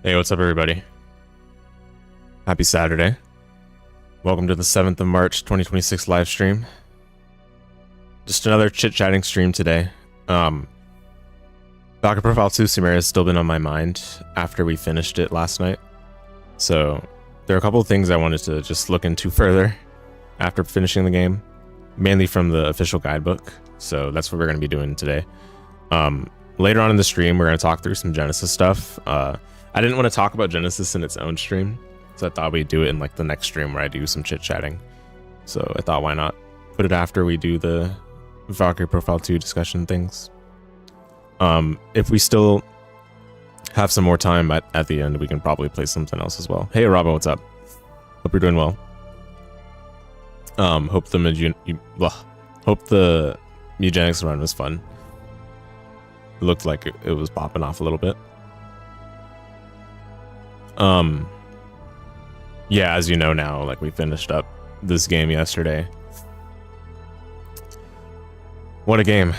Hey, what's up, everybody? Happy Saturday. Welcome to the 7th of March, 2026 live stream. Just another chit-chatting stream today. Valkyrie Profile 2 Silmeria has still been on my mind after we finished it last night. So, there are a couple of things I wanted to just look into further after finishing the game. Mainly from the official guidebook. So, that's what we're going to be doing today. Later on in the stream, we're going to talk through some Genesys stuff. I didn't want to talk about Genesys in its own stream, so I thought we'd do it in like the next stream where I do some chit-chatting. So I thought, why not put it after we do the Valkyrie Profile 2 discussion things. If we still have some more time at the end, we can probably play something else as well. Hey, Robbo, what's up? Hope you're doing well. Hope the eugenics run was fun. It looked like it was popping off a little bit. Yeah, as you know now, like we finished up this game yesterday. What a game.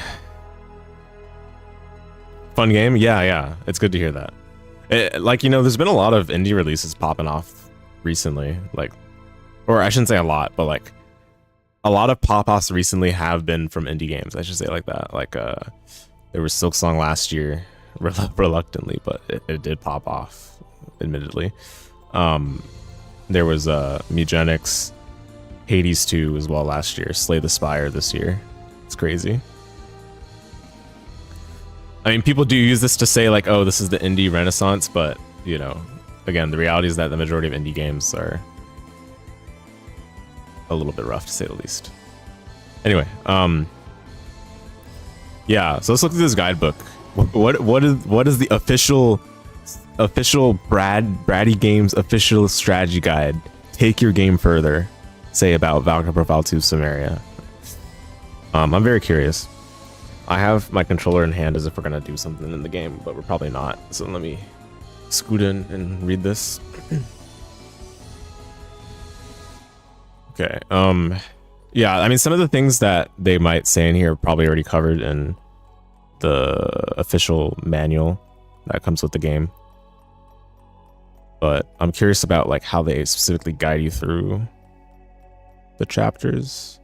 Fun game? Yeah, it's good to hear that. Like, you know, there's been a lot of indie releases popping off recently, like, or I shouldn't say a lot, but like a lot of pop-offs recently have been from indie games. I should say it like that. Like, there was Silksong last year, reluctantly, but it did pop off, admittedly. There was Mugenics, Hades 2 as well last year, Slay the Spire this year. It's crazy. I mean, people do use this to say like, oh, this is the indie renaissance, but you know, again, the reality is that the majority of indie games are a little bit rough, to say the least. Anyway, yeah, so let's look at this guidebook. What is the official Braddy Games official strategy guide? Take your game further. Say about Valkyrie Profile 2 Silmeria. I'm very curious. I have my controller in hand as if we're gonna do something in the game, but we're probably not. So let me scoot in and read this. Okay. Yeah, I mean, some of the things that they might say in here are probably already covered in the official manual that comes with the game. But I'm curious about like how they specifically guide you through the chapters.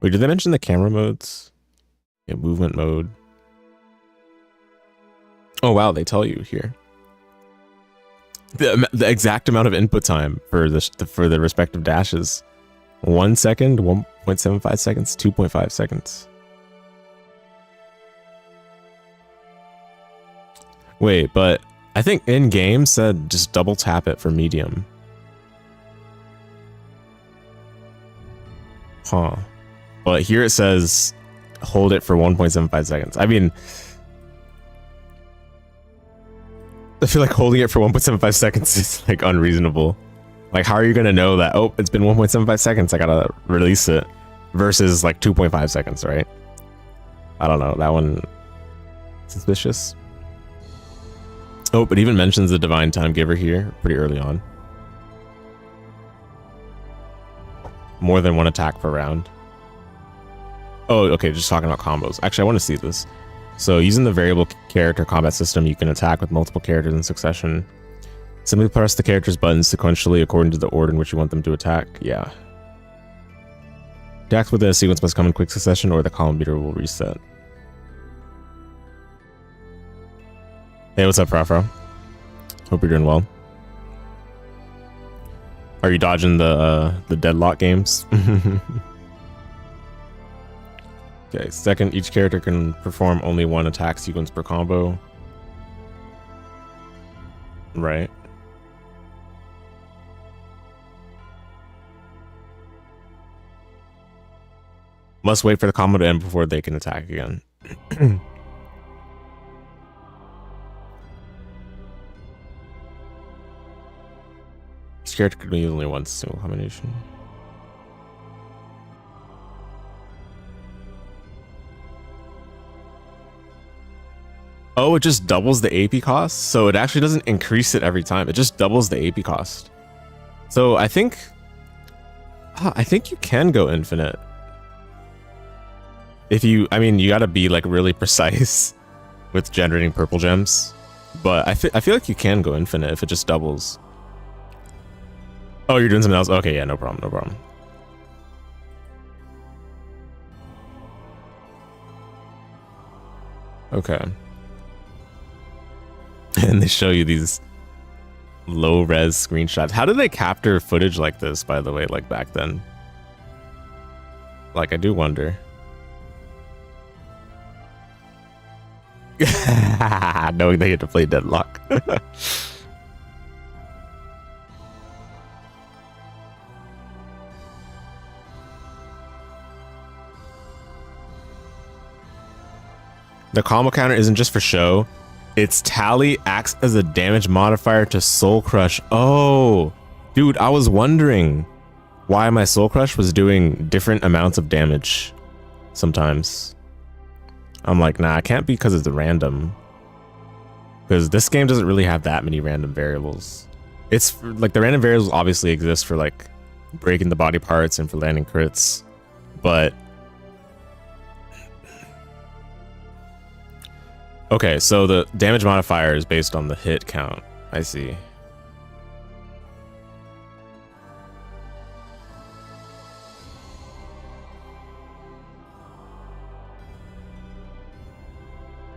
Wait, did they mention the camera modes? Yeah, movement mode. Oh wow, they tell you here. The exact amount of input time for the respective dashes. 1 second, 1.75 seconds, 2.5 seconds. Wait, but I think in game said just double tap it for medium. Huh. But here it says hold it for 1.75 seconds. I mean, I feel like holding it for 1.75 seconds is like unreasonable. Like, how are you gonna know that, oh, it's been 1.75 seconds, I gotta release it, versus like 2.5 seconds, right? I don't know, that one suspicious. Oh, but even mentions the Divine Time Giver here pretty early on. More than one attack per round. Oh, okay, just talking about combos. Actually, I want to see this. So, using the variable character combat system, you can attack with multiple characters in succession. Simply press the character's buttons sequentially according to the order in which you want them to attack. Yeah. Attacks within a sequence must come in quick succession or the column meter will reset. Hey, what's up, Frafro? Hope you're doing well. Are you dodging the deadlock games? Okay, second, each character can perform only one attack sequence per combo. Right. Must wait for the combo to end before they can attack again. Each character can use only one single combination. Oh, it just doubles the AP cost? So it actually doesn't increase it every time. It just doubles the AP cost. So I think you can go infinite. If you, I mean, you gotta be like really precise. with generating purple gems, but I feel like you can go infinite if it just doubles. Oh, you're doing something else? Okay, yeah, no problem, no problem. Okay. And they show you these low-res screenshots. How did they capture footage like this, by the way, like back then? Like, I do wonder. Knowing they get to play Deadlock. The combo counter isn't just for show. Its tally acts as a damage modifier to Soul Crush. Oh, dude, I was wondering why my Soul Crush was doing different amounts of damage sometimes. I'm like, nah, it can't be because it's random. Because this game doesn't really have that many random variables. It's like the random variables obviously exist for like breaking the body parts and for landing crits, but okay, so the damage modifier is based on the hit count. I see.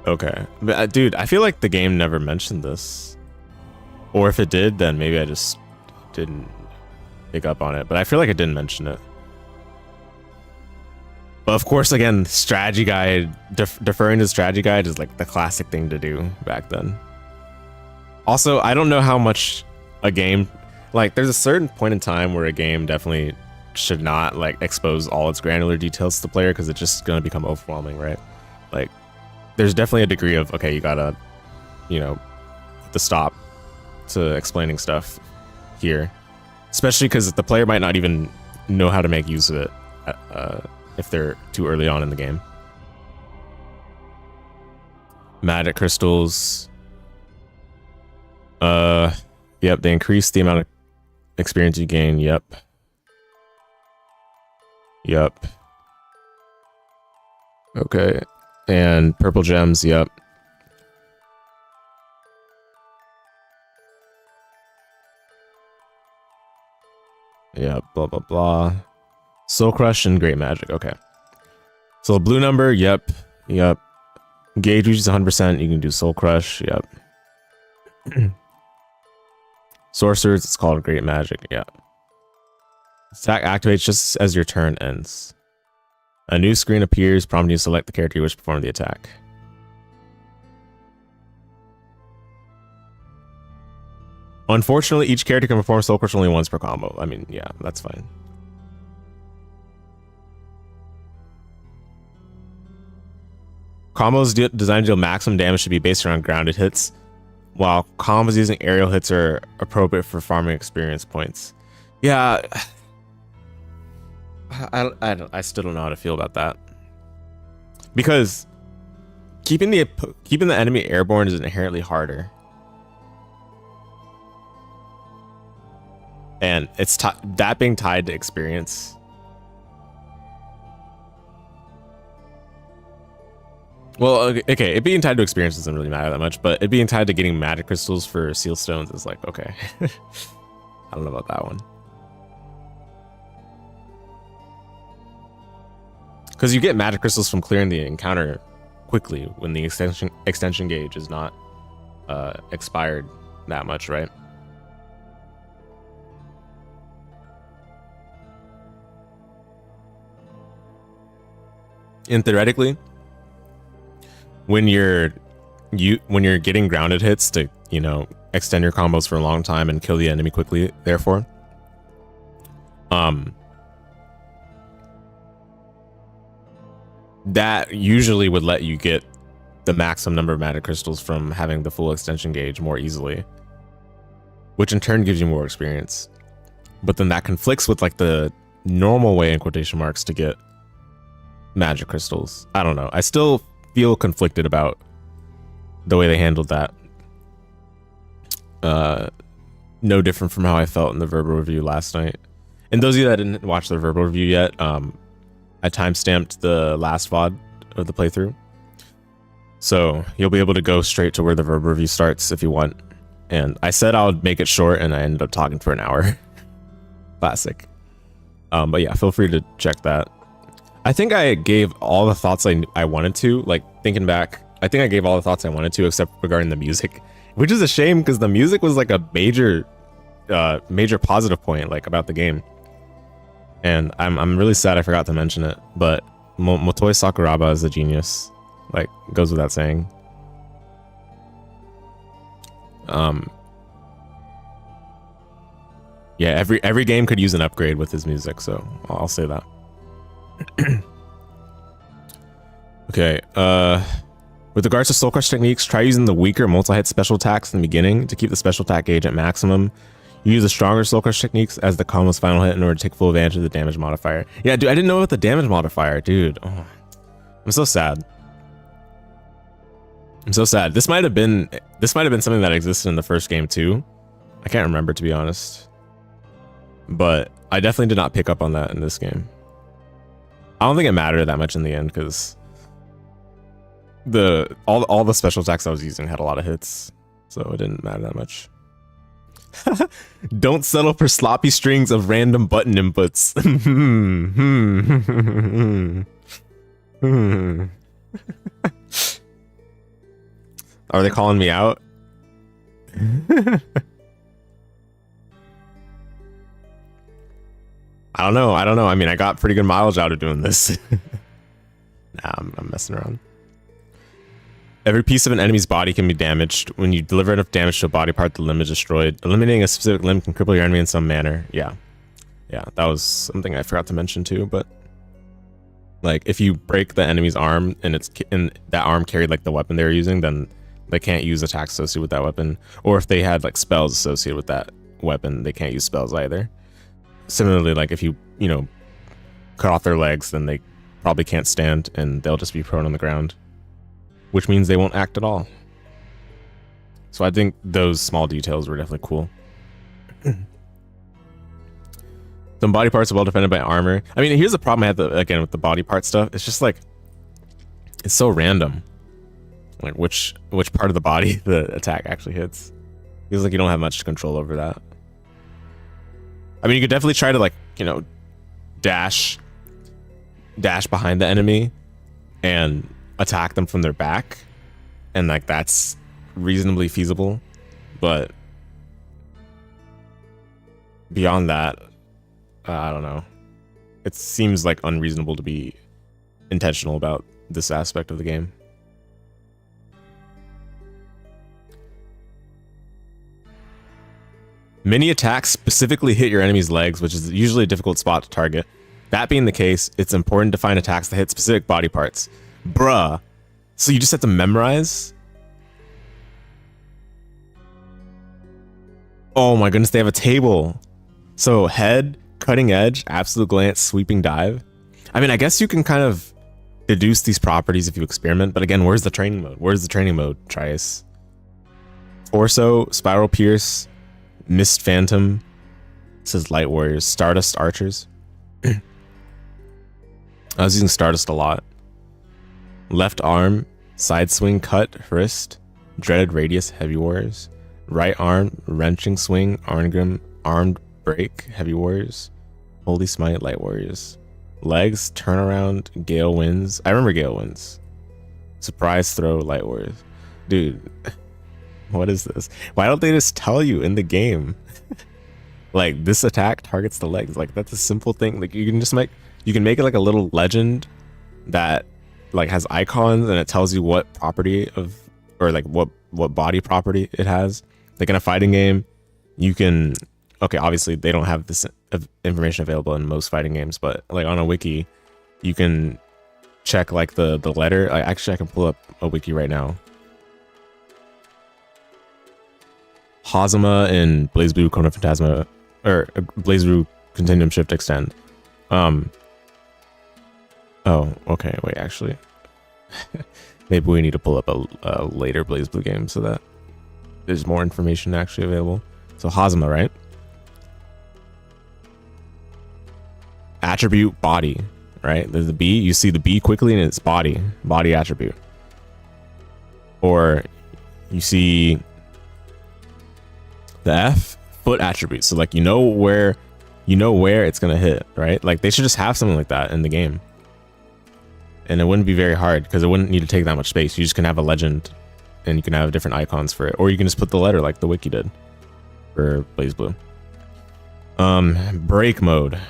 Okay, but dude, I feel like the game never mentioned this, or if it did, then maybe I just didn't pick up on it. But I feel like it didn't mention it. But of course, again, strategy guide, deferring to the strategy guide is like the classic thing to do back then. Also, I don't know how much a game, like there's a certain point in time where a game definitely should not like expose all its granular details to the player because it's just going to become overwhelming, right? Like there's definitely a degree of, okay, you gotta, you know, put the stop to explaining stuff here, especially because the player might not even know how to make use of it if they're too early on in the game. Magic crystals. Yep, they increase the amount of experience you gain. Yep. Okay. And purple gems. Yep. Blah blah blah. Soul Crush and Great Magic. Okay. So the blue number. Yep. Gauge reaches 100%. You can do Soul Crush. Yep. Sorcerers, it's called Great Magic. Yeah. Attack activates just as your turn ends. A new screen appears, prompting you to select the character you wish to perform the attack. Unfortunately, each character can perform Soul Crush only once per combo. I mean, yeah, that's fine. Combos designed to deal maximum damage should be based around grounded hits, while combos using aerial hits are appropriate for farming experience points. Yeah, I still don't know how to feel about that, because keeping the enemy airborne is inherently harder, and it's that being tied to experience. Well, okay, it being tied to experience doesn't really matter that much, but it being tied to getting magic crystals for seal stones is like, okay. I don't know about that one. Because you get magic crystals from clearing the encounter quickly when the extension gauge is not expired that much, right? And theoretically, when you're getting grounded hits to, you know, extend your combos for a long time and kill the enemy quickly, therefore, that usually would let you get the maximum number of magic crystals from having the full extension gauge more easily, which in turn gives you more experience. But then that conflicts with like the normal way, in quotation marks, to get magic crystals. I don't know. I still feel conflicted about the way they handled that. No different from how I felt in the verbal review last night. And those of you that didn't watch the verbal review yet, I timestamped the last VOD of the playthrough. So you'll be able to go straight to where the verb review starts if you want. And I said I would make it short, and I ended up talking for an hour. Classic. But yeah, feel free to check that. I think I gave all the thoughts I wanted to. Like, thinking back, I think I gave all the thoughts I wanted to, except regarding the music, which is a shame because the music was like a major positive point, like, about the game. And I'm really sad I forgot to mention it, but Motoi Sakuraba is a genius. Like, goes without saying. Yeah, every game could use an upgrade with his music, so I'll say that. Okay, with regards to soul crush techniques, try using the weaker multi-hit special attacks in the beginning to keep the special attack gauge at maximum. You use the stronger soul crush techniques as the combo's final hit in order to take full advantage of the damage modifier. Yeah, dude, I didn't know about the damage modifier, dude. Oh, I'm so sad. I'm so sad. This might have been something that existed in the first game too. I can't remember, to be honest. But I definitely did not pick up on that in this game. I don't think it mattered that much in the end because all the special attacks I was using had a lot of hits, so it didn't matter that much. Don't settle for sloppy strings of random button inputs. Are they calling me out? I don't know. I mean, I got pretty good mileage out of doing this. Nah, I'm messing around. Every piece of an enemy's body can be damaged. When you deliver enough damage to a body part, the limb is destroyed. Eliminating a specific limb can cripple your enemy in some manner. Yeah, that was something I forgot to mention too. But like, if you break the enemy's arm and that arm carried like the weapon they were using, then they can't use attacks associated with that weapon. Or if they had like spells associated with that weapon, they can't use spells either. Similarly, like if you cut off their legs, then they probably can't stand and they'll just be prone on the ground, which means they won't act at all. So I think those small details were definitely cool. Some body parts are well defended by armor. I mean, here's the problem I had again with the body part stuff. It's just like, it's so random. Like which part of the body the attack actually hits. Feels like you don't have much control over that. I mean, you could definitely try to, like, dash behind the enemy and attack them from their back, and like that's reasonably feasible, but beyond that, I don't know. It seems like unreasonable to be intentional about this aspect of the game. Many attacks specifically hit your enemy's legs, which is usually a difficult spot to target. That being the case, it's important to find attacks that hit specific body parts. Bruh. So you just have to memorize? Oh my goodness, they have a table. So head, cutting edge, absolute glance, sweeping dive. I mean, I guess you can kind of deduce these properties if you experiment, but again, where's the training mode? Where's the training mode, Trias? Torso, spiral pierce, Mist Phantom, it says Light Warriors, Stardust Archers. I was using Stardust a lot. Left arm, side swing cut, wrist, Dreaded Radius, Heavy Warriors. Right arm, wrenching swing, armed break, Heavy Warriors. Holy Smite, Light Warriors. Legs, turnaround, Gale Winds. I remember Gale Winds. Surprise throw, Light Warriors. Dude. What is this? Why don't they just tell you in the game? Like, this attack targets the legs. Like, that's a simple thing. Like, you can make it like a little legend that like has icons and it tells you what property of, or like what body property it has. Like in a fighting game, you can, okay, obviously they don't have this information available in most fighting games, but like on a wiki, you can check like the letter. Actually, I can pull up a wiki right now. Hazama and BlazBlue Chrono Phantasma, or BlazBlue Continuum Shift Extend. Oh, okay, wait, actually. Maybe we need to pull up a later BlazBlue game so that there's more information actually available. So Hazama, right? Attribute body, right? There's the B, you see the B quickly and it's body attribute. Or you see the F, foot attributes. So like you know where it's gonna hit, right? Like they should just have something like that in the game. And it wouldn't be very hard because it wouldn't need to take that much space. You just can have a legend and you can have different icons for it. Or you can just put the letter like the wiki did for BlazBlue. Break mode.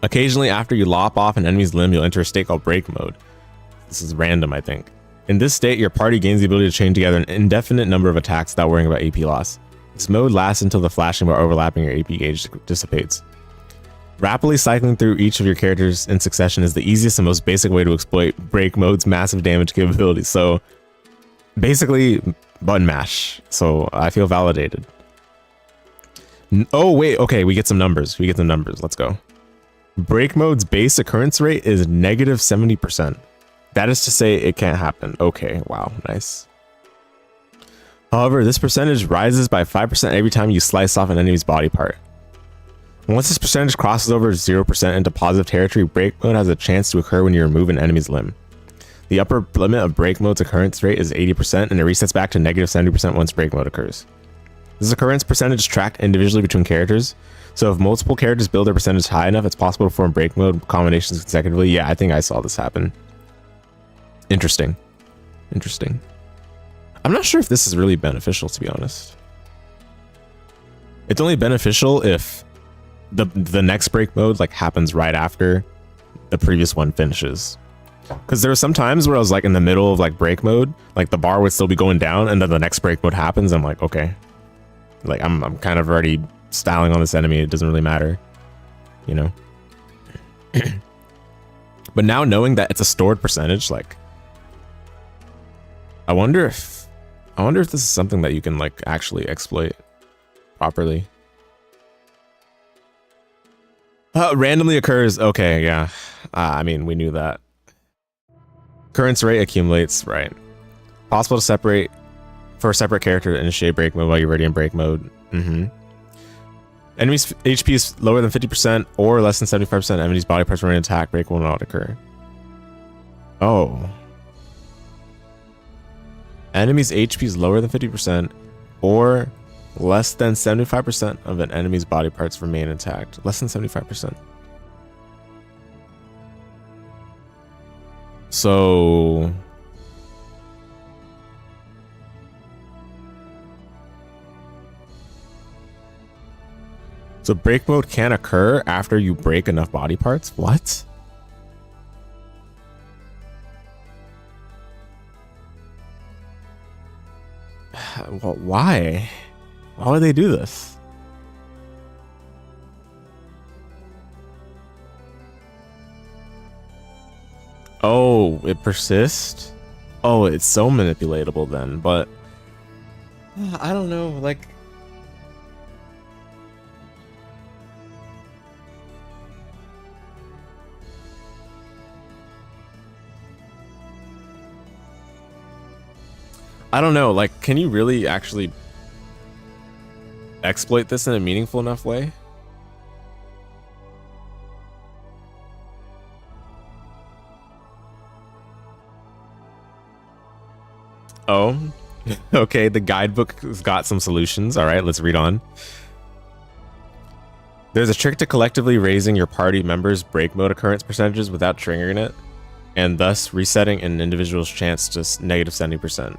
Occasionally after you lop off an enemy's limb, you'll enter a state called break mode. This is random, I think. In this state, your party gains the ability to chain together an indefinite number of attacks without worrying about AP loss. This mode lasts until the flashing bar overlapping your AP gauge dissipates. Rapidly cycling through each of your characters in succession is the easiest and most basic way to exploit break mode's massive damage capabilities. So basically button mash. So I feel validated. Oh wait, okay, we get some numbers. Let's go. Break mode's base occurrence rate is negative 70%. That is to say it can't happen. Okay, wow, nice. However, this percentage rises by 5% every time you slice off an enemy's body part. Once this percentage crosses over 0% into positive territory, break mode has a chance to occur when you remove an enemy's limb. The upper limit of break mode's occurrence rate is 80%, and it resets back to negative 70% once break mode occurs. This occurrence percentage is tracked individually between characters, so if multiple characters build their percentage high enough, it's possible to form break mode combinations consecutively. Yeah, I think I saw this happen. Interesting. I'm not sure if this is really beneficial, to be honest. It's only beneficial if the next break mode like happens right after the previous one finishes. Because there were some times where I was like in the middle of like break mode, like the bar would still be going down, and then the next break mode happens. I'm like, okay, like I'm kind of already styling on this enemy. It doesn't really matter, you know. But now knowing that it's a stored percentage, like I wonder if this is something that you can like actually exploit properly. Randomly occurs. Okay, yeah. I mean, we knew that. Occurrence rate accumulates, right. Possible to separate for a separate character to initiate break mode while you're already in break mode. Enemy's HP is lower than 50% or less than 75%. Enemy's body parts remain intact. Break will not occur. Oh. Enemy's HP is lower than 50% or less than 75% of an enemy's body parts remain intact. Less than 75%. So break mode can occur after you break enough body parts? What? Well, why? Why would they do this? Oh, it persists? Oh, it's so manipulatable then, but I don't know, like I don't know, like, can you really actually exploit this in a meaningful enough way? Oh, okay, the guidebook has got some solutions. All right, let's read on. There's a trick to collectively raising your party members' break mode occurrence percentages without triggering it, and thus resetting an individual's chance to negative 70%.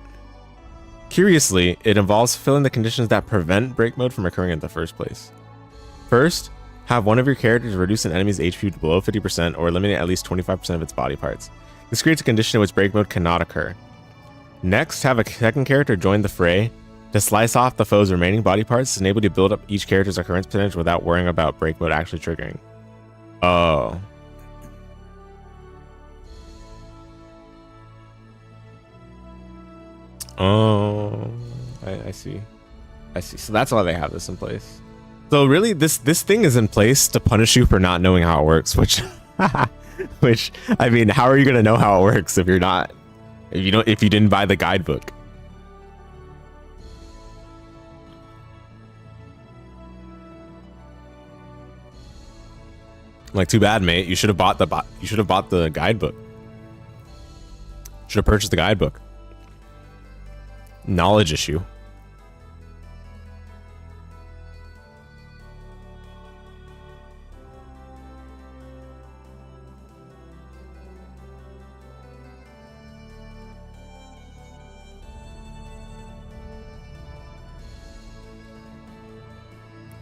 Curiously, it involves fulfilling the conditions that prevent break mode from occurring in the first place. First, have one of your characters reduce an enemy's HP to below 50% or eliminate at least 25% of its body parts. This creates a condition in which break mode cannot occur. Next, have a second character join the fray to slice off the foe's remaining body parts, enable you to build up each character's occurrence percentage without worrying about break mode actually triggering. Oh. Oh, I see. I see. So that's why they have this in place. So really, this thing is in place to punish you for not knowing how it works, which I mean, how are you gonna know how it works if if you didn't buy the guidebook? Like, too bad, mate. You should have bought the guidebook. Should have purchased the guidebook. Knowledge issue.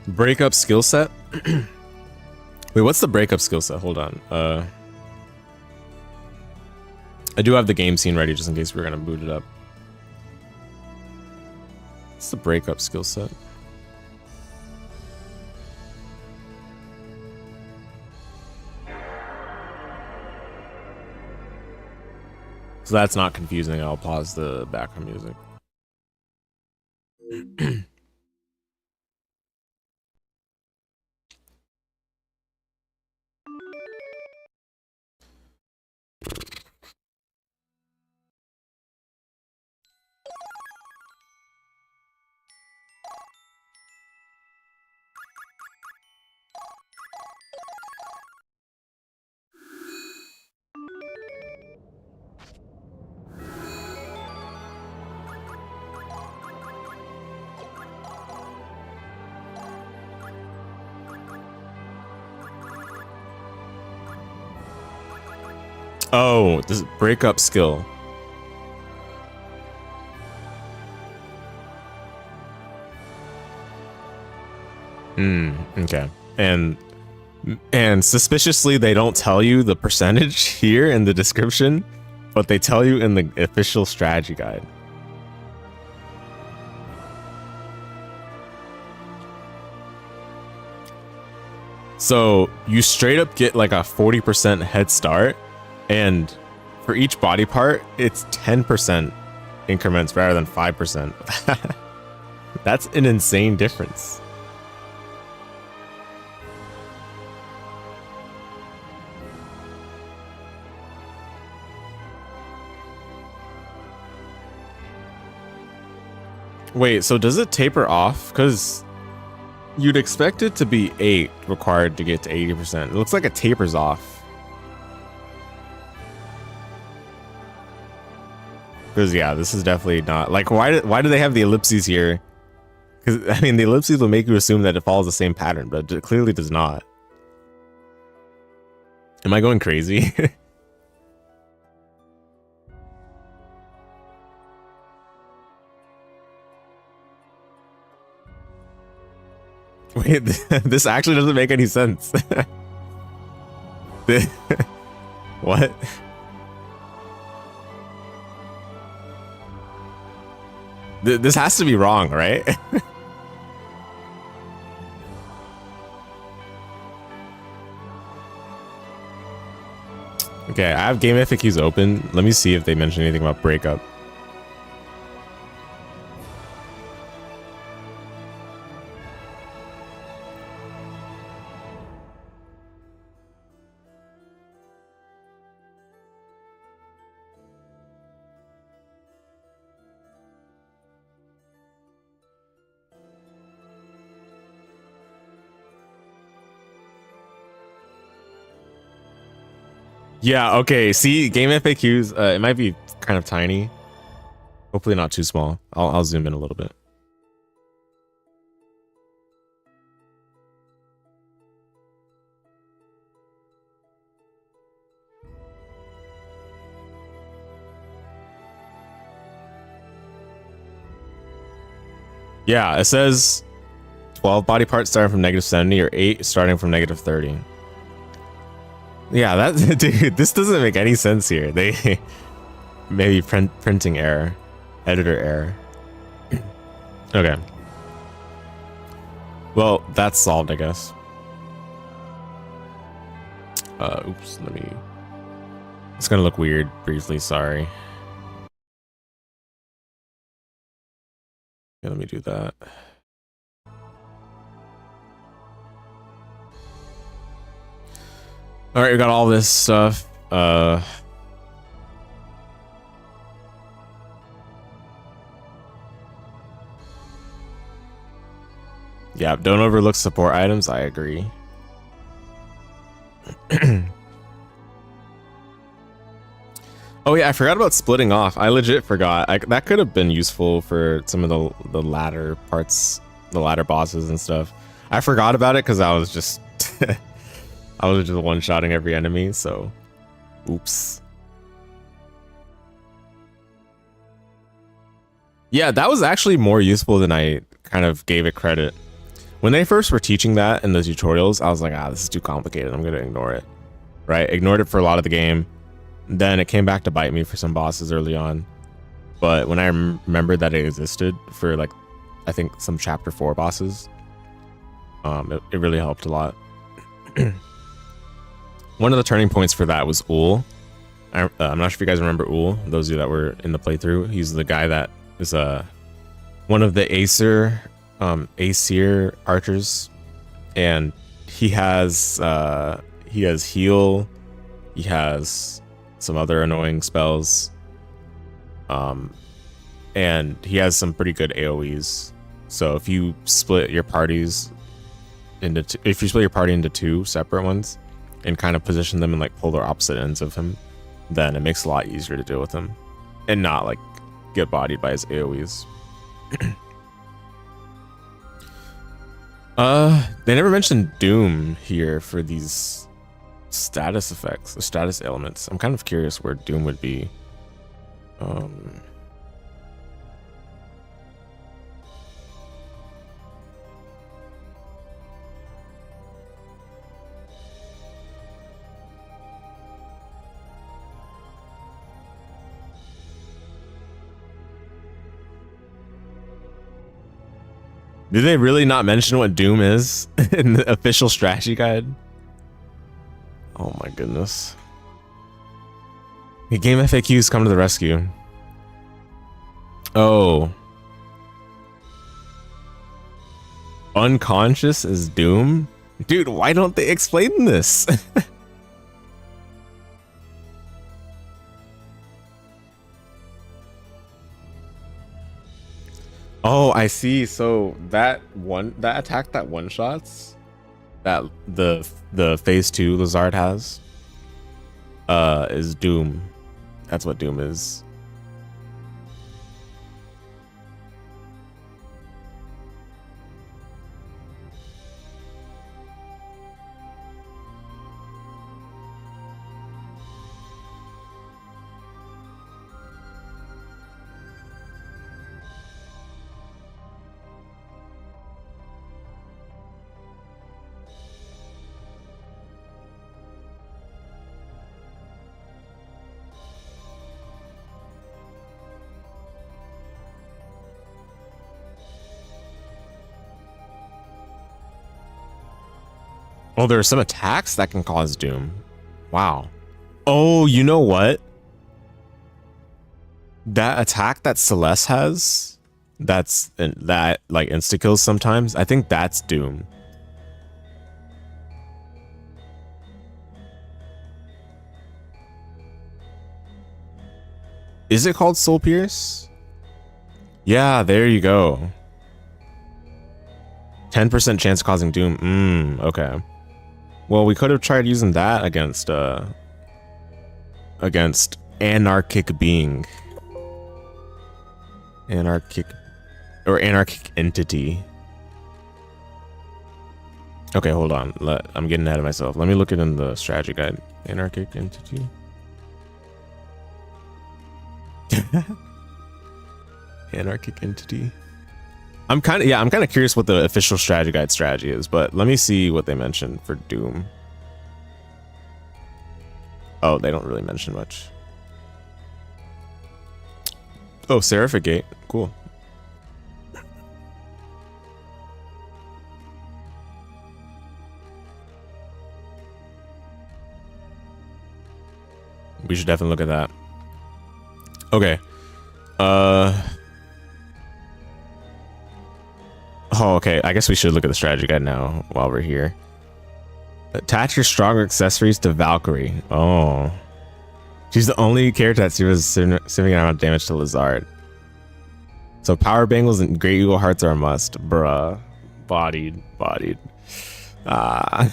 Breakup skill set. Wait, what's the breakup skill set? Hold on. I do have the game scene ready just in case we're gonna boot it up. What's the breakup skill set? So that's not confusing. I'll pause the background music. Oh, this is breakup skill. Okay. And suspiciously they don't tell you the percentage here in the description, but they tell you in the official strategy guide. So you straight up get like a 40% head start, and for each body part, it's 10% increments rather than 5%. That's an insane difference. Wait, so does it taper off? Because you'd expect it to be 8 required to get to 80%. It looks like it tapers off. Because yeah, this is definitely not like why do they have the ellipses here? Because I mean the ellipses will make you assume that it follows the same pattern, but it clearly does not. Am I going crazy? Wait, this actually doesn't make any sense. What? This has to be wrong, right? Okay, I have game FAQs open. Let me see if they mention anything about breakup. Yeah, okay. See, game FAQs, it might be kind of tiny. Hopefully not too small. I'll zoom in a little bit. Yeah, it says 12 body parts starting from -70 or 8 starting from -30. Yeah, that dude, this doesn't make any sense here. They maybe printing error, editor error. Okay. Well, that's solved, I guess. Oops, let me. It's gonna look weird briefly. Sorry. Yeah, let me do that. All right, we got all this stuff. Yeah, don't overlook support items. I agree. Oh yeah, I forgot about splitting off. I legit forgot. That could have been useful for some of the latter parts, the latter bosses and stuff. I forgot about it because I was just I was just one-shotting every enemy, so oops. Yeah, that was actually more useful than I kind of gave it credit. When they first were teaching that in the tutorials, I was like, this is too complicated. I'm going to ignore it. Right? Ignored it for a lot of the game. Then it came back to bite me for some bosses early on. But when I remembered that it existed for, like, I think some chapter 4 bosses, it really helped a lot. One of the turning points for that was Ull. I'm not sure if you guys remember Ull, those of you that were in the playthrough. He's the guy that is one of the Aesir archers, and he has heal, he has some other annoying spells, and he has some pretty good AoEs. So if you split your parties into two separate ones and kind of position them in like polar opposite ends of him, then it makes it a lot easier to deal with him and not like get bodied by his AoEs. They never mentioned Doom here for these status effects, the status elements. I'm kind of curious where Doom would be. Did they really not mention what Doom is in the official strategy guide? Oh my goodness. The game FAQs come to the rescue. Oh. Unconscious is Doom? Dude, why don't they explain this? Oh, I see. So that attack that one shots that the phase 2 Lazard has is Doom. That's what Doom is. Oh, there are some attacks that can cause Doom. Wow. Oh, you know what? That attack that Celeste has, that like insta kills sometimes. I think that's Doom. Is it called Soul Pierce? Yeah, there you go. 10% chance of causing Doom. Okay. Well, we could have tried using that against anarchic being. Anarchic entity. Okay, hold on. I'm getting ahead of myself. Let me look it in the strategy guide. Anarchic entity. Anarchic entity. I'm kind of curious what the official strategy guide strategy is, but let me see what they mentioned for Doom. Oh, they don't really mention much. Oh, Seraphic Gate. Cool. We should definitely look at that. Okay. Oh, okay. I guess we should look at the strategy guide now while we're here. Attach your stronger accessories to Valkyrie. Oh. She's the only character that deals significant amount of damage to Lazard. So power bangles and Great Eagle Hearts are a must. Bruh. Bodied. Ah.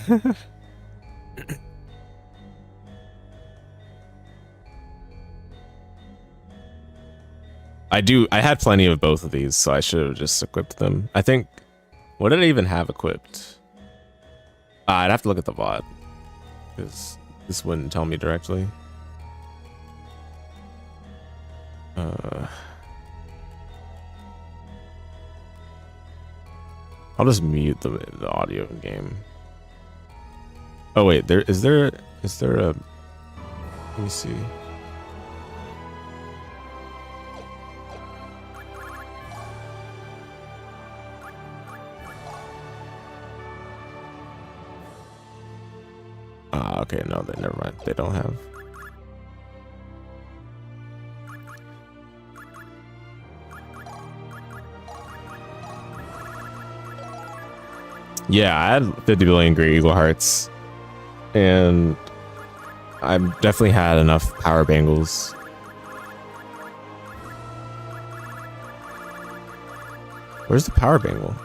I had plenty of both of these, so I should have just equipped them. I think, what did I even have equipped? I'd have to look at the VOD, because this wouldn't tell me directly. I'll just mute the audio in game. Oh wait, is there a, let me see. Okay, no, never mind. They don't have. Yeah, I had 50 billion Great Eagle Hearts, and I definitely had enough power bangles. Where's the power bangle?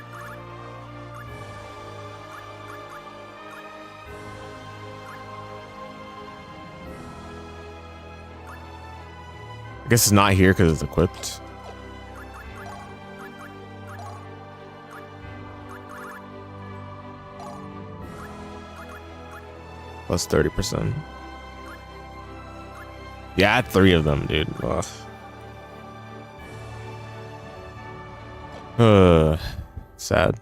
I guess it's not here because it's equipped. Plus 30%. Yeah, I had 3 of them, dude. Ugh. Sad.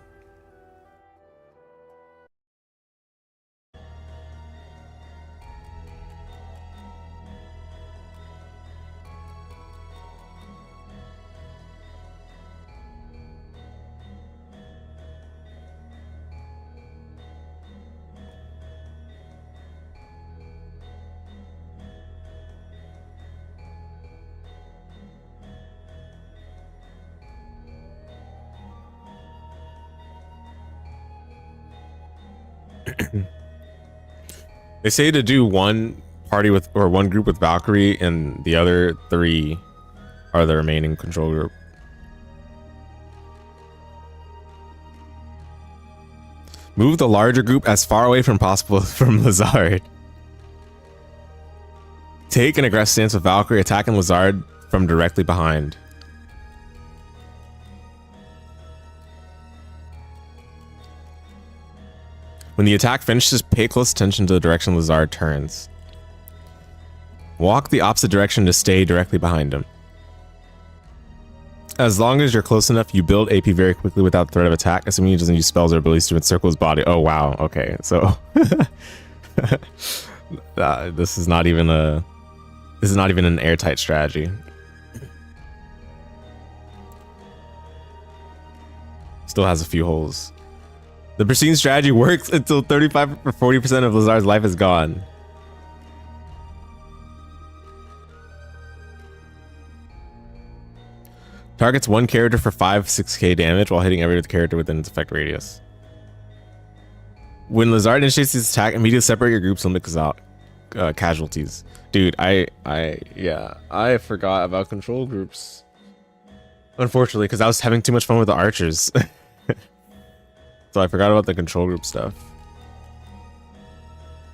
They say to do one party with, or one group with Valkyrie, and the other 3 are the remaining control group. Move the larger group as far away from possible from Lazard. Take an aggressive stance with Valkyrie, attacking Lazard from directly behind. When the attack finishes, pay close attention to the direction Lazard turns. Walk the opposite direction to stay directly behind him. As long as you're close enough, you build AP very quickly without threat of attack, assuming he doesn't use spells or abilities to encircle his body. Oh wow, okay, so this is not even an airtight strategy. Still has a few holes. The preceding strategy works until 35 or 40% of Lazard's life is gone. Targets one character for 5-6k damage while hitting every other character within its effect radius. When Lazard initiates his attack, immediately separate your groups and limit casualties. Dude, I forgot about control groups. Unfortunately, because I was having too much fun with the archers. So I forgot about the control group stuff.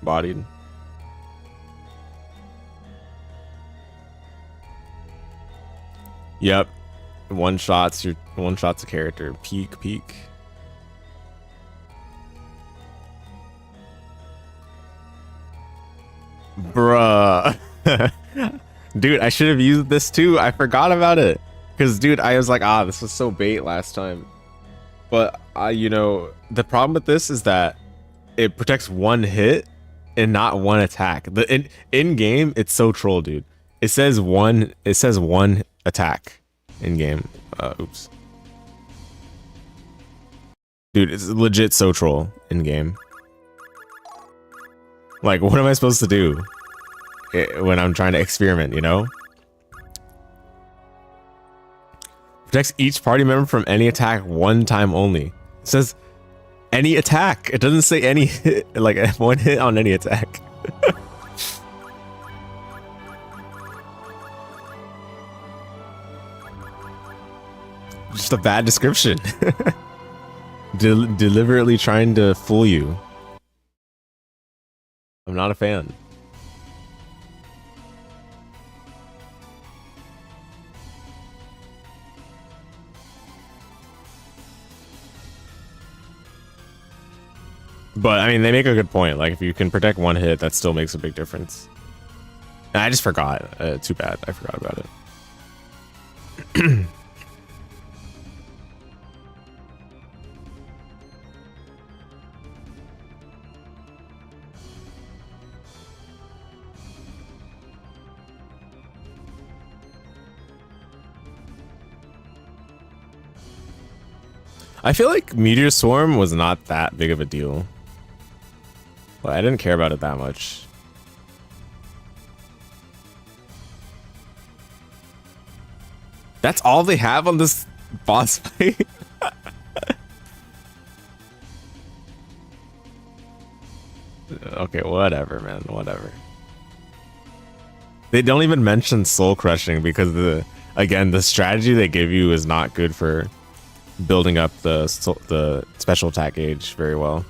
Bodied. Yep. One shot's a character. Peek. Bruh. Dude, I should have used this too. I forgot about it. Because, dude, I was like, this was so bait last time. But, you know, the problem with this is that it protects one hit and not one attack. In game, it's so troll, dude. It says one attack in game. Oops. Dude, it's legit so troll in game. Like, what am I supposed to do when I'm trying to experiment, you know? Protects each party member from any attack one time only. It says any attack. It doesn't say any hit, like one hit on any attack. Just a bad description. Deliberately trying to fool you. I'm not a fan. But I mean, they make a good point. Like if you can protect one hit, that still makes a big difference. And I just forgot. Too bad. I forgot about it. I feel like Meteor Swarm was not that big of a deal. Well, I didn't care about it that much. That's all they have on this boss fight? Okay, whatever, man, whatever. They don't even mention soul crushing because again, the strategy they give you is not good for building up the special attack gauge very well.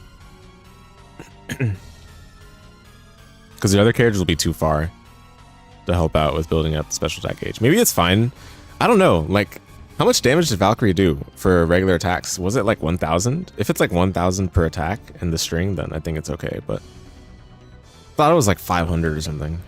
Because the other characters will be too far to help out with building up the special attack gauge. Maybe it's fine. I don't know. Like, how much damage did Valkyrie do for regular attacks? Was it like 1,000? If it's like 1,000 per attack in the string, then I think it's okay. But I thought it was like 500 or something.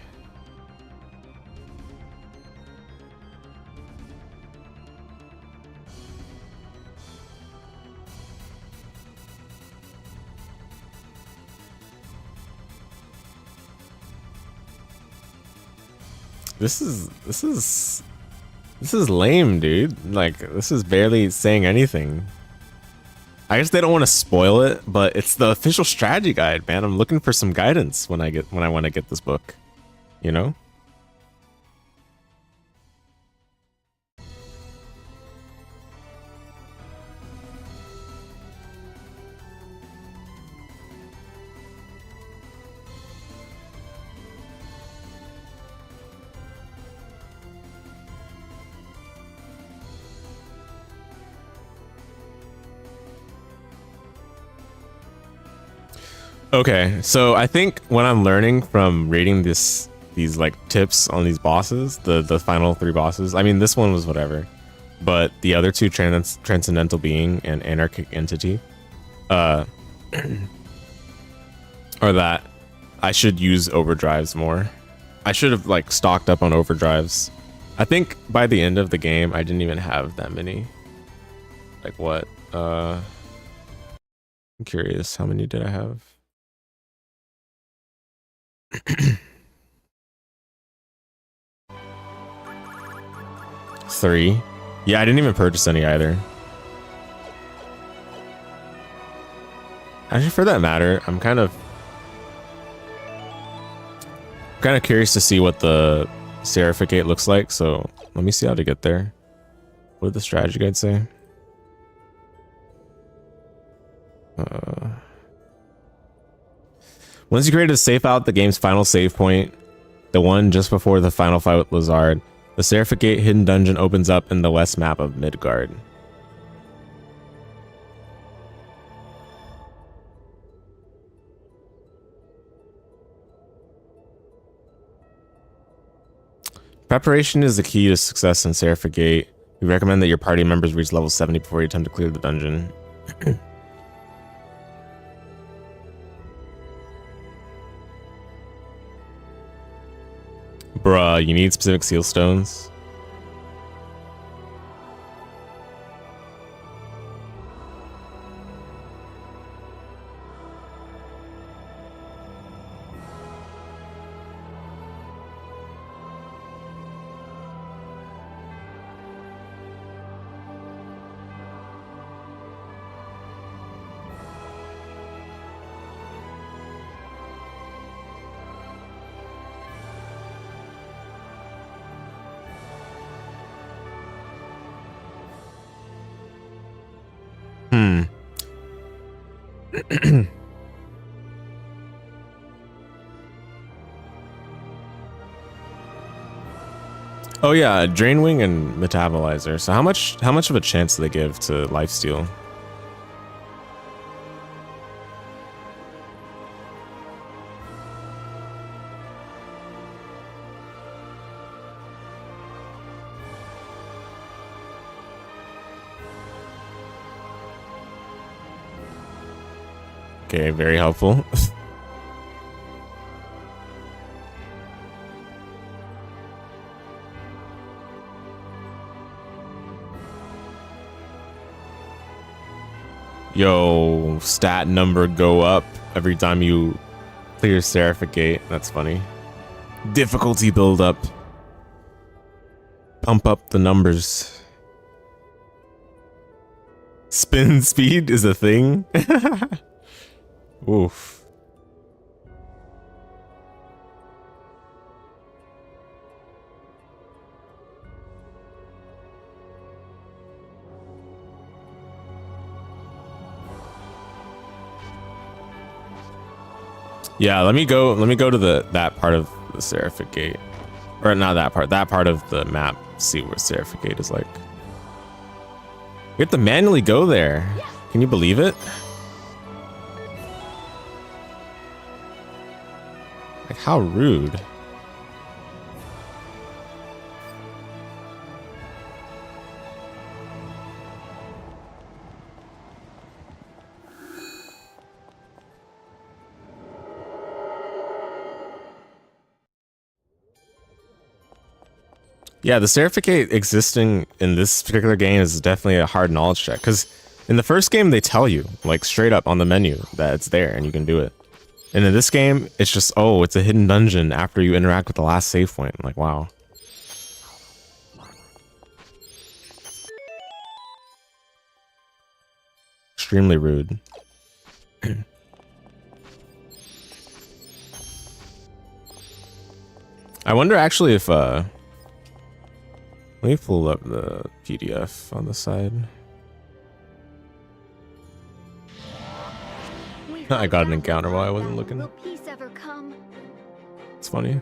This is lame, dude. Like, this is barely saying anything. I guess they don't want to spoil it, but it's the official strategy guide, man. I'm looking for some guidance when I want to get this book, you know? Okay, so I think what I'm learning from reading these like tips on these bosses, the final 3 bosses, I mean this one was whatever, but the other 2, Transcendental Being and Anarchic Entity, are that I should use overdrives more. I should have like stocked up on overdrives. I think by the end of the game I didn't even have that many. Like what? I'm curious, how many did I have? 3. Yeah, I didn't even purchase any either. Actually, for that matter, I'm kind of curious to see what the Seraphicate looks like, so let me see how to get there. What did the strategy guide say? Once you create a safe out the game's final save point, the one just before the final fight with Lazard, the Seraphicate hidden dungeon opens up in the west map of Midgard. Preparation is the key to success in Seraphicate. We recommend that your party members reach level 70 before you attempt to clear the dungeon. Bruh, you need specific seal stones. Oh yeah, Drainwing and Metabolizer. So how much of a chance do they give to lifesteal? Okay, very helpful. Yo, stat number go up every time you clear Seraphic Gate. That's funny. Difficulty build up. Pump up the numbers. Spin speed is a thing. Oof. Yeah, let me go to that part of the Seraphic Gate. Or not that part of the map. See where Seraphic Gate is like. You have to manually go there. Can you believe it? Like, how rude. Yeah, the Seraphic Gate existing in this particular game is definitely a hard knowledge check, because in the first game they tell you, like straight up on the menu, that it's there and you can do it. And in this game, it's just, oh, it's a hidden dungeon after you interact with the last save point. I'm like, wow. Extremely rude. I wonder actually if, let me pull up the PDF on the side. I got an encounter while I wasn't looking. It's funny.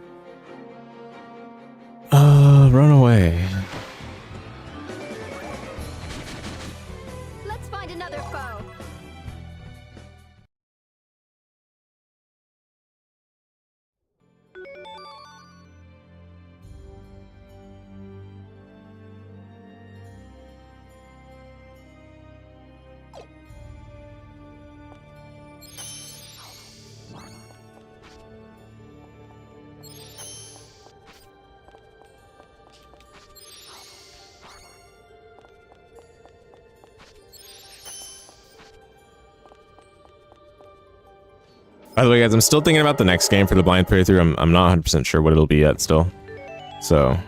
Run away. Let's find another foe. By the way, guys, I'm still thinking about the next game for the blind playthrough. I'm not 100% sure what it'll be yet still. So,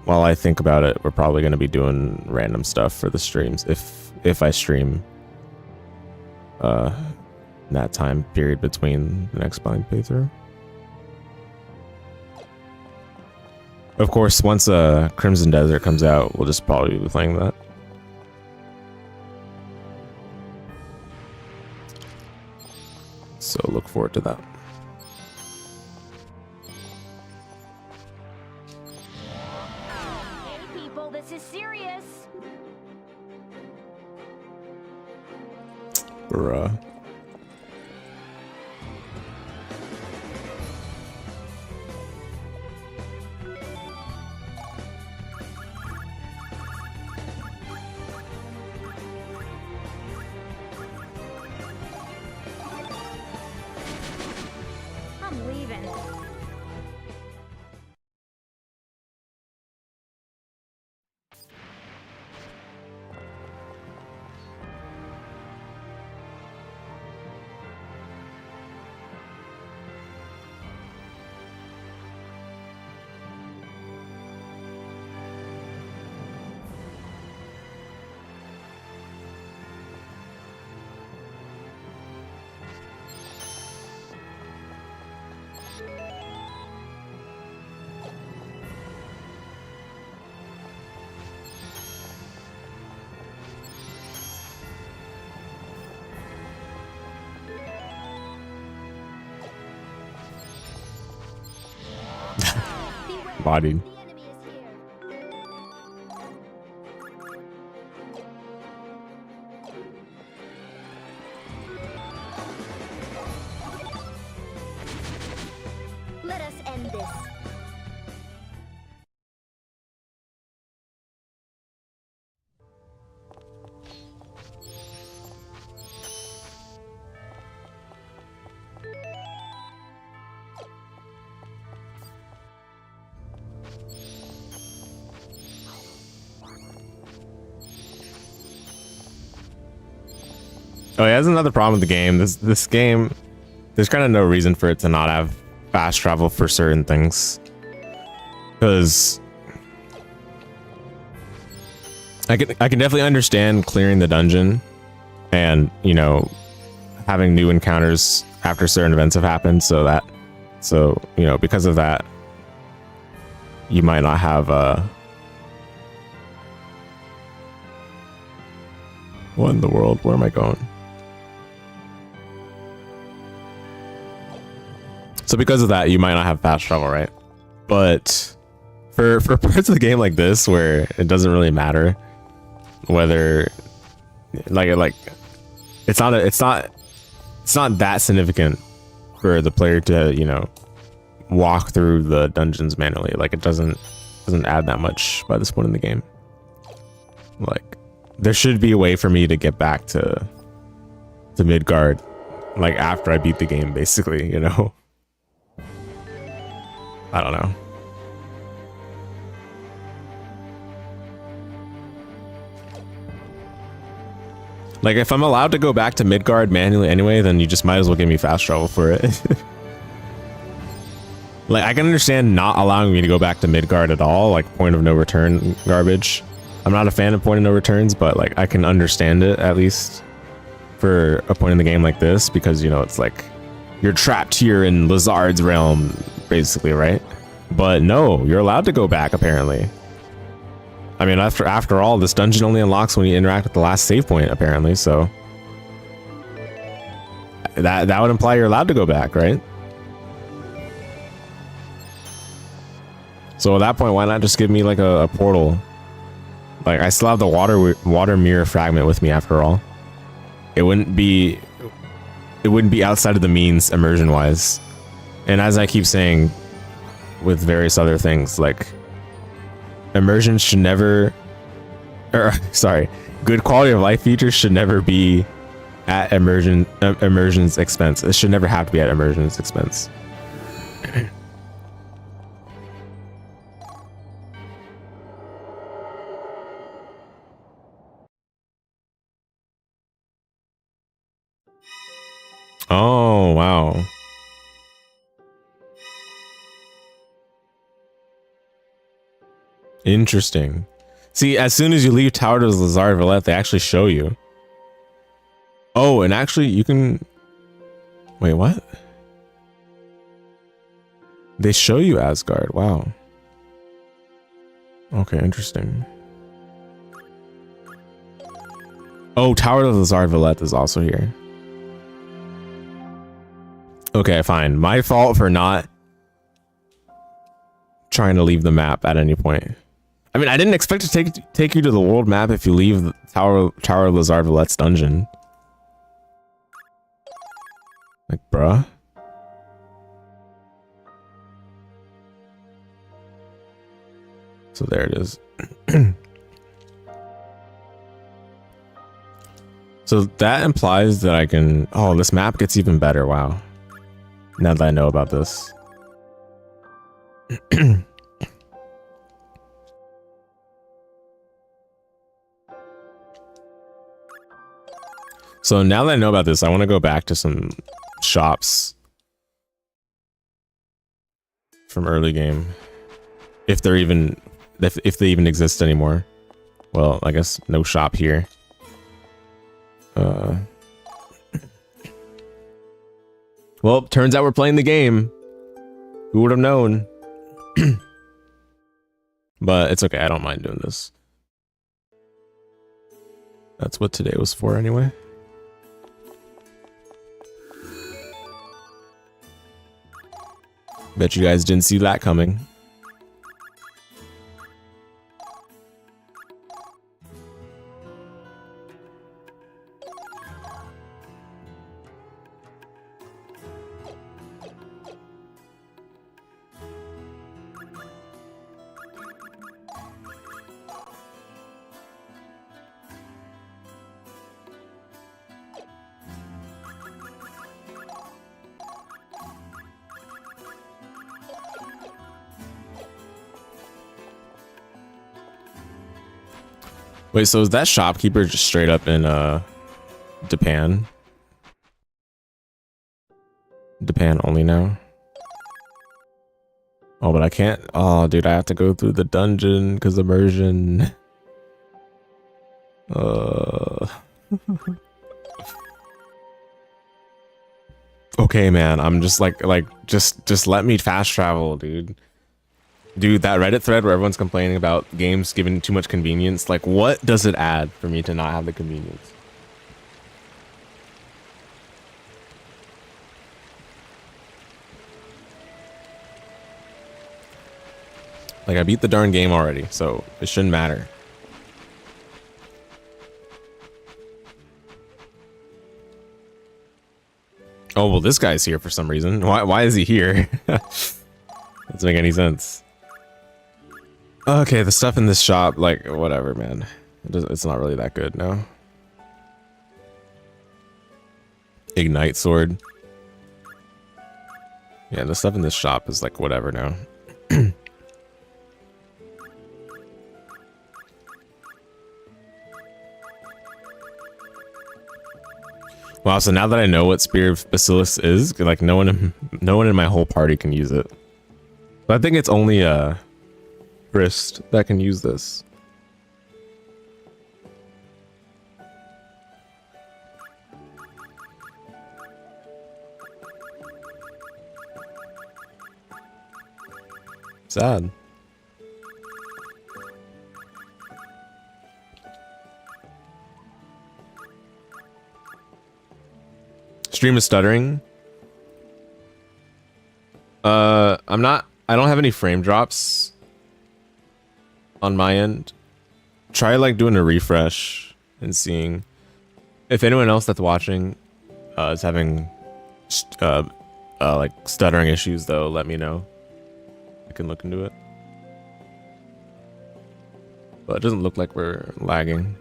while I think about it, we're probably going to be doing random stuff for the streams. If I stream in that time period between the next blind playthrough. Of course, once Crimson Desert comes out, we'll just probably be playing that. So look forward to that. Hey people, this is serious. Bruh. I'm leaving. Bodied. The enemy is here. Let us end this. Oh yeah, that's another problem with the game. This game, there's kind of no reason for it to not have fast travel for certain things. Because I can definitely understand clearing the dungeon and, you know, having new encounters after certain events have happened, so you know, because of that, you might not have what in the world? Where am I going? So because of that, you might not have fast travel, right? But for parts of the game like this, where it doesn't really matter whether like it's not that significant for the player to, you know, walk through the dungeons manually. Like it doesn't add that much by this point in the game. Like there should be a way for me to get back to Midgard, like after I beat the game, basically, you know. I don't know. Like if I'm allowed to go back to Midgard manually anyway, then you just might as well give me fast travel for it. Like I can understand not allowing me to go back to Midgard at all, like point of no return garbage. I'm not a fan of point of no returns, but like I can understand it at least for a point in the game like this, because, you know, it's like you're trapped here in Lizard's realm, basically, right? But no, you're allowed to go back apparently. I mean, after all, this dungeon only unlocks when you interact with the last save point, apparently, so that would imply you're allowed to go back, right? So at that point, why not just give me like a portal? Like I still have the water mirror fragment with me after all. It wouldn't be outside of the means immersion wise. And as I keep saying with various other things, like immersion should never, good quality of life features should never be at immersion's expense. It should never have to be at immersion's expense. Oh, wow. Interesting. See, as soon as you leave Tower of Lazar Villette, they actually show you. Oh, and actually you can... Wait, what? They show you Asgard. Wow. Okay, interesting. Oh, Tower of Lazar Villette is also here. Okay, fine. My fault for not trying to leave the map at any point. I mean, I didn't expect to take you to the world map if you leave the Tower of Lazar Villette's dungeon. Like, bruh. So there it is. So that implies that I can... Oh, this map gets even better. Wow. Now that I know about this. So now that I know about this, I want to go back to some shops from early game. If they even exist anymore. Well, I guess no shop here. Well, turns out we're playing the game. Who would have known? But it's okay. I don't mind doing this. That's what today was for anyway. Bet you guys didn't see that coming. Wait, so is that shopkeeper just straight up in Japan. Japan only now. Oh, but I can't. Oh, dude, I have to go through the dungeon because immersion. Okay, man. I'm just just let me fast travel, dude. Dude, that Reddit thread where everyone's complaining about games giving too much convenience. Like, what does it add for me to not have the convenience? Like, I beat the darn game already, so it shouldn't matter. Oh, well, this guy's here for some reason. Why is he here? Doesn't make any sense. Okay, the stuff in this shop, like, whatever, man. It's not really that good, no. Ignite sword. Yeah, the stuff in this shop is like, whatever now. Wow, so now that I know what Spear of Basilisk is, like no one in my whole party can use it. But I think it's only Wrist that can use this. Sad. Stream is stuttering. I don't have any frame drops on my end. Try like doing a refresh and seeing if anyone else that's watching is having like stuttering issues though, let me know. I can look into it. But it doesn't look like we're lagging.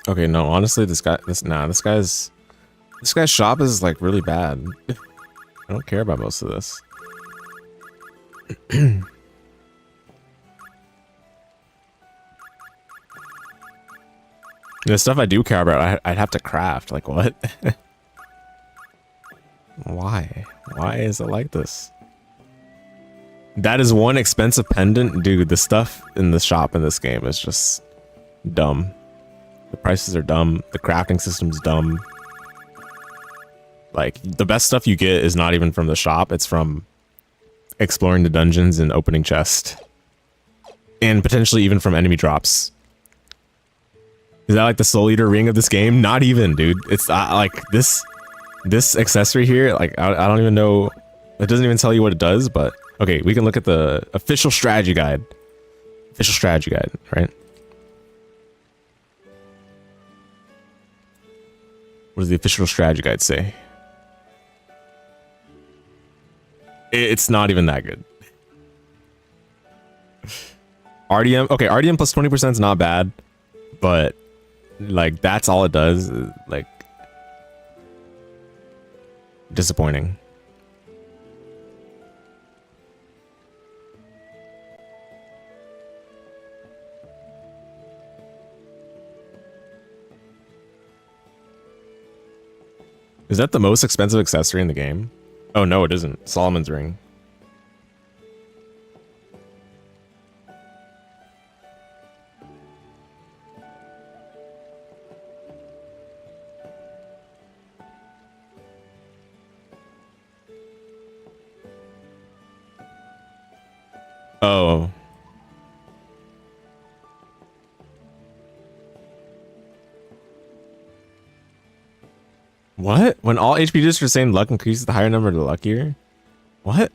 Okay, no, honestly, this guy's shop is like really bad. I don't care about most of this. The stuff I do care about, I'd have to craft. Like, what? Why? Why is it like this? That is one expensive pendant. Dude, the stuff in the shop in this game is just dumb. The prices are dumb. The crafting system's dumb. Like, the best stuff you get is not even from the shop. It's from exploring the dungeons and opening chests. And potentially even from enemy drops. Is that like the Soul Eater ring of this game? Not even, dude. It's like this accessory here. Like, I don't even know. It doesn't even tell you what it does, but okay, we can look at the official strategy guide. Official strategy guide, right? What does the official strategy guide say? It's not even that good. RDM, okay, RDM plus 20% is not bad, but like that's all it does. Like, disappointing. Is that the most expensive accessory in the game? Oh no, it isn't. Solomon's ring. Oh. What? When all HP digits are the same, luck increases the higher number the luckier? What?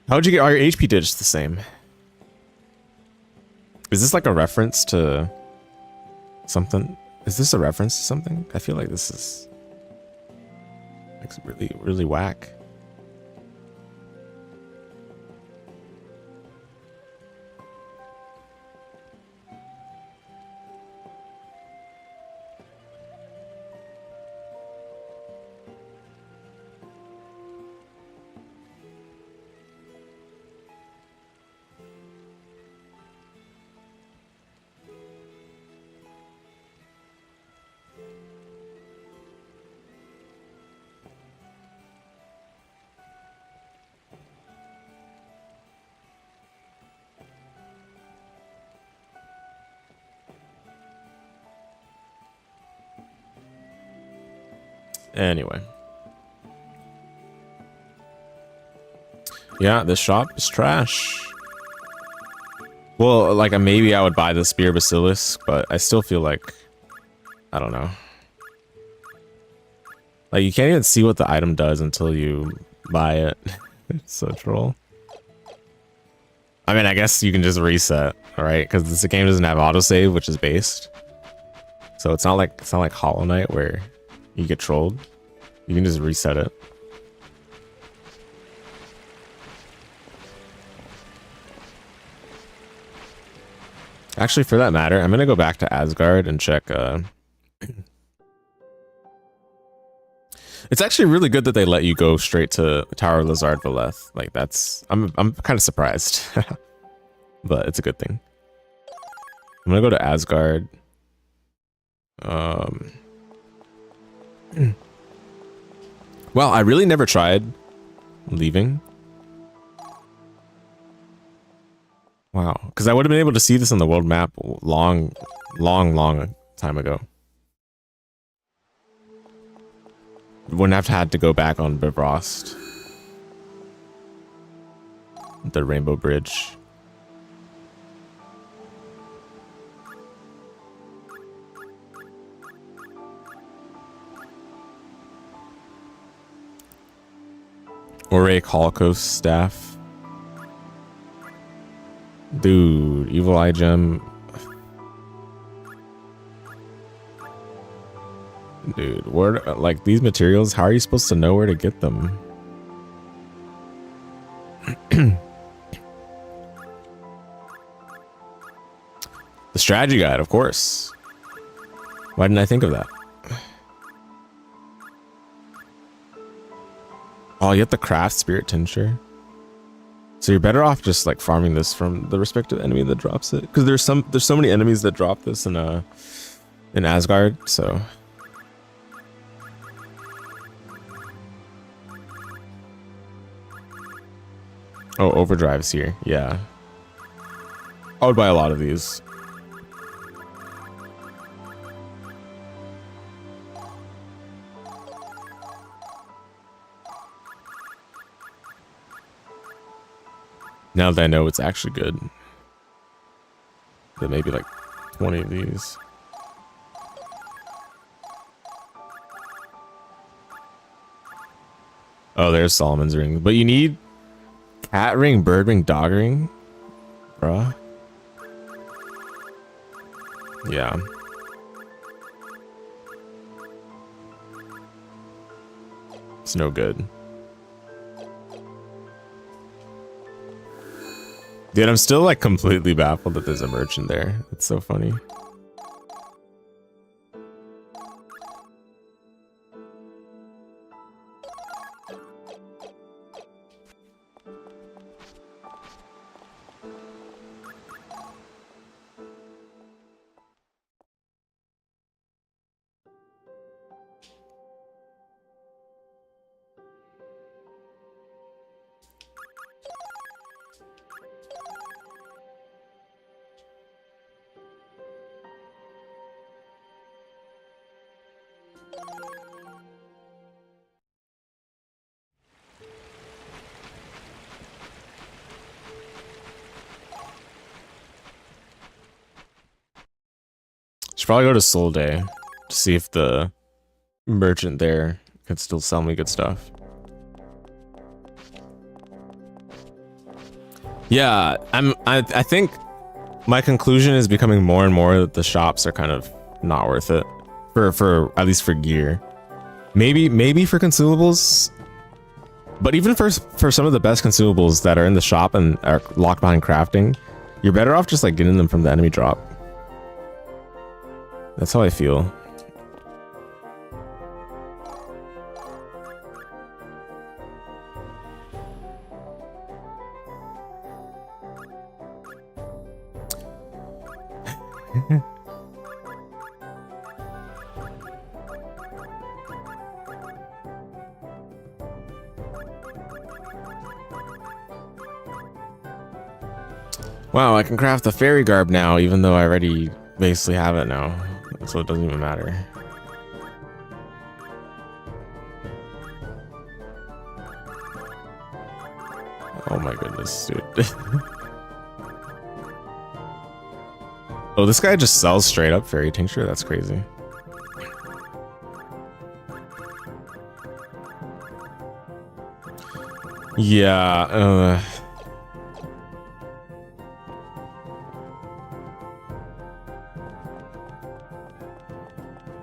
How'd you get all your HP digits the same? Is this like a reference to something? Is this a reference to something? I feel like this is like really, really whack. Anyway. Yeah, this shop is trash. Well, like maybe I would buy the Spear Basilisk, but I still feel like, I don't know. Like you can't even see what the item does until you buy it. It's so troll. I mean, I guess you can just reset, right? Because this game doesn't have autosave, which is based. So it's not like Hollow Knight where you get trolled. You can just reset it. Actually, for that matter, I'm gonna go back to Asgard and check. It's actually really good that they let you go straight to Tower of Lazard Valeth. Like I'm kind of surprised, but it's a good thing. I'm gonna go to Asgard. Well, I really never tried leaving. Wow, because I would have been able to see this on the world map long time ago. Wouldn't have had to go back on Bifrost. The Rainbow Bridge. Orake Holocaust staff. Dude, Evil Eye Gem. Dude, where, like these materials, how are you supposed to know where to get them? The strategy guide, of course. Why didn't I think of that? Oh, you have to craft Spirit Tincture. So you're better off just like farming this from the respective enemy that drops it, because there's so many enemies that drop this in Asgard. So oh, Overdrive's here. Yeah, I would buy a lot of these. Now that I know it's actually good, there may be like 20 of these. Oh, there's Solomon's ring, but you need cat ring, bird ring, dog ring, bruh. Yeah. It's no good. Dude, I'm still like completely baffled that there's a merchant there. It's so funny. Should probably go to Soul Day to see if the merchant there could still sell me good stuff. Yeah, I think my conclusion is becoming more and more that the shops are kind of not worth it for at least for gear. Maybe for consumables, but even for some of the best consumables that are in the shop and are locked behind crafting, you're better off just like getting them from the enemy drop. That's how I feel. Wow, I can craft the fairy garb now, even though I already basically have it now. So it doesn't even matter. Oh my goodness, dude. Oh, this guy just sells straight up fairy tincture? That's crazy. Yeah,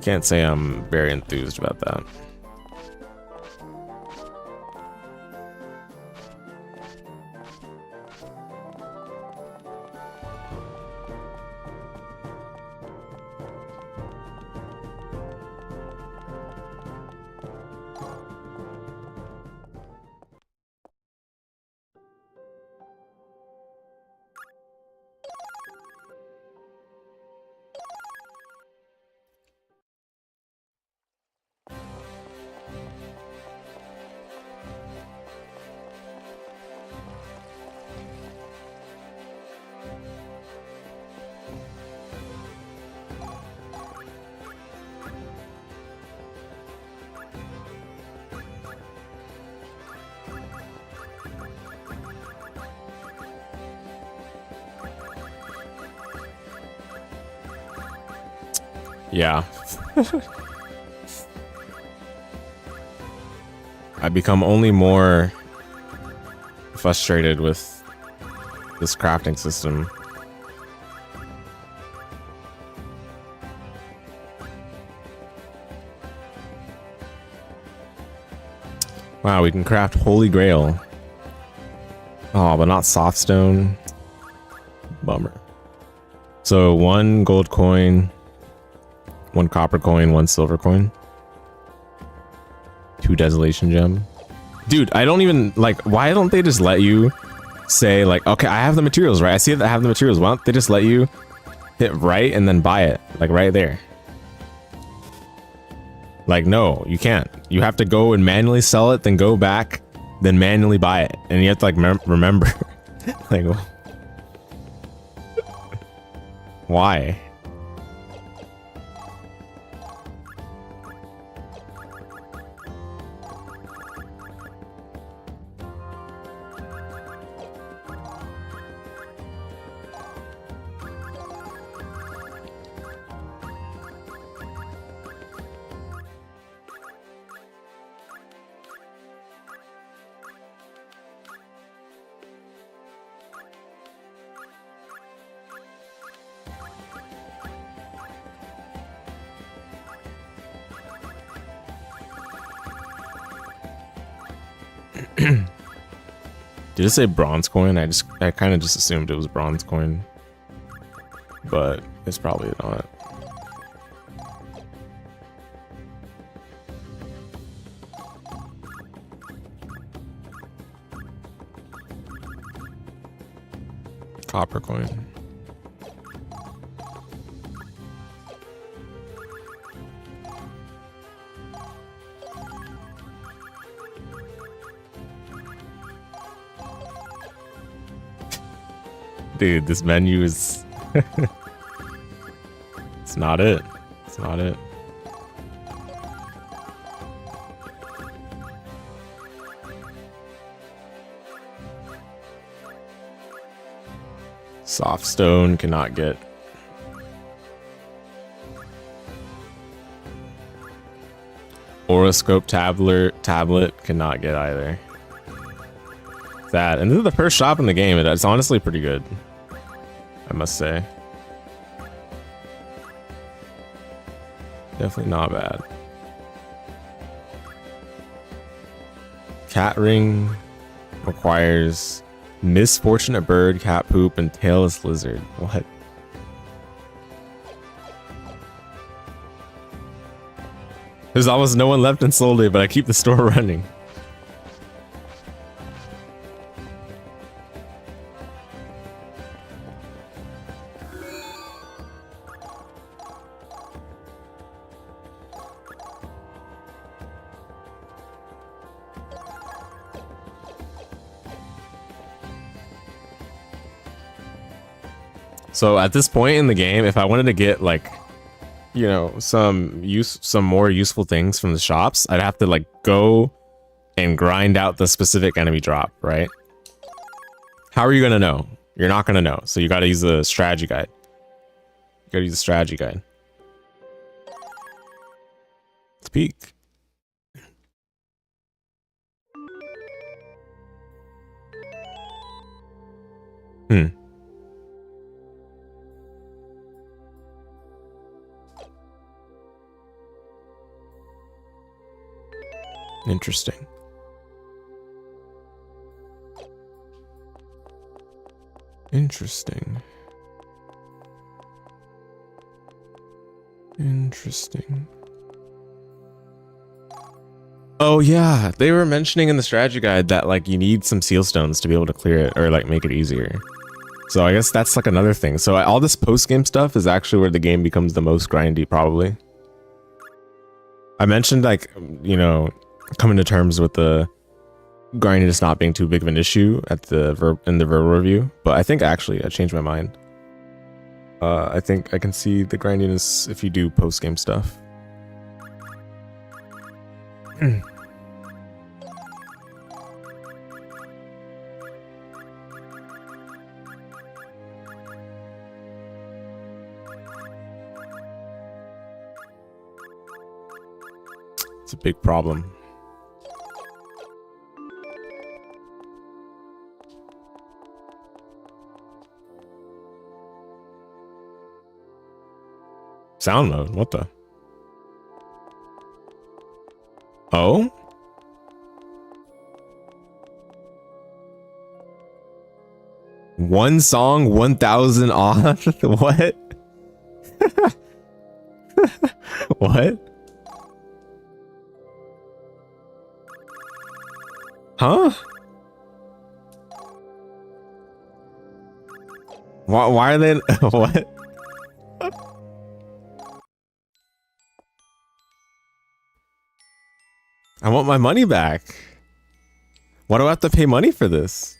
can't say I'm very enthused about that. Yeah. I become only more frustrated with this crafting system. Wow, we can craft Holy Grail. Oh, but not soft stone. Bummer. So 1 gold coin, 1 copper coin, 1 silver coin, 2 desolation gem. Dude, I don't even like, why don't they just let you say like, okay, I have the materials, right? I see that I have the materials. Why don't they just let you hit right and then buy it like right there? Like, no, you can't. You have to go and manually sell it, then go back, then manually buy it. And you have to like remember like, why? Did it say bronze coin? I kind of just assumed it was bronze coin, but it's probably not. Copper coin. Dude, this menu is... It's not it. It's not it. Soft stone cannot get. Horoscope tablet cannot get either. That, and this is the first shop in the game. It's honestly pretty good, I must say. Definitely not bad. Cat ring requires misfortunate bird, cat poop, and tailless lizard. What? There's almost no one left in Solday, but I keep the store running. So at this point in the game, if I wanted to get like, you know, some more useful things from the shops, I'd have to like go and grind out the specific enemy drop, right? How are you gonna know? You're not gonna know. So you gotta use the strategy guide. You gotta use the strategy guide. Let's peek. Interesting. Interesting. Interesting. Oh yeah, they were mentioning in the strategy guide that like you need some seal stones to be able to clear it or like make it easier. So I guess that's like another thing. So all this post-game stuff is actually where the game becomes the most grindy, probably. I mentioned like, you know, coming to terms with the grindiness not being too big of an issue at the in the verbal review, but I think actually I changed my mind. I think I can see the grindiness if you do post-game stuff. It's a big problem. Sound mode? What the? Oh? One song, 1,000 off? What? What? Huh? Why are they... What? I want my money back. Why do I have to pay money for this?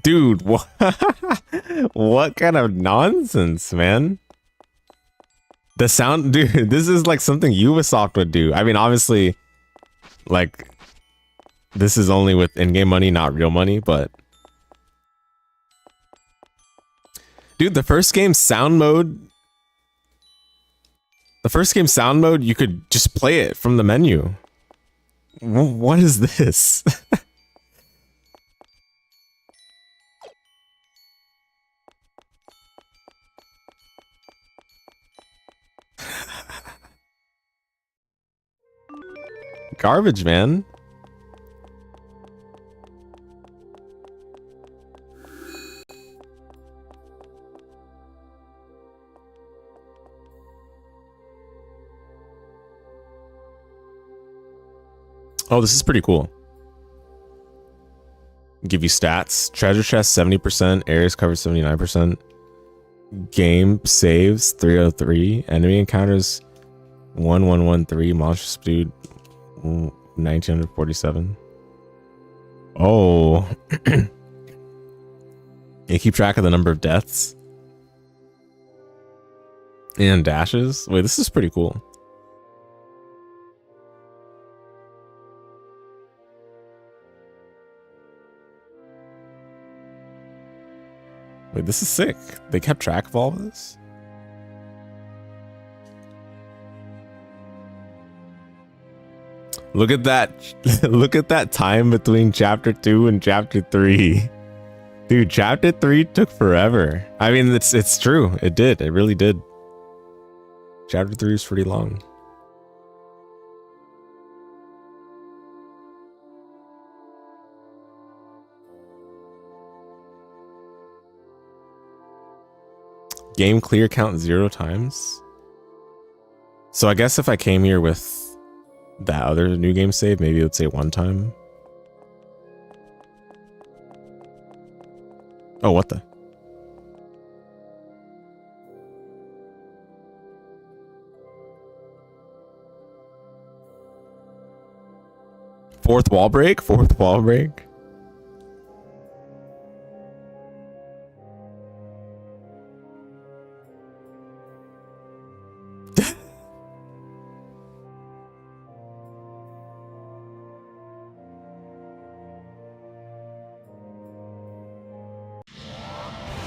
Dude, what? What kind of nonsense, man? The sound, dude, this is like something Ubisoft would do. I mean, obviously, like, this is only with in-game money, not real money, but... Dude, the first game sound mode, you could just play it from the menu. What is this? Garbage, man. Oh, this is pretty cool. Give you stats. Treasure chest 70%, areas covered 79%. Game saves 303. Enemy encounters 1113. Monster subdued 1947. Oh. You keep track of the number of deaths and dashes. Wait, this is pretty cool. Wait, this is sick. They kept track of all of this? Look at that. Look at that time between chapter 2 and chapter 3. Dude, chapter 3 took forever. I mean, it's true. It did. It really did. Chapter 3 is pretty long. Game clear count 0 times. So I guess if I came here with that other new game save, maybe it would say 1 time. Oh, what the? Fourth wall break? Fourth wall break?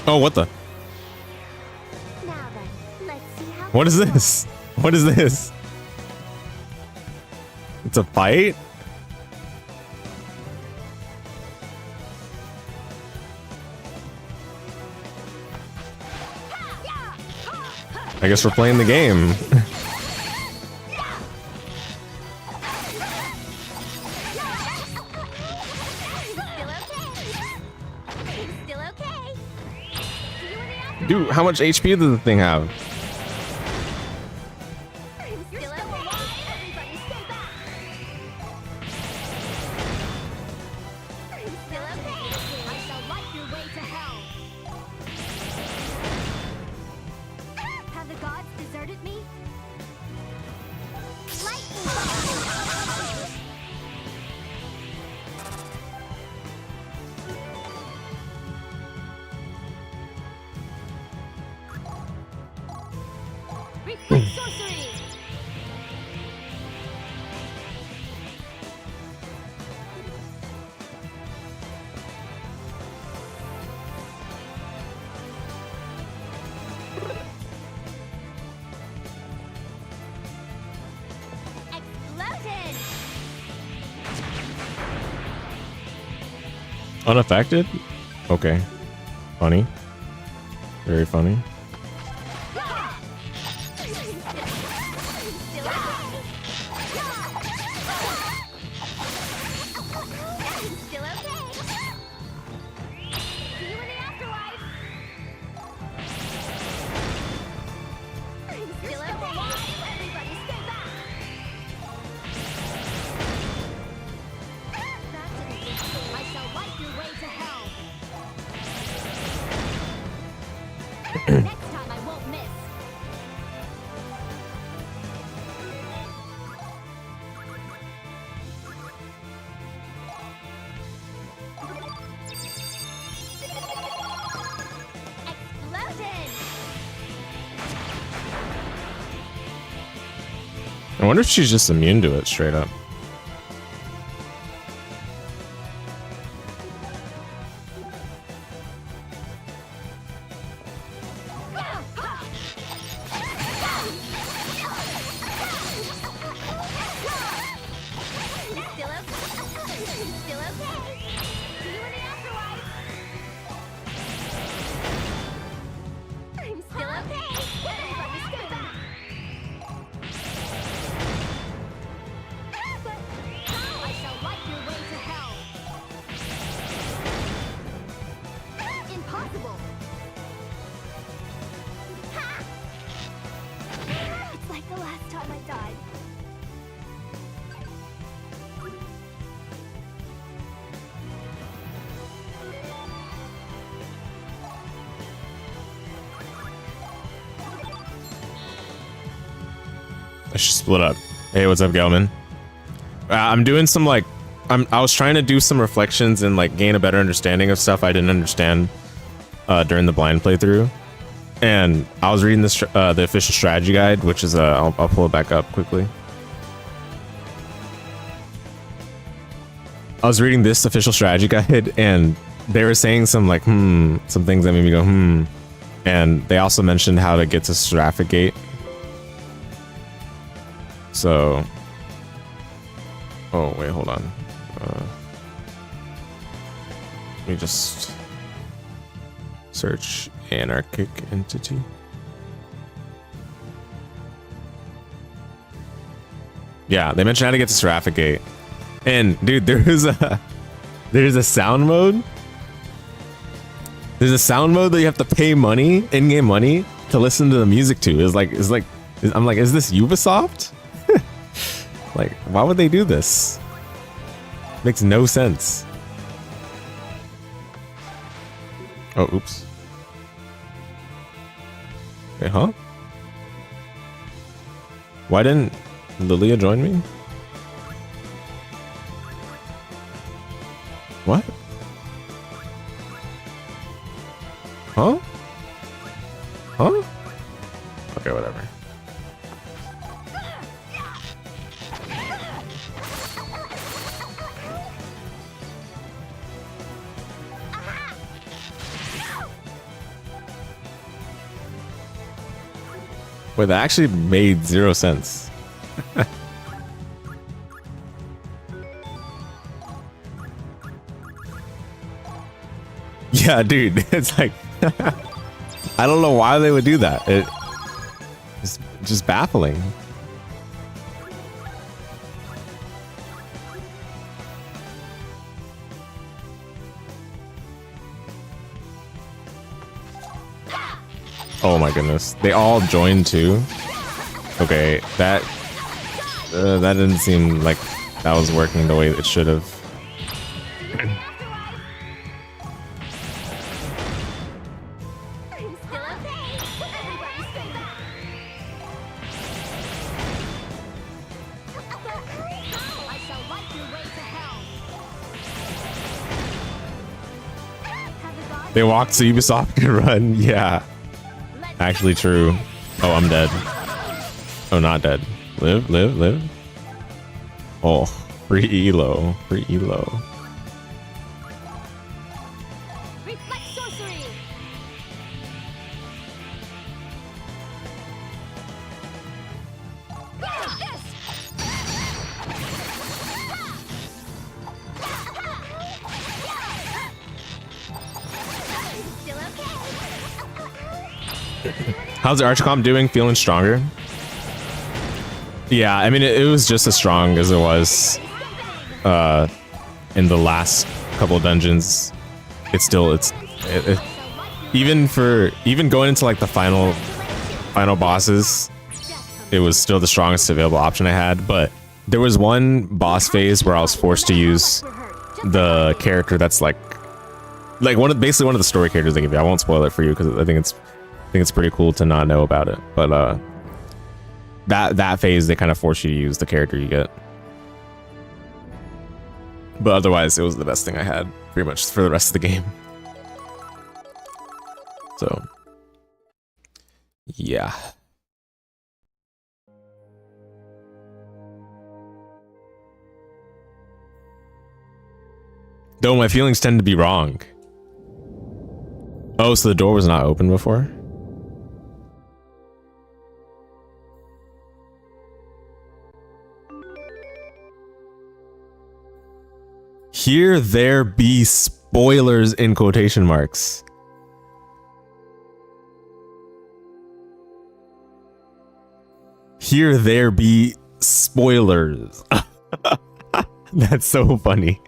Oh, what the? Now then, let's see how. What is this? What is this? It's a fight? I guess we're playing the game. Still okay. See you in the afterlife. Dude, how much HP does the thing have? Still okay. Everybody stay back. Still okay. I shall light your way to hell. Have the gods deserted me? Lightning bolt. Reflect sorcery. Exploded. Unaffected? Okay. Funny. Very funny. Still okay. Still okay. See you in the afterlife. Still okay. Everybody stay back. That didn't get through. I shall light your way to hell. Next time I won't miss. Exploded! I wonder if she's just immune to it straight up. Still okay? Still okay? See you in the afterlife. I'm still okay. Everybody stay back. But now I shall light your way to hell. Impossible. Ha! It's like the last time I died. I should split up. Hey, what's up, Gelman? I'm doing some like, I was trying to do some reflections and like gain a better understanding of stuff I didn't understand during the blind playthrough. And I was reading this the official strategy guide, which is I'll pull it back up quickly. I was reading this official strategy guide, and they were saying some like some things that made me go and they also mentioned how to get to Seraphic Gate. So, oh wait, hold on. Let me just search anarchic entity. Yeah, they mentioned how to get to Seraphic Gate. And dude, there's a sound mode. There's a sound mode that you have to pay money, in-game money, to listen to the music to. I'm like, is this Ubisoft? Like, why would they do this? Makes no sense. Oh, oops. Okay, huh? Why didn't Lilia join me? What? Huh? Huh? Okay, whatever. Wait, that actually made 0 sense. Yeah, dude, it's like I don't know why they would do that. It's just baffling. Oh my goodness, they all joined too. Okay, that didn't seem like that was working the way it should have. They walked so Ubisoft could run. Yeah. Actually true. Oh, I'm dead. Oh, not dead. Live, live, live. Oh, free elo. Free elo. How's the Archcom doing? Feeling stronger? Yeah, I mean, it was just as strong as it was in the last couple of dungeons. It's still, even going into like the final bosses, it was still the strongest available option I had. But there was one boss phase where I was forced to use the character that's like basically one of the story characters they give you. I won't spoil it for you because I think it's pretty cool to not know about it, but that phase they kind of force you to use the character you get. But otherwise, it was the best thing I had pretty much for the rest of the game. So, yeah. Though my feelings tend to be wrong. Oh, so the door was not open before? Here there be spoilers in quotation marks. Here there be spoilers. That's so funny.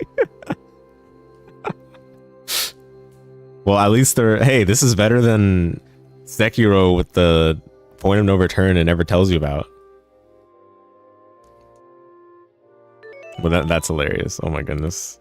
Well, at least they're, hey, this is better than Sekiro with the point of no return it never tells you about. Well, that's hilarious. Oh my goodness.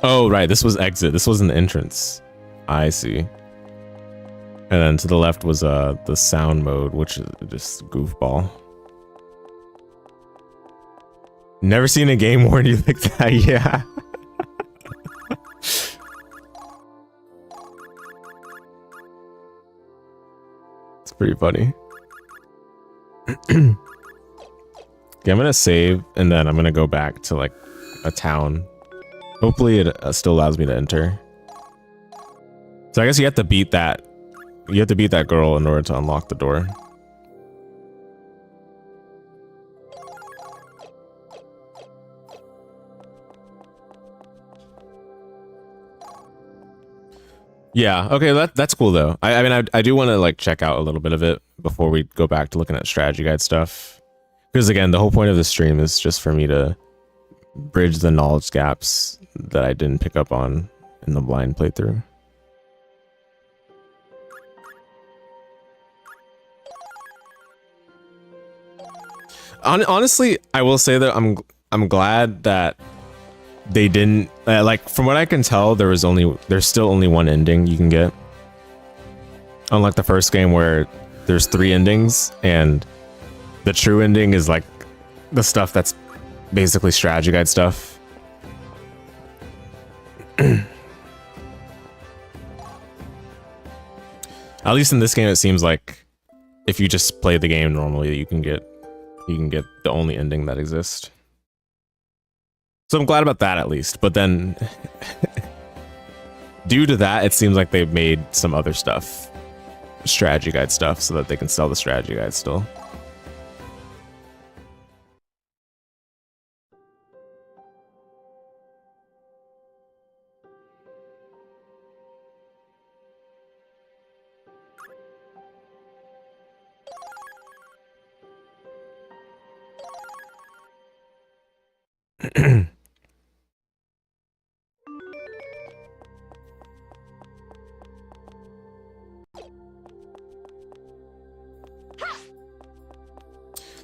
Oh, right. This was exit. This wasn't the entrance. I see. And then to the left was the sound mode, which is just goofball. Never seen a game warn you like that. Yeah. It's pretty funny. Okay, I'm gonna save and then I'm gonna go back to like a town. Hopefully it still allows me to enter. So I guess you have to beat that. You have to beat that girl in order to unlock the door. Yeah, okay, that's cool though. I mean, I do want to like check out a little bit of it before we go back to looking at strategy guide stuff. Because again, the whole point of the stream is just for me to bridge the knowledge gaps that I didn't pick up on in the blind playthrough. Honestly, I will say that I'm glad that they didn't like, from what I can tell, there's still only one ending you can get, unlike the first game where there's 3 endings and the true ending is like the stuff that's basically strategy guide stuff. At least in this game it seems like if you just play the game normally, you can get the only ending that exists. So I'm glad about that at least. But then due to that, it seems like they've made some other stuff, strategy guide stuff, so that they can sell the strategy guide still.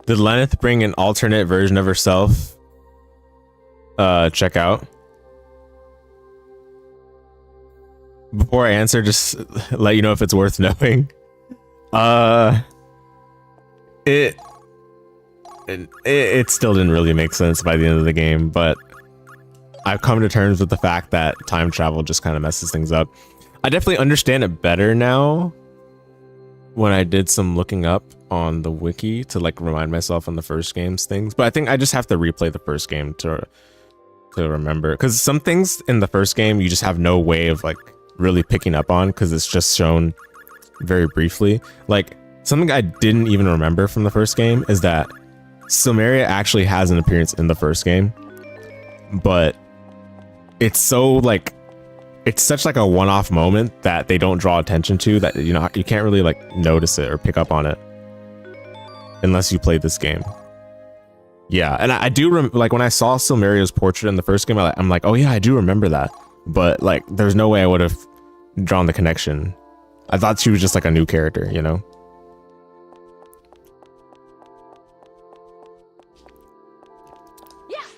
Did Lenneth bring an alternate version of herself? Check out. Before I answer, just let you know if it's worth knowing. It still didn't really make sense by the end of the game, but I've come to terms with the fact that time travel just kind of messes things up. I definitely understand it better now when I did some looking up on the wiki to like remind myself on the first game's things, but I think I just have to replay the first game to remember, because some things in the first game you just have no way of like really picking up on because it's just shown very briefly. Like something I didn't even remember from the first game is that Silmeria actually has an appearance in the first game, but it's so like it's such like a one-off moment that they don't draw attention to, that you know you can't really like notice it or pick up on it unless you play this game. Yeah, and I do like when I saw Silmeria's portrait in the first game, I'm like, oh yeah, I do remember that, but like there's no way I would have drawn the connection. I thought she was just like a new character, you know.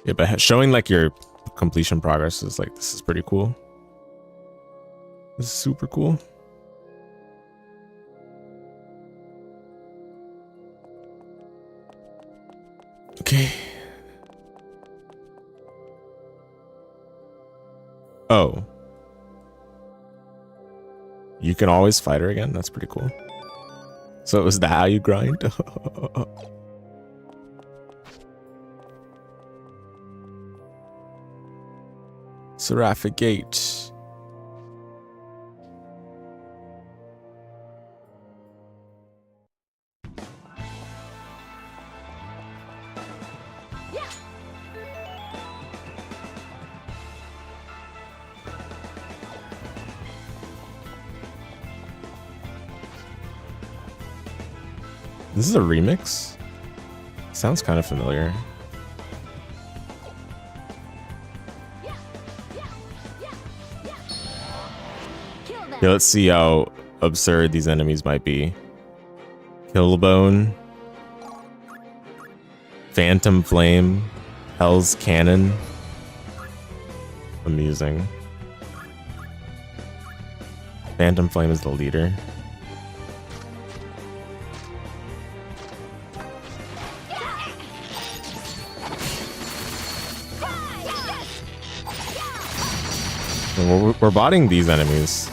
Yeah, but showing like your completion progress is like, this is pretty cool. This is super cool. Okay. Oh. You can always fight her again? That's pretty cool. So is that how you grind? Seraphic Gate. This is a remix? Sounds kind of familiar. Yeah, let's see how absurd these enemies might be. Killbone, Phantom Flame, Hell's Cannon. Amusing. Phantom Flame is the leader. And we're botting these enemies.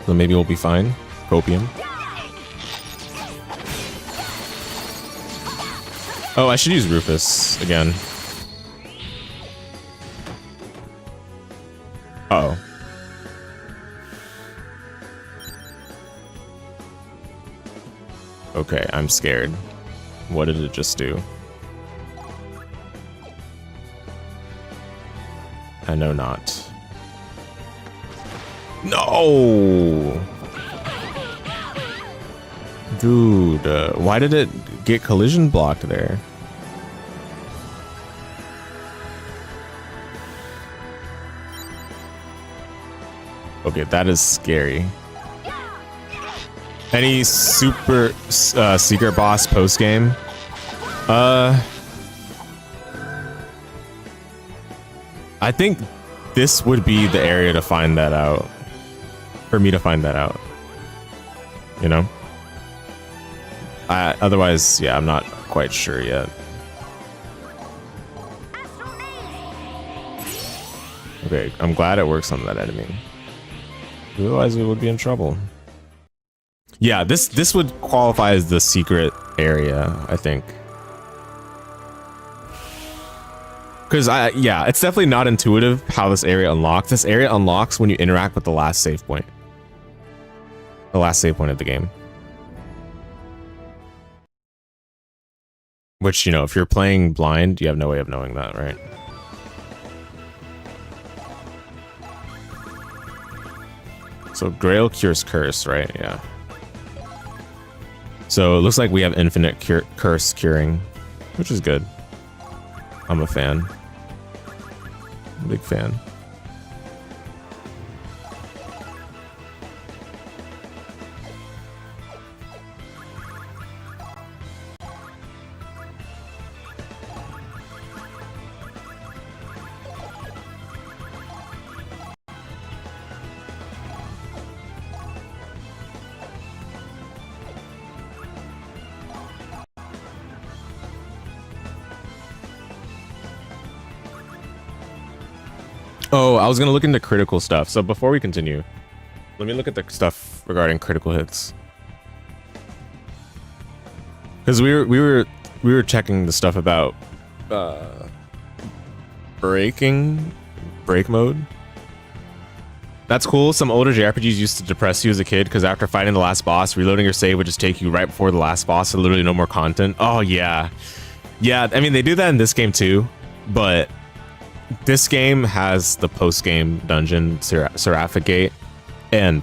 So maybe we'll be fine. Copium. Oh, I should use Rufus again. Uh-oh. Okay, I'm scared. What did it just do? I know not. No! Dude, why did it get collision blocked there? Okay, that is scary. Any super secret boss post game? I think this would be the area to find that out. For me to find that out. You know? Otherwise, yeah, I'm not quite sure yet. Okay, I'm glad it works on that enemy. Otherwise, we would be in trouble. Yeah, this would qualify as the secret area, I think. Because yeah, it's definitely not intuitive how this area unlocks. This area unlocks when you interact with the last save point. The last save point of the game. Which, you know, if you're playing blind, you have no way of knowing that, right? So Grail cures curse, right? Yeah. So it looks like we have infinite curse curing, which is good. I'm a fan. Big fan. Oh, I was gonna look into critical stuff. So before we continue, let me look at the stuff regarding critical hits. Because we were checking the stuff about break mode. That's cool. Some older JRPGs used to depress you as a kid because after fighting the last boss, reloading your save would just take you right before the last boss, so literally no more content. Oh yeah, yeah. I mean, they do that in this game too, but this game has the post-game dungeon, Seraphic Gate, and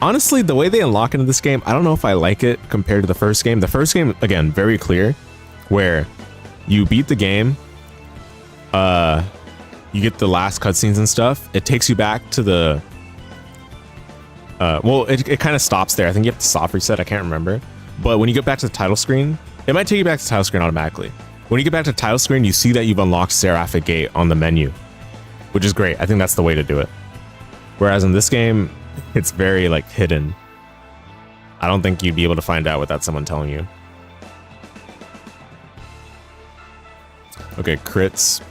honestly, the way they unlock into this game, I don't know if I like it compared to the first game. The first game, again, very clear, where you beat the game, you get the last cutscenes and stuff. It takes you back to the, well, it kind of stops there. I think you have to soft reset. I can't remember, but when you get back to the title screen, it might take you back to the title screen automatically. When you get back to the title screen, you see that you've unlocked Seraphic Gate on the menu, which is great. I think that's the way to do it. Whereas in this game, it's very like hidden. I don't think you'd be able to find out without someone telling you. Okay, crits.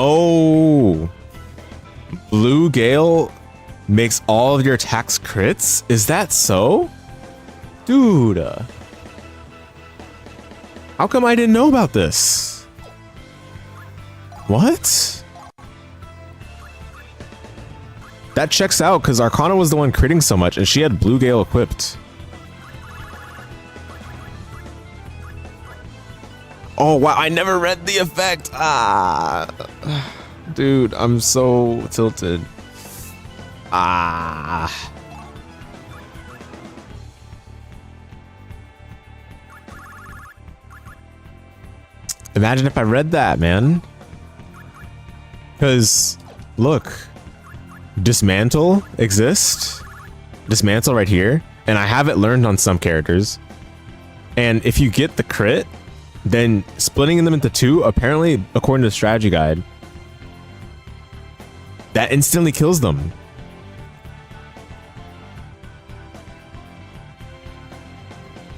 Oh, Blue Gale makes all of your attacks crits? Is that so? Dude, how come I didn't know about this? What? That checks out because Arcana was the one critting so much and she had Blue Gale equipped. Oh, wow, I never read the effect. Ah, dude, I'm so tilted. Ah. Imagine if I read that, man. Because, look, Dismantle exists. Dismantle right here. And I have it learned on some characters. And if you get the crit, then splitting them into two, apparently, according to the strategy guide, that instantly kills them.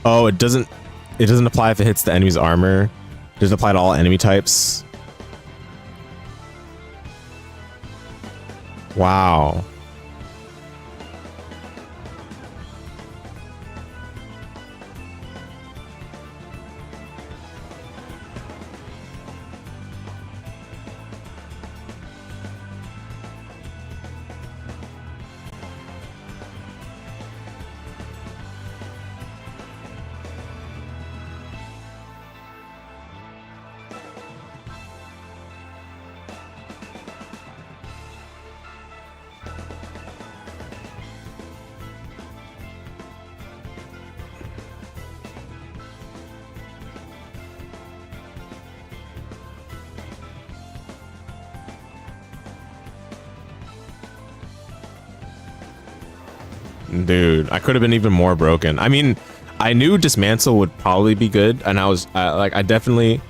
Oh, it doesn't apply if it hits the enemy's armor. It doesn't apply to all enemy types. Wow. Dude, I could have been even more broken. I mean, I knew dismantle would probably be good, and I was like, I definitely,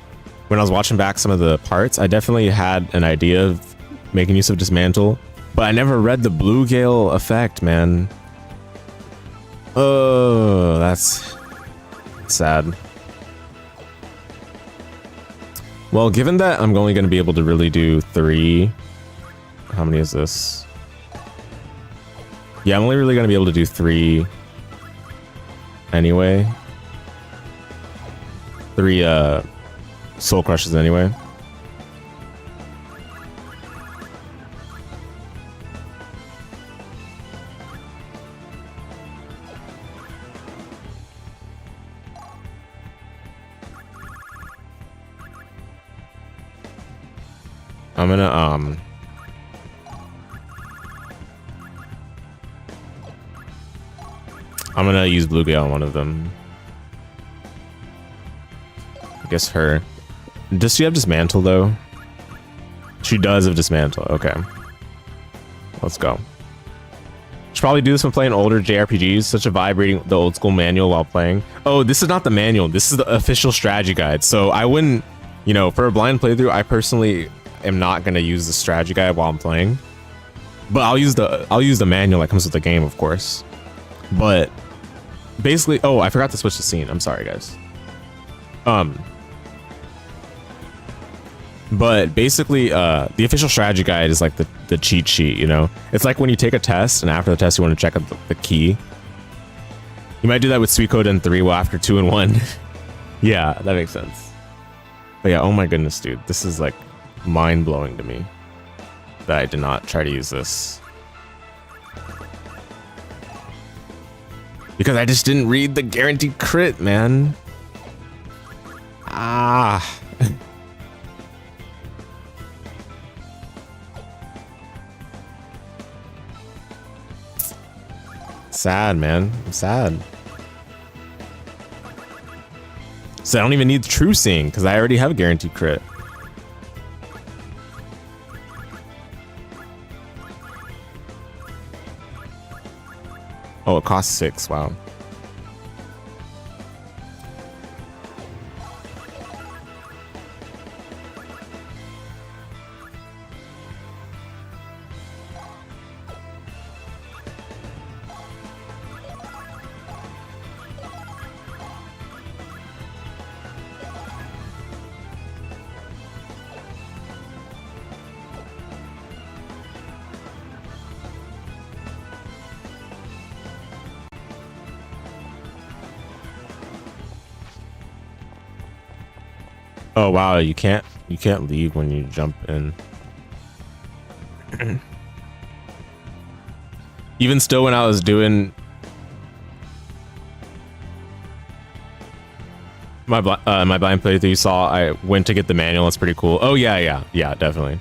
when I was watching back some of the parts, I definitely had an idea of making use of dismantle, but I never read the blue gale effect, man. Oh, that's sad. Well, given that I'm only going to be able to really do 3, how many is this? Yeah, I'm only really going to be able to do 3 anyway. 3 soul crushes anyway. I'm gonna use blue gale on one of them. I guess her. Does she have dismantle though? She does have dismantle. Okay. Let's go. Should probably do this when playing older JRPGs. Such a vibe reading the old school manual while playing. Oh, this is not the manual. This is the official strategy guide. So I wouldn't, you know, for a blind playthrough, I personally am not gonna use the strategy guide while I'm playing. But I'll use the manual that comes with the game, of course. But basically, oh, I forgot to switch the scene. I'm sorry, guys. But basically, the official strategy guide is like the cheat sheet, you know? It's like when you take a test, and after the test, you want to check out the key. You might do that with Suikoden 3, well, after 2 and 1. Yeah, that makes sense. But yeah, oh my goodness, dude. This is like mind-blowing to me that I did not try to use this. Because I just didn't read the guaranteed crit, man. Ah. Sad, man. I'm sad. So I don't even need true seeing because I already have a guaranteed crit. Oh, it costs 6. Wow. Oh wow, you can't leave when you jump in. Even still, when I was doing my blind playthrough, you saw I went to get the manual. It's pretty cool. Oh yeah, definitely.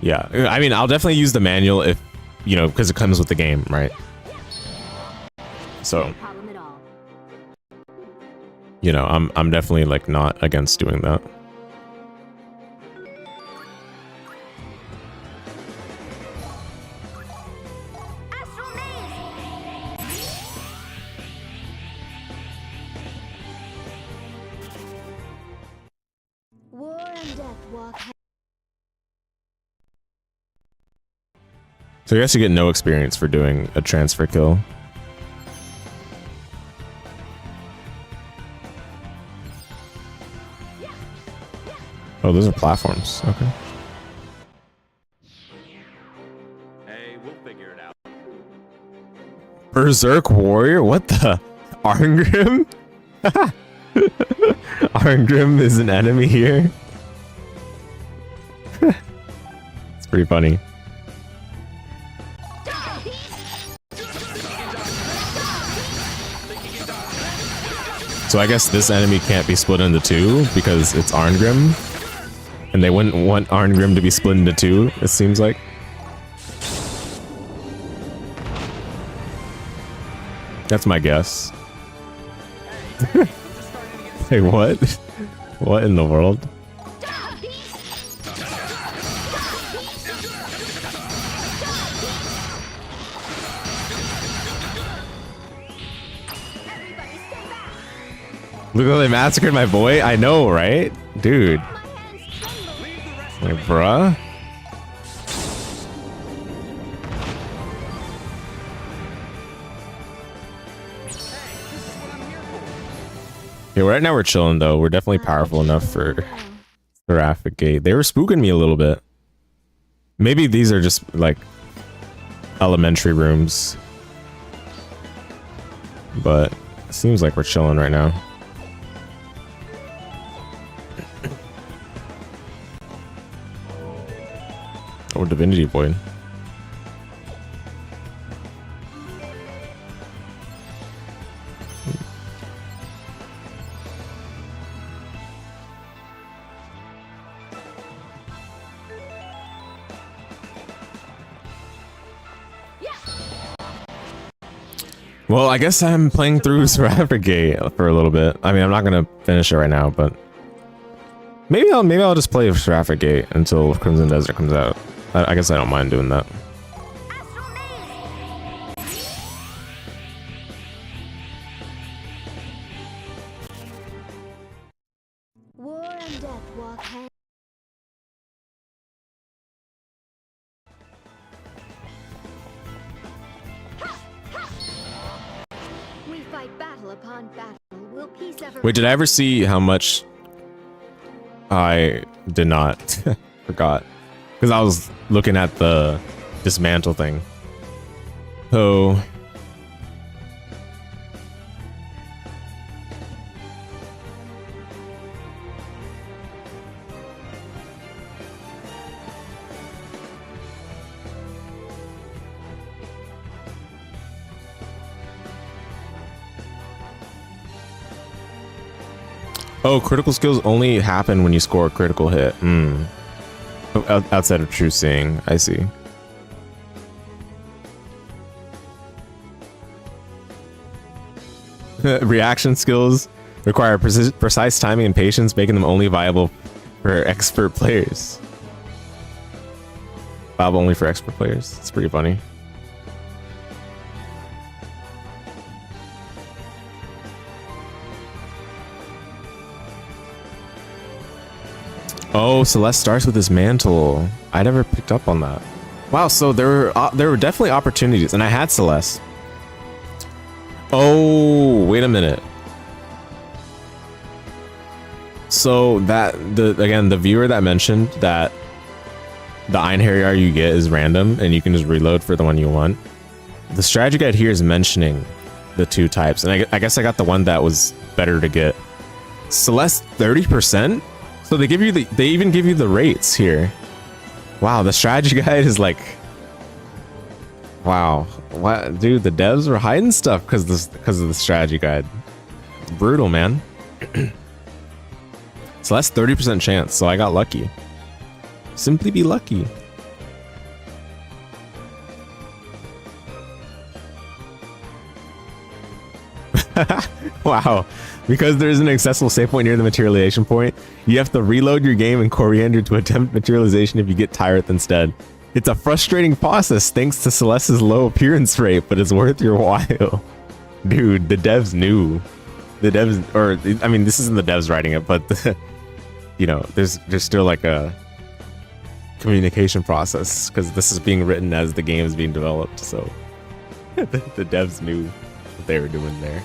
Yeah, I mean, I'll definitely use the manual if, you know, because it comes with the game, right? So, you know, I'm definitely like not against doing that. So I guess you get no experience for doing a transfer kill. Oh, those are platforms. Okay. Hey, we'll figure it out. Berserk Warrior? What the? Arngrim? Arngrim is an enemy here? It's pretty funny. So I guess this enemy can't be split into 2 because it's Arngrim. And they wouldn't want Arngrim to be split into 2, it seems like. That's my guess. Hey, what? What in the world? Look how they massacred my boy. I know, right? Dude. Like, bruh. Okay, right now we're chilling though. We're definitely powerful enough for Seraphic Gate. They were spooking me a little bit. Maybe these are just like elementary rooms. But it seems like we're chilling right now. Oh, Divinity Void. Well, I guess I'm playing through Seraphic Gate for a little bit. I mean, I'm not gonna finish it right now, but maybe I'll just play Seraphic Gate until Crimson Desert comes out. I guess I don't mind doing that. War and death walk hand. We fight battle upon battle. Will peace ever? Wait, did I ever see how much? I did not. Forgot. Because I was looking at the dismantle thing. So oh, critical skills only happen when you score a critical hit. Outside of true seeing, I see. Reaction skills require precise timing and patience, making them only viable for expert players. Viable only for expert players. It's pretty funny. Oh, Celeste starts with his mantle. I never picked up on that. Wow, so there were definitely opportunities, and I had Celeste. Oh, wait a minute. So the viewer that mentioned that the Einherjar you get is random and you can just reload for the one you want. The strategy guide here is mentioning the two types, and I guess I got the one that was better to get. Celeste 30%. So they even give you the rates here. Wow, the strategy guide is like, wow, what, dude? The devs were hiding stuff because of the strategy guide. It's brutal, man. So that's 30% chance. So I got lucky. Simply be lucky. Wow. Because there is an accessible save point near the materialization point, you have to reload your game in Coriander to attempt materialization if you get Tyrant instead. It's a frustrating process thanks to Celeste's low appearance rate, but it's worth your while. Dude, the devs knew. The devs, or I mean, this isn't the devs writing it, but you know, there's still like a communication process because this is being written as the game is being developed. So the devs knew what they were doing there.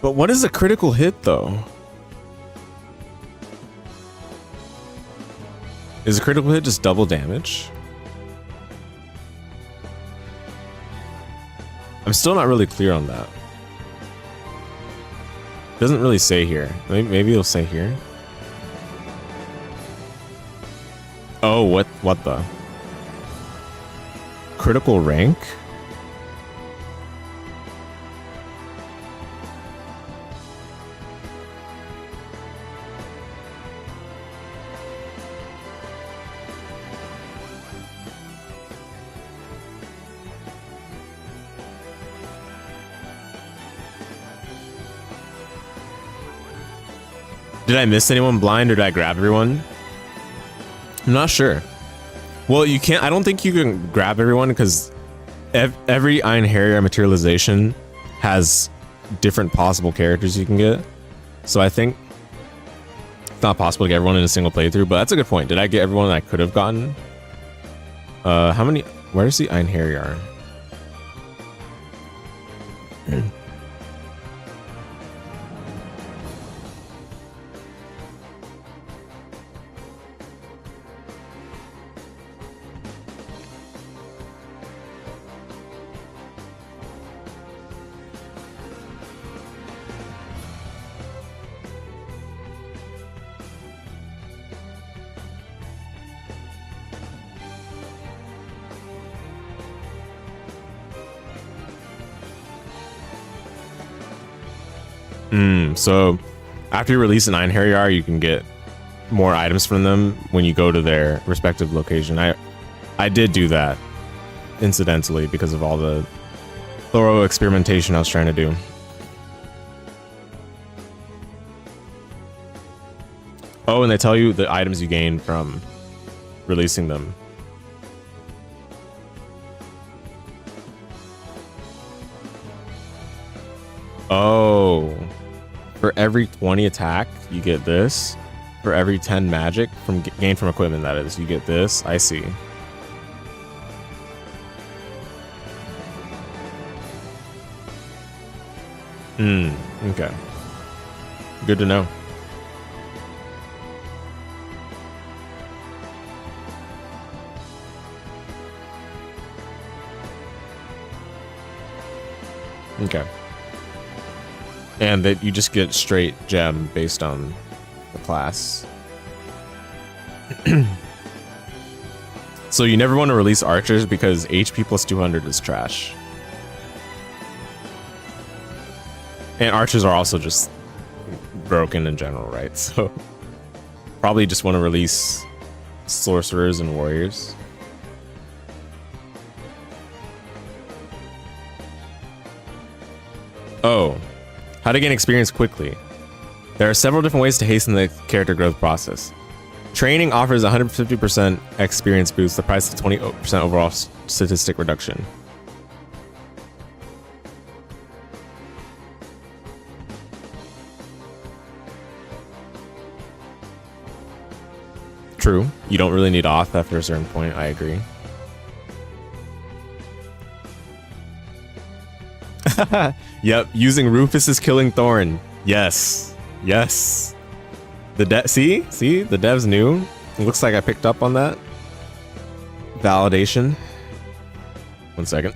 But what is a critical hit though? Is a critical hit just double damage? I'm still not really clear on that. Doesn't really say here. Maybe it'll say here. Oh, what the? Critical rank? Did I miss anyone blind or did I grab everyone? I'm not sure. Well, you can't. I don't think you can grab everyone because every Iron Harrier materialization has different possible characters you can get. So I think it's not possible to get everyone in a single playthrough, but that's a good point. Did I get everyone that I could have gotten? How many? Where's the Iron Harrier? So after you release an Iron Harrier, you can get more items from them when you go to their respective location. I did do that incidentally because of all the thorough experimentation I was trying to do. Oh, and they tell you the items you gain from releasing them. Oh, for every 20 attack, you get this. For every 10 magic from gained from equipment, that is, you get this. I see. Okay. Good to know. Okay. And that you just get straight gem based on the class. So you never want to release archers because HP plus 200 is trash. And archers are also just broken in general, right? So probably just want to release sorcerers and warriors. Oh. How to gain experience quickly. There are several different ways to hasten the character growth process. Training offers 150% experience boost, the price of 20% overall statistic reduction. True. You don't really need auth after a certain point, I agree. Yep, using Rufus is killing Thorn. Yes. Yes. See? The devs knew. It looks like I picked up on that. Validation. 1 second.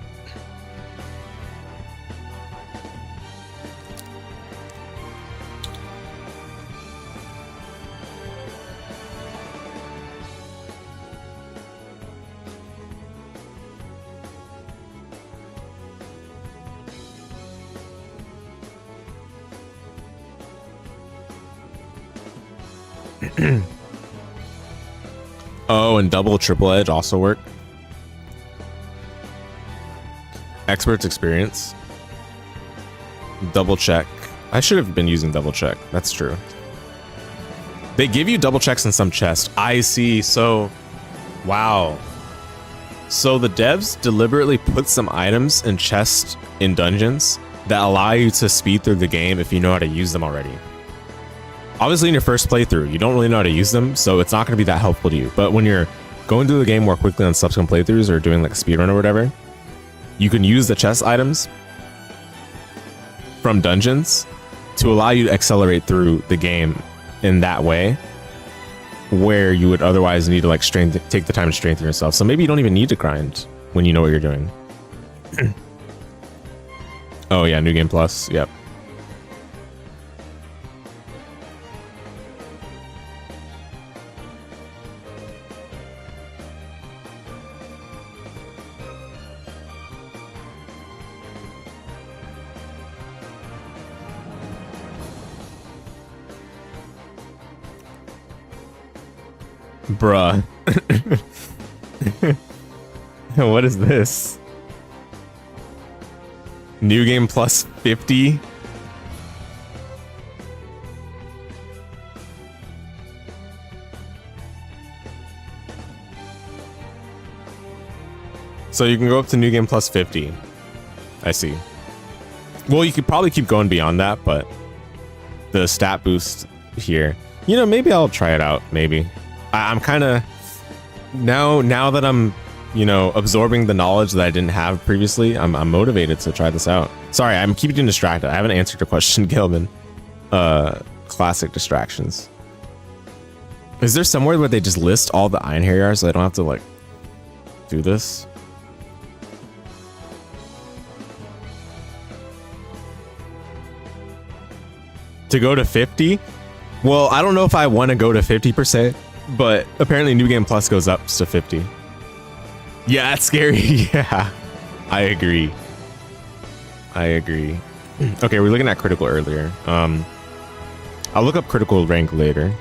Oh, and double triple edge also work. Expert's experience. Double check. I should have been using double check. That's true. They give you double checks in some chests. I see. So, wow. So the devs deliberately put some items in chests in dungeons that allow you to speed through the game if you know how to use them already. Obviously, in your first playthrough, you don't really know how to use them, so it's not going to be that helpful to you. But when you're going through the game more quickly on subsequent playthroughs or doing like a speedrun or whatever, you can use the chest items from dungeons to allow you to accelerate through the game in that way, where you would otherwise need to like take the time to strengthen yourself. So maybe you don't even need to grind when you know what you're doing. Oh yeah, New Game Plus. Yep. Bruh. What is this? New Game Plus 50? So you can go up to new game plus 50. I see. Well, you could probably keep going beyond that, but the stat boost here, you know, maybe I'll try it out. Maybe I'm kind of now that I'm, you know, absorbing the knowledge that I didn't have previously. I'm motivated to try this out. Sorry, I'm keeping you distracted. I haven't answered your question, Gilman. Classic distractions. Is there somewhere where they just list all the Einherjar so I don't have to like do this? To go to 50? Well, I don't know if I want to go to 50%, but apparently New Game Plus goes up to 50. Yeah, that's scary. Yeah, I agree. Okay, we're looking at critical earlier. I'll look up critical rank later.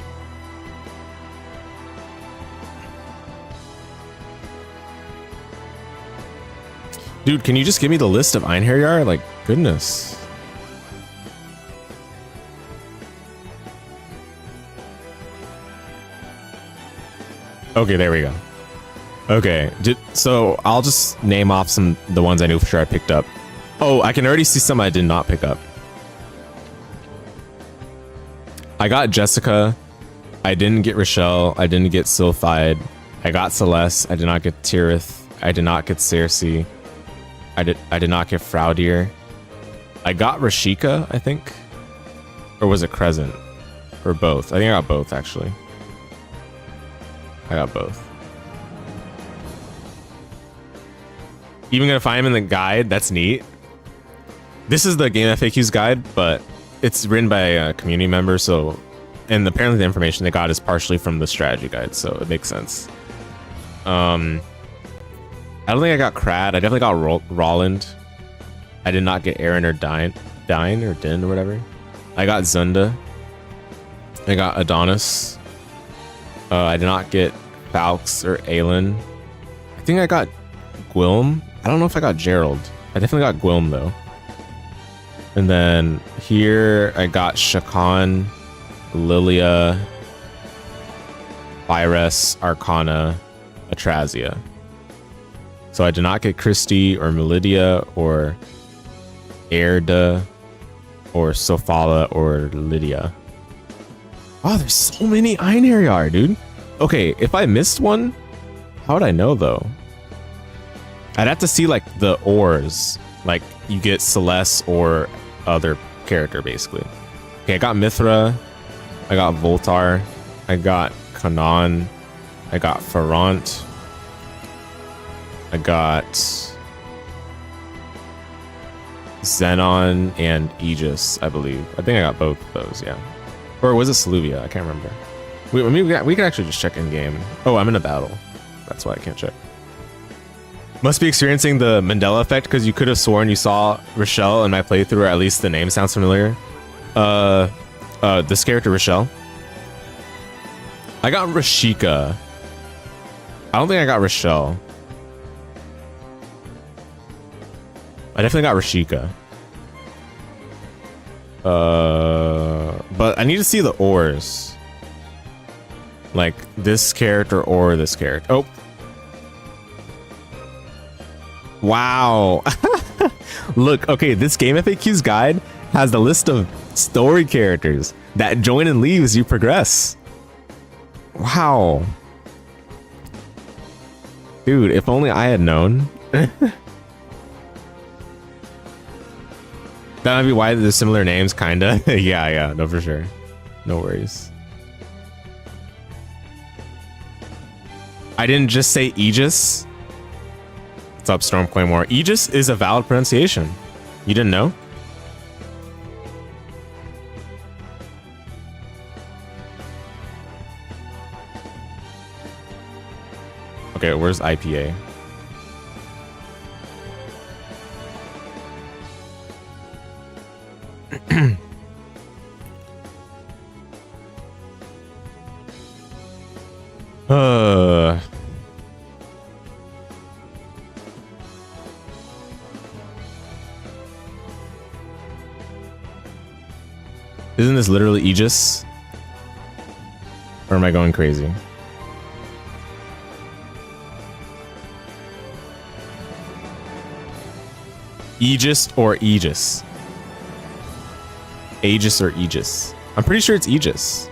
Dude, can you just give me the list of Einherjar? Like, goodness. Okay, there we go. Okay, so I'll just name off the ones I knew for sure I picked up. Oh, I can already see some I did not pick up. I got Jessica. I didn't get Rochelle. I didn't get Sylphide. I got Celeste. I did not get Tirith. I did not get Cersei. I did not get Fraudir. I got Rashika, I think. Or was it Crescent? Or both? I think I got both, actually. I got both. Even gonna find him in the guide. That's neat. This is the game FAQs guide, but it's written by a community member, so, and apparently the information they got is partially from the strategy guide, so it makes sense. I don't think I got Krad. I definitely got Roland. I did not get Aaron or Dine or Din or whatever. I got Zunda. I got Adonis. I did not get Falx or Aelin. I think I got Gwilm. I don't know if I got Gerald. I definitely got Gwilm though. And then here I got Shakan, Lilia, Virus, Arcana, Atrazia. So I did not get Christy or Melidia or Erda or Sofala or Lydia. Oh, there's so many Einherjar, dude. Okay, if I missed one, how would I know though? I'd have to see like the ores, like you get Celeste or other character basically. Okay, I got Mithra, I got Voltar, I got Kanan, I got Ferrant, I got Xenon and Aegis, I believe. I think I got both of those, yeah. Or was it Saluvia? I can't remember. We can actually just check in game. Oh, I'm in a battle. That's why I can't check. Must be experiencing the Mandela effect because you could have sworn you saw Rochelle in my playthrough, or at least the name sounds familiar. This character Rochelle. I got Rashika. I don't think I got Rochelle. I definitely got Rashika. But I need to see the ores. Like this character or this character. Oh. Wow. Look, okay, this Game FAQs guide has the list of story characters that join and leave as you progress. Wow. Dude, if only I had known. That might be why there's similar names, kinda. Yeah, no, for sure. No worries. I didn't just say Aegis. What's up, Storm Claymore? Aegis is a valid pronunciation. You didn't know? Okay, where's IPA? Isn't this literally Aegis? Or am I going crazy? Aegis or Aegis? Aegis or Aegis? I'm pretty sure it's Aegis.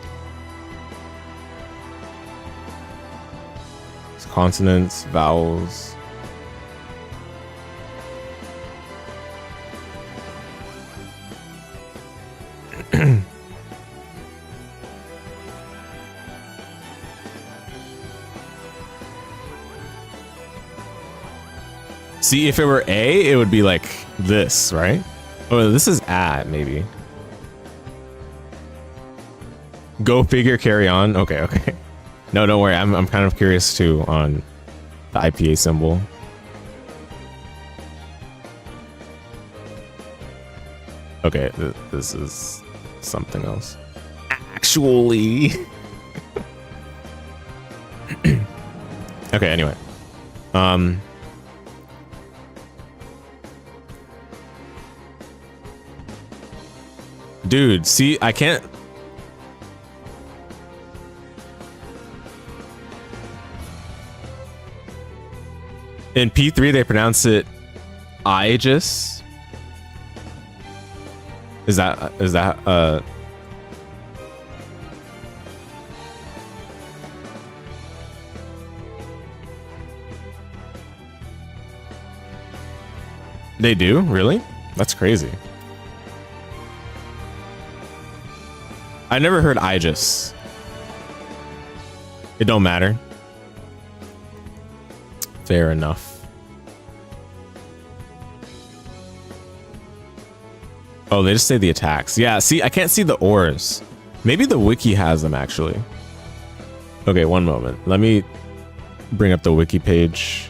It's consonants, vowels. See, if it were A, it would be like this, right? Oh, this is A, maybe. Go figure, carry on. Okay, okay. No, don't worry. I'm kind of curious too on the IPA symbol. Okay, this is something else. Actually. Okay, anyway. Dude, see, I can't. In P3, they pronounce it Aegis. Is that They do? Really? That's crazy. I never heard Aegis. It don't matter. Fair enough. Oh, they just say the attacks. Yeah, see, I can't see the ors. Maybe the wiki has them, actually. Okay, one moment. Let me bring up the wiki page.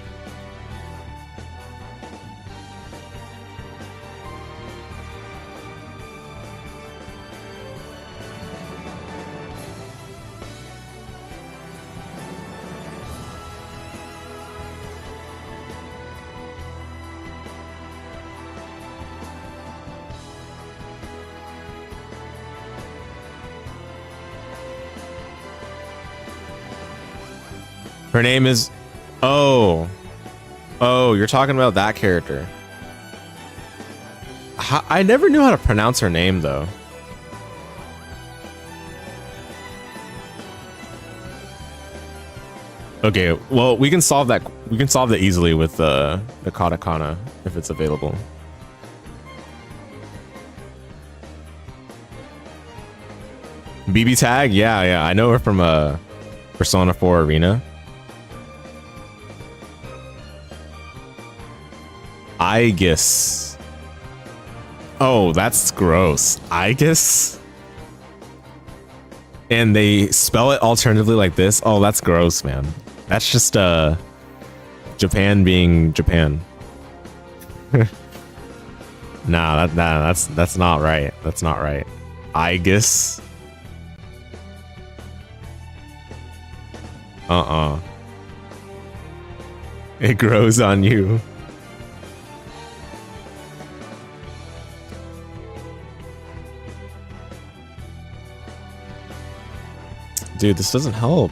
Her name is... Oh, you're talking about that character. I never knew how to pronounce her name, though. Okay, well, we can solve that. We can solve that easily with the katakana if it's available. BB tag, yeah, I know her from Persona 4 Arena. Aegis. Oh, that's gross. Aegis? And they spell it alternatively like this? Oh, that's gross, man. That's just Japan being Japan. Nah, that's not right. That's not right. Aegis. It grows on you. Dude, this doesn't help.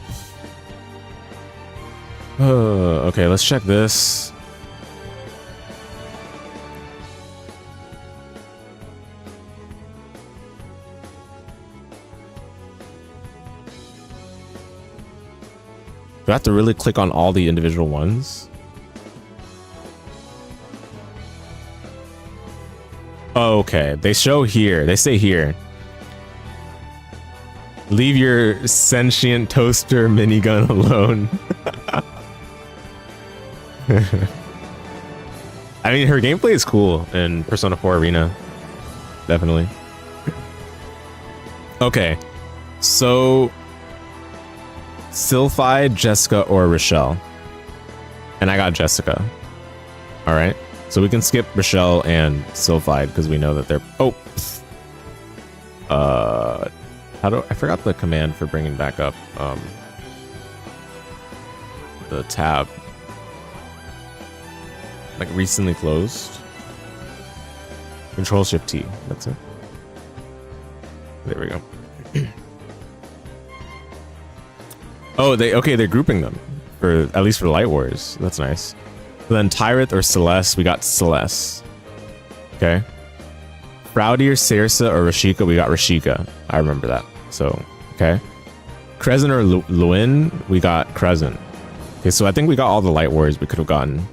Okay, let's check this. Do I have to really click on all the individual ones? Oh, okay, they show here. They say here. Leave your sentient toaster minigun alone. I mean, her gameplay is cool in Persona 4 Arena. Definitely. Okay. So, Sylphi, Jessica, or Rochelle. And I got Jessica. Alright. So we can skip Rochelle and Sylphi because we know that they're... Oh! I forgot the command for bringing back up the tab. Like recently closed. Control Shift T. That's it. There we go. Oh, they're grouping them for at least for Light Wars. That's nice. And then Tyrith or Celeste, we got Celeste. Okay. Fraudier, Cersa, or Rashika? We got Rashika. I remember that. So, okay. Crescent or Luin? We got Crescent. Okay, so I think we got all the light warriors we could have gotten.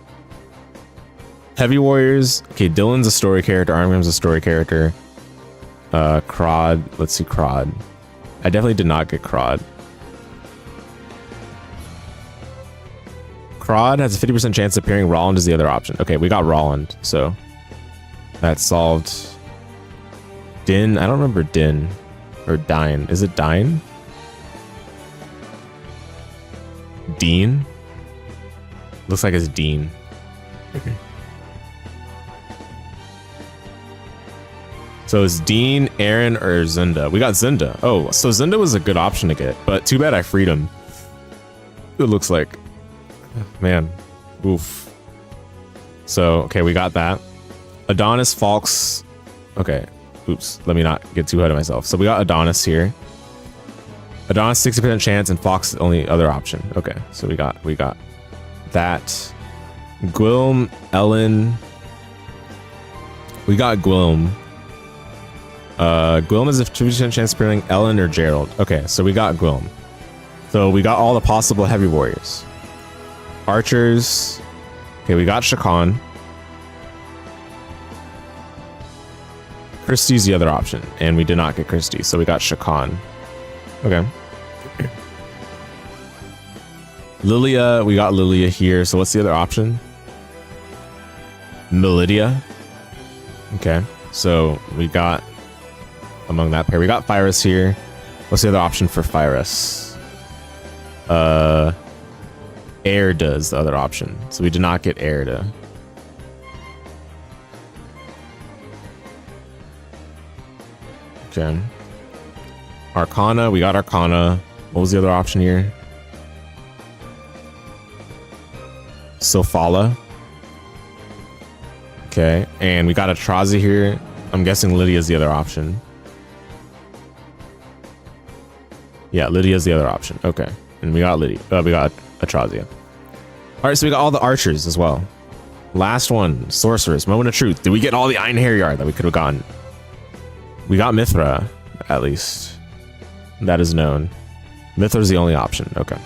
Heavy warriors. Okay, Dylan's a story character. Armgrim's a story character. Crod. Let's see, Crod. I definitely did not get Crod. Crod has a 50% chance of appearing. Rolland is the other option. Okay, we got Rolland, so that solved. Din, I don't remember Din or Dine. Is it Dine? Dean? Looks like it's Dean. Okay. So it's Dean, Aaron, or Zinda? We got Zinda. Oh, so Zinda was a good option to get, but too bad I freed him. It looks like. Man. Oof. So, okay, we got that. Adonis, Falks. Okay. Oops. Let me not get too ahead of myself. So we got Adonis here. Adonis 60% chance and Fox the only other option. Okay. So we got that. Gwilm, Ellen. We got Gwilm. Gwilm is a 50% chance of appearing. Ellen or Gerald. Okay, so we got Gwilm. So we got all the possible heavy warriors. Archers. Okay, we got Shakan. Christie's the other option, and we did not get Christie, so we got Shakan. Okay. Lilia, we got Lilia here, so what's the other option? Melidia. Okay, so we got among that pair, we got Fyrus here. What's the other option for Fyrus? Airda is the other option, so we did not get Airda. Okay. Arcana, we got Arcana. What was the other option here? Sofala. Okay, and we got Atrazi here. I'm guessing Lydia's the other option. Yeah, Lydia's the other option. Okay, and we got Lydia. We got Atrazia. All right, so we got all the archers as well. Last one, Sorceress, Moment of Truth. Did we get all the Einherjar that we could have gotten? We got Mithra, at least. That is known. Mithra's the only option. Okay.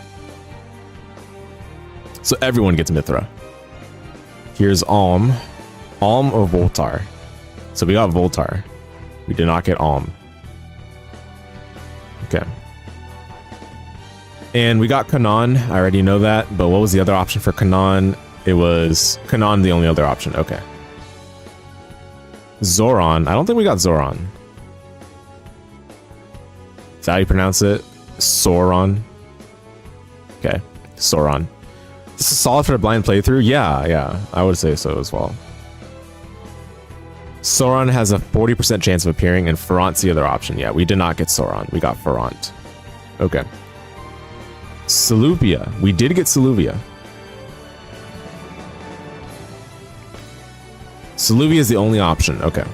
So everyone gets Mithra. Here's Alm. Alm or Voltar? So we got Voltar. We did not get Alm. Okay. And we got Kanan. I already know that. But what was the other option for Kanan? It was Kanan, the only other option. Okay. Zoran. I don't think we got Zoran. Is that how you pronounce it? Sauron. Okay. Sauron. This is solid for a blind playthrough? Yeah. I would say so as well. Sauron has a 40% chance of appearing, and Ferrant's the other option. Yeah, we did not get Sauron. We got Ferrant. Okay. Saluvia. We did get Saluvia. Saluvia is the only option. Okay.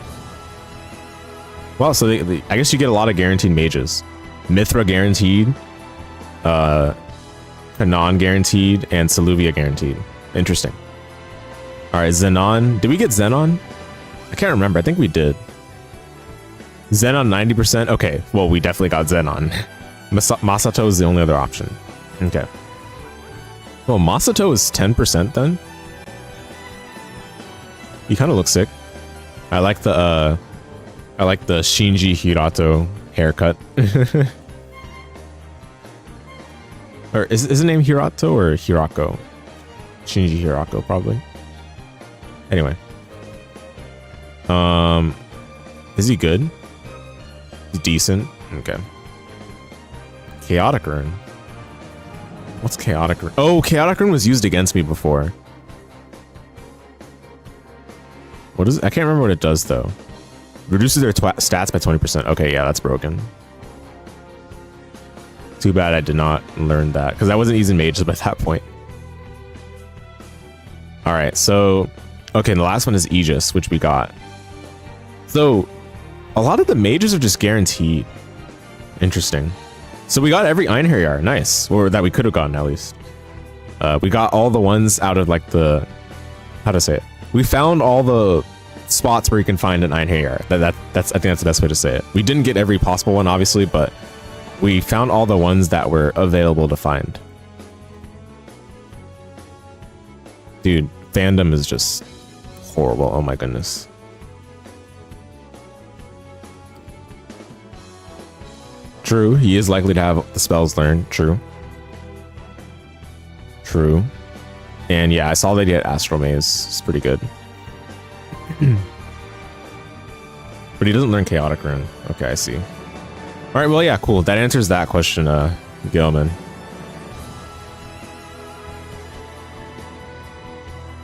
Well, so I guess you get a lot of guaranteed mages. Mithra guaranteed. Kanan guaranteed. And Saluvia guaranteed. Interesting. Alright, Xenon. Did we get Xenon? I can't remember. I think we did. Xenon 90%. Okay, well, we definitely got Xenon. Masato is the only other option. Okay. Well, Masato is 10% then? He kind of looks sick. I like the Shinji Hirato haircut. Or is his name Hirato or Hirako? Shinji Hirako, probably. Anyway. Is he good? He's decent. Okay. Chaotic Rune. What's Chaotic Rune? Oh, Chaotic Rune was used against me before. What is it? I can't remember what it does though. Reduces their stats by 20%. Okay, yeah, that's broken. Too bad I did not learn that because I wasn't using mages by that point. All right, so okay, and the last one is Aegis, which we got. So a lot of the mages are just guaranteed. Interesting. So we got every Einherjar. Nice. Or that we could have gotten at least. We got all the ones out of like the, how to say it? We found all the spots where you can find an iron hair. That's I think that's the best way to say it. We didn't get every possible one, obviously, but we found all the ones that were available to find. Dude, fandom is just horrible. Oh my goodness. True, he is likely to have the spells learned. True. True. And yeah, I saw that he had Astral Maze. It's pretty good. But he doesn't learn Chaotic Rune. Okay, I see. Alright, well, yeah, cool. That answers that question, Gilman.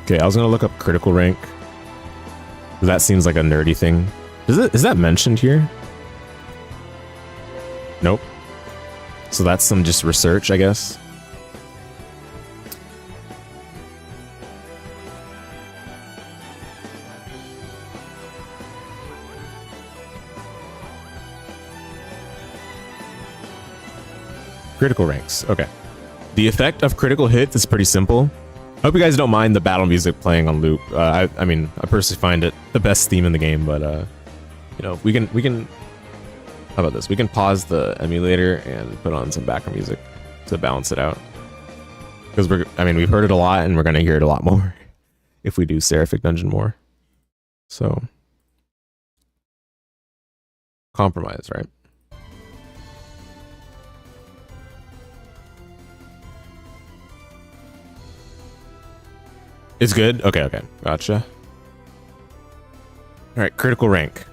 Okay, I was gonna look up critical rank. That seems like a nerdy thing. Is that mentioned here? Nope. So that's some just research, I guess. Critical ranks. Okay. The effect of critical hits is pretty simple. I hope you guys don't mind the battle music playing on loop. I mean, I personally find it the best theme in the game, but you know, we can. How about this? We can pause the emulator and put on some background music to balance it out. Because we've heard it a lot, and we're gonna hear it a lot more if we do Seraphic Dungeon more. So, compromise, right? It's good? Okay. Gotcha. Alright, critical rank.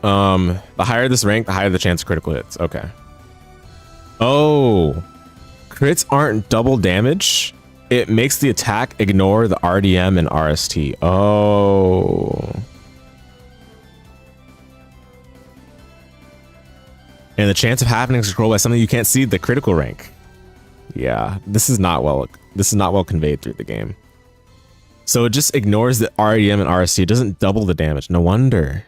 The higher this rank, the higher the chance of critical hits. Okay. Oh. Crits aren't double damage. It makes the attack ignore the RDM and RST. Oh. And the chance of happening is controlled by something you can't see, the critical rank. Yeah, this is not well conveyed through the game. So it just ignores the RDM and RST. It doesn't double the damage. No wonder.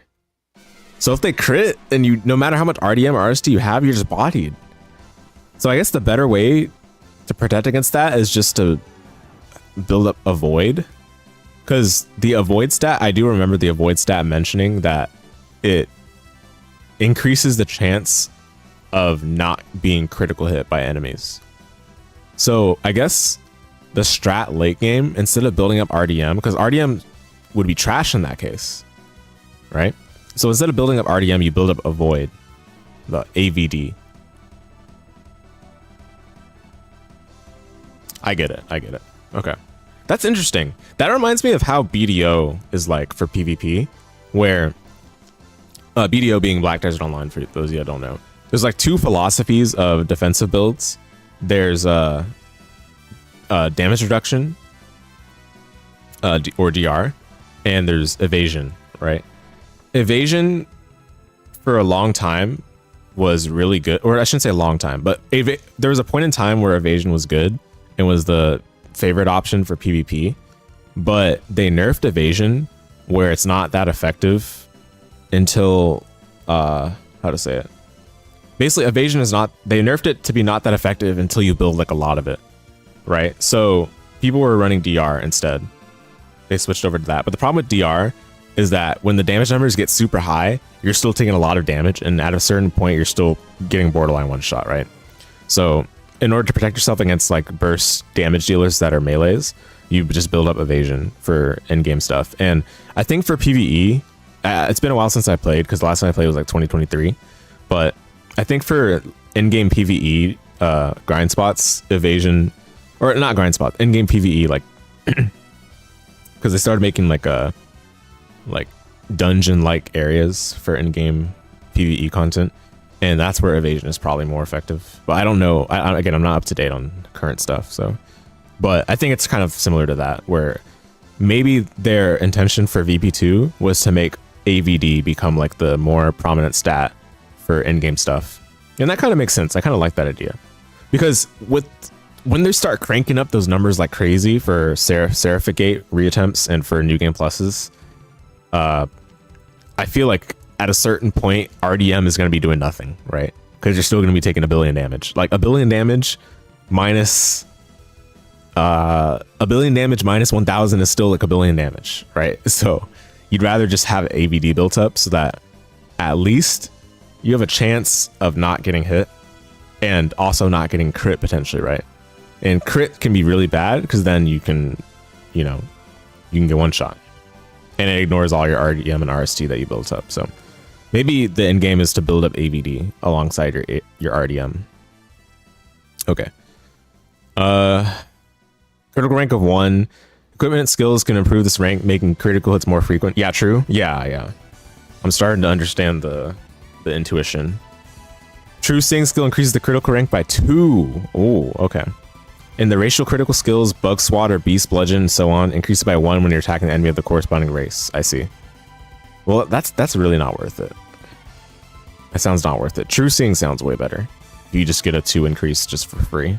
So if they crit and you, no matter how much RDM or RST you have, you're just bodied. So I guess the better way to protect against that is just to build up Avoid. Because the Avoid stat, I do remember the Avoid stat mentioning that it increases the chance of not being critical hit by enemies. So I guess the strat late game, instead of building up RDM, because RDM would be trash in that case, right? So instead of building up RDM, you build up Avoid, the AVD. I get it. Okay. That's interesting. That reminds me of how BDO is like for PvP, where BDO being Black Desert Online, for those of you that don't know. There's like two philosophies of defensive builds. There's damage reduction, or DR, and there's evasion, right? Evasion for a long time was really good, or I shouldn't say a long time, but there was a point in time where evasion was good and was the favorite option for PvP, but they nerfed evasion where it's not that effective until how to say it. Basically, evasion is not, they nerfed it to be not that effective until you build like a lot of it, right? So people were running DR instead. They switched over to that. But the problem with DR is that when the damage numbers get super high, you're still taking a lot of damage, and at a certain point, you're still getting borderline one shot, right? So in order to protect yourself against like burst damage dealers that are melees, you just build up evasion for in-game stuff. And I think for PvE, it's been a while since I played, because the last time I played was like 2023, but I think for in-game PvE grind spots, evasion, or not grind spot, in-game PvE, like, because they started making like dungeon-like areas for in-game PvE content, and that's where evasion is probably more effective. But I don't know. Again, I'm not up to date on current stuff, so. But I think it's kind of similar to that, where maybe their intention for VP2 was to make AVD become like the more prominent stat for in-game stuff. And that kind of makes sense. I kind of like that idea. Because when they start cranking up those numbers like crazy for Seraphic Gate reattempts and for New Game Pluses, I feel like at a certain point, RDM is going to be doing nothing, right? Because you're still going to be taking a billion damage. Like a billion damage minus A billion damage minus 1000 is still like a billion damage, right? So you'd rather just have AVD built up so that at least you have a chance of not getting hit and also not getting crit potentially, right? And crit can be really bad because then you can, you know, you can get one shot and it ignores all your RDM and RST that you built up. So maybe the end game is to build up AVD alongside your RDM. Okay. Critical rank of 1. Equipment and skills can improve this rank, making critical hits more frequent. Yeah, true. Yeah. I'm starting to understand the intuition. True Seeing skill increases the critical rank by 2. Oh, okay. And the racial critical skills, Bug Swat or Beast Bludgeon and so on, increase by 1 when you're attacking the enemy of the corresponding race. I see. Well, that's really not worth it. That sounds not worth it. True Seeing sounds way better. You just get a 2 increase just for free.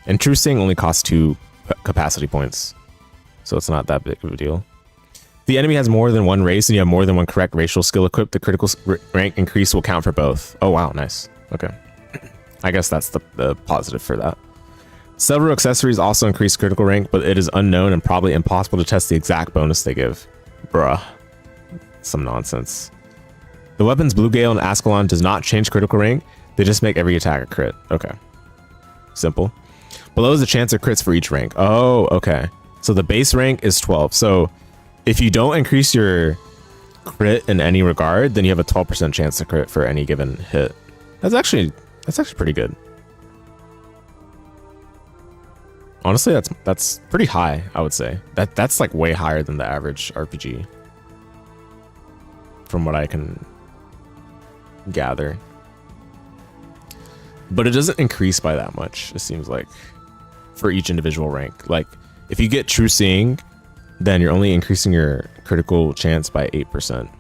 And True Seeing only costs 2 capacity points. So it's not that big of a deal. If the enemy has more than 1 race and you have more than 1 correct racial skill equipped, the critical rank increase will count for both. Oh, wow. Nice. Okay. I guess that's the positive for that. Several accessories also increase critical rank, but it is unknown and probably impossible to test the exact bonus they give. Bruh. Some nonsense. The weapons Blue Gale and Ascalon does not change critical rank. They just make every attack a crit. Okay. Simple. Below is the chance of crits for each rank. Oh, okay. So the base rank is 12. So if you don't increase your crit in any regard, then you have a 12% chance to crit for any given hit. That's actually pretty good. Honestly, that's pretty high, I would say. That's like way higher than the average RPG. From what I can gather. But it doesn't increase by that much, it seems like, for each individual rank. Like, if you get True Seeing, then you're only increasing your critical chance by 8%.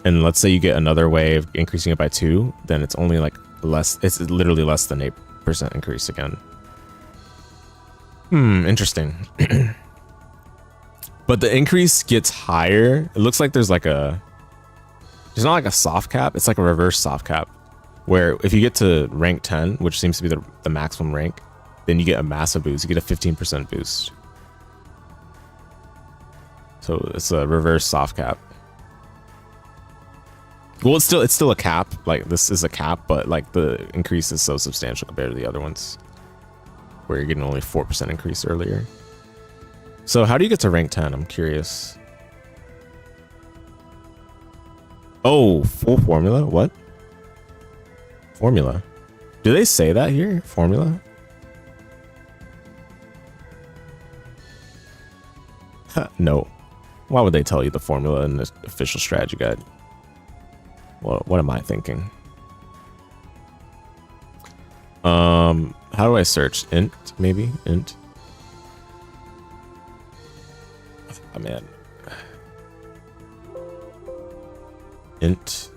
And let's say you get another way of increasing it by 2, then it's only like less, it's literally less than 8% increase again. Interesting. But the increase gets higher. It looks like there's not like a soft cap, it's like a reverse soft cap. Where if you get to rank 10, which seems to be the maximum rank, then you get a massive boost. You get a 15% boost. So it's a reverse soft cap. Well, it's still a cap. Like, this is a cap, but like the increase is so substantial compared to the other ones, where you're getting only 4% increase earlier. So how do you get to rank 10? I'm curious. Oh, full formula? What? Formula? Do they say that here? Formula? No. Why would they tell you the formula in the official strategy guide? What am I thinking? How do I search? Int, maybe? Int? Oh, man. Int.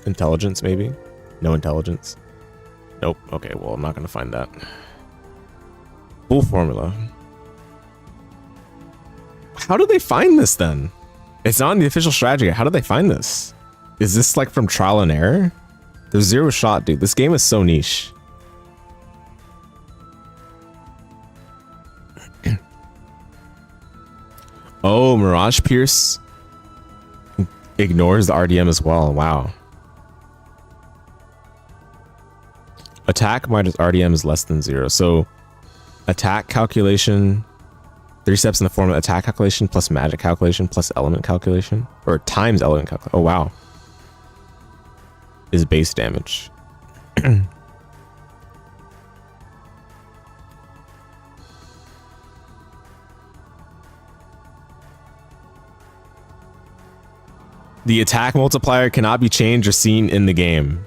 Intelligence, maybe? No intelligence? Nope. Okay, well, I'm not going to find that. Full formula. How do they find this, then? It's not in the official strategy. How do they find this? Is this, like, from trial and error? There's zero shot, dude. This game is so niche. Oh, Mirage Pierce ignores the RDM as well. Wow. Attack minus RDM is less than 0. So attack calculation, 3 steps in the form of attack calculation plus magic calculation plus element calculation, or times element calculation. Oh, wow. Is base damage. The attack multiplier cannot be changed or seen in the game.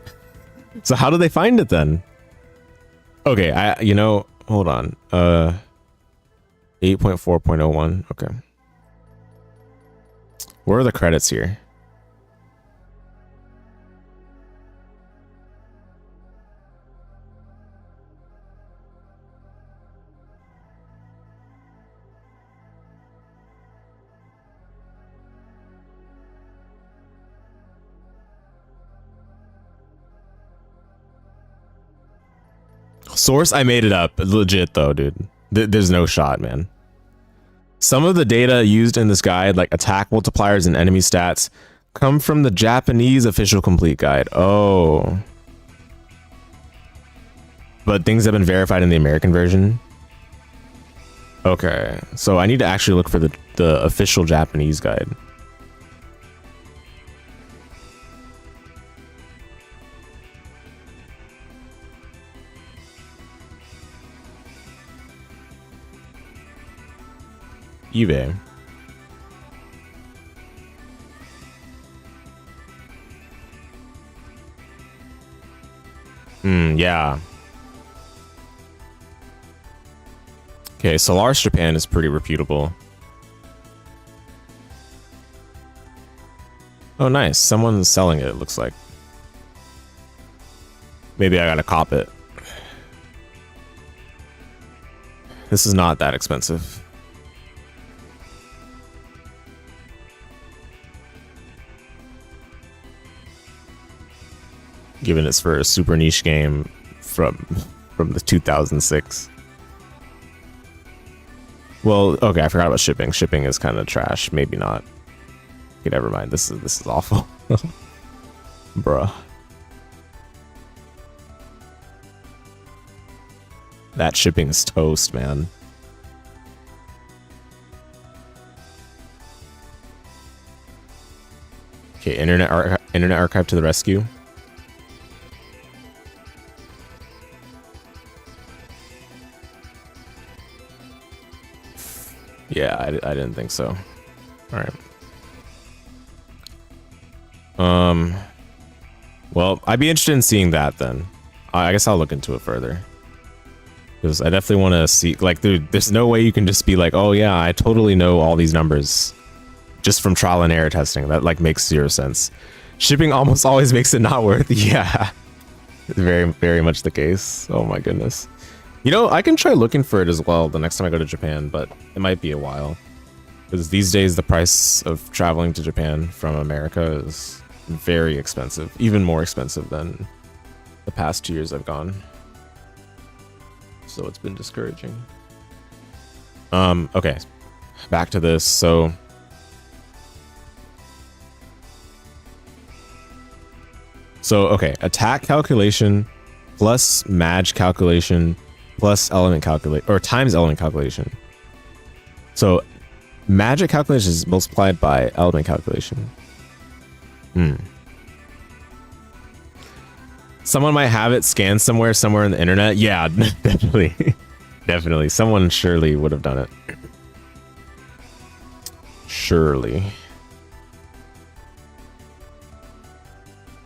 So how do they find it then? Okay, hold on. 8.4.01. Okay. Where are the credits here? Source, I made it up. Legit though, dude. There's no shot, man. Some of the data used in this guide, like attack multipliers and enemy stats, come from the Japanese official complete guide. Oh. But things have been verified in the American version. Okay, so I need to actually look for the official Japanese guide. eBay. Yeah. Okay, Solaris Japan is pretty reputable. Oh, nice. Someone's selling it looks like. Maybe I gotta cop it. This is not that expensive. Given it's for a super niche game from the 2006. Well, okay, I forgot about shipping. Shipping is kind of trash. Maybe not. Okay, never mind. This is awful. Bruh. That shipping is toast, man. Okay, Internet Archive to the rescue. Yeah, I didn't think so. All right. Well, I'd be interested in seeing that then. I guess I'll look into it further. Because I definitely want to see, like, dude, there's no way you can just be like, oh yeah, I totally know all these numbers just from trial and error testing. That like makes zero sense. Shipping almost always makes it not worth it. Yeah, it's very, very much the case. Oh my goodness. You know, I can try looking for it as well the next time I go to Japan, but it might be a while. Because these days the price of traveling to Japan from America is very expensive. Even more expensive than the past 2 years I've gone. So it's been discouraging. Okay. Back to this. So okay, attack calculation plus Maj calculation plus element calculate or times element calculation. So magic calculation is multiplied by element calculation. Someone might have it scanned somewhere in the internet. Yeah, definitely. Definitely. Someone surely would have done it. Surely.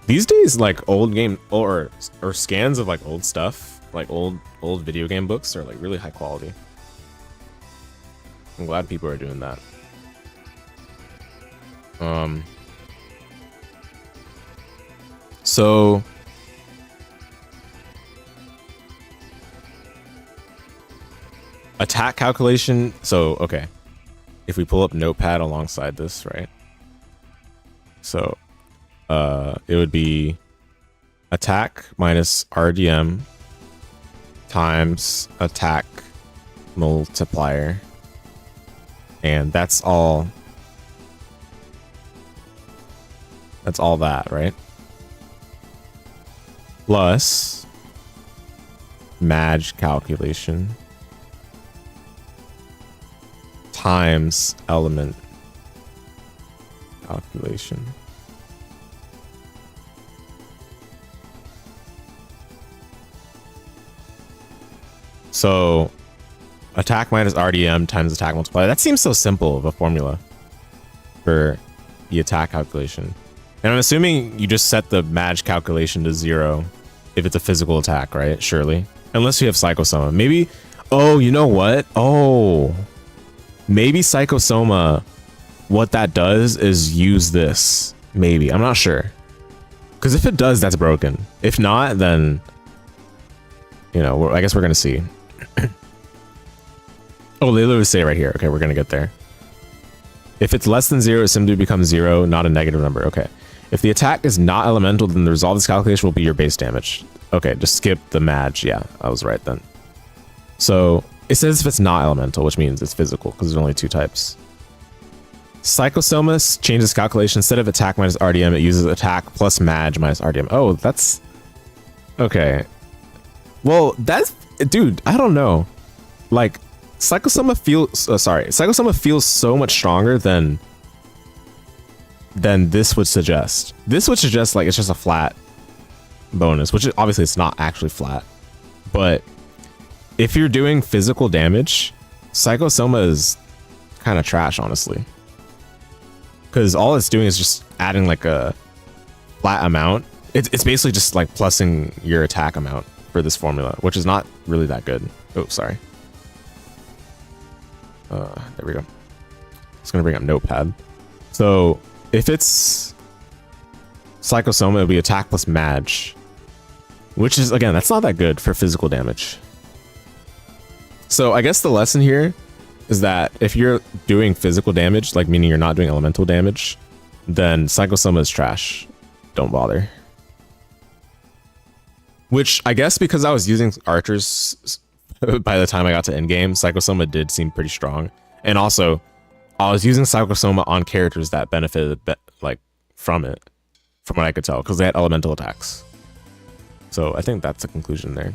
These days, like old game or scans of like old stuff, like old video game books are like really high quality. I'm glad people are doing that. So attack calculation. So okay, if we pull up Notepad alongside this, right? So it would be attack minus RDM times attack multiplier, and that's all that, right? Plus Maj calculation times element calculation. So attack minus RDM times attack multiplier. That seems so simple of a formula for the attack calculation. And I'm assuming you just set the Maj calculation to 0 if it's a physical attack, right? Surely. Unless you have Psychosoma. Maybe, oh, you know what? Oh, maybe Psychosoma, what that does is use this. Maybe. I'm not sure. Because if it does, that's broken. If not, then, you know, I guess we're going to see. Oh, they literally say right here. Okay, we're going to get there. If it's less than 0, it simply becomes 0, not a negative number. Okay. If the attack is not elemental, then the result of this calculation will be your base damage. Okay, just skip the Madge. Yeah, I was right then. So it says if it's not elemental, which means it's physical because there's only 2 types. Psychosomas changes calculation. Instead of attack minus RDM, it uses attack plus Madge minus RDM. Oh, that's okay. Well, that's, dude, I don't know. Like, Psychosoma feels so much stronger than this would suggest. This would suggest like it's just a flat bonus, which is, obviously it's not actually flat. But if you're doing physical damage, Psychosoma is kind of trash, honestly. Because all it's doing is just adding like a flat amount. It's basically just like plussing your attack amount for this formula, which is not really that good. Oh, sorry. There we go. Just gonna bring up Notepad. So if it's Psychosoma, it'll be attack plus Madge, which is, again, that's not that good for physical damage. So I guess the lesson here is that if you're doing physical damage, like meaning you're not doing elemental damage, then Psychosoma is trash. Don't bother. Which I guess because I was using archers by the time I got to endgame, Psychosoma did seem pretty strong. And also, I was using Psychosoma on characters that benefited like from it, from what I could tell, because they had elemental attacks. So I think that's the conclusion there.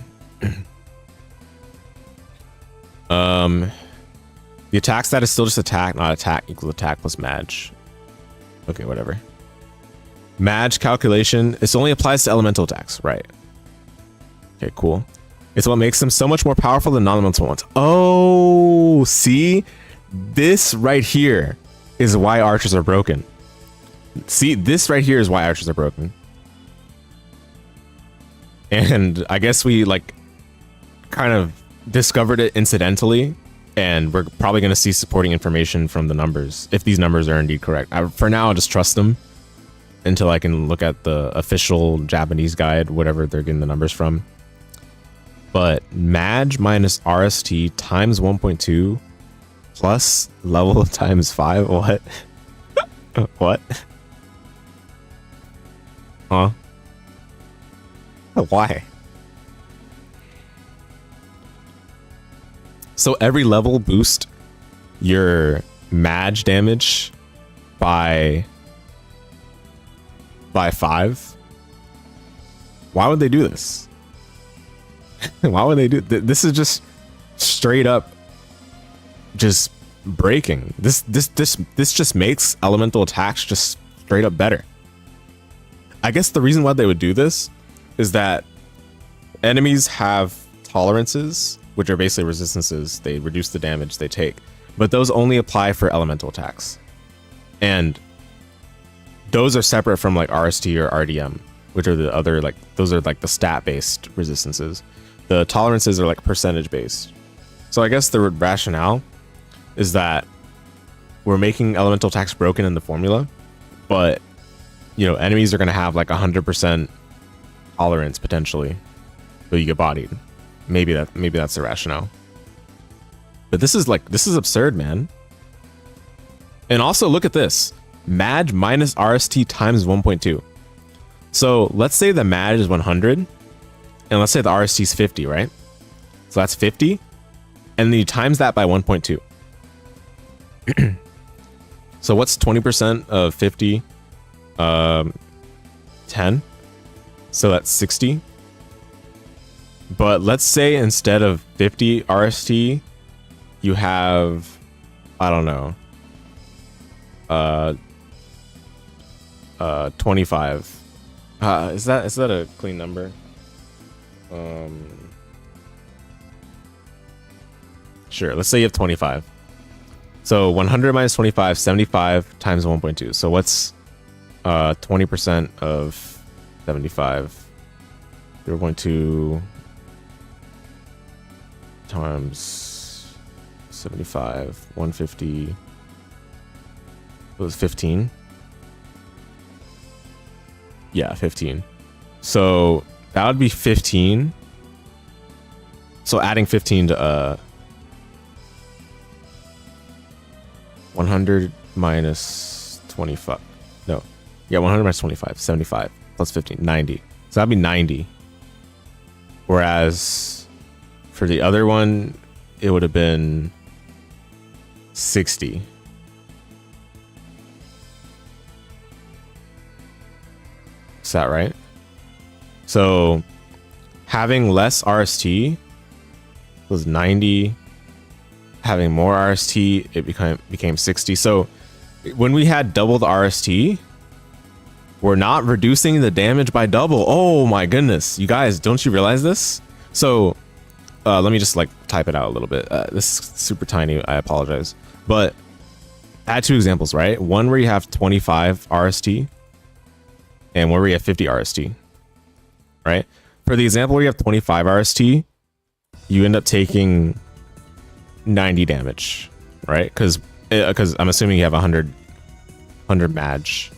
The attack stat is still just attack, not attack equals attack plus Madge. Okay, whatever. Madge calculation, this only applies to elemental attacks, right? Okay, cool. It's what makes them so much more powerful than non-elemental ones. Oh, see? This right here is why archers are broken. See, this right here is why archers are broken. And I guess we like kind of discovered it incidentally, and we're probably going to see supporting information from the numbers if these numbers are indeed correct. For now, I'll just trust them until I can look at the official Japanese guide, whatever they're getting the numbers from. But Madge minus RST times 1.2 plus level times 5. What? What? Huh? Why? So every level boost your Madge damage by 5. Why would they do this? Why would they do this? Is just straight up just breaking. This just makes elemental attacks just straight up better. I guess the reason why they would do this is that enemies have tolerances, which are basically resistances. They reduce the damage they take, but those only apply for elemental attacks, and those are separate from like RST or RDM, which are the other, like, those are like the stat based resistances. The tolerances are like percentage based. So I guess the rationale is that we're making elemental attacks broken in the formula, but you know, enemies are going to have like 100% tolerance potentially, so you get bodied. Maybe that's the rationale. But this is absurd, man. And also look at this. Madge minus RST times 1.2. So let's say the Madge is 100, and let's say the RST is 50, right? So that's 50, and then you times that by 1.2. So what's 20% of 50? 10. So that's 60. But let's say instead of 50 RST, you have, I don't know, 25. Is that a clean number? Sure, let's say you have 25. So 100 minus 25, 75 times 1.2. So what's 20% of 75? 0.2 times 75, 150. It was 15. Yeah, 15. So that would be 15. So adding 15 to 100 minus 25. No. Yeah, 100 minus 25, 75 plus 15, 90. So that'd be 90. Whereas for the other one, it would have been 60. Is that right? So having less RST was 90. Having more RST, it became 60. So when we had double the RST, we're not reducing the damage by double. Oh my goodness. You guys, don't you realize this? So let me just like type it out a little bit. This is super tiny. I apologize. But I had two examples, right? One where you have 25 RST and one where you have 50 RST, right? For the example where you have 25 RST, you end up taking 90 damage, right? Because I'm assuming you have 100 Madge.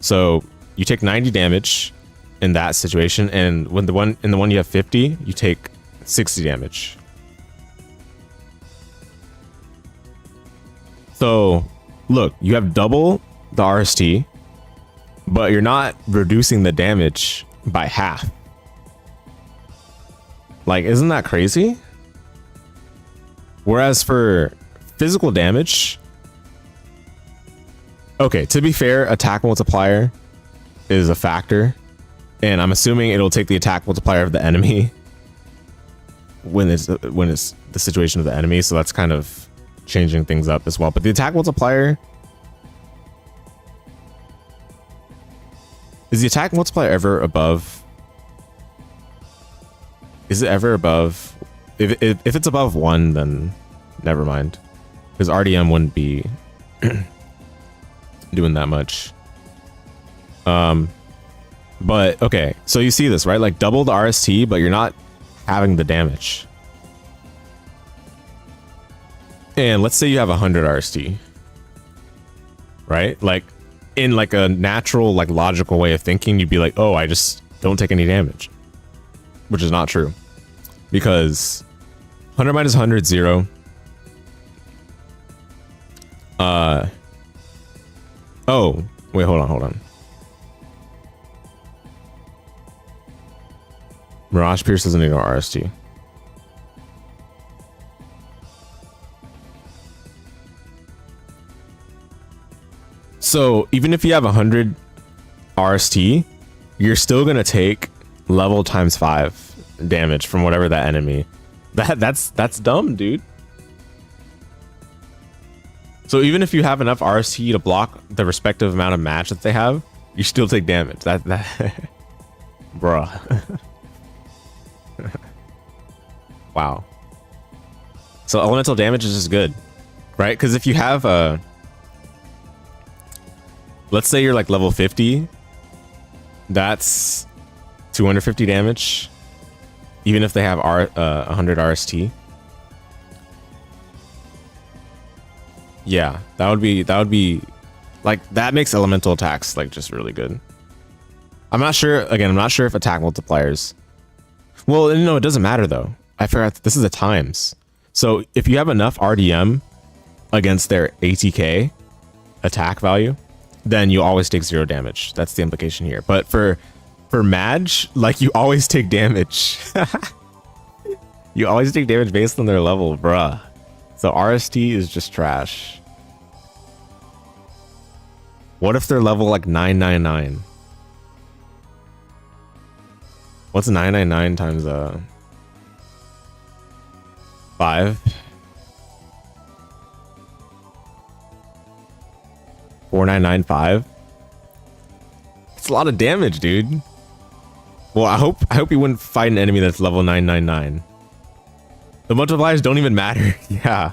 So you take 90 damage in that situation, and when the one you have 50, you take 60 damage. So look, you have double the RST, but you're not reducing the damage by half. Like, isn't that crazy? Whereas for physical damage, okay, to be fair, attack multiplier is a factor, and I'm assuming it'll take the attack multiplier of the enemy when it's the situation of the enemy, so that's kind of changing things up as well. But the attack multiplier, is the attack multiplier ever above? Is it ever above? If it's above 1, then never mind, because RDM wouldn't be doing that much. But okay, so you see this, right? Like double the RST, but you're not having the damage. And let's say you have 100 RST, right? Like in like a natural, like logical way of thinking, you'd be like, oh, I just don't take any damage, which is not true, because 100 minus 100, 0. Oh, wait, hold on. Mirage Pierce doesn't ignore RST. So even if you have 100 RST, you're still gonna take level times 5 damage from whatever that enemy. That's dumb, dude. So even if you have enough RST to block the respective amount of match that they have, you still take damage. That bruh. Wow. So elemental damage is just good, right? Because if you have let's say you're like level 50, that's 250 damage, even if they have 100 RST. Yeah, that would be like, that makes elemental attacks like just really good. I'm not sure if attack multipliers, well, no, it doesn't matter though. I forgot this is a times. So if you have enough RDM against their ATK attack value, then you always take 0 damage. That's the implication here. But for Madge, like, you always take damage. You always take damage based on their level, bruh. So RST is just trash. What if they're level like 999? What's 999 times 5? 4995? It's a lot of damage, dude. Well, I hope you wouldn't fight an enemy that's level 999. The multipliers don't even matter. Yeah.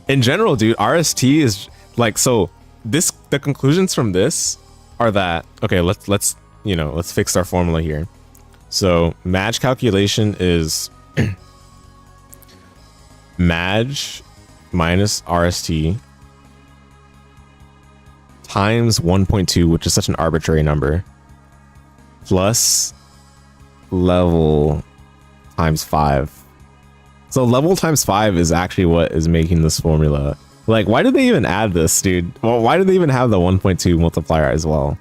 In general, dude, RST is like, so the conclusions from this are that, okay, let's fix our formula here. So Madge calculation is Madge minus RST times 1.2, which is such an arbitrary number, plus level times 5. So level times 5 is actually what is making this formula. Like, why did they even add this, dude? Well, why did they even have the 1.2 multiplier as well?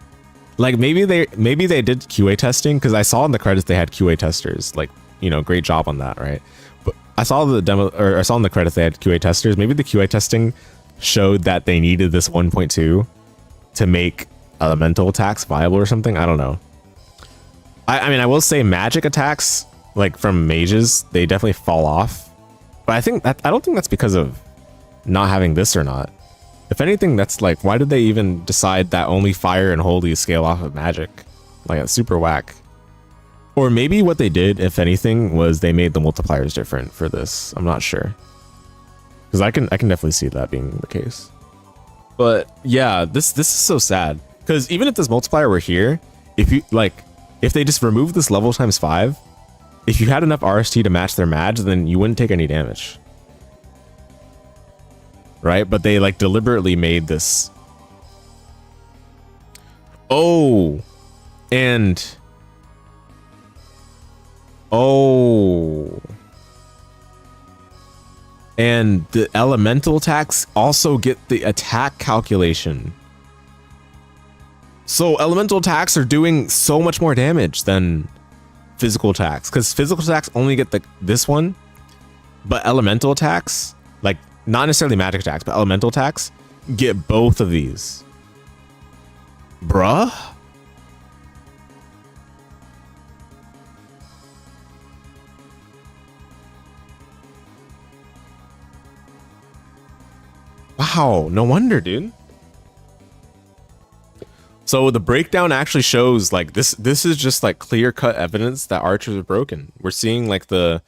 Like maybe they did QA testing, because I saw in the credits they had QA testers. Like, you know, great job on that, right? But I saw the demo, or I saw in the credits they had QA testers. Maybe the QA testing showed that they needed this 1.2 to make elemental attacks viable or something. I don't know. I mean, I will say magic attacks, like from mages, they definitely fall off. But I don't think that's because of not having this or not. If anything, that's like, why did they even decide that only fire and holy scale off of magic? Like, that's super whack. Or maybe what they did, if anything, was they made the multipliers different for this. I'm not sure. Because I can definitely see that being the case. But yeah, this is so sad. Because even if this multiplier were here, if they just removed this level times 5, if you had enough RST to match their match, then you wouldn't take any damage. Right? But they like deliberately made this. Oh. And. Oh. And the elemental attacks also get the attack calculation. So elemental attacks are doing so much more damage than physical attacks. Because physical attacks only get this one. But elemental attacks, like, not necessarily magic attacks, but elemental attacks get both of these. Bruh? Wow, no wonder, dude. So the breakdown actually shows like this is just like clear-cut evidence that archers are broken. We're seeing like the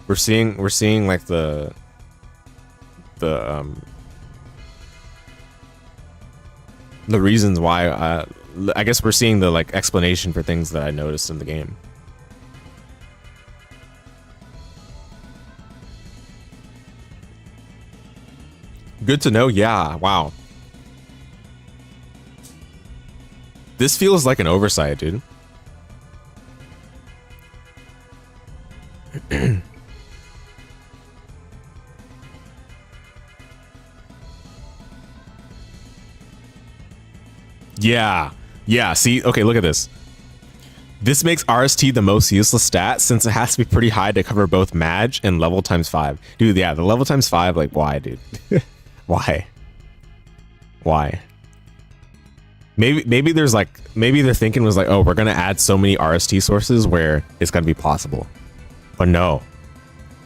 We're seeing like the reasons why. I guess we're seeing the like explanation for things that I noticed in the game. Good to know. Yeah. Wow. This feels like an oversight, dude. Yeah. Yeah. See, okay, look at this. This makes RST the most useless stat since it has to be pretty high to cover both Maj and level times 5. Dude, yeah, the level times 5, like, why, dude? Why? Why? Maybe there's like, maybe their thinking was like, oh, we're gonna add so many RST sources where it's gonna be possible. But no,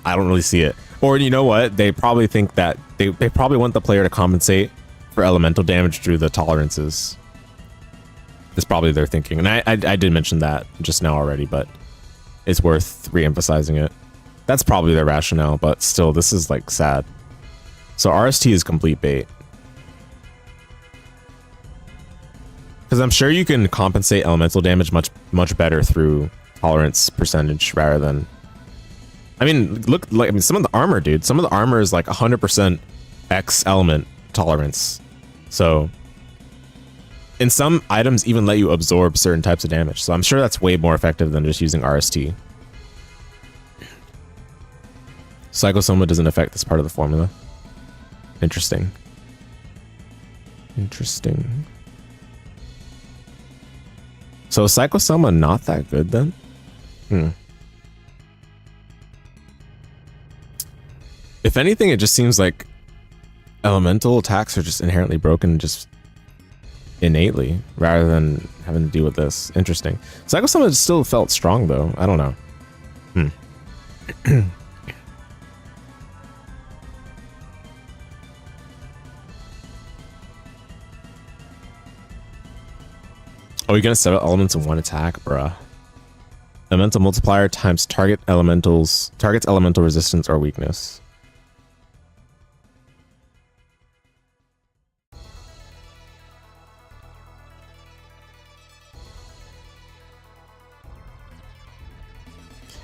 I don't really see it. Or you know what? They probably think that they probably want the player to compensate for elemental damage through the tolerances. That's probably their thinking. And I did mention that just now already, but it's worth re-emphasizing it. That's probably their rationale, but still, this is like sad. So RST is complete bait. Because I'm sure you can compensate elemental damage much better through tolerance percentage rather than... I mean, look, like, I mean, some of the armor, dude. Some of the armor is like 100% X element tolerance. So... and some items even let you absorb certain types of damage. So I'm sure that's way more effective than just using RST. Psychosoma doesn't affect this part of the formula. Interesting. Interesting. So Psychosoma not that good then? If anything, it just seems like elemental attacks are just inherently broken just innately rather than having to deal with this. Interesting. Psychosoma still felt strong though. I don't know. Oh, you're gonna set up elements in one attack, bruh. Elemental multiplier times targets elemental resistance or weakness.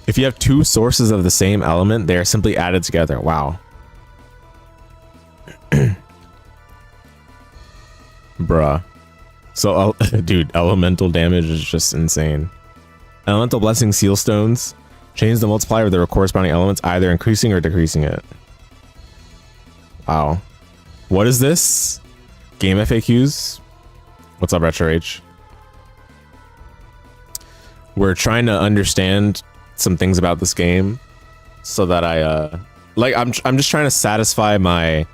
If you have two sources of the same element, they are simply added together. Wow. Bruh. So, dude, elemental damage is just insane. Elemental Blessing Seal Stones. Change the multiplier of their corresponding elements, either increasing or decreasing it. Wow. What is this? Game FAQs? What's up, Retro H? We're trying to understand some things about this game so that I like I'm just trying to satisfy my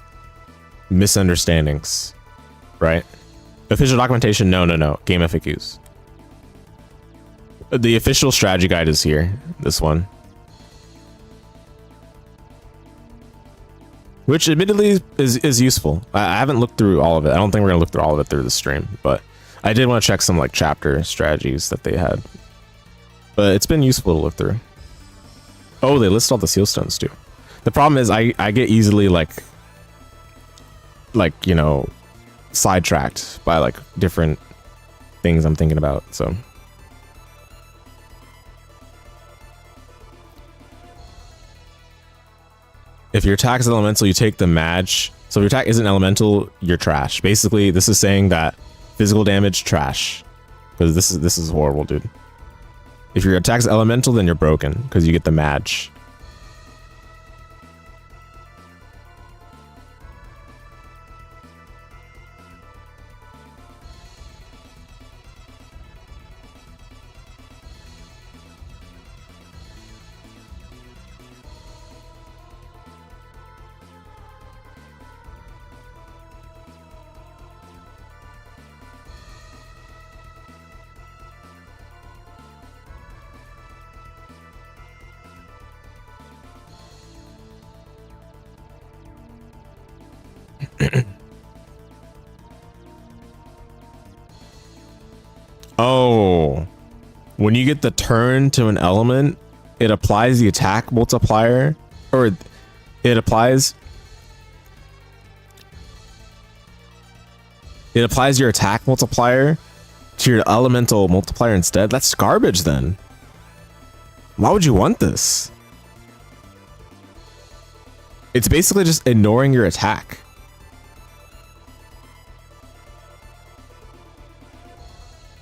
misunderstandings, right? Official documentation, no. Game FAQs. The official strategy guide is here, this one. Which admittedly is useful. I haven't looked through all of it. I don't think we're gonna look through all of it through the stream, but I did want to check some like chapter strategies that they had. But it's been useful to look through. Oh, they list all the seal stones too. The problem is I get easily like you know, sidetracked by like different things I'm thinking about, so. If your attack is elemental, you take the match. So if your attack isn't elemental, you're trash. Basically, this is saying that physical damage, trash. Because this is horrible, dude. If your attack is elemental, then you're broken because you get the match. Oh, when you get the turn to an element, it applies the attack multiplier, or it applies your attack multiplier to your elemental multiplier instead. That's garbage then. Why would you want this? It's basically just ignoring your attack.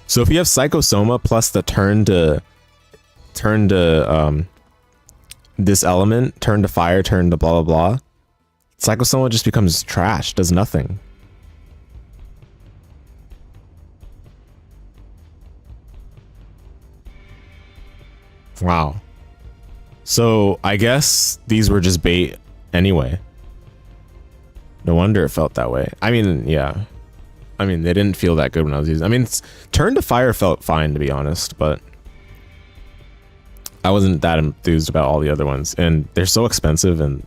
So if you have Psychosoma plus the turn to this element, turn to fire, turn to blah blah blah, Psychosoma just becomes trash, does nothing. Wow. So I guess these were just bait anyway. No wonder it felt that way. I mean, yeah. I mean, they didn't feel that good when I was using. I mean, turn to fire felt fine, to be honest, but I wasn't that enthused about all the other ones, and they're so expensive, and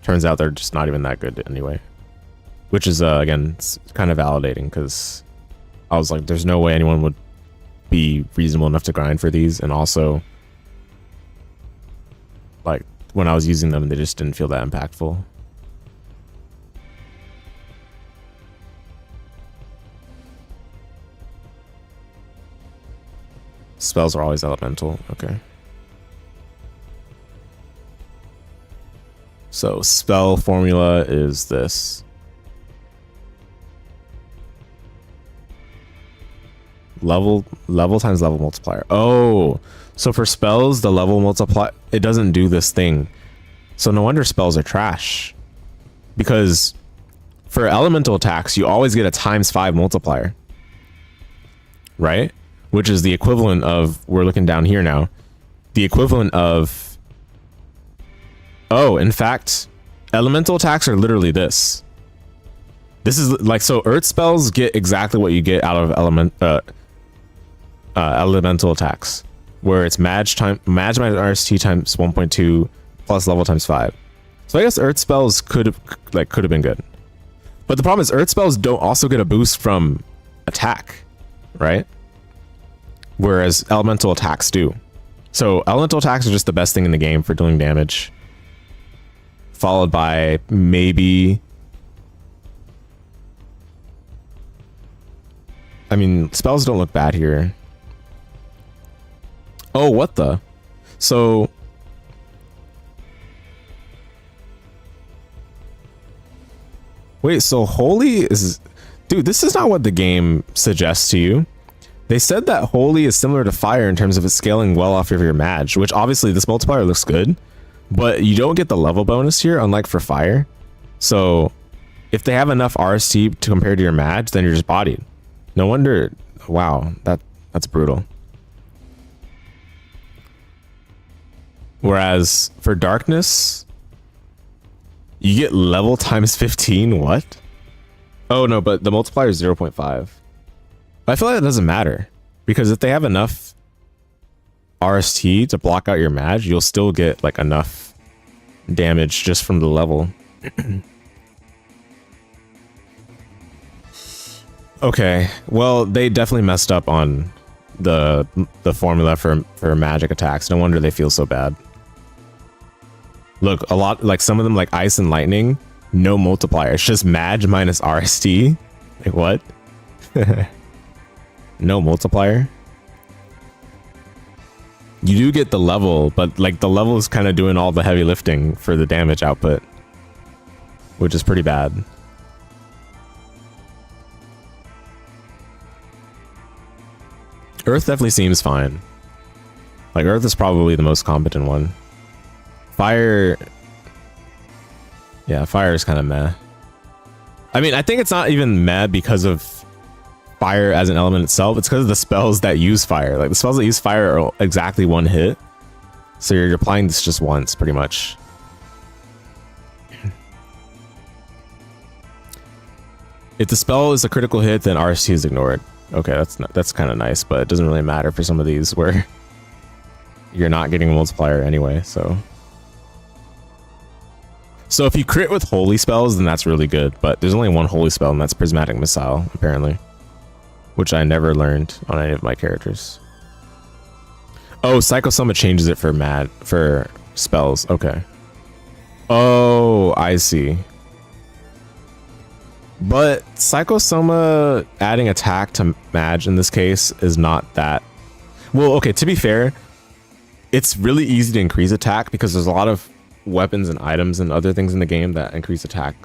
turns out they're just not even that good anyway. Which is again, it's kind of validating, because I was like, there's no way anyone would be reasonable enough to grind for these, and also, like, when I was using them, they just didn't feel that impactful. Spells are always elemental. Okay. So spell formula is this. Level times level multiplier. Oh, so for spells, the level multiply, it doesn't do this thing. So no wonder spells are trash. Because for elemental attacks, you always get a ×5 multiplier. Right? Which is the equivalent of, we're looking down here now, the equivalent of, oh, in fact, elemental attacks are literally this. This is like, so earth spells get exactly what you get out of elemental attacks, where it's Maj minus RST times 1.2 plus level ×5. So I guess earth spells could have been good. But the problem is earth spells don't also get a boost from attack, right? Whereas elemental attacks do. So elemental attacks are just the best thing in the game for dealing damage. Followed by maybe, I mean, spells don't look bad here. Oh, what the? So wait, so holy is, dude, this is not what the game suggests to you. They said that holy is similar to fire in terms of its scaling well off of your Maj, which obviously this multiplier looks good, but you don't get the level bonus here, unlike for fire. So if they have enough RST to compare to your Maj, then you're just bodied. No wonder. Wow, that's brutal. Whereas for darkness, you get level times 15. What? Oh no, but the multiplier is 0.5. I feel like that doesn't matter, because if they have enough RST to block out your mag, you'll still get like enough damage just from the level. Okay, well, they definitely messed up on the formula for magic attacks. No wonder they feel so bad. Look, a lot, like some of them, like Ice and Lightning, no multiplier. It's just Mag minus RST. Like, what? No multiplier. You do get the level, but like the level is kind of doing all the heavy lifting for the damage output, which is pretty bad. Earth definitely seems fine. Like, Earth is probably the most competent one. Fire... Yeah, fire is kind of meh. I mean, I think it's not even meh because of fire as an element itself. It's because of the spells that use fire. Like, the spells that use fire are exactly one hit. So you're applying this just once, pretty much. If the spell is a critical hit, then RST is ignored. Okay, that's kind of nice, but it doesn't really matter for some of these where you're not getting a multiplier anyway, so if you crit with holy spells, then that's really good, but there's only one holy spell, and that's Prismatic Missile, apparently, which I never learned on any of my characters. Oh, Psychosoma changes it for spells. Okay. Oh, I see. But Psychosoma adding attack to Mag in this case is not that... Well, okay, to be fair, it's really easy to increase attack because there's a lot of weapons and items and other things in the game that increase attack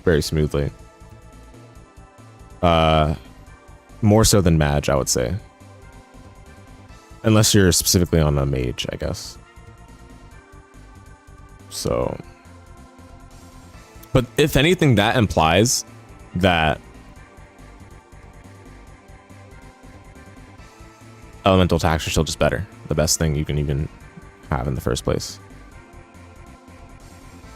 very smoothly. More so than Mag, I would say. Unless you're specifically on a mage, I guess. So... But if anything, that implies that elemental attacks are still just better. The best thing you can even have in the first place.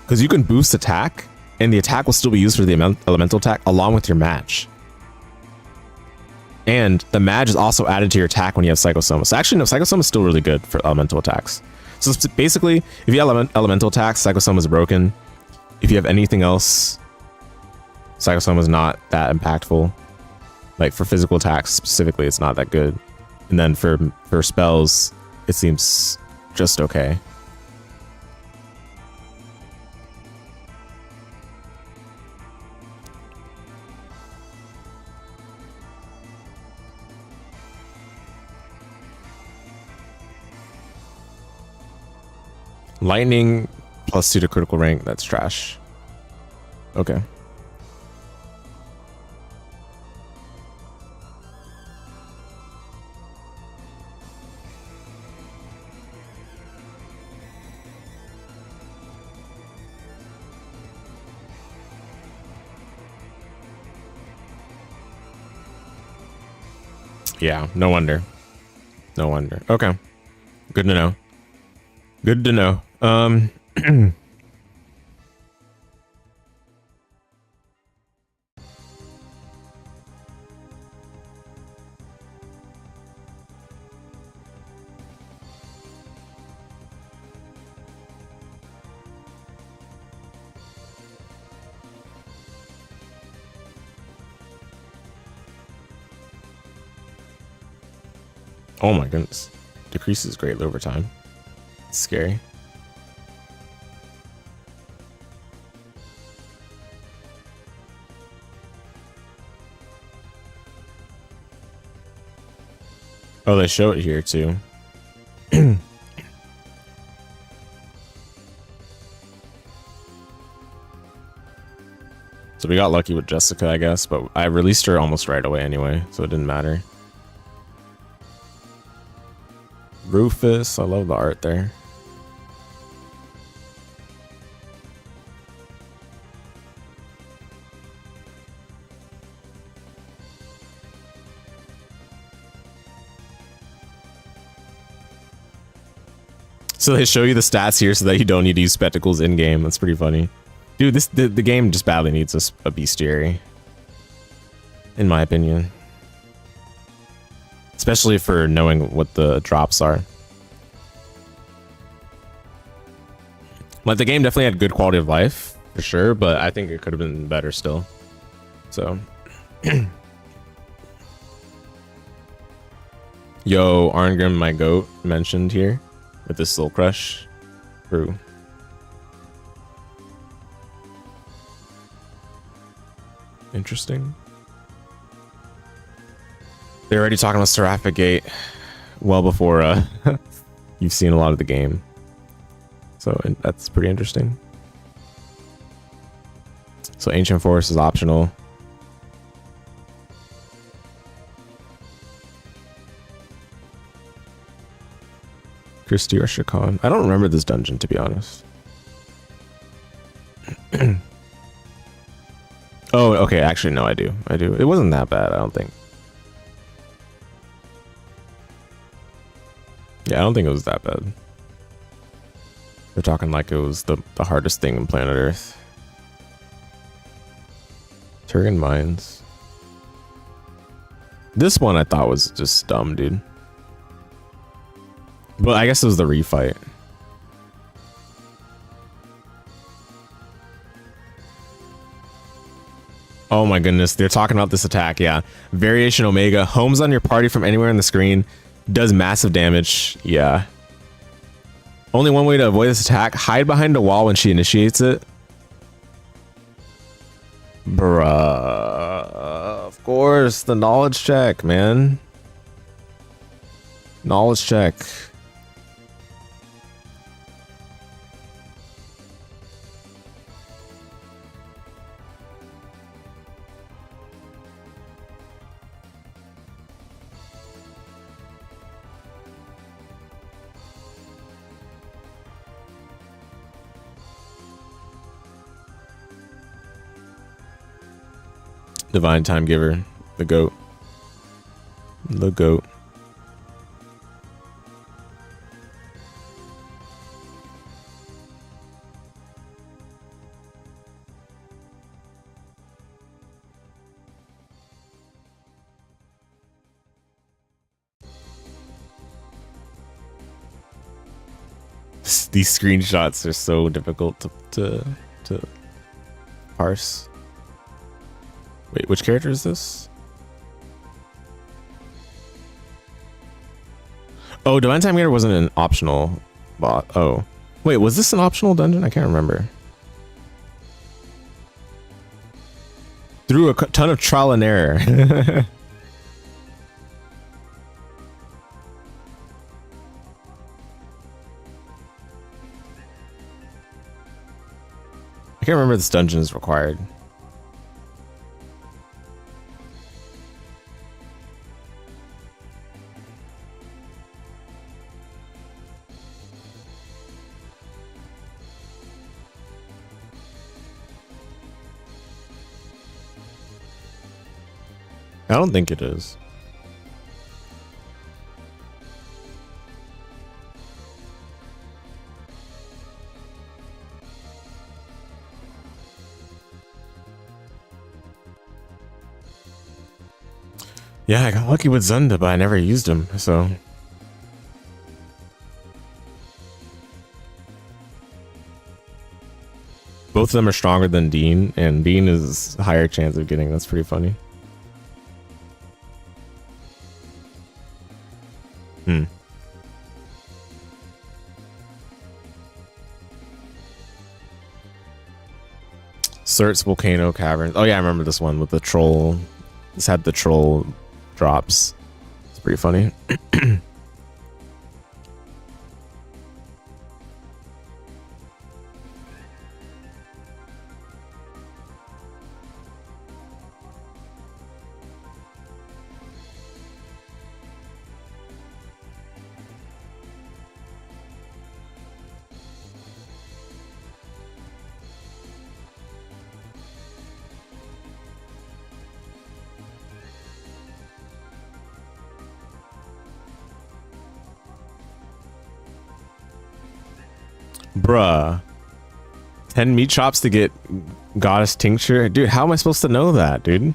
Because you can boost attack, and the attack will still be used for the elemental attack along with your match. And the Mag is also added to your attack when you have Psychosoma. So actually, no, Psychosoma is still really good for elemental attacks. So basically, if you have elemental attacks, Psychosoma is broken. If you have anything else, Psychosoma is not that impactful. Like for physical attacks specifically, it's not that good. And then for spells, it seems just okay. Lightning +2 to critical rank, that's trash. Okay. Yeah, no wonder. No wonder. Okay. Good to know. Good to know. Oh my goodness. Decreases greatly over time. It's scary. Oh, they show it here too. So we got lucky with Jessica, I guess, but I released her almost right away anyway, so it didn't matter. Rufus, I love the art there. So they show you the stats here so that you don't need to use spectacles in game. That's pretty funny. Dude, the game just badly needs a bestiary, in my opinion. Especially for knowing what the drops are. Like, the game definitely had good quality of life, for sure, but I think it could have been better still. So. Yo, Arngrim, my goat, mentioned here with this Soul Crush. True. Interesting. They're already talking about Seraphic Gate well before you've seen a lot of the game. So that's pretty interesting. So Ancient Forest is optional. Christy or Shakan. I don't remember this dungeon, to be honest. Oh, okay. Actually, no, I do. I do. It wasn't that bad, I don't think. Yeah, I don't think it was that bad. They're talking like it was the hardest thing in planet Earth. Turgan Mines. This one I thought was just dumb, dude. But I guess it was the refight. Oh my goodness, they're talking about this attack, yeah. Variation Omega, homes on your party from anywhere on the screen, does massive damage, yeah. Only one way to avoid this attack, hide behind a wall when she initiates it. Bruh, of course, the knowledge check, man. Knowledge check. Divine Time Giver, the goat. The goat. These screenshots are so difficult to parse. Wait, which character is this? Oh, Divine Time Giver wasn't an optional bot. Oh. Wait, was this an optional dungeon? I can't remember. Through a ton of trial and error. I can't remember if this dungeon is required. I don't think it is. Yeah, I got lucky with Zunda, but I never used him, so. Both of them are stronger than Dean, and Dean is a higher chance of getting. That's pretty funny. Cert's Volcano Cavern. Oh yeah, I remember this one with the troll. This had the troll drops. It's pretty funny. Bruh. 10 meat chops to get goddess tincture? Dude, how am I supposed to know that, dude?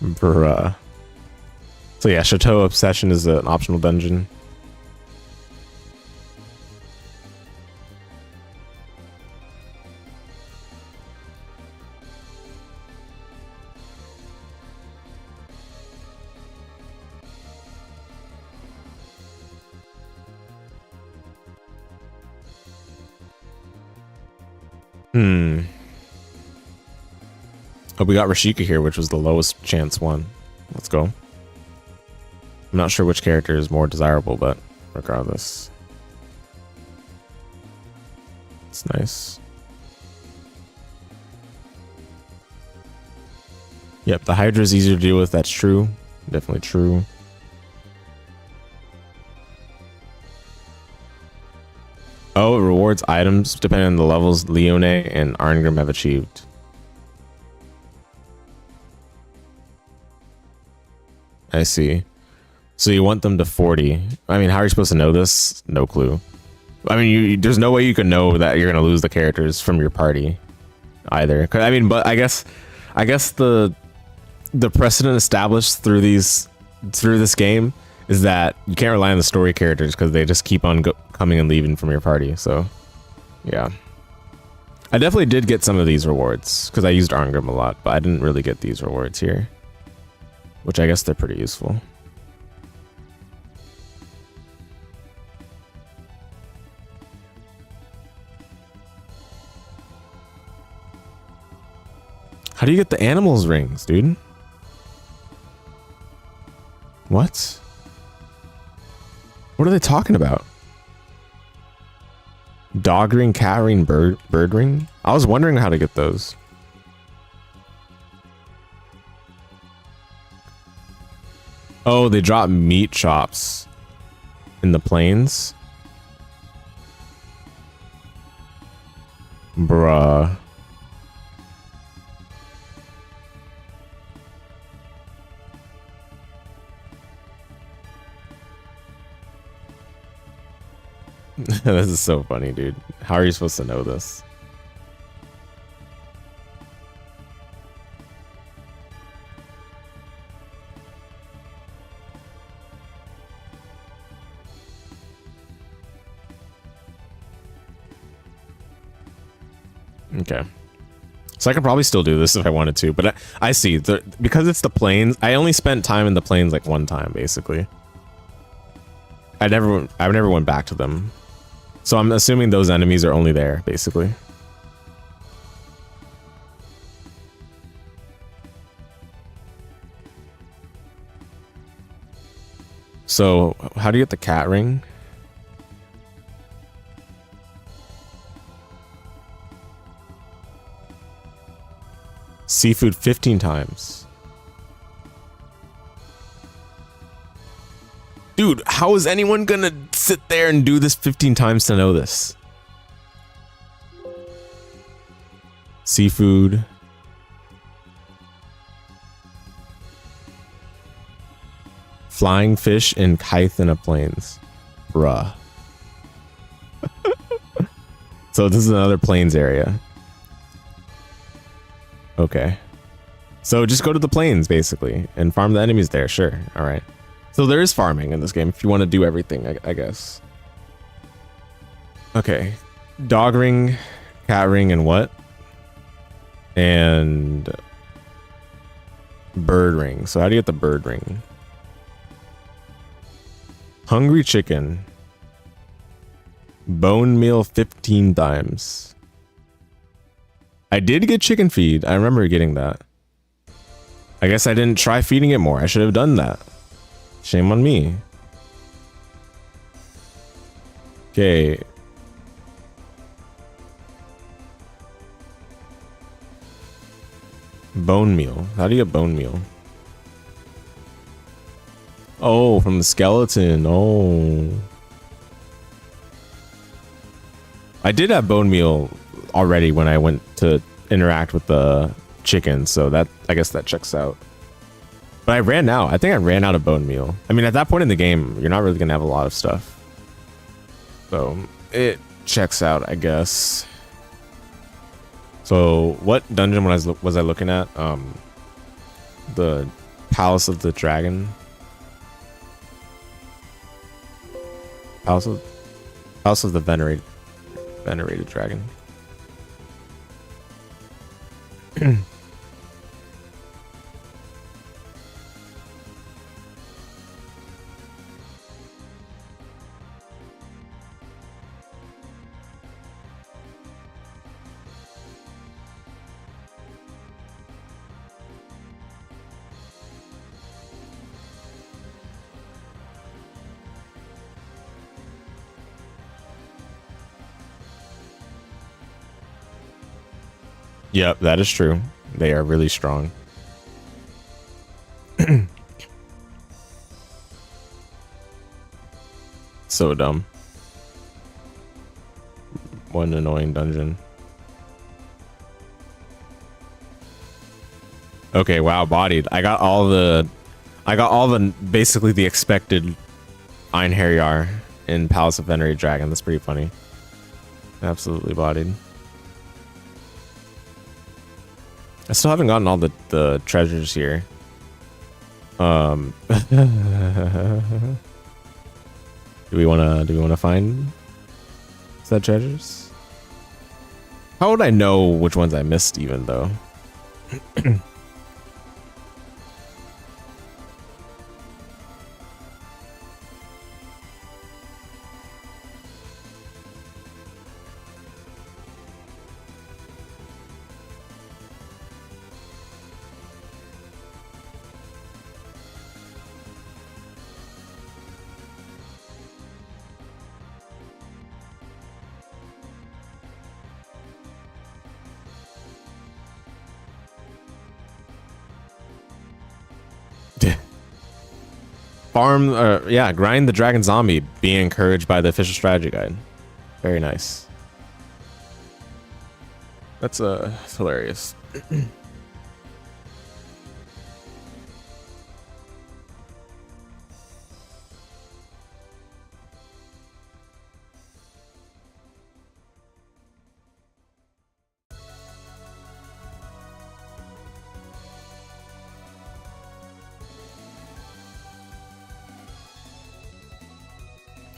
Bruh. So yeah, Chateau Obsession is an optional dungeon. Oh, we got Rashika here, which was the lowest chance one. Let's go. I'm not sure which character is more desirable, but regardless. It's nice. Yep, the Hydra is easier to deal with. That's true. Definitely true. Oh, it rewards items depending on the levels Leone and Arngrim have achieved. I see. So you want them to 40. I mean, how are you supposed to know this? No clue. I mean, there's no way you can know that you're going to lose the characters from your party either. I mean, but I guess the precedent established through this game is that you can't rely on the story characters because they just keep on coming and leaving from your party. So, yeah. I definitely did get some of these rewards because I used Arngrim a lot, but I didn't really get these rewards here, which I guess they're pretty useful. How do you get the animals rings, dude? What? What are they talking about? Dog ring, cat ring, bird ring? I was wondering how to get those. Oh, they drop meat chops in the plains? Bruh. This is so funny, dude. How are you supposed to know this? Okay. So I could probably still do this if I wanted to, but I see. Because it's the plains, I only spent time in the plains like one time, basically. I never went back to them. So I'm assuming those enemies are only there, basically. So how do you get the cat ring? Seafood 15 times. Dude, how is anyone gonna sit there and do this 15 times to know this? Seafood. Flying fish in Kythena Plains. Bruh. So this is another plains area. Okay. So just go to the plains, basically, and farm the enemies there. Sure. All right. So there is farming in this game if you want to do everything, I guess. Okay. Dog ring, cat ring, and what? And bird ring. So how do you get the bird ring? Hungry chicken. Bone meal 15 times. I did get chicken feed. I remember getting that. I guess I didn't try feeding it more. I should have done that. Shame on me. Okay. Bone meal. How do you get bone meal? Oh, from the skeleton. Oh. I did have bone meal already when I went to interact with the chicken, so that I guess that checks out. But I ran out. I think I ran out of bone meal. I mean, at that point in the game, you're not really gonna have a lot of stuff. So it checks out, I guess. So what dungeon was I looking at? The Palace of the Dragon. House of the venerated dragon. Yep, that is true. They are really strong. So dumb. One annoying dungeon. Okay, wow, bodied. I got all the basically the expected Einherjar in Palace of Venerated Dragon. That's pretty funny. Absolutely bodied. I still haven't gotten all the treasures here. Do we wanna find said treasures? How would I know which ones I missed even though? Yeah, grind the dragon zombie, being encouraged by the official strategy guide. Very nice. That's hilarious.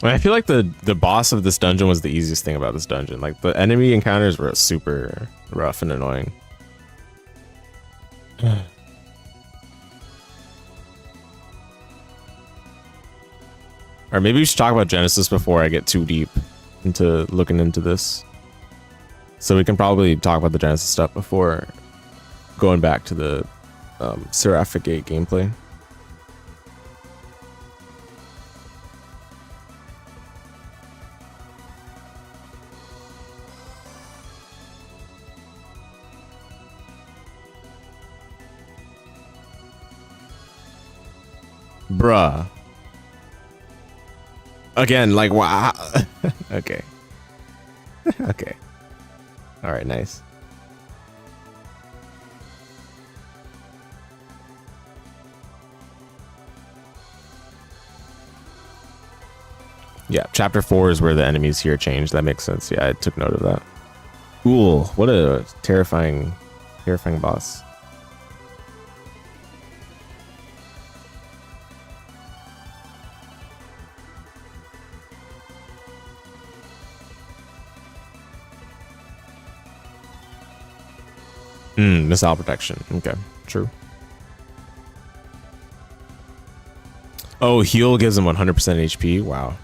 I feel like the boss of this dungeon was the easiest thing about this dungeon. Like the enemy encounters were super rough and annoying. Or maybe we should talk about Genesys before I get too deep into looking into this. So we can probably talk about the Genesys stuff before going back to the Seraphic Gate gameplay. Bruh. Again, like, wow. Okay. Okay. All right, nice. Yeah, chapter 4 is where the enemies here change. That makes sense. Yeah, I took note of that. Cool. What a terrifying boss. Missile protection. Okay, true. Oh, heal gives him 100% HP. Wow.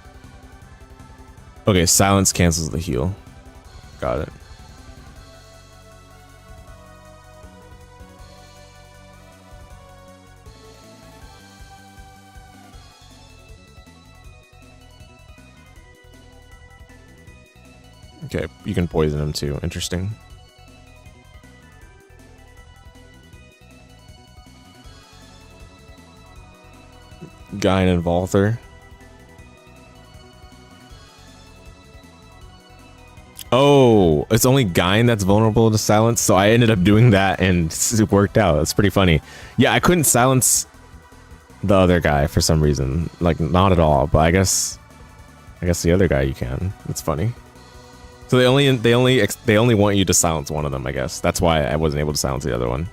Okay, silence cancels the heal. Got it. Okay, you can poison him too. Interesting. Guy and Valther. Oh, it's only Guy that's vulnerable to silence, so I ended up doing that and it worked out. That's pretty funny. Yeah, I couldn't silence the other guy for some reason. Like, not at all, but I guess the other guy you can. That's funny. So they only want you to silence one of them, I guess. That's why I wasn't able to silence the other one.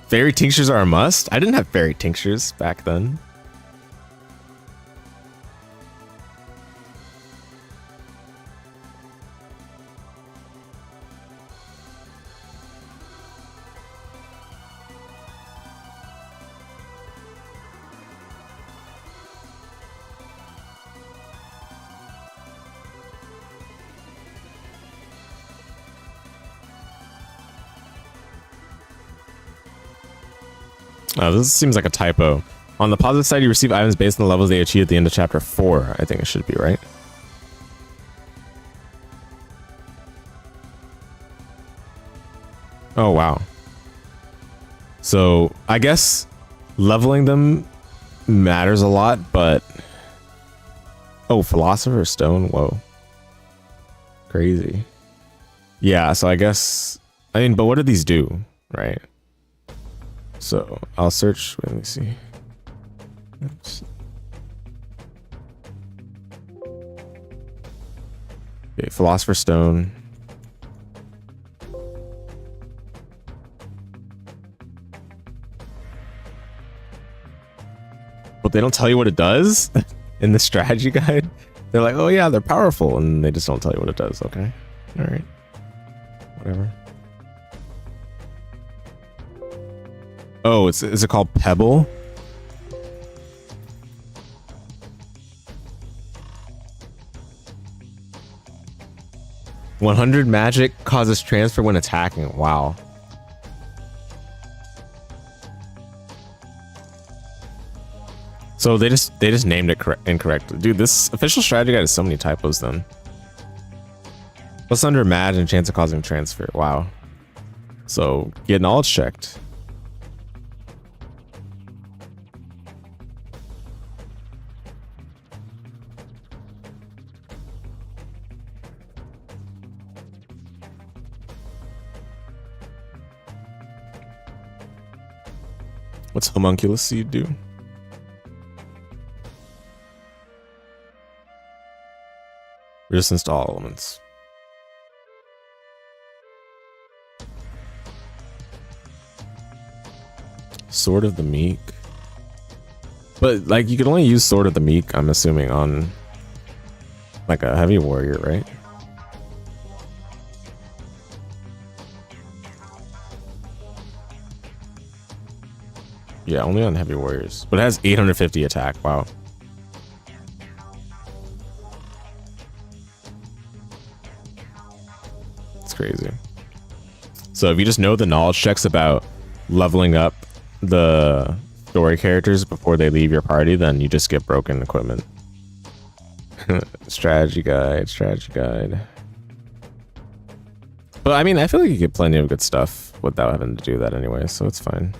Fairy tinctures are a must? I didn't have fairy tinctures back then. Oh, this seems like a typo. On the positive side, you receive items based on the levels they achieve at the end of chapter 4. I think it should be, right? Oh, wow. So, I guess leveling them matters a lot, but... Oh, Philosopher's Stone? Whoa. Crazy. Yeah, so I guess... I mean, but what do these do, right? So I'll search. Let me see. Oops. Okay, Philosopher's Stone. But they don't tell you what it does in the strategy guide. They're like, oh yeah, they're powerful, and they just don't tell you what it does. Okay, all right, whatever. Oh, is it called Pebble? "100 magic causes transfer when attacking." Wow. So they just named it incorrectly. Dude, this official strategy guide has so many typos then. Plus under Mad and chance of causing transfer. Wow. So get knowledge checked. What's homunculus seed do? Resistance to all elements. Sword of the Meek. But like you could only use Sword of the Meek, I'm assuming, on like a heavy warrior, right? Yeah, only on heavy warriors. But it has 850 attack. Wow. It's crazy. So if you just know the knowledge checks about leveling up the story characters before they leave your party, then you just get broken equipment. Strategy guide. But I mean, I feel like you get plenty of good stuff without having to do that anyway, so it's fine.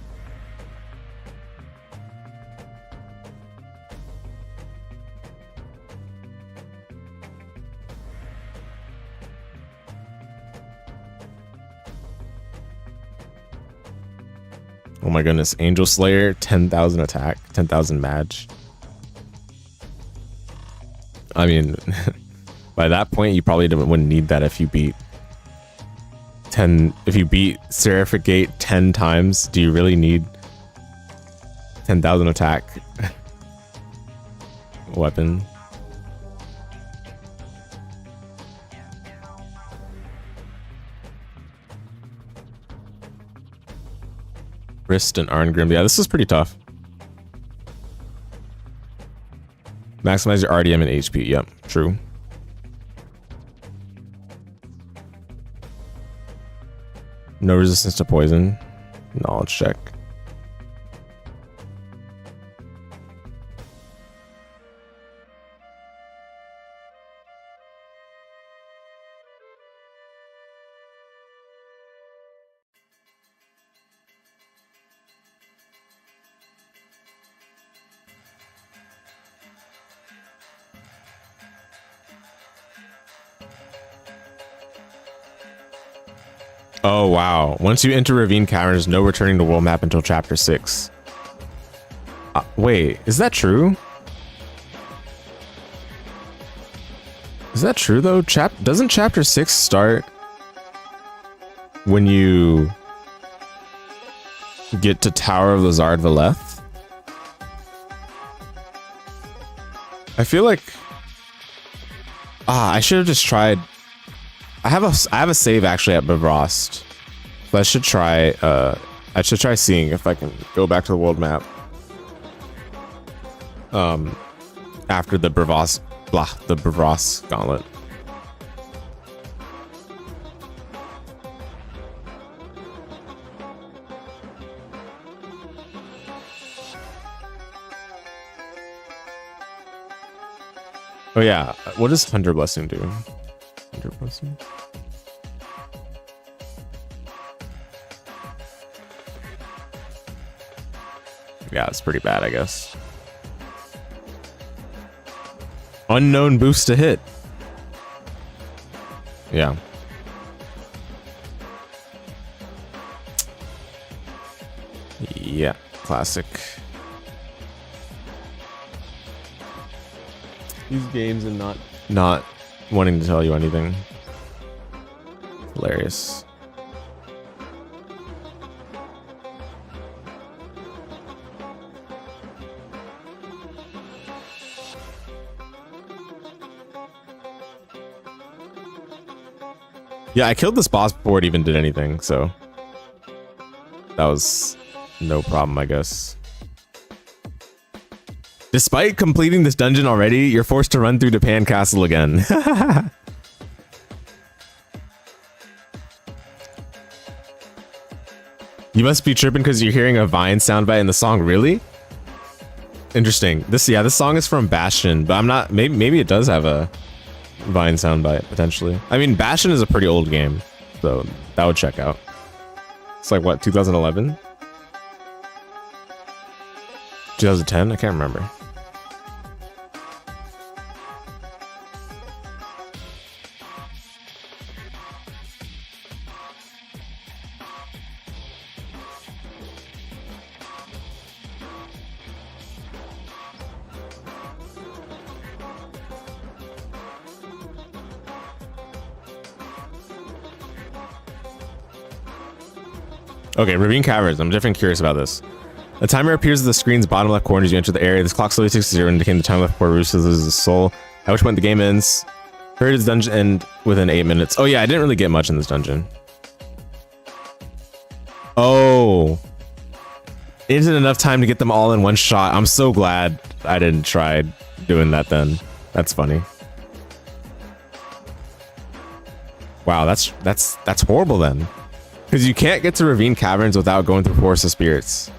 Oh my goodness, Angel Slayer, 10,000 attack, 10,000 match. I mean, by that point, you probably wouldn't need that if you beat Seraphic Gate 10 times. Do you really need 10,000 attack weapon? Wrist and Arngrim. Yeah, this is pretty tough. Maximize your RDM and HP. Yep, true. No resistance to poison. Knowledge check. Oh, wow. Once you enter Ravine Caverns, no returning to world map until chapter 6. Wait, is that true? Is that true though? Doesn't chapter 6 start when you get to Tower of Lazard Valeth? I feel like I should have just tried. I have a save actually at Bivrost. So I should try seeing if I can go back to the world map. After the Bivrost gauntlet. Oh yeah, what does Hunter Blessing do? Hunter Blessing? Yeah, it's pretty bad, I guess. Unknown boost to hit. Yeah. Yeah, classic. These games and not wanting to tell you anything. Hilarious. Yeah, I killed this boss before it even did anything, so that was no problem, I guess. Despite completing this dungeon already, you're forced to run through Japan Castle again. You must be tripping because you're hearing a Vine soundbite in the song. Really? Interesting. This song is from Bastion, but I'm not. Maybe it does have a Vine soundbite potentially. I mean, Bastion is a pretty old game, so that would check out. It's like what, 2011? 2010? I can't remember. Okay, Ravine Caverns. I'm definitely curious about this. A timer appears at the screen's bottom left corner as you enter the area. This clock slowly ticks to 0, indicating the time left before Roos loses his soul, at which point the game ends. Heard his dungeon end within 8 minutes. Oh yeah, I didn't really get much in this dungeon. Oh. Isn't enough time to get them all in one shot. I'm so glad I didn't try doing that then. That's funny. Wow, that's horrible then. Because you can't get to Ravine Caverns without going through Forest of Spirits.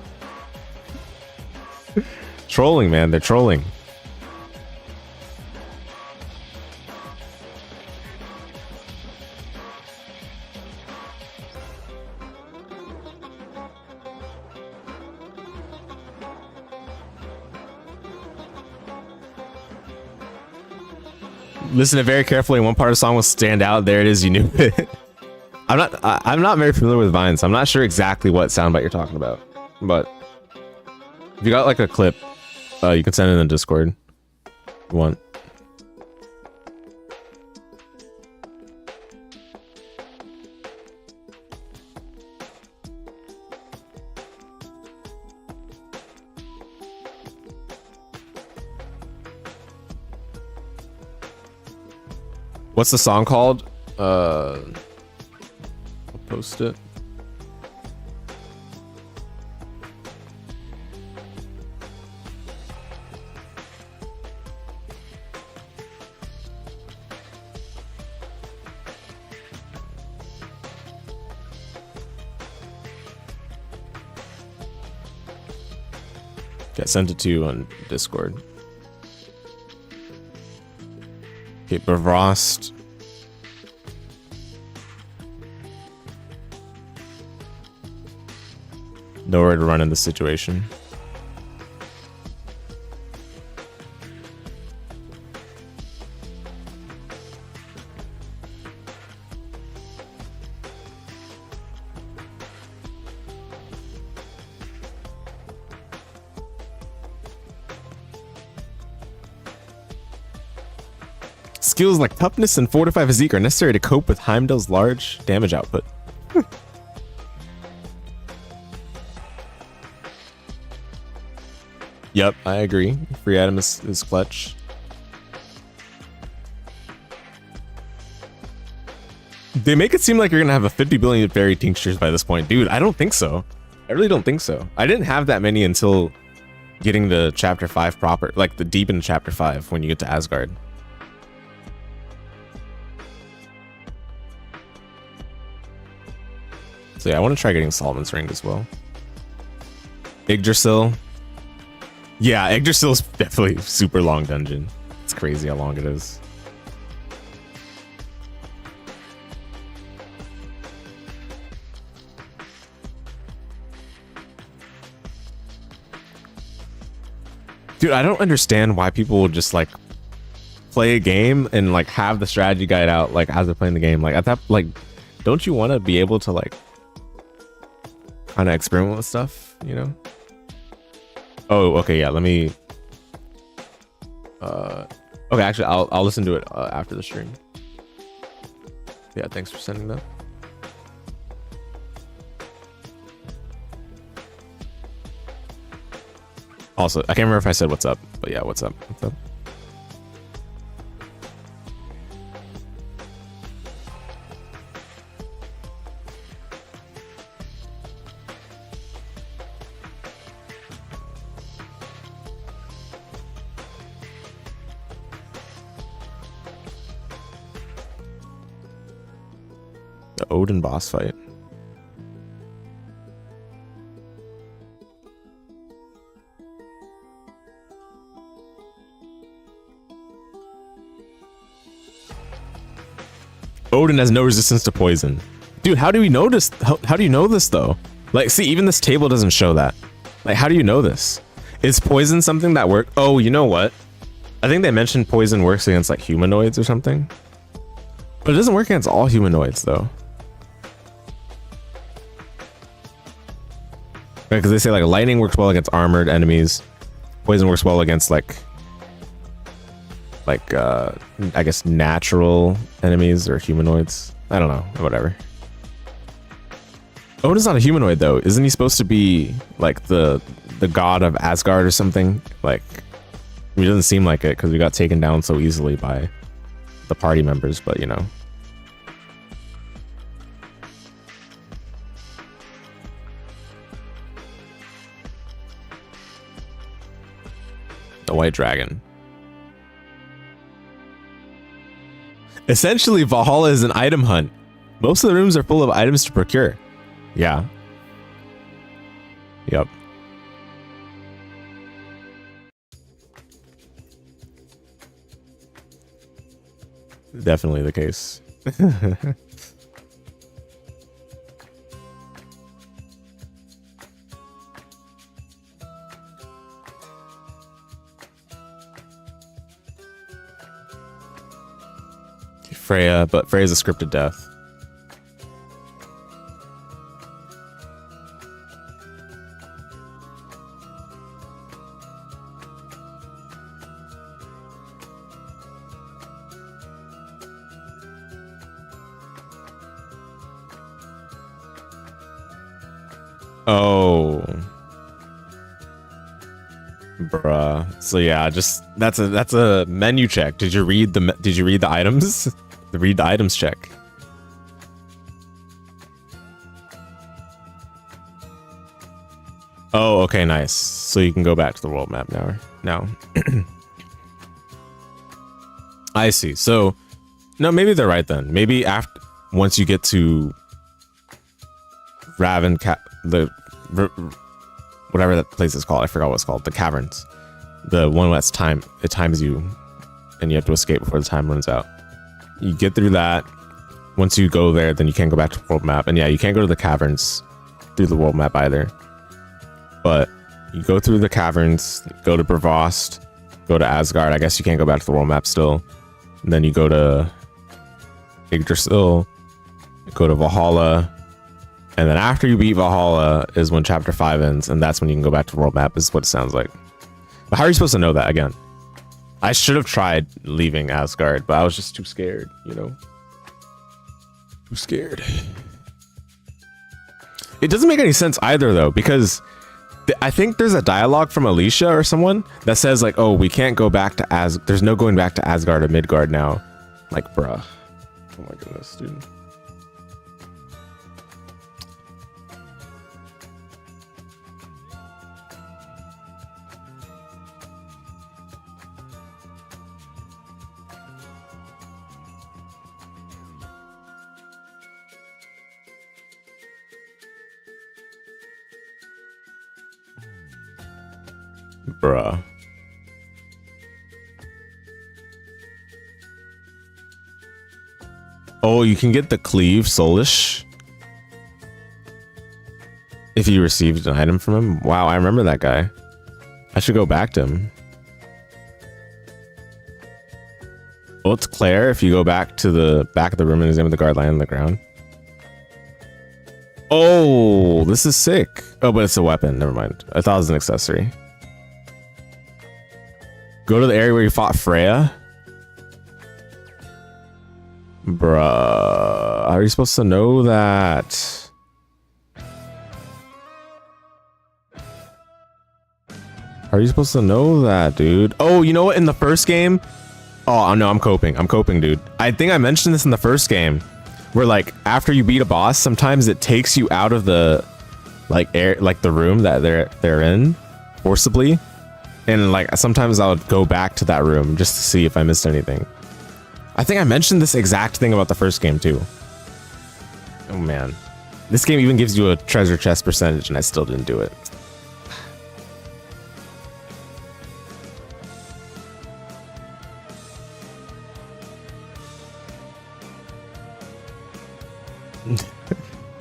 Trolling, man. They're trolling. Listen to very carefully. One part of the song will stand out. There it is. You knew it. I'm not very familiar with Vine, so I'm not sure exactly what soundbite you're talking about. But if you got like a clip, you can send it in the Discord if you want. What's the song called? I'll post it. Okay, I sent it to you on Discord. Okay, Bivrost. Nowhere to run in this situation. Skills like toughness and fortified physique are necessary to cope with Heimdall's large damage output. Yep, I agree. Free item is clutch. They make it seem like you're gonna have a 50 billion fairy tinctures by this point. Dude, I don't think so. I really don't think so. I didn't have that many until getting to chapter 5 proper, like the deep into chapter 5 when you get to Asgard. So yeah, I want to try getting Solomon's Ring as well. Yggdrasil. Yeah, Yggdrasil is definitely super long dungeon. It's crazy how long it is. Dude, I don't understand why people would just like play a game and like have the strategy guide out like as they're playing the game. Like at that, like, don't you want to be able to like kind of experiment with stuff, you know? Oh, okay, yeah. Let me. Okay, actually, I'll listen to it after the stream. Yeah, thanks for sending that. Also, I can't remember if I said what's up, but yeah, what's up? What's up? The Odin boss fight. Odin has no resistance to poison. Dude, how do we know this? How do you know this though? Like, see, even this table doesn't show that. Like, how do you know this? Is poison something that works? Oh, you know what? I think they mentioned poison works against like humanoids or something. But it doesn't work against all humanoids though. Right, because they say like lightning works well against armored enemies. Poison works well against like I guess natural enemies or humanoids. I don't know, whatever. Odin's not a humanoid though. Isn't he supposed to be like the god of Asgard or something? Like, I mean, it doesn't seem like it because we got taken down so easily by the party members, but you know. The White Dragon. Essentially, Valhalla is an item hunt. Most of the rooms are full of items to procure. Yeah. Yep. Definitely the case. Freya, but Freya's a scripted death. Oh, bruh. So yeah, just that's a menu check. Did you read the items? Read the items check. Oh, okay, nice. So you can go back to the world map now. I see. So no, maybe they're right then. Maybe once you get to whatever that place is called, I forgot what it's called, the caverns, the one that's it times you and you have to escape before the time runs out. You get through that. Once you go there, then you can't go back to the world map. And yeah, you can't go to the caverns through the world map either. But you go through the caverns, go to Bravost, go to Asgard. I guess you can't go back to the world map still. And then you go to Yggdrasil, go to Valhalla. And then after you beat Valhalla is when chapter 5 ends. And that's when you can go back to the world map, is what it sounds like. But how are you supposed to know that again? I should have tried leaving Asgard, but I was just too scared, you know? Too scared. It doesn't make any sense either, though, because I think there's a dialogue from Alicia or someone that says, like, oh, we can't go back to there's no going back to Asgard or Midgard now. Like, bruh. Oh my goodness, dude. Bruh. Oh, you can get the Cleave Soulish if you received an item from him. Wow, I remember that guy. I should go back to him. Oh, it's Claire. If you go back to the back of the room and examine the guard lying on the ground. Oh, this is sick. Oh, but it's a weapon. Never mind. I thought it was an accessory. Go to the area where you fought Freya. Bruh. How are you supposed to know that? How are you supposed to know that, dude? Oh, you know what? In the first game... Oh, no, I'm coping. I'm coping, dude. I think I mentioned this in the first game. Where, like, after you beat a boss, sometimes it takes you out of the... Like, the room that they're in. Forcibly. And, like, sometimes I would go back to that room just to see if I missed anything. I think I mentioned this exact thing about the first game, too. Oh, man. This game even gives you a treasure chest percentage, and I still didn't do it.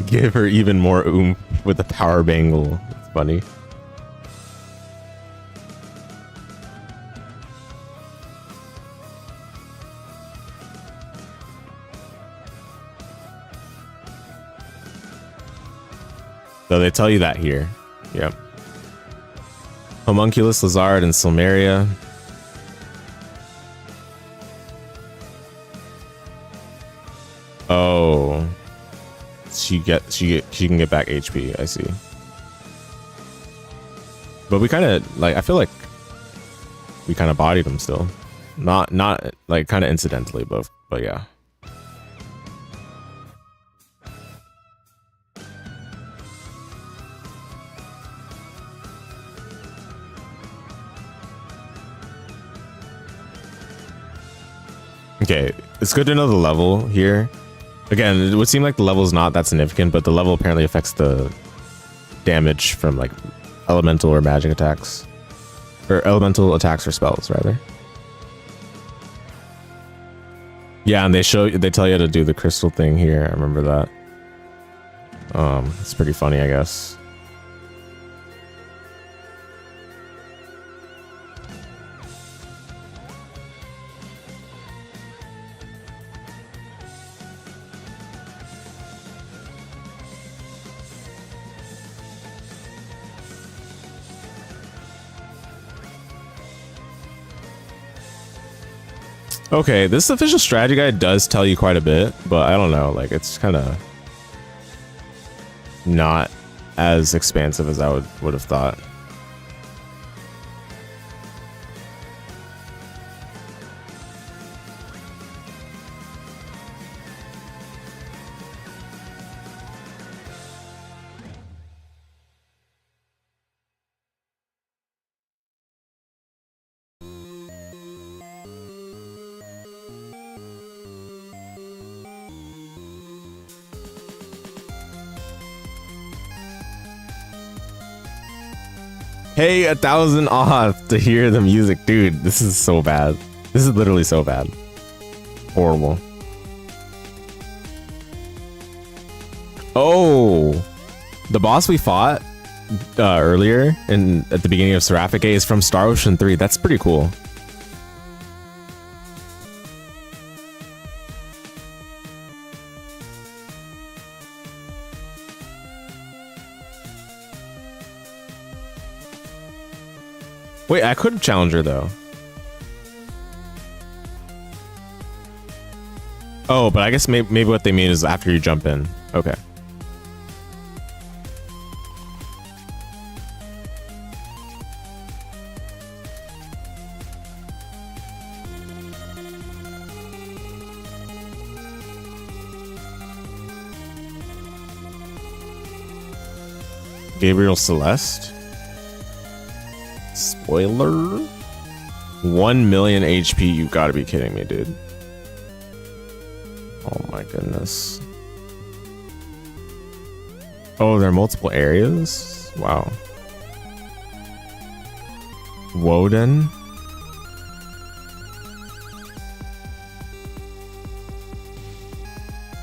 Give her even more oomph with the power bangle. It's funny. So they tell you that here. Yep. Homunculus, Lizard, and Silmeria. Oh. She can get back HP, I see. But we kind of, like, I feel like we kind of bodied him still. Not like kind of incidentally, but yeah. Okay, it's good to know the level here. Again, it would seem like the level is not that significant, but the level apparently affects the damage from like elemental or magic attacks. Or elemental attacks or spells, rather. Yeah, and they tell you how to do the crystal thing here. I remember that. It's pretty funny, I guess. Okay, this official strategy guide does tell you quite a bit, but I don't know, like it's kind of not as expansive as I would have thought. Hey, 1,000 off to hear the music. Dude, this is so bad. This is literally so bad. Horrible. Oh, the boss we fought earlier at the beginning of Seraphic A is from Star Ocean 3. That's pretty cool. Wait, I could challenge her though. Oh, but I guess maybe what they mean is after you jump in. Okay. Gabriel Celeste. Spoiler. 1 million HP. You've got to be kidding me, dude. Oh my goodness. Oh, there are multiple areas? Wow. Woden.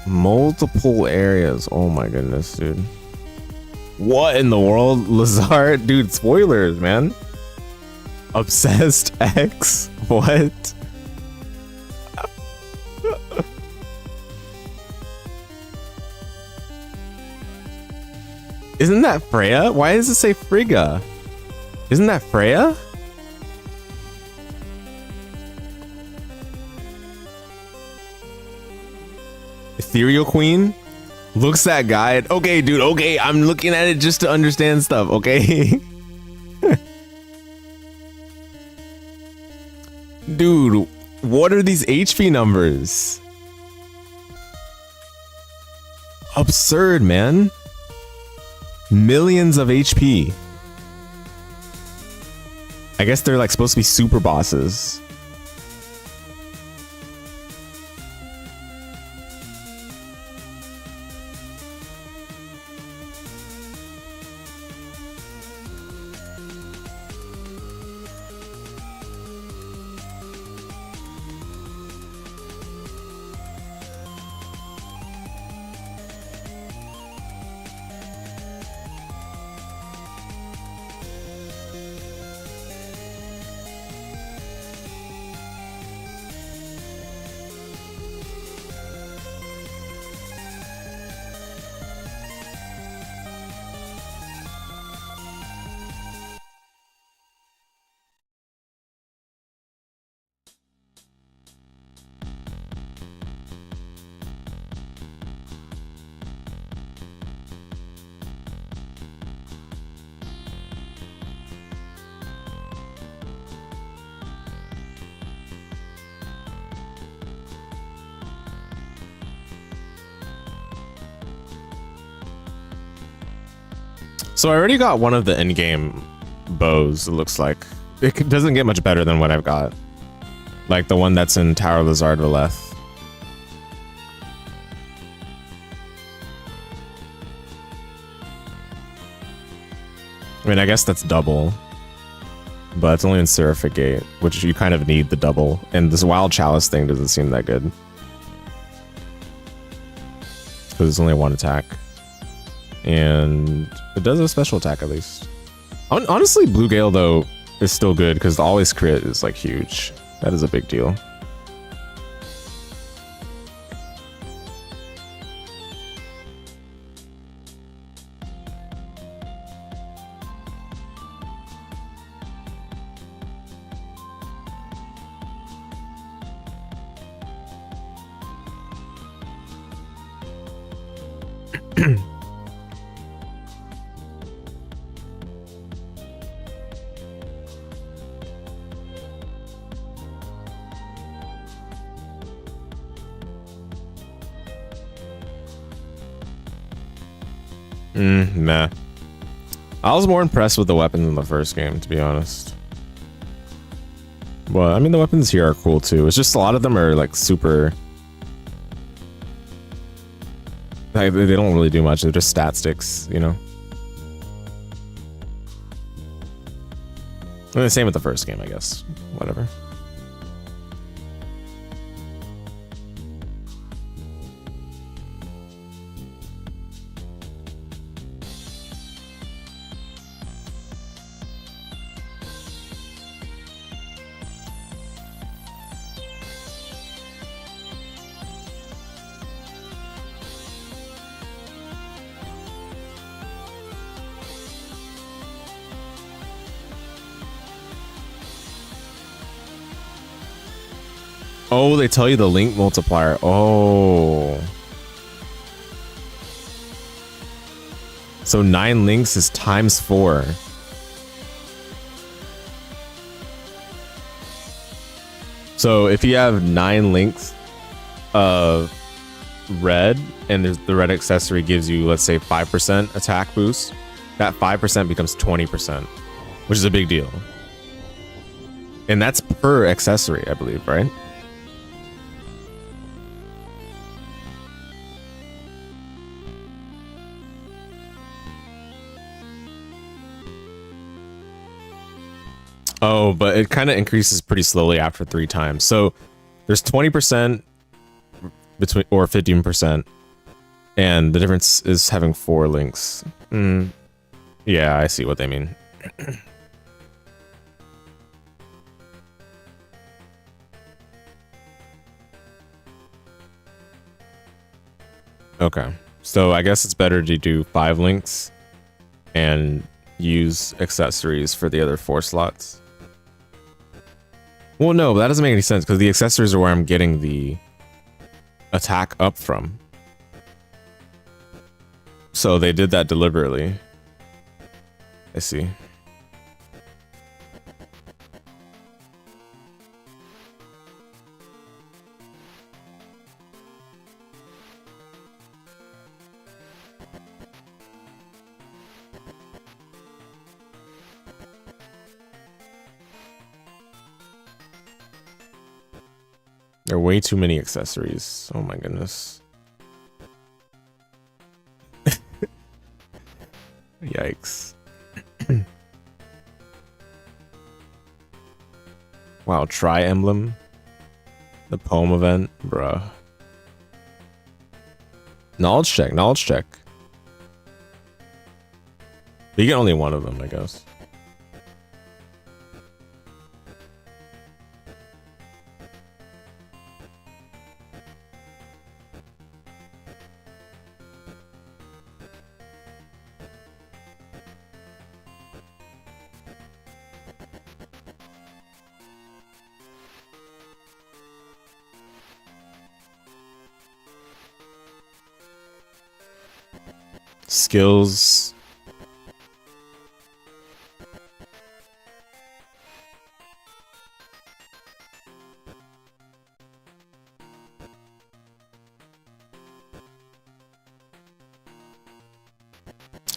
Multiple areas. Oh my goodness, dude. What in the world? Lazard? Dude, spoilers, man. Obsessed X? What? Isn't that Freya? Why does it say Frigga? Isn't that Freya? Ethereal Queen? Looks that guy. Okay, dude. Okay, I'm looking at it just to understand stuff. Okay. Dude, what are these HP numbers? Absurd, man. Millions of HP. I guess they're like supposed to be super bosses. So I already got one of the in-game bows, it looks like. It doesn't get much better than what I've got. Like the one that's in Tower Lizard Valeth. I mean, I guess that's double. But it's only in Seraphic Gate, which you kind of need the double. And this Wild Chalice thing doesn't seem that good. Because it's only one attack. And it does a special attack at least. Honestly, Blue Gale though is still good because the always crit is like huge. That is a big deal. Meh. I was more impressed with the weapons in the first game, to be honest. Well, I mean, the weapons here are cool too. It's just a lot of them are like super... Like, they don't really do much. They're just stat sticks, you know? And the same with the first game, I guess. Whatever. Oh, they tell you the link multiplier. Oh. So 9 links is times 4. So if you have 9 links of red, and the red accessory gives you, let's say, 5% attack boost, that 5% becomes 20%, which is a big deal. And that's per accessory, I believe, right? Oh, but it kind of increases pretty slowly after 3 times. So there's 20% between, or 15%, and the difference is having 4 links. Yeah, I see what they mean. Okay, so I guess it's better to do 5 links and use accessories for the other 4 slots. Well, no, but that doesn't make any sense because the accessories are where I'm getting the attack up from. So they did that deliberately. I see. There are way too many accessories. Oh my goodness. Yikes. Wow, Tri Emblem. The poem event, bruh. Knowledge check, knowledge check. You get only one of them, I guess. Skills.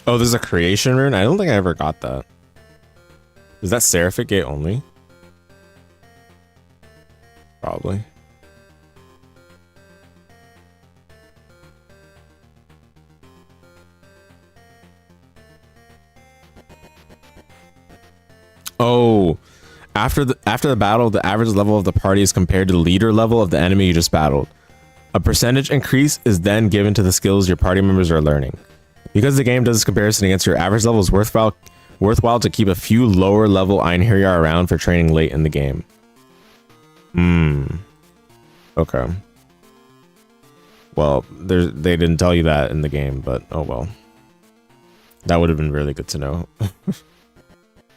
Oh, there's a creation rune? I don't think I ever got that. Is that Seraphic Gate only? Probably. Oh, after the battle, the average level of the party is compared to the leader level of the enemy you just battled. A percentage increase is then given to the skills your party members are learning. Because the game does this comparison against your average level, it's worthwhile to keep a few lower level Einherjar around for training late in the game. Okay. Well, they didn't tell you that in the game, but oh well. That would have been really good to know.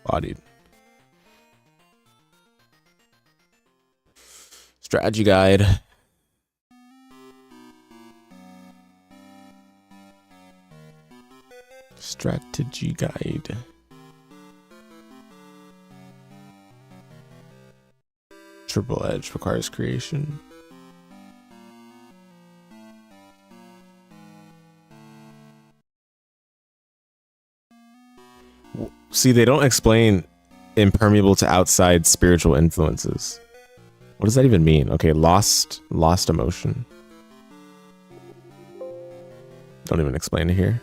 Bodied. Strategy guide. Strategy guide. Triple edge requires creation. See, they don't explain impermeable to outside spiritual influences. What does that even mean? Okay, lost emotion. Don't even explain it here.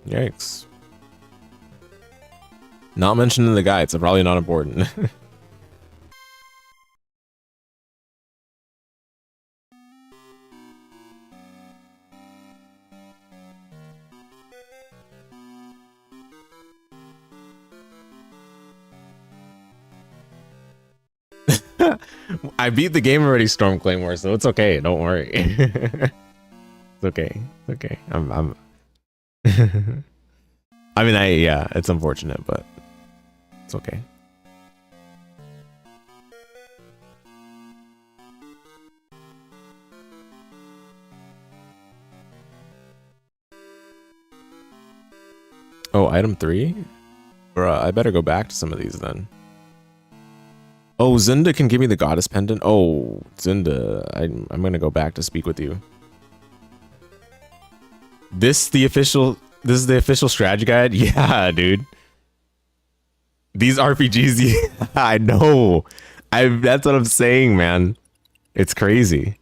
Yikes. Not mentioned in the guide, so probably not important. I beat the game already, Storm Claymore, so it's okay. Don't worry. It's okay. Okay. I'm I mean, yeah, it's unfortunate, but it's okay. Oh, item 3? Bruh, I better go back to some of these then. Oh, Zinda can give me the goddess pendant. Oh, Zinda, I'm gonna go back to speak with you. This is the official strategy guide? Yeah, dude. These RPGs, yeah, I know. That's what I'm saying, man. It's crazy.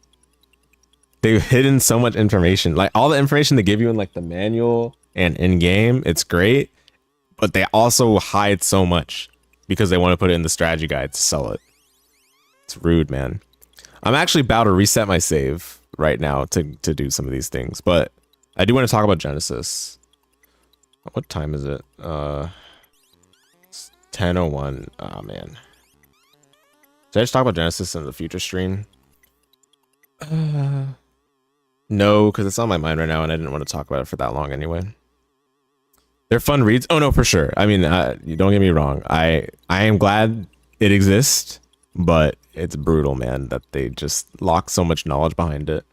They've hidden so much information. Like all the information they give you in like the manual and in game, it's great, but they also hide so much because they want to put it in the strategy guide to sell it. It's rude, man. I'm actually about to reset my save right now to do some of these things, but I do want to talk about Genesys. What time is it? It's 10:01. Oh man. Did I just talk about Genesys in the future stream? No, because it's on my mind right now and I didn't want to talk about it for that long anyway. They're fun reads. Oh no, for sure. I mean, you don't get me wrong. I am glad it exists, but it's brutal, man, that they just lock so much knowledge behind it.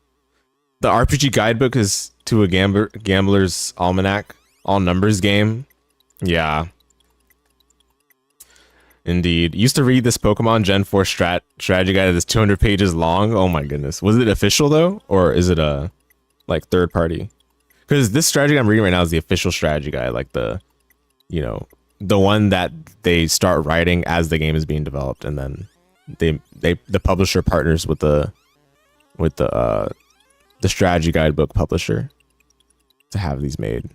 The RPG guidebook is to a gambler's almanac, all numbers game. Yeah. Indeed. Used to read this Pokemon Gen 4 strategy guide that's 200 pages long. Oh my goodness. Was it official though? Or is it a like third party? Because this strategy I'm reading right now is the official strategy guide, like the, you know, the one that they start writing as the game is being developed, and then the publisher partners with the strategy guidebook publisher to have these made.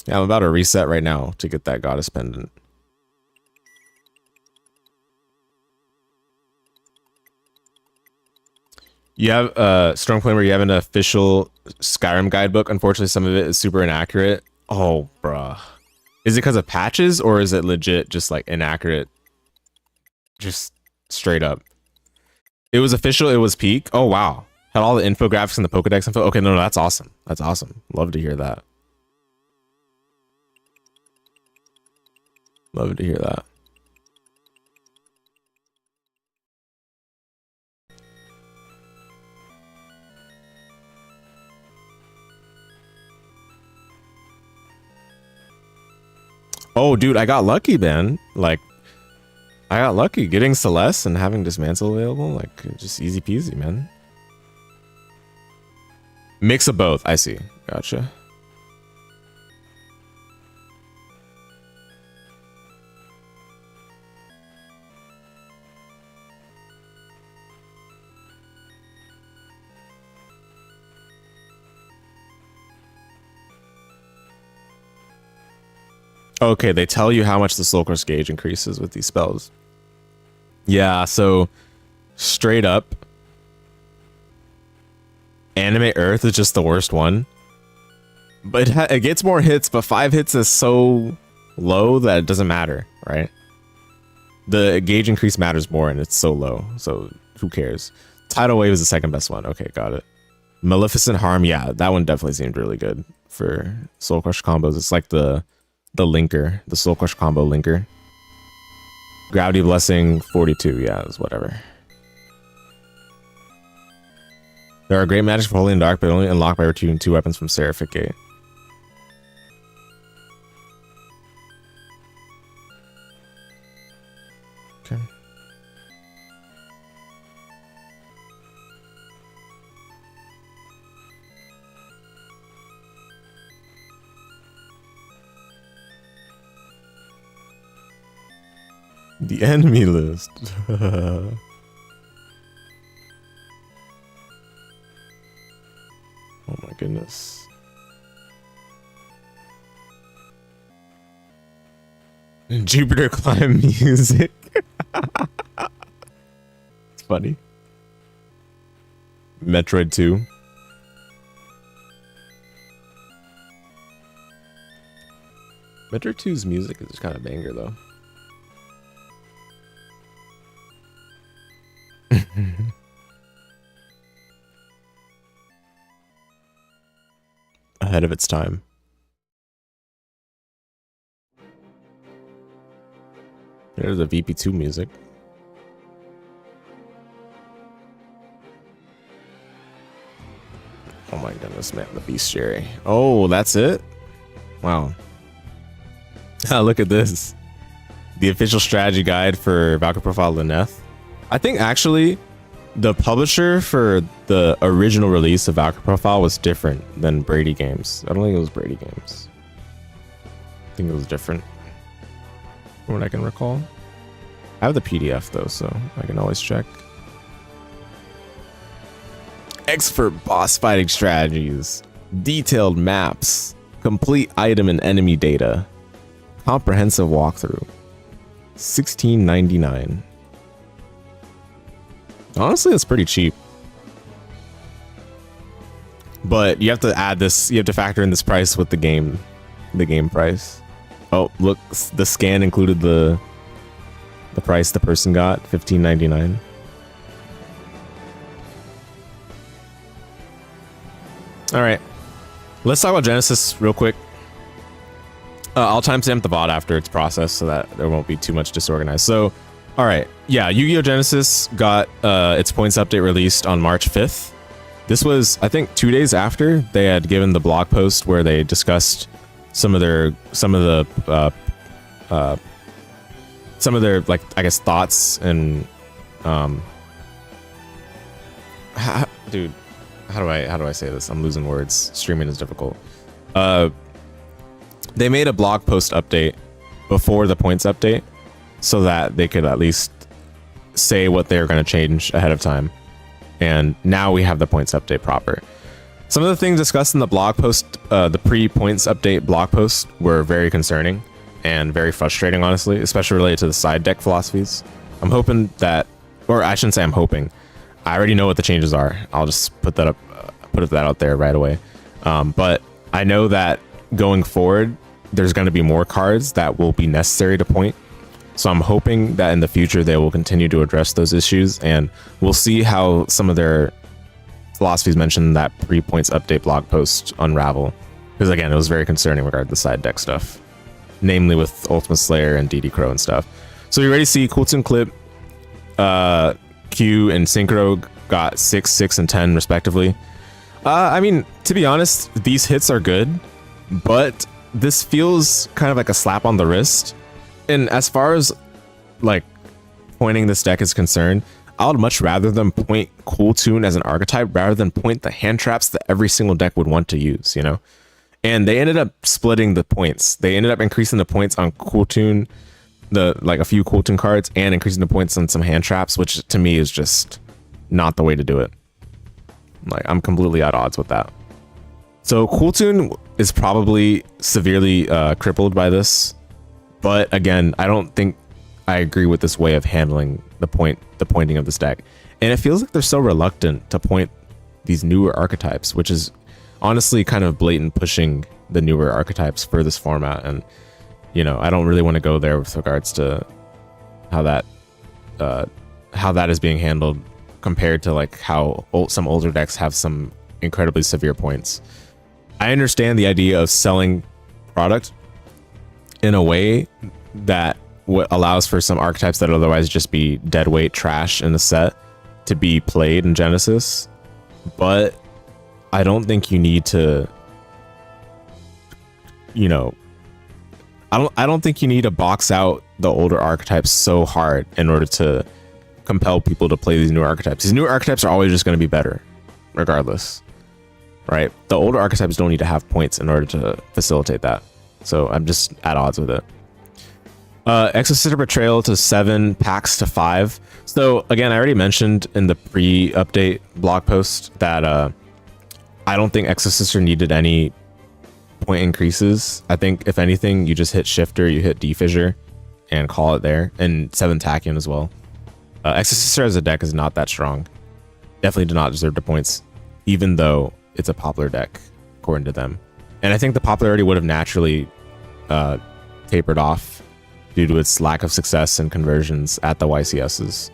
Yeah, I'm about to reset right now to get that goddess pendant. You have Stormclaimer, you have an official Skyrim guidebook. Unfortunately, some of it is super inaccurate. Oh, bruh. Is it because of patches or is it legit just like inaccurate? Just straight up. It was official, it was peak. Oh, wow. Had all the infographics and the Pokedex info. Okay, no, that's awesome. That's awesome. Love to hear that. Love to hear that. Oh, dude, I got lucky, man. Like, I got lucky getting Celeste and having Dismantle available. Like, just easy peasy, man. Mix of both. I see. Gotcha. Okay, they tell you how much the soul course gauge increases with these spells. Yeah, so straight up, Animate Earth is just the worst one. But it gets more hits, but 5 hits is so low that it doesn't matter, right? The gauge increase matters more and it's so low, so who cares? Tidal Wave is the second best one. Okay, got it. Maleficent Harm, yeah, that one definitely seemed really good for Soul Crush combos. It's like the linker, the Soul Crush combo linker. Gravity Blessing 42, yeah, it's whatever. There are great magics for Holy and Dark, but only unlocked by retrieving 2 weapons from Seraphic Gate. Okay. The enemy list. Oh my goodness. Jupiter climb music. It's funny. Metroid 2. Metroid 2's music is kind of banger though. ahead of its time. There's the VP2 music. Oh my goodness, man, the bestiary. Oh, that's it? Wow. Look at this. The official strategy guide for Valkyrie Profile Lyneth. I think actually the publisher for the original release of Valkyrie Profile was different than Brady Games. I don't think it was Brady Games. I think it was different from what I can recall. I have the PDF though, so I can always check. Expert boss fighting strategies, detailed maps, complete item and enemy data, comprehensive walkthrough. $16.99. Honestly, that's pretty cheap. But you have to add this, you have to factor in this price with the game price. Oh, look, the scan included the price the person got, $15.99. All right, let's talk about Genesys real quick. I'll timestamp the VOD after it's processed so that there won't be too much disorganized. So, all right, yeah, YGO Genesys got its points update released on March 5th. This was, I think, 2 days after they had given the blog post where they discussed some of their like, I guess, thoughts and dude. How do I say this? I'm losing words. Streaming is difficult. They made a blog post update before the points update so that they could at least say what they're going to change ahead of time. And now we have the points update proper. Some of the things discussed in the blog post, the pre-points update blog post, were very concerning and very frustrating, honestly, especially related to the side deck philosophies. I'm hoping that, or I shouldn't say I'm hoping, I already know what the changes are. I'll just put that out there right away. But I know that going forward, there's going to be more cards that will be necessary to point. So I'm hoping that in the future they will continue to address those issues, and we'll see how some of their philosophies mentioned in that pre-points update blog post unravel. Because again, it was very concerning regarding the side deck stuff, namely with Ultimate Slayer and DD Crow and stuff. So you already see Cooltoon Clip, Q and Synchro got 6, 6, and 10 respectively. I mean, to be honest, these hits are good, but this feels kind of like a slap on the wrist. And as far as like pointing this deck is concerned, I would much rather them point Cooltoon as an archetype rather than point the hand traps that every single deck would want to use, you know? And they ended up splitting the points. They ended up increasing the points on Cooltoon, like a few Cooltoon cards, and increasing the points on some hand traps, which to me is just not the way to do it. Like, I'm completely at odds with that. So Cooltoon is probably severely crippled by this, but again, I don't think I agree with this way of handling the pointing of this deck. And it feels like they're so reluctant to point these newer archetypes, which is honestly kind of blatant pushing the newer archetypes for this format. And you know, I don't really want to go there with regards to how that is being handled compared to like how some older decks have some incredibly severe points. I understand the idea of selling product in a way that allows for some archetypes that otherwise just be deadweight trash in the set to be played in Genesys, but I don't think you need to, you know, I don't think you need to box out the older archetypes so hard in order to compel people to play these new archetypes. These new archetypes are always just going to be better regardless, right? The older archetypes don't need to have points in order to facilitate that. So I'm just at odds with it. Exorcism Betrayal to 7, packs to 5. So again, I already mentioned in the pre-update blog post that I don't think Exorcism needed any point increases. I think if anything, you just hit Shifter, you hit D-Fissure, and call it there. And 7 Tachyon as well. Exorcism as a deck is not that strong. Definitely did not deserve the points, even though it's a popular deck, according to them. And I think the popularity would have naturally tapered off due to its lack of success and conversions at the YCSs.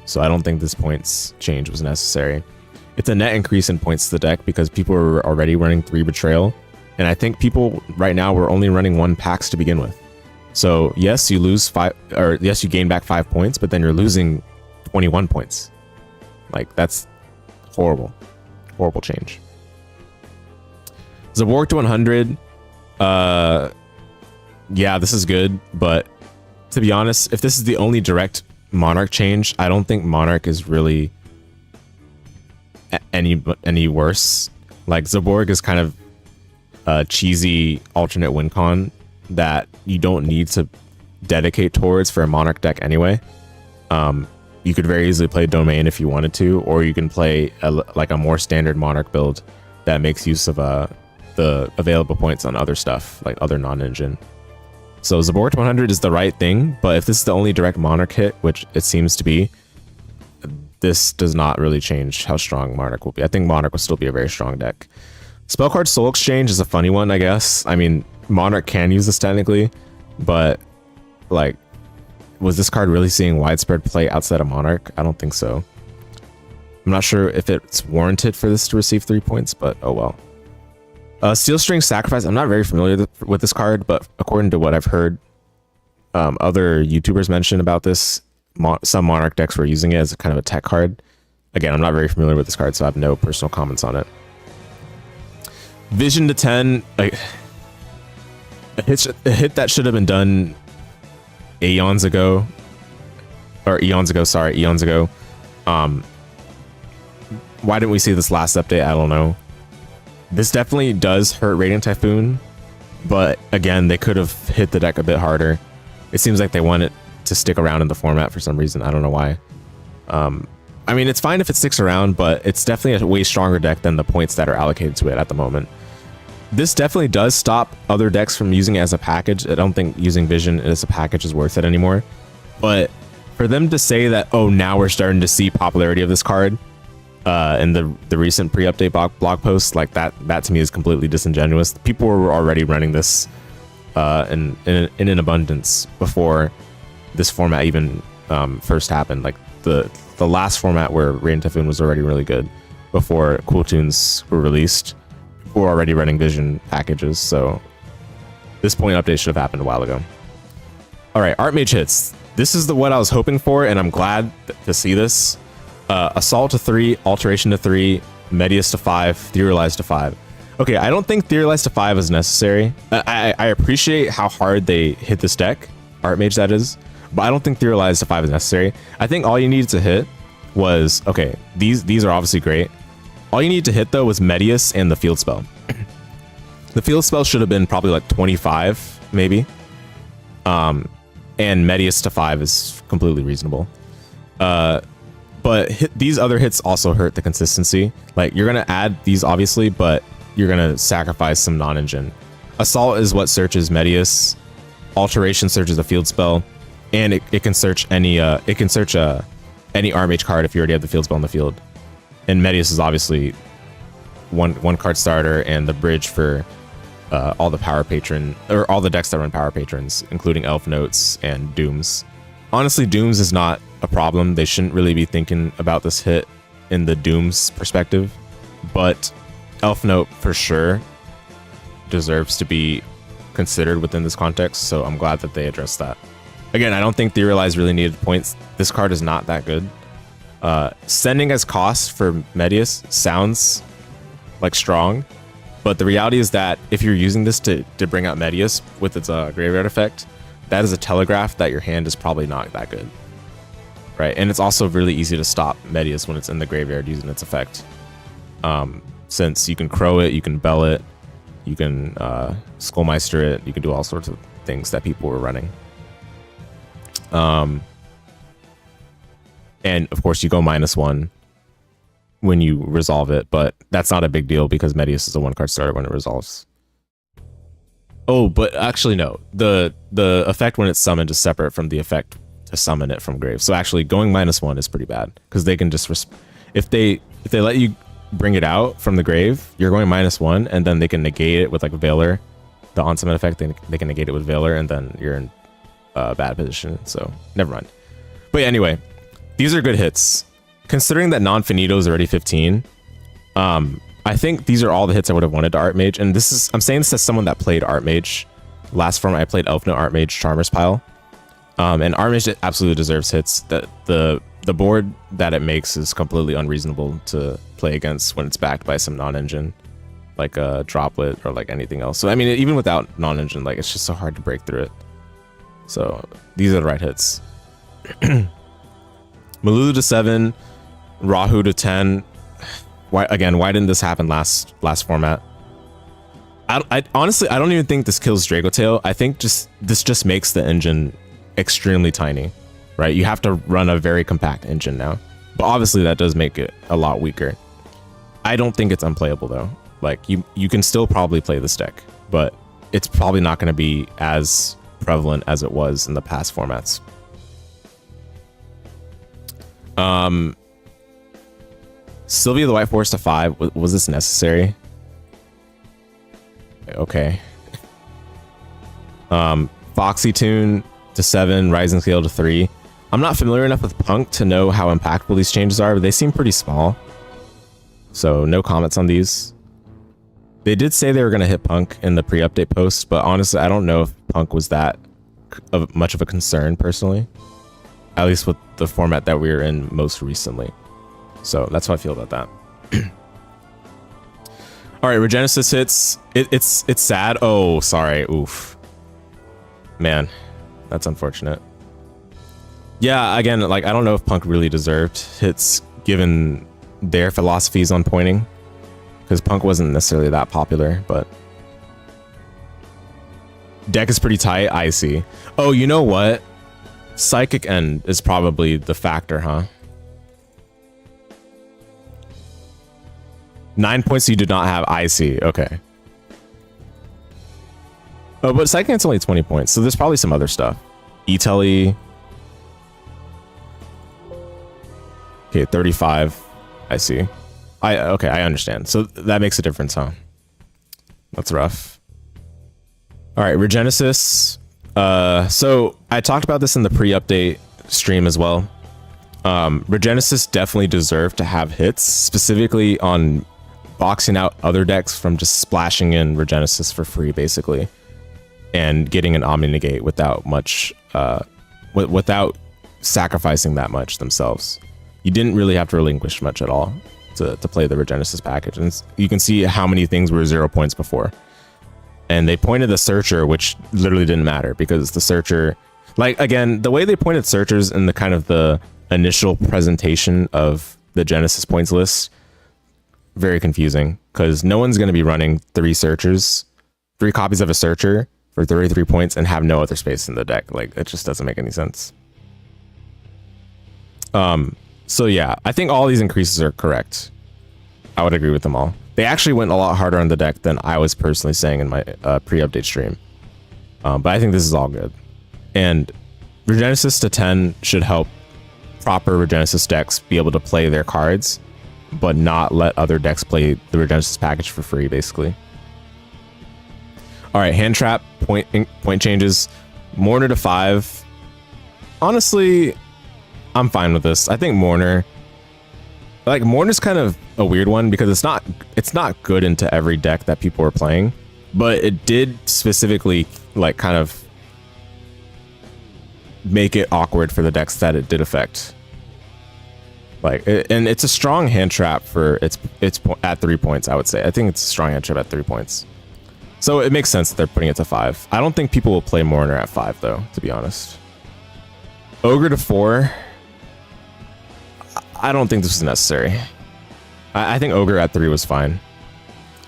So I don't think this points change was necessary. It's a net increase in points to the deck because people were already running 3 Betrayal And I think people right now were only running 1 PAX to begin with. So yes, you lose 5, or yes, you gain back 5 points, but then you're losing 21 points. Like, that's horrible. Horrible change. Zaborg to 100. Yeah, this is good, but to be honest, if this is the only direct Monarch change, I don't think Monarch is really any worse. Like, Zaborg is kind of a cheesy alternate win con that you don't need to dedicate towards for a Monarch deck anyway. You could very easily play Domain if you wanted to, or you can play like a more standard Monarch build that makes use of the available points on other stuff, like other non-engine. So Zaborg 100 is the right thing, but if this is the only direct Monarch hit, which it seems to be, this does not really change how strong Monarch will be. I think Monarch will still be a very strong deck. Spellcard Soul Exchange is a funny one, I guess. I mean, Monarch can use this technically, but like, was this card really seeing widespread play outside of Monarch? I don't think so. I'm not sure if it's warranted for this to receive 3 points, but oh well. Steel String Sacrifice. I'm not very familiar with this card, but according to what I've heard, other YouTubers mention about this, some Monarch decks were using it as a kind of a tech card. Again, I'm not very familiar with this card, so I have no personal comments on it. Vision to 10. Like, a hit that should have been done eons ago. Sorry, eons ago. Why didn't we see this last update? I don't know. This definitely does hurt Radiant Typhoon, but again, they could have hit the deck a bit harder. It seems like they want it to stick around in the format for some reason. I don't know why. I mean, it's fine if it sticks around, but it's definitely a way stronger deck than the points that are allocated to it at the moment. This definitely does stop other decks from using it as a package. I don't think using Vision as a package is worth it anymore. But for them to say that, oh, now we're starting to see popularity of this card, in the recent pre-update blog posts, like that to me is completely disingenuous. People were already running this in an abundance before this format even first happened. Like the last format where Radiant Typhoon was already really good before Cool Tunes were released. People were already running Vision packages, so this point update should have happened a while ago. All right, Archmage hits. This is what I was hoping for, and I'm glad to see this. Assault to 3, Alteration to 3, Medius to 5, Theorize to 5. Okay, I don't think Theorize to 5 is necessary. I appreciate how hard they hit this deck, Archmage that is, but I don't think Theorize to 5 is necessary. I think all you needed to hit was, okay, these are obviously great. All you need to hit though was Medius and the field spell. The field spell should have been probably like 25, maybe. And Medius to 5 is completely reasonable. But these other hits also hurt the consistency. Like, you're going to add these, obviously, but you're going to sacrifice some non-engine. Assault is what searches Medius. Alteration searches a field spell. And it can search any Archmage card if you already have the field spell in the field. And Medius is obviously one card starter and the bridge for all the power patron, or all the decks that run power patrons, including Elf Notes and Dooms. Honestly, Dooms is not a problem. They shouldn't really be thinking about this hit in the Dooms perspective, but Elf Note for sure deserves to be considered within this context, so I'm glad that they addressed that. Again, I don't think Theorize really needed points. This card is not that good. Sending as cost for Medius sounds like strong, but the reality is that if you're using this to bring out Medius with its graveyard effect, that is a telegraph that your hand is probably not that good, right? And it's also really easy to stop Medius when it's in the graveyard using its effect. Since you can crow it, you can bell it, you can Skullmeister it, you can do all sorts of things that people were running. And of course you go -1 when you resolve it, but that's not a big deal because Medius is a 1-card starter when it resolves. Oh, but actually no. The effect when it's summoned is separate from the effect to summon it from grave. So actually going -1 is pretty bad because they can just if they let you bring it out from the grave, you're going -1, and then they can negate it with like Veiler, the on summon effect. They can negate it with Veiler, and then you're in a bad position. So never mind. But yeah, anyway, these are good hits. Considering that Non-Finito is already 15, I I think these are all the hits I would have wanted to Art Mage, and I'm saying this as someone that played Art Mage. Last format I played Elf Note Art Mage Charmer's Pile. And Art Mage absolutely deserves hits. The board that it makes is completely unreasonable to play against when it's backed by some non-engine, like a Droplet or like anything else. So I mean, even without non-engine, like it's just so hard to break through it. So these are the right hits. Malulu to 7, Rahu to 10. Why didn't this happen last format? I honestly, I don't even think this kills Dragotail. I think this just makes the engine extremely tiny, right? You have to run a very compact engine now, but obviously that does make it a lot weaker. I don't think it's unplayable though. Like you can still probably play this deck, but it's probably not going to be as prevalent as it was in the past formats. Sylvia the White Forest to 5. Was this necessary? Okay. Foxy Tune to 7, Rising Scale to 3. I'm not familiar enough with Punk to know how impactful these changes are, but they seem pretty small. So no comments on these. They did say they were going to hit Punk in the pre-update post, but honestly, I don't know if Punk was that much of a concern personally. At least with the format that we were in most recently. So that's how I feel about that. All right, Regenesis hits. It's sad. Oh, sorry. Oof. Man, that's unfortunate. Yeah, again, like I don't know if Punk really deserved hits given their philosophies on pointing, because Punk wasn't necessarily that popular, but deck is pretty tight. I see. Oh, you know what? Psychic End is probably the factor, huh? 9 points you did not have. I see. Okay. Oh, but Psychic End's only 20 points, so there's probably some other stuff. E-Telly. Okay, 35. I see. Okay, I understand. So that makes a difference, huh? That's rough. All right, Regenesis. So I talked about this in the pre-update stream as well. Regenesis definitely deserved to have hits, specifically on boxing out other decks from just splashing in Regenesis for free, basically, and getting an Omni Negate without much, without sacrificing that much themselves. You didn't really have to relinquish much at all to play the Regenesis package, and you can see how many things were 0 points before. And they pointed the Searcher, which literally didn't matter because the Searcher, like again, the way they pointed Searchers in the kind of the initial presentation of the Genesis points list, very confusing because no one's going to be running 3 Searchers, 3 copies of a Searcher for 33 points and have no other space in the deck. Like it just doesn't make any sense. So yeah, I think all these increases are correct. I would agree with them all. They actually went a lot harder on the deck than I was personally saying in my pre-update stream. But I think this is all good. And Regenesis to 10 should help proper Regenesis decks be able to play their cards, but not let other decks play the Regenesis package for free, basically. All right, Hand Trap, point changes. Mourner to 5. Honestly, I'm fine with this. I think Mourner's kind of a weird one because it's not good into every deck that people are playing, but it did specifically like kind of make it awkward for the decks that it did affect. Like, and it's a strong hand trap for its at 3 points. I would say I think it's a strong hand trap at 3 points, so it makes sense that they're putting it to 5. I don't think people will play Mourner at 5 though, to be honest. Ogre to 4. I don't think this was necessary. I think Ogre at 3 was fine.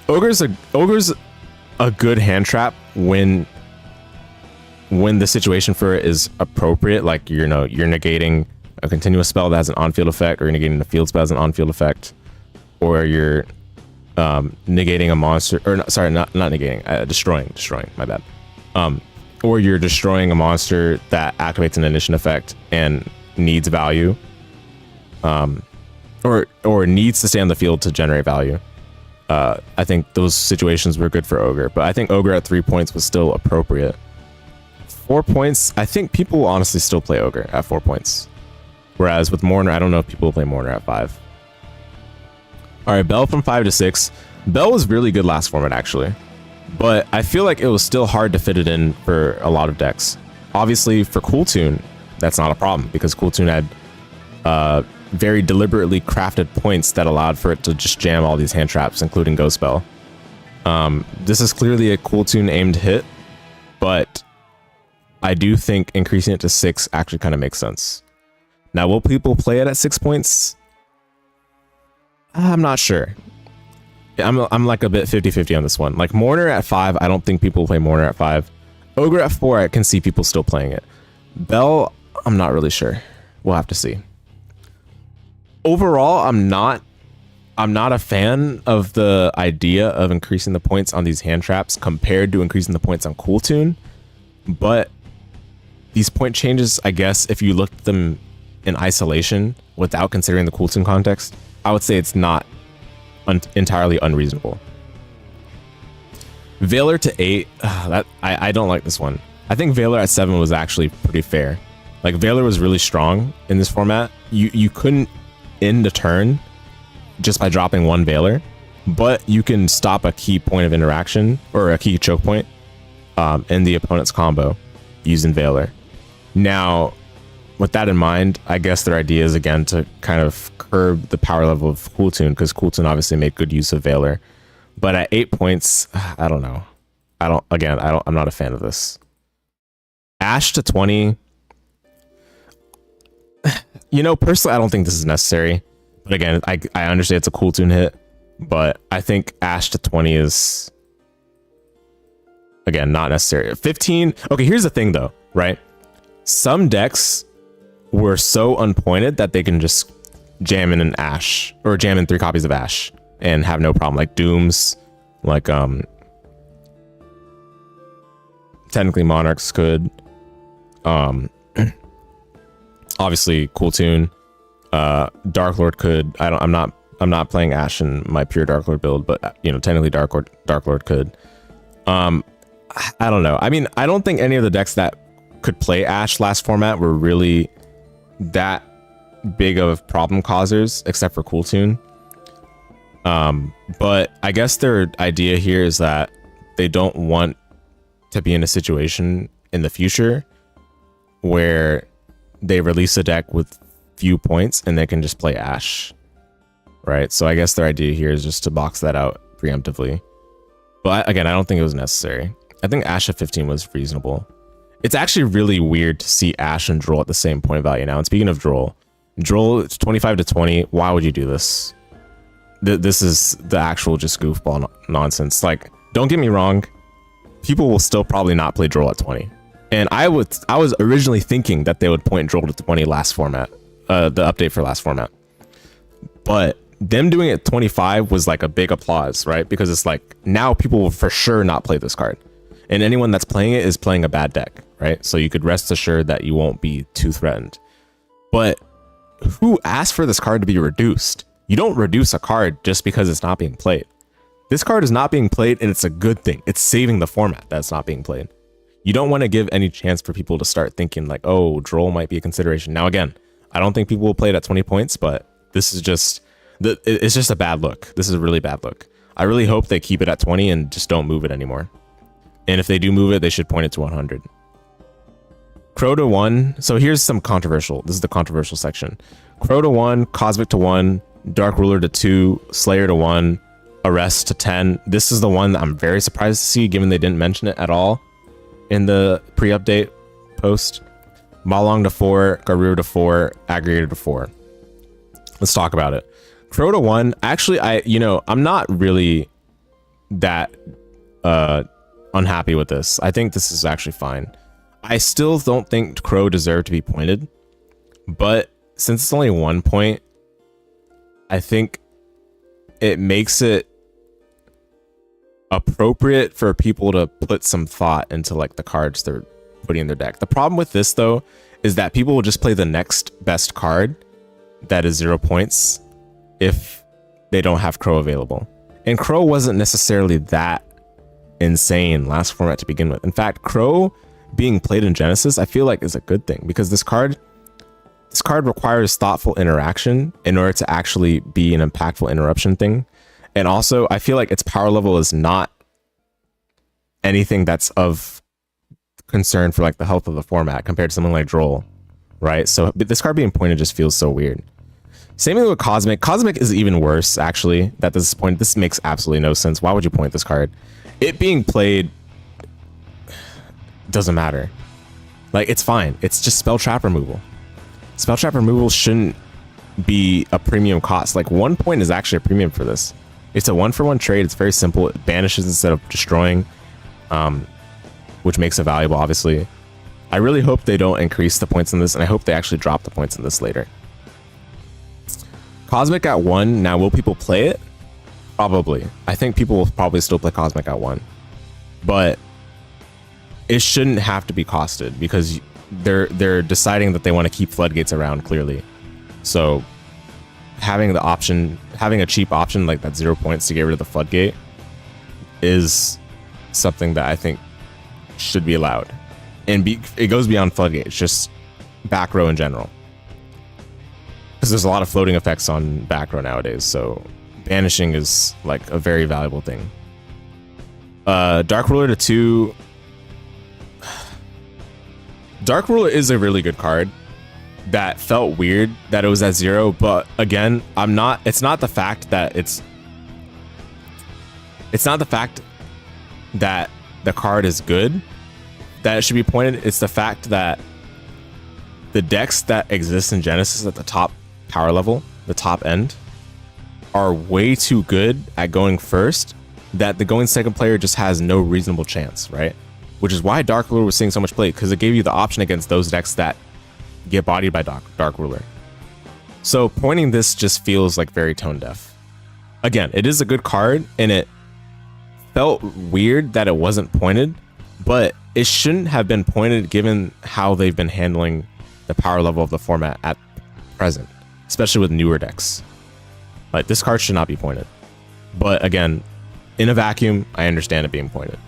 Ogre's a good hand trap when the situation for it is appropriate. Like, you know, you're negating a continuous spell that has an on-field effect, or you're negating a field spell that has an on-field effect, or you're negating a monster, or not negating, destroying, my bad. Or you're destroying a monster that activates an ignition effect and needs value. Or needs to stay on the field to generate value. I think those situations were good for Ogre, but I think Ogre at 3 points was still appropriate. 4 points, I think people will honestly still play Ogre at 4 points. Whereas with Mourner, I don't know if people will play Mourner at 5. All right, Bell from 5 to 6. Bell was really good last format, actually. But I feel like it was still hard to fit it in for a lot of decks. Obviously, for Cooltoon, that's not a problem, because Cooltoon had very deliberately crafted points that allowed for it to just jam all these hand traps, including Ghost Bell. This is clearly a Cooltoon aimed hit, but I do think increasing it to 6 actually kind of makes sense. Now, will people play it at 6 points? I'm not sure. I'm like a bit 50-50 on this one. Like Mourner at 5, I don't think people will play Mourner at 5. Ogre at 4, I can see people still playing it. Bell, I'm not really sure. We'll have to see. Overall, I'm not a fan of the idea of increasing the points on these hand traps compared to increasing the points on Cooltoon. But these point changes, I guess, if you look at them in isolation without considering the Cooltoon context, I would say it's not entirely unreasonable. Valor to 8, I don't like this one. I think Valor at 7 was actually pretty fair. Like Valor was really strong in this format. You couldn't end a turn just by dropping one Valor, but you can stop a key point of interaction or a key choke point in the opponent's combo using Valor. Now, with that in mind, I guess their idea is again to kind of curb the power level of Cooltoon, because Cooltoon obviously made good use of Valor. But at 8 points, I don't know. I'm not a fan of this. Ash to 20. You know, personally, I don't think this is necessary. But again, I understand it's a Cooltoon hit, but I think Ash to 20 is, again, not necessary. 15. Okay, here's the thing though, right? Some decks were so unpointed that they can just jam in an Ash or jam in 3 copies of Ash and have no problem, like Dooms, like technically Monarchs could, obviously Cooltoon, Dark Lord could. I'm not playing Ash in my pure Dark Lord build, but you know, technically Dark Lord could. I don't know. I mean, I don't think any of the decks that could play Ash last format were really that big of problem causers, except for Cooltoon. But I guess their idea here is that they don't want to be in a situation in the future where they release a deck with few points and they can just play Ash, right? So I guess their idea here is just to box that out preemptively. But again, I don't think it was necessary. I think Ash at 15 was reasonable. It's actually really weird to see Ash and Droll at the same point value now. And speaking of Droll, it's 25 to 20. Why would you do this? This is the actual just goofball nonsense. Like, don't get me wrong, people will still probably not play Droll at 20. And I was originally thinking that they would point Droll to 20 last format, the update for last format. But them doing it at 25 was like a big applause, right? Because it's like, now people will for sure not play this card. And anyone that's playing it is playing a bad deck, right? So you could rest assured that you won't be too threatened. But who asked for this card to be reduced? You don't reduce a card just because it's not being played. This card is not being played, and it's a good thing. It's saving the format that's not being played. You don't want to give any chance for people to start thinking like, oh, Droll might be a consideration. Now, again, I don't think people will play it at 20 points, but this is just, it's just a bad look. This is a really bad look. I really hope they keep it at 20 and just don't move it anymore. And if they do move it, they should point it to 100. Crow to 1. So here's some controversial. This is the controversial section. Crow to 1, Cosmic to 1, Dark Ruler to 2, Slayer to 1, Arrest to 10. This is the one that I'm very surprised to see, given they didn't mention it at all in the pre-update post. Malong to 4, Garuru to 4, Aggregator to 4. Let's talk about it. Crow to 1. Actually, I'm not really that unhappy with this. I think this is actually fine. I still don't think Crow deserved to be pointed, but since it's only 1 point, I think it makes it appropriate for people to put some thought into like the cards they're putting in their deck. The problem with this though is that people will just play the next best card that is 0 points if they don't have Crow available. And Crow wasn't necessarily that insane last format to begin with. In fact, Crow being played in Genesis, I feel like is a good thing, because this card requires thoughtful interaction in order to actually be an impactful interruption thing. And also, I feel like its power level is not anything that's of concern for like the health of the format compared to something like Droll, right? So this card being pointed just feels so weird. Same thing with Cosmic. Cosmic is even worse, actually. That this point, this makes absolutely no sense. Why would you point this card? It being played doesn't matter. Like, it's fine. It's just spell trap removal. Spell trap removal shouldn't be a premium cost. Like, 1 point is actually a premium for this. It's a 1-for-1 trade. It's very simple. It banishes instead of destroying, which makes it valuable, obviously. I really hope they don't increase the points in this, and I hope they actually drop the points in this later. Cosmic at 1. Now, will people play it? Probably. I think people will probably still play Cosmic at 1. But it shouldn't have to be costed because they're deciding that they want to keep floodgates around, clearly. So having the option, having a cheap option like that 0 points to get rid of the floodgate is something that I think should be allowed. And it goes beyond floodgate. It's just back row in general. Because there's a lot of floating effects on back row nowadays, so banishing is like a very valuable thing. Dark Ruler to 2. Dark Ruler is a really good card that felt weird that it was at 0, but again, it's not the fact that the card is good that it should be pointed. It's the fact that the decks that exist in Genesis at the top power level, the top end, are way too good at going first that the going second player just has no reasonable chance, right? Which is why Dark Ruler was seeing so much play, because it gave you the option against those decks that get bodied by Dark Ruler. So pointing this just feels like very tone deaf. Again, it is a good card, and it felt weird that it wasn't pointed, but it shouldn't have been pointed given how they've been handling the power level of the format at present, especially with newer decks. Like, this card should not be pointed. But again, in a vacuum, I understand it being pointed.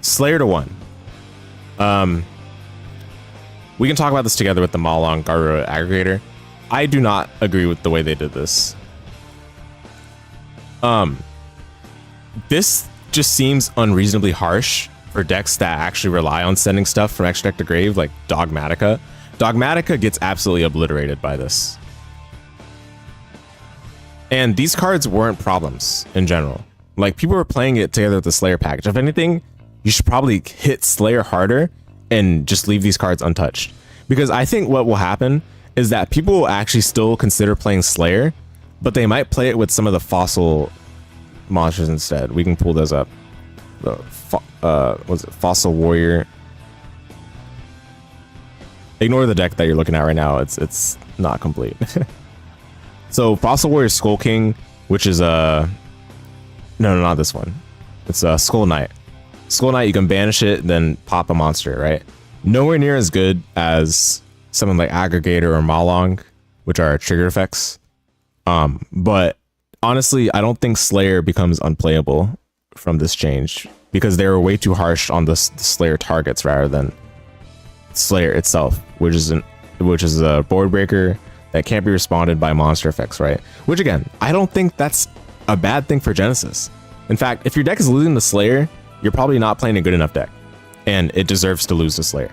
Slayer to 1. We can talk about this together with the Malong Garu aggregator. I do not agree with the way they did this. This just seems unreasonably harsh for decks that actually rely on sending stuff from extra deck to grave, like Dogmatica. Dogmatica gets absolutely obliterated by this. And these cards weren't problems in general. Like, people were playing it together with the Slayer package. If anything, you should probably hit Slayer harder and just leave these cards untouched. Because I think what will happen is that people will actually still consider playing Slayer, but they might play it with some of the fossil monsters instead. We can pull those up. Was it Fossil Warrior? Ignore the deck that you're looking at right now. It's not complete. So Fossil Warrior Skull King, which is no, not this one. It's a Skull Knight. Skull Knight, you can banish it, then pop a monster, right? Nowhere near as good as something like Aggregator or Malong, which are trigger effects. But honestly, I don't think Slayer becomes unplayable from this change because they were way too harsh on the Slayer targets rather than Slayer itself, which is a board breaker that can't be responded by monster effects, right? Which again, I don't think that's a bad thing for Genesis. In fact, if your deck is losing the Slayer, you're probably not playing a good enough deck, and it deserves to lose the Slayer.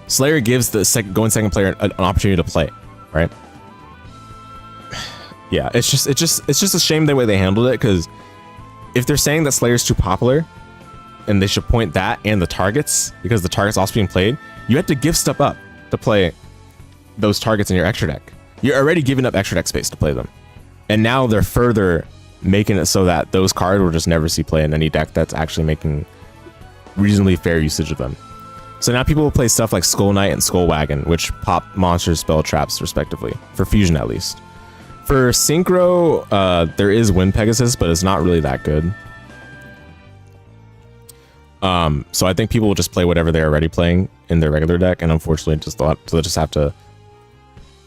Slayer gives the going second player an opportunity to play, right? Yeah, it's just a shame the way they handled it, because if they're saying that Slayer's too popular, and they should point that and the targets, because the target's also being played, you have to give stuff up to play those targets in your extra deck. You're already giving up extra deck space to play them. And now they're further making it so that those cards will just never see play in any deck that's actually making reasonably fair usage of them. So now people will play stuff like Skull Knight and Skull Wagon, which pop monsters, spell traps, respectively, for fusion at least. For Synchro, there is Wind Pegasus, but it's not really that good. So I think people will just play whatever they're already playing in their regular deck, and unfortunately they'll just have to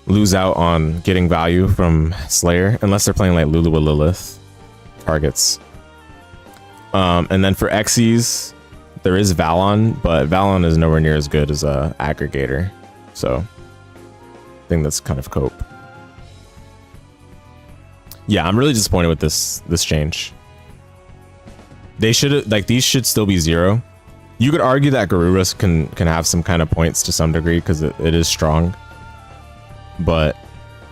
lose out on getting value from Slayer, unless they're playing like Lulu with Lilith targets. And then for Xyz, there is Valon, but Valon is nowhere near as good as a aggregator. So I think that's kind of cope. Yeah, I'm really disappointed with this change. They should, like, these should still be 0. You could argue that Garuras can have some kind of points to some degree because it is strong, but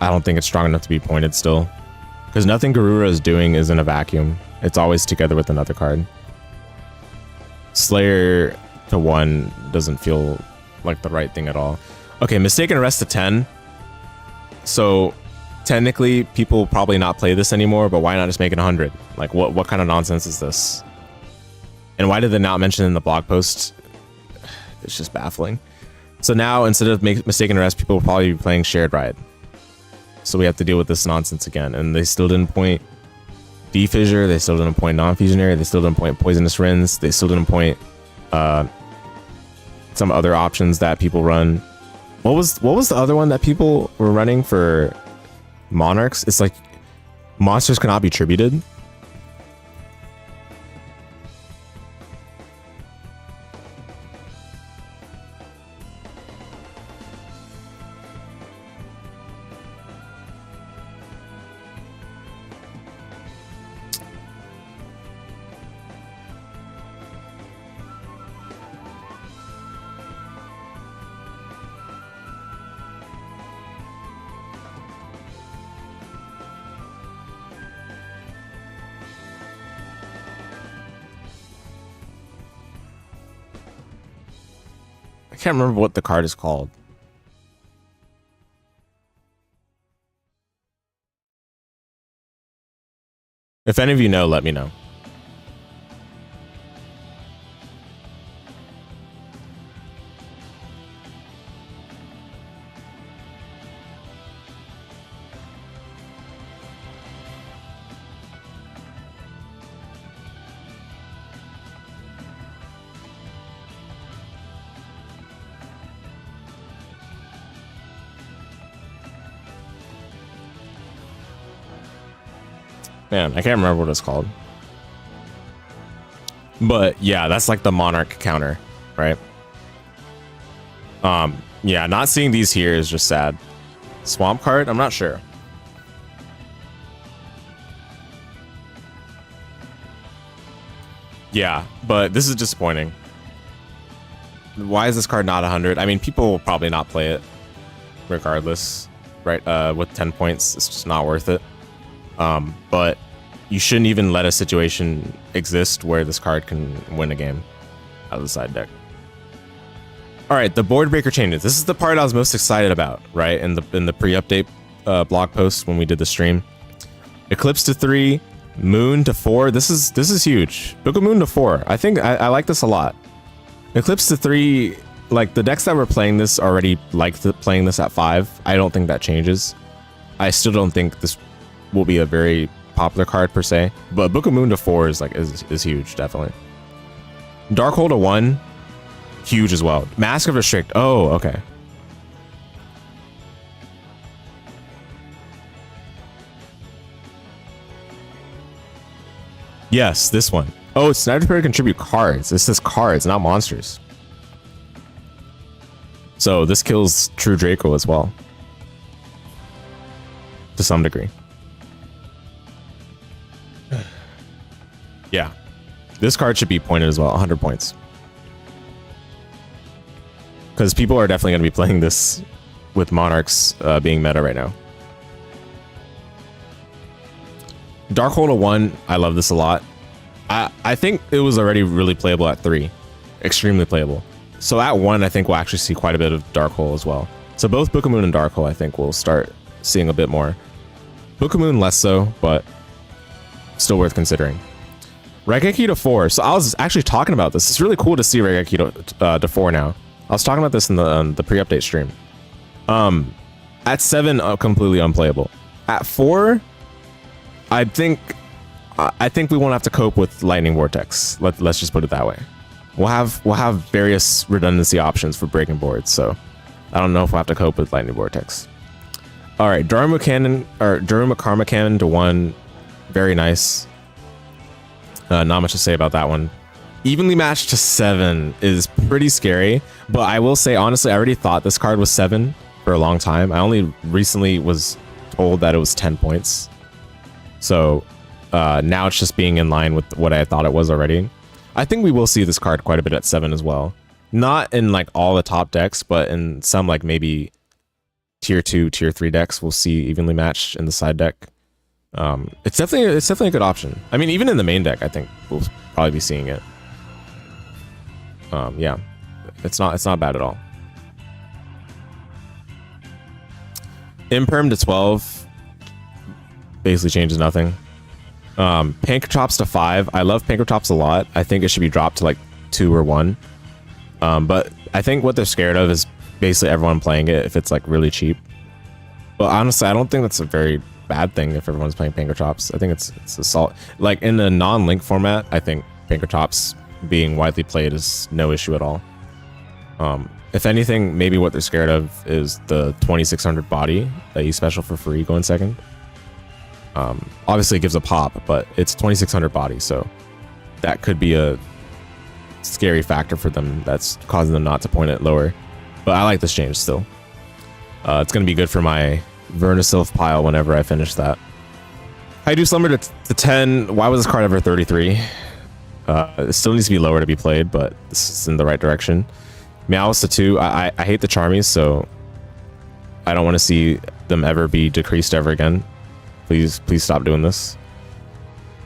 I don't think it's strong enough to be pointed still, because nothing Garura is doing is in a vacuum. It's always together with another card. Slayer to 1 doesn't feel like the right thing at all. Okay, Mistaken Arrest to 10. So technically people will probably not play this anymore, but why not just make it 100? Like, what kind of nonsense is this? And why did they not mention it in the blog post? It's just baffling. So now, instead of Mistaken Arrest, people will probably be playing Shared Ride. So we have to deal with this nonsense again. And they still didn't point D-Fissure, they still didn't point Non-Fusionary, they still didn't point Poisonous Rinse, they still didn't point some other options that people run. What was the other one that people were running for Monarchs? It's like monsters cannot be tributed. I can't remember what the card is called. If any of you know, let me know. Man, I can't remember what it's called. But yeah, that's like the Monarch counter, right? Yeah, not seeing these here is just sad. Swamp card? I'm not sure. Yeah, but this is disappointing. Why is this card not 100? I mean, people will probably not play it regardless, right? With 10 points, it's just not worth it. But you shouldn't even let a situation exist where this card can win a game out of the side deck. All right, the board breaker changes. This is the part I was most excited about, right? In the pre-update blog post when we did the stream. Eclipse to 3, Moon to 4. This is huge. Book of Moon to 4. I think I like this a lot. Eclipse to 3, like the decks that were playing this already liked playing this at 5. I don't think that changes. I still don't think this will be a very popular card per se, but Book of Moon to 4 is like is huge, definitely. Darkhold to 1, huge as well. Mask of Restrict. Oh, okay. Yes, this one. Oh, it's not to contribute cards. This says cards, not monsters. So this kills True Draco as well, to some degree. Yeah, this card should be pointed as well, 100 points. Because people are definitely going to be playing this with Monarchs being meta right now. Darkhold to 1, I love this a lot. I think it was already really playable at 3. Extremely playable. So at 1, I think we'll actually see quite a bit of Darkhold as well. So both Book of Moon and Darkhold, I think we'll start seeing a bit more. Book of Moon less so, but still worth considering. Raigeki to 4. So I was actually talking about this. It's really cool to see Raigeki to 4 now. I was talking about this in the pre-update stream. At 7, completely unplayable. At 4, I think we won't have to cope with Lightning Vortex. Let's just put it that way. We'll have various redundancy options for breaking boards. So I don't know if we'll have to cope with Lightning Vortex. All right, Daruma Cannon or Daruma Karma Cannon to 1, very nice. Not much to say about that one. Evenly Matched to 7 is pretty scary, but I will say honestly, I already thought this card was 7 for a long time. I only recently was told that it was 10 points. So now it's just being in line with what I thought it was already. I think we will see this card quite a bit at 7 as well. Not in like all the top decks, but in some like maybe tier 2, tier 3 decks we'll see evenly matched in the side deck. It's definitely a good option. I mean, even in the main deck, I think we'll probably be seeing it. Yeah, it's not bad at all. Imperm to 12 basically changes nothing. Pankratops to 5. I love Pankratops a lot. I think it should be dropped to like 2 or 1. But I think what they're scared of is basically everyone playing it if it's like really cheap. But honestly, I don't think that's a very bad thing if everyone's playing Pankratops. I think it's a solid, like in a non-link format. I think Pankratops being widely played is no issue at all. If anything, maybe what they're scared of is the 2600 body that you special for free going second. Obviously it gives a pop, but it's 2600 body, so that could be a scary factor for them that's causing them not to point it lower. But I like this change still. It's going to be good for my Vernisylph pile whenever I finish that. I do Slumber to 10. Why was this card ever 33? It still needs to be lower to be played, but this is in the right direction. Meowth to 2. I hate the Charmies, so I don't want to see them ever be decreased ever again. Please stop doing this.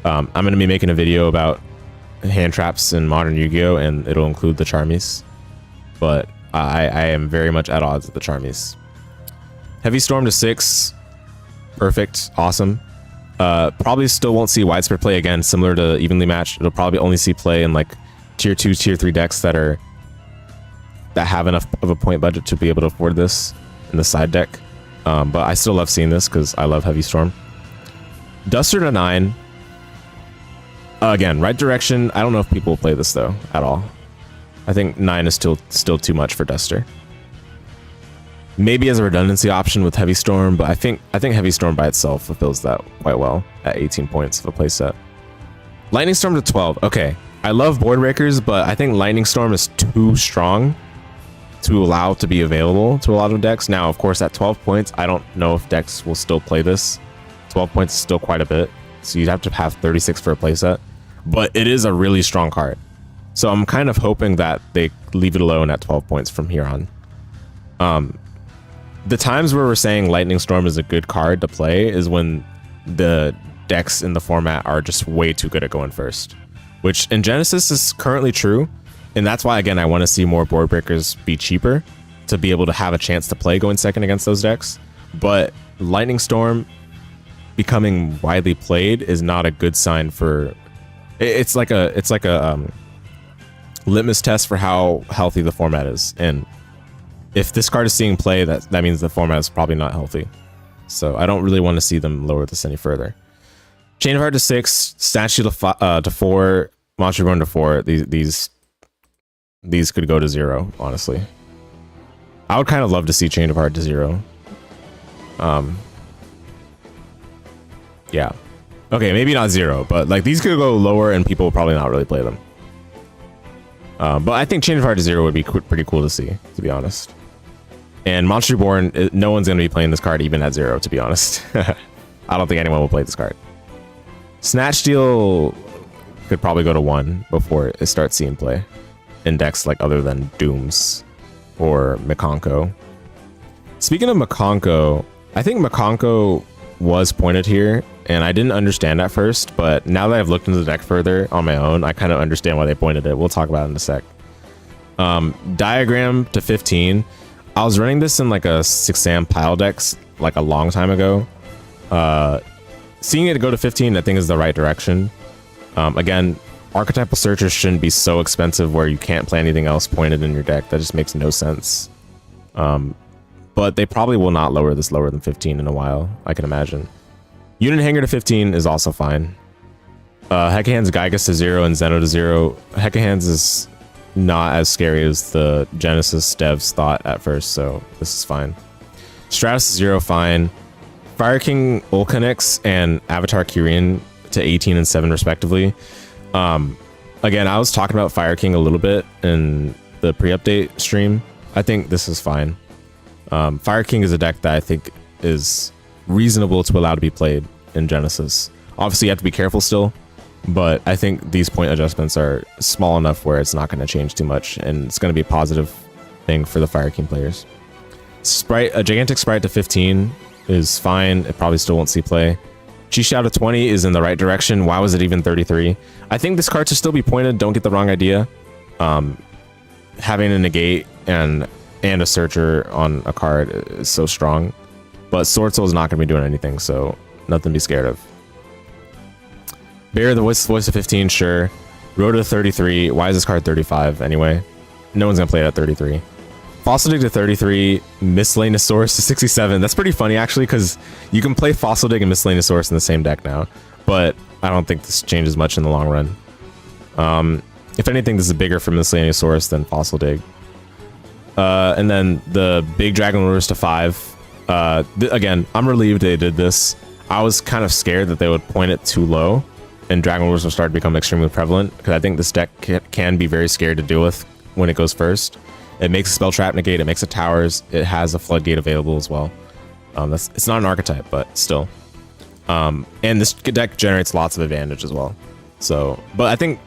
I'm going to be making a video about hand traps in modern Yu-Gi-Oh! And it'll include the Charmies. But I am very much at odds with the Charmies. Heavy Storm to 6. Perfect. Awesome. Probably still won't see widespread play again, similar to evenly matched. It'll probably only see play in like tier 2, tier 3 decks that have enough of a point budget to be able to afford this in the side deck. But I still love seeing this because I love Heavy Storm. Duster to 9. Again, right direction. I don't know if people will play this though at all. I think 9 is still too much for Duster. Maybe as a redundancy option with Heavy Storm, but I think Heavy Storm by itself fulfills that quite well at 18 points of a playset. Lightning Storm to 12. Okay, I love board breakers, but I think Lightning Storm is too strong to allow to be available to a lot of decks. Now, of course, at 12 points, I don't know if decks will still play this. 12 points is still quite a bit, so you'd have to have 36 for a playset. But it is a really strong card. So I'm kind of hoping that they leave it alone at 12 points from here on. The times where we're saying Lightning Storm is a good card to play is when the decks in the format are just way too good at going first, which in Genesis is currently true. And that's why, again, I want to see more board breakers be cheaper to be able to have a chance to play going second against those decks. But Lightning Storm becoming widely played is not a good sign for... It's like a litmus test for how healthy the format is. And if this card is seeing play, that means the format is probably not healthy. So I don't really want to see them lower this any further. Chain of Heart to 6, Statue to 4, Monster Reborn to 4. These could go to 0, honestly. I would kind of love to see Chain of Heart to 0. Yeah. Okay, maybe not 0, but like these could go lower and people will probably not really play them. But I think Chain of Heart to 0 would be pretty cool to see, to be honest. And Monster Reborn, no one's going to be playing this card even at 0, to be honest. I don't think anyone will play this card. Snatch Steal could probably go to 1 before it starts seeing play in decks like other than Dooms or Mikonko. Speaking of Mikonko, I think Mikonko was pointed here, and I didn't understand at first, but now that I've looked into the deck further on my own, I kind of understand why they pointed it. We'll talk about it in a sec. Diagram to 15. I was running this in like a 6am pile decks like a long time ago. Seeing it go to 15, I think is the right direction. Again, archetypal searchers shouldn't be so expensive where you can't play anything else pointed in your deck. That just makes no sense. But they probably will not lower this lower than 15 in a while, I can imagine. Unit Hanger to 15 is also fine. Hecahands Gygas to 0 and Zeno to 0. Hecahands is not as scary as the Genesis devs thought at first, so this is fine. Stratus to 0, fine. Fire King Ulcanix and Avatar Kyrian to 18 and 7 respectively. Again, I was talking about Fire King a little bit in the pre-update stream. I think this is fine. Fire King is a deck that I think is reasonable to allow to be played in Genesis. Obviously, you have to be careful still, but I think these point adjustments are small enough where it's not going to change too much, and it's going to be a positive thing for the Fire King players. A gigantic sprite to 15 is fine. It probably still won't see play. Chi-Xiao to 20 is in the right direction. Why was it even 33? I think this card should still be pointed. Don't get the wrong idea. Having a negate and a searcher on a card is so strong. But Sword Soul is not going to be doing anything, so nothing to be scared of. Bear the voice to 15, sure. Rhoda to 33. Why is this card 35 anyway? No one's going to play it at 33. Fossil Dig to 33, Miscellaneousaurus to 67. That's pretty funny, actually, because you can play Fossil Dig and Miscellaneousaurus in the same deck now, but I don't think this changes much in the long run. If anything, this is bigger for Miscellaneousaurus than Fossil Dig. And then the big Dragon Lures to 5. Again, I'm relieved they did this. I was kind of scared that they would point it too low, and Dragon Lures will start to become extremely prevalent, because I think this deck can be very scary to deal with when it goes first. It makes a spell trap negate, it makes a towers, it has a floodgate available as well. It's not an archetype, but still. And this deck generates lots of advantage as well. So, but I think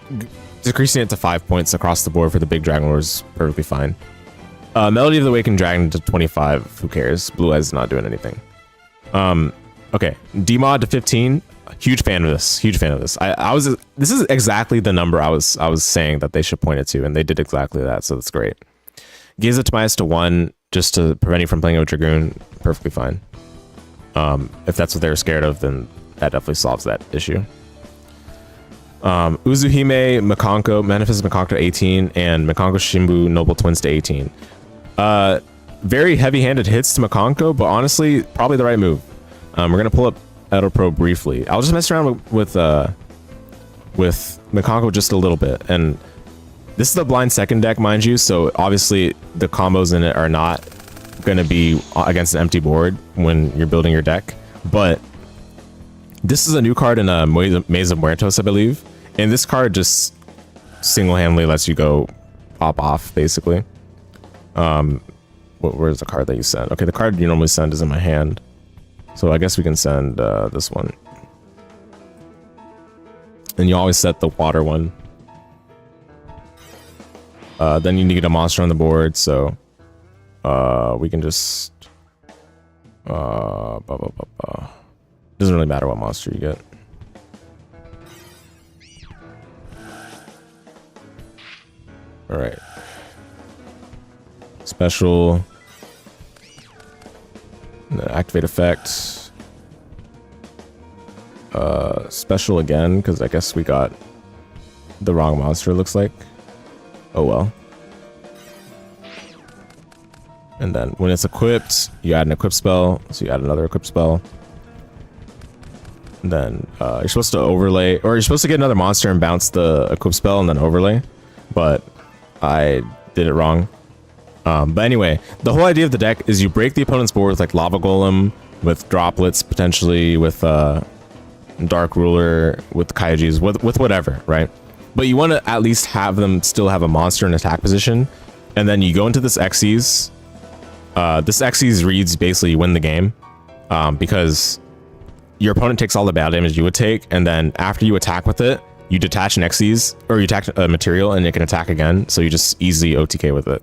decreasing it to 5 points across the board for the big Dragon Lord is perfectly fine. Melody of the Awakened Dragon to 25, who cares? Blue Eyes is not doing anything. Okay, Dmod to 15. Huge fan of this. Huge fan of this. This is exactly the number I was saying that they should point it to, and they did exactly that, so that's great. Giza to minus to 1, just to prevent you from playing with Dragoon, perfectly fine. If that's what they were scared of, then that definitely solves that issue. Uzuhime Makonko, Manifest Makonko to 18, and Makonko Shimbu Noble Twins to 18. Very heavy-handed hits to Makonko, but honestly, probably the right move. We're gonna pull up Elgato Pro briefly. I'll just mess around with Makonko just a little bit, and this is the blind second deck, mind you, so obviously the combos in it are not going to be against an empty board when you're building your deck, but this is a new card in Maze of Muertos, I believe, and this card just single-handedly lets you go pop off, basically. Where's the card that you send? Okay, the card you normally send is in my hand, so I guess we can send this one. And you always set the water one. Then you need to get a monster on the board, so we can just doesn't really matter what monster you get. All right, special, activate effect, special again, because I guess we got the wrong monster, it looks like. Oh well. And then when it's equipped, you add an equip spell, so you add another equip spell. And then you're supposed to overlay, or you're supposed to get another monster and bounce the equip spell and then overlay, but I did it wrong. But anyway, the whole idea of the deck is you break the opponent's board with like Lava Golem, with droplets, potentially with Dark Ruler, with Kaijis, with whatever, right? But you want to at least have them still have a monster in attack position, and then you go into this Xyz. This Xyz reads basically you win the game, because your opponent takes all the battle damage you would take, and then after you attack with it, you detach an Xyz, or you attack a material, and it can attack again, so you just easily OTK with it.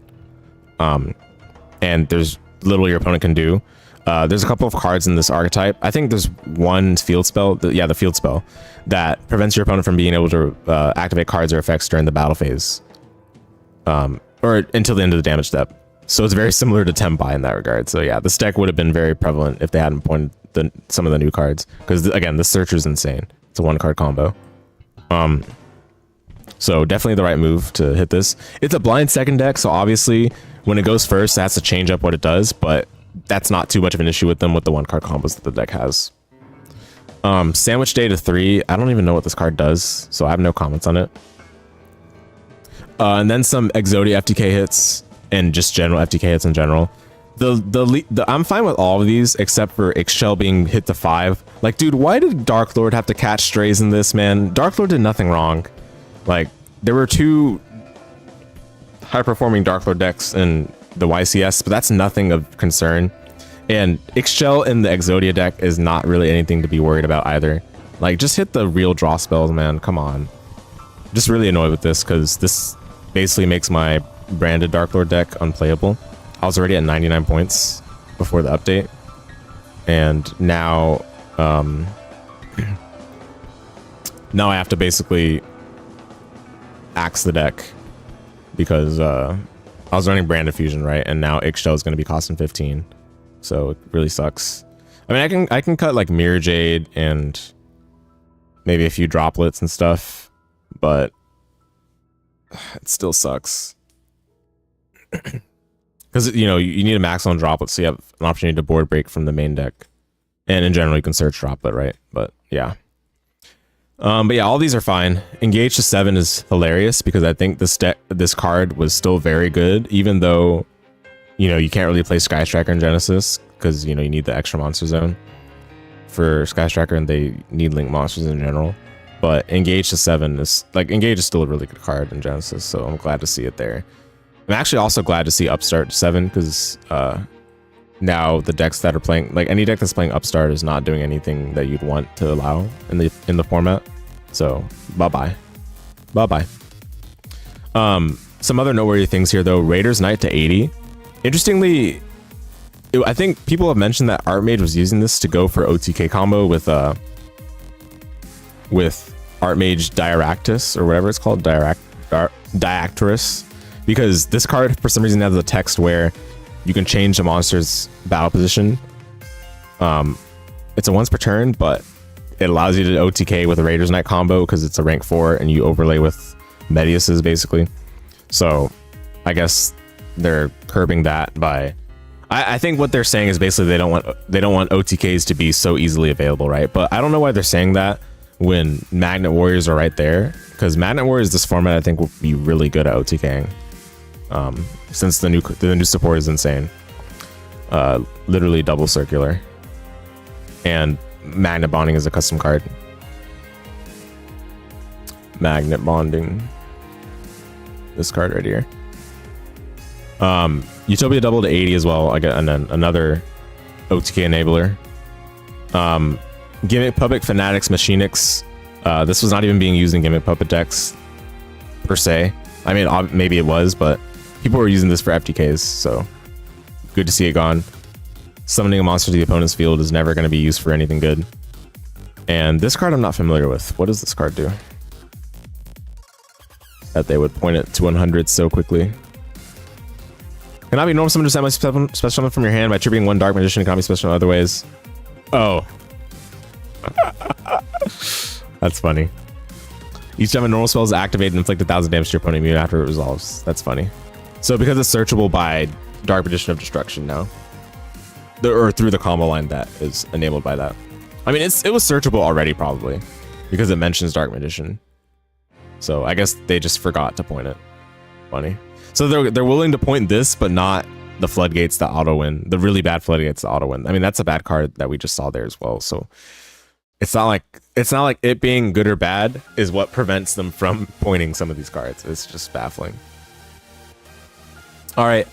And there's little your opponent can do. There's a couple of cards in this archetype. I think there's one field spell, the field spell, that prevents your opponent from being able to activate cards or effects during the battle phase, or until the end of the damage step. So it's very similar to Tempai in that regard. So yeah, this deck would have been very prevalent if they hadn't pointed some of the new cards, because again, this Searcher's insane. It's a 1-card combo. So definitely the right move to hit this. It's a blind second deck, so obviously when it goes first, it has to change up what it does, but that's not too much of an issue with them with the 1-card combos that the deck has. Sandwich Day to 3. I don't even know what this card does, so I have no comments on it. And then some Exodia FTK hits and just general FTK hits in general. I'm fine with all of these except for Ixchel being hit to 5. Like, dude, why did Dark Lord have to catch strays in this, man? Dark Lord did nothing wrong. Like, there were 2 high-performing Dark Lord decks in the YCS, but that's nothing of concern. And Ixchel in the Exodia deck is not really anything to be worried about either. Like, just hit the real draw spells, man. Come on. Just really annoyed with this because this basically makes my branded Dark Lord deck unplayable. I was already at 99 points before the update, and now now I have to basically axe the deck because I was running branded fusion, right? And now Ixchel is going to be costing 15, so it really sucks. I mean, I can cut like Mirror Jade and maybe a few droplets and stuff, but it still sucks. Because, you know, you need a maximum droplet, so you have an opportunity to board break from the main deck. And in general, you can search droplet, right? But yeah. But yeah, all these are fine. Engage to 7 is hilarious because I think this card was still very good, even though, you know, you can't really play Sky Striker in Genesis because, you know, you need the extra monster zone for Sky Striker, and they need link monsters in general. But Engage to 7 is like, Engage is still a really good card in Genesis, so I'm glad to see it there. I'm actually also glad to see Upstart to 7 because now the decks that are playing, like any deck that's playing Upstart is not doing anything that you'd want to allow in the format. So bye bye. Some other noteworthy things here though. Raiders Knight to 80. Interestingly, I think people have mentioned that Artmage was using this to go for OTK combo with Artmage Diaractus or whatever it's called, Diactorus, because this card for some reason has a text where you can change the monster's battle position. It's a once per turn, but it allows you to OTK with a Raiders Knight combo because it's a rank 4 and you overlay with Mediuses basically. So I guess they're curbing that by, I think what they're saying is basically they don't want OTKs to be so easily available, right? But I don't know why they're saying that when Magnet Warriors are right there, because Magnet Warriors, this format I think will be really good at OTKing. Since the new support is insane. Literally double circular. And Magnet Bonding is a custom card. Magnet Bonding. This card right here. Utopia double to 80 as well. I got another OTK enabler. Gimmick Puppet Fanatics Machinix. This was not even being used in Gimmick Puppet decks per se. I mean, maybe it was, but people were using this for FTKs, so good to see it gone. Summoning a monster to the opponent's field is never going to be used for anything good. And this card I'm not familiar with. What does this card do? That they would point it to 100 so quickly. Cannot be normal summon to set my special summon from your hand by triggering one Dark Magician. Cannot be special in other ways. Oh. That's funny. Each time a normal spell is activated and inflict 1,000 damage to your opponent immune after it resolves. That's funny. So because it's searchable by Dark Magician of Destruction now, or through the combo line that is enabled by that. I mean, it was searchable already probably because it mentions Dark Magician. So I guess they just forgot to point it. Funny. So they're willing to point this, but not the floodgates that auto win. The really bad floodgates that auto win. I mean, that's a bad card that we just saw there as well. So it's not like it being good or bad is what prevents them from pointing some of these cards. It's just baffling. All right.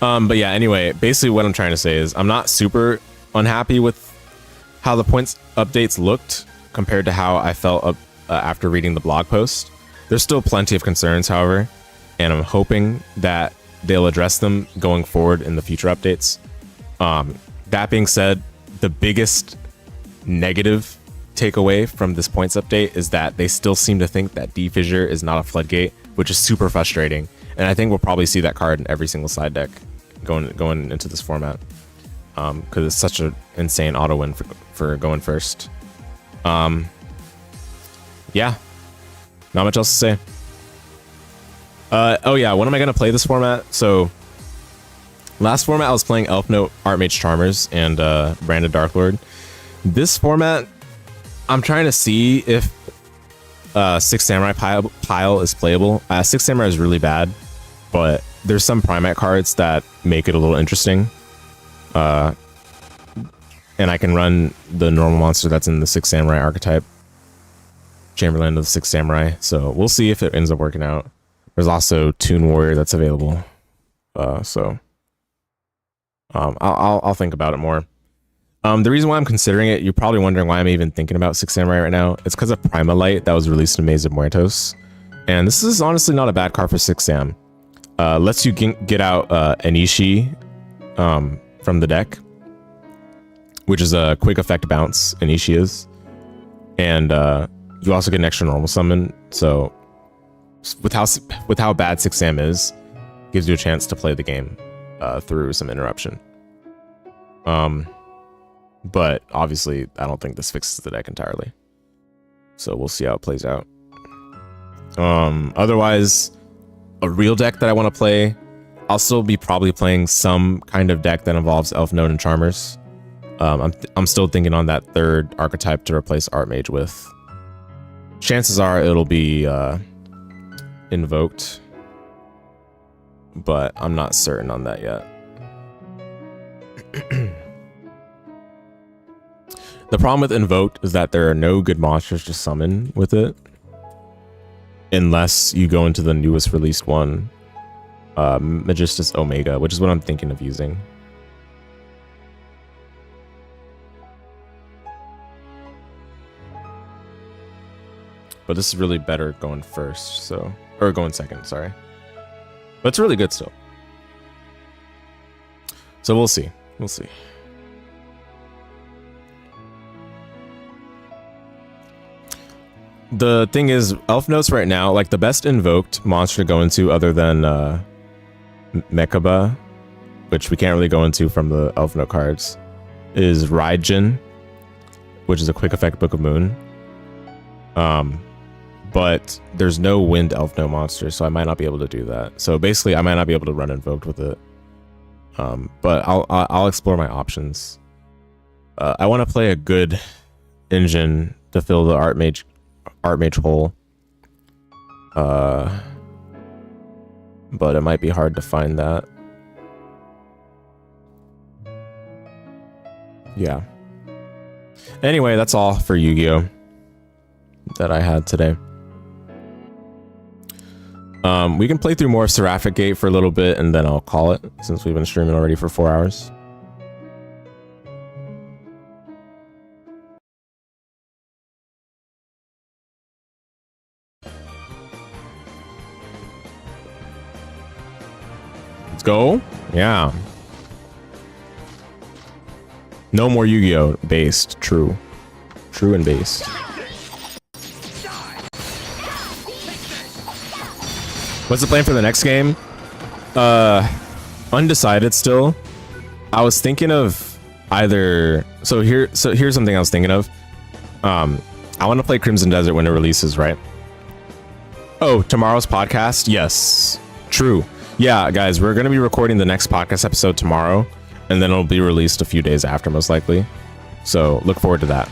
But yeah, anyway, basically what I'm trying to say is I'm not super unhappy with how the points updates looked compared to how I felt after reading the blog post. There's still plenty of concerns, however, and I'm hoping that they'll address them going forward in the future updates. That being said, the biggest negative takeaway from this points update is that they still seem to think that D-Fissure is not a floodgate, which is super frustrating. And I think we'll probably see that card in every single side deck going into this format, because it's such an insane auto win for going first. Yeah, not much else to say. Oh yeah, when am I gonna play this format? So last format I was playing Elf Note, Artmage Charmers, and Branded Dark Lord. This format, I'm trying to see if Six Samurai pile is playable. Six Samurai is really bad, but there's some Primate cards that make it a little interesting. And I can run the normal monster that's in the Six Samurai archetype, Chamberlain of the Six Samurai. So we'll see if it ends up working out. There's also Toon Warrior that's available. I'll think about it more. The reason why I'm considering it, you're probably wondering why I'm even thinking about 6 Samurai right now. It's because of Prima Light that was released in Maze of Muertos. And this is honestly not a bad card for 6 Sam. Lets you get out Anishi from the deck, which is a quick effect bounce, Anishi is. And you also get an extra normal summon. So with how bad 6 Sam is, gives you a chance to play the game through some interruption. But obviously, I don't think this fixes the deck entirely. So we'll see how it plays out. Otherwise, a real deck that I want to play, I'll still be probably playing some kind of deck that involves Elf Node and Charmers. I'm still thinking on that third archetype to replace Archmage with. Chances are it'll be Invoked, but I'm not certain on that yet. The problem with Invoked is that there are no good monsters to summon with it, unless you go into the newest released one, Magistus Omega, which is what I'm thinking of using. But this is really better going first, so, or going second, sorry. But it's really good still. So we'll see. We'll see. The thing is, Elf Notes right now, like the best invoked monster to go into other than Mechaba, which we can't really go into from the Elf Note cards, is Raijin, which is a quick effect Book of Moon. But there's no wind Elf Note monster, so I might not be able to do that. So basically, I might not be able to run invoked with it. But I'll explore my options. I want to play a good engine to fill the Archmage hole. But it might be hard to find that. Yeah. Anyway, that's all for Yu-Gi-Oh! That I had today. We can play through more Seraphic Gate for a little bit and then I'll call it, since we've been streaming already for 4 hours. Let's go. Yeah. No more Yu-Gi-Oh! Based. True. True and based. What's the plan for the next game? Undecided still. I was thinking of either... So here's something I was thinking of. I want to play Crimson Desert when it releases, right? Oh, tomorrow's podcast? Yes. True. Yeah, guys, we're going to be recording the next podcast episode tomorrow, and then it'll be released a few days after, most likely. So look forward to that.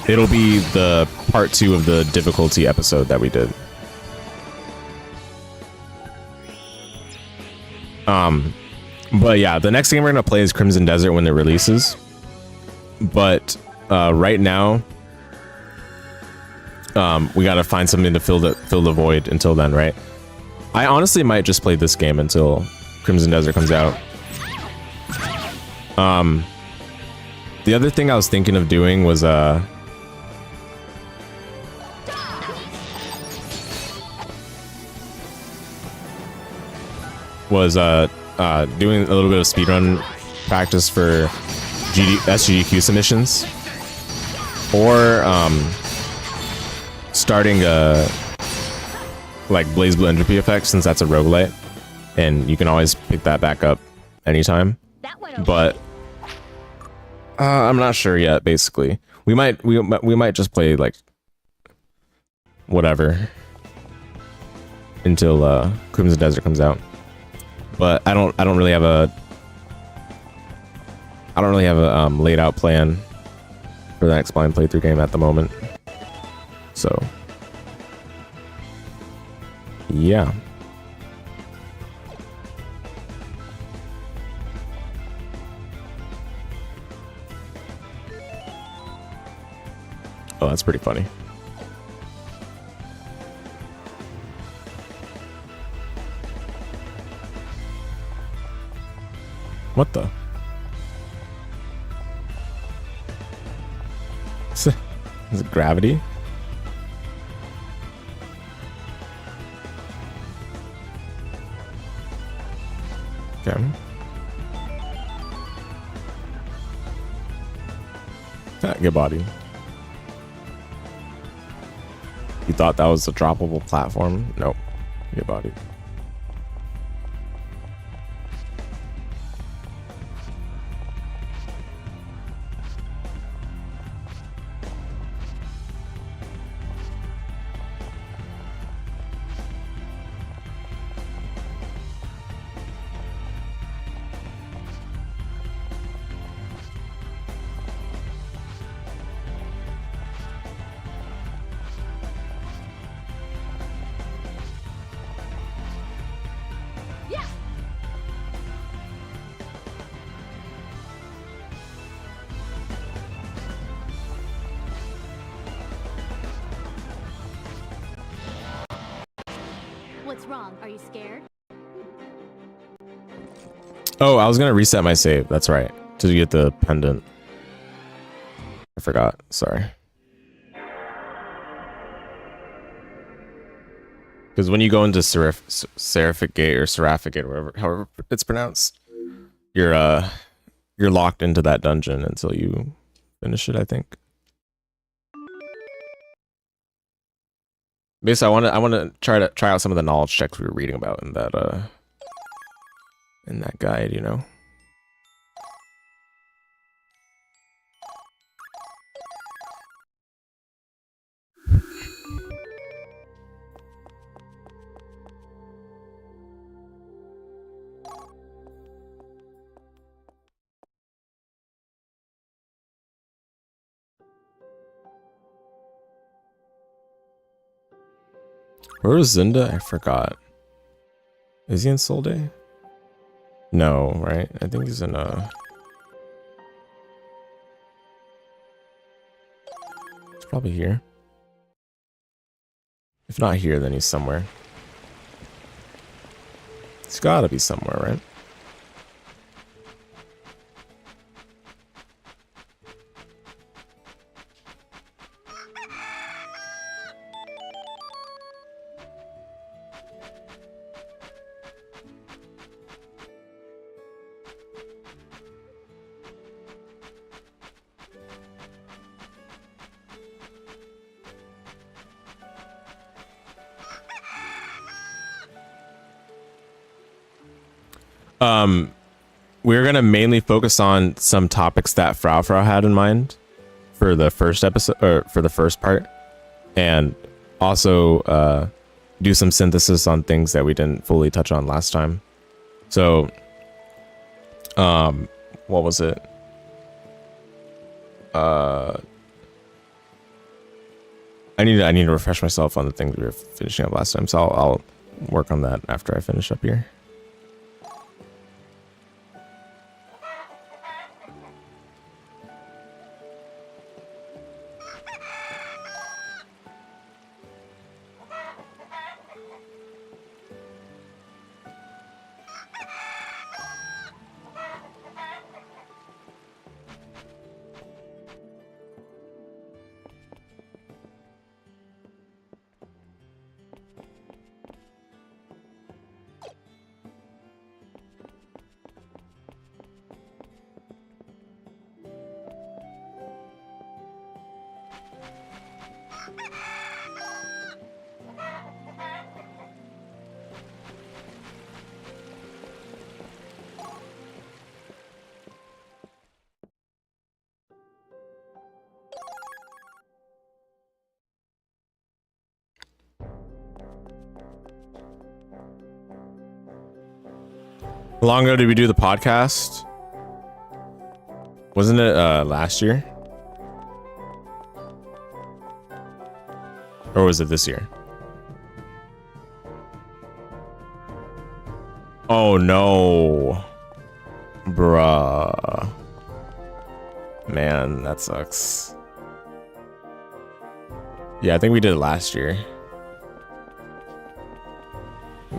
It'll be the part 2 of the difficulty episode that we did. But yeah, the next game we're gonna play is Crimson Desert when it releases. But right now, we gotta find something to fill the void until then, right? I honestly might just play this game until Crimson Desert comes out. The other thing I was thinking of doing was doing a little bit of speedrun practice for SGDQ submissions, or starting a like BlazBlue Entropy Effect, since that's a roguelite and you can always pick that back up anytime. But I'm not sure yet. Basically, we might just play like whatever until Crimson Desert comes out. But I don't really have a laid out plan for the next blind playthrough game at the moment. So yeah. Oh, that's pretty funny. What the? Is it gravity? Okay. Get body. You thought that was a droppable platform? Nope. Get body. What's wrong? Are you scared? Oh, I was gonna reset my save. That's right. To get the pendant. I forgot. Sorry. Because when you go into Seraphic Gate or Seraphic Gate, or however it's pronounced, you're locked into that dungeon until you finish it, I think. Basically, I want to try out some of the knowledge checks we were reading about in that guide, you know. Where was Zinda? I forgot. Is he in Soul Day? No, right? I think he's in he's probably here. If not here, then he's somewhere. He's gotta be somewhere, right? We're gonna mainly focus on some topics that Frau had in mind for the first episode, or for the first part, and also do some synthesis on things that we didn't fully touch on last time. So, what was it? I need to refresh myself on the things we were finishing up last time, so I'll work on that after I finish up here. How long ago did we do the podcast? Wasn't it last year? Or was it this year? Oh no. Bruh. Man, that sucks. Yeah, I think we did it last year.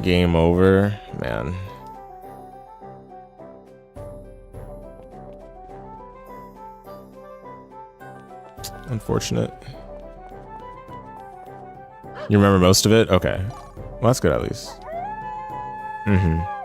Game over, man. Unfortunate. You remember most of it? Okay. Well, that's good at least. Mm-hmm.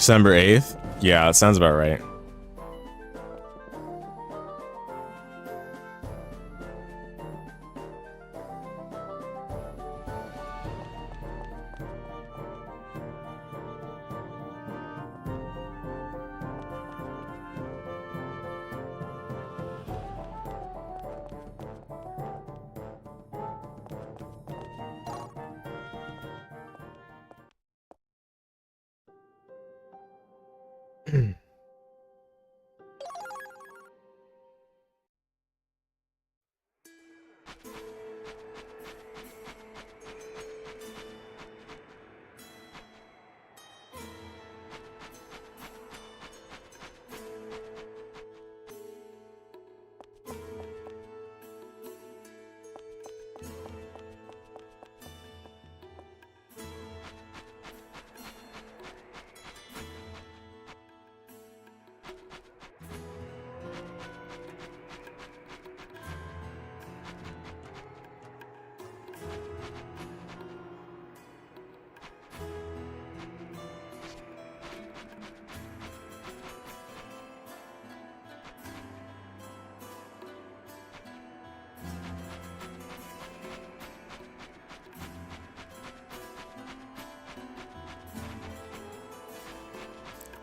December 8th? Yeah, that sounds about right.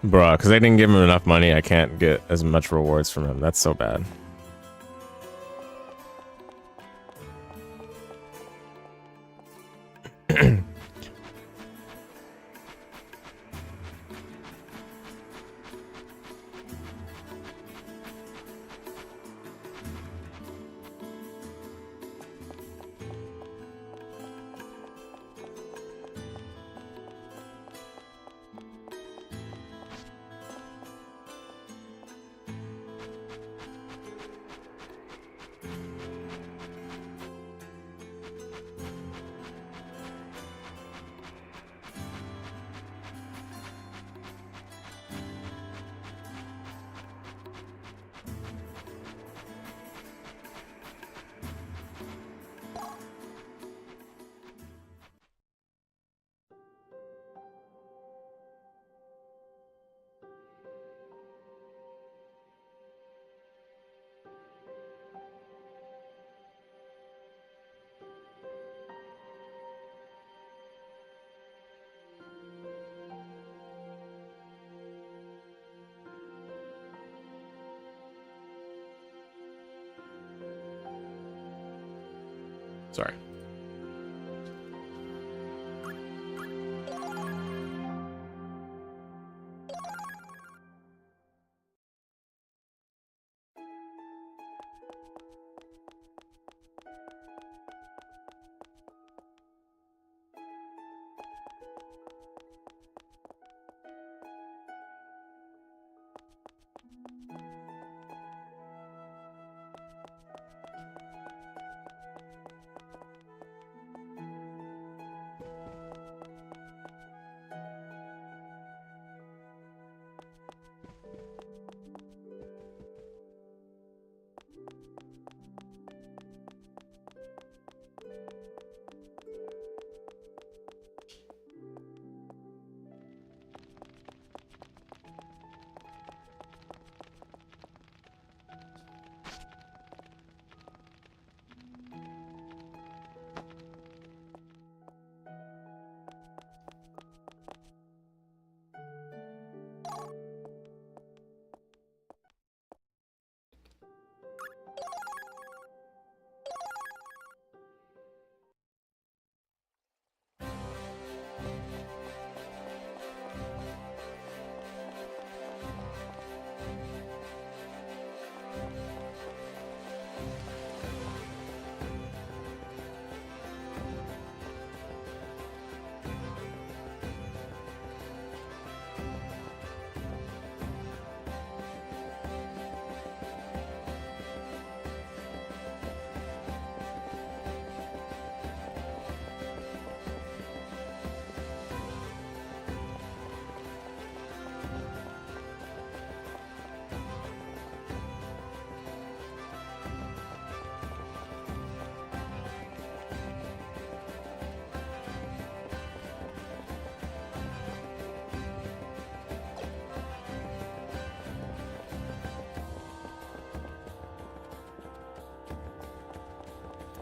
Bruh, because I didn't give him enough money, I can't get as much rewards from him. That's so bad. Sorry.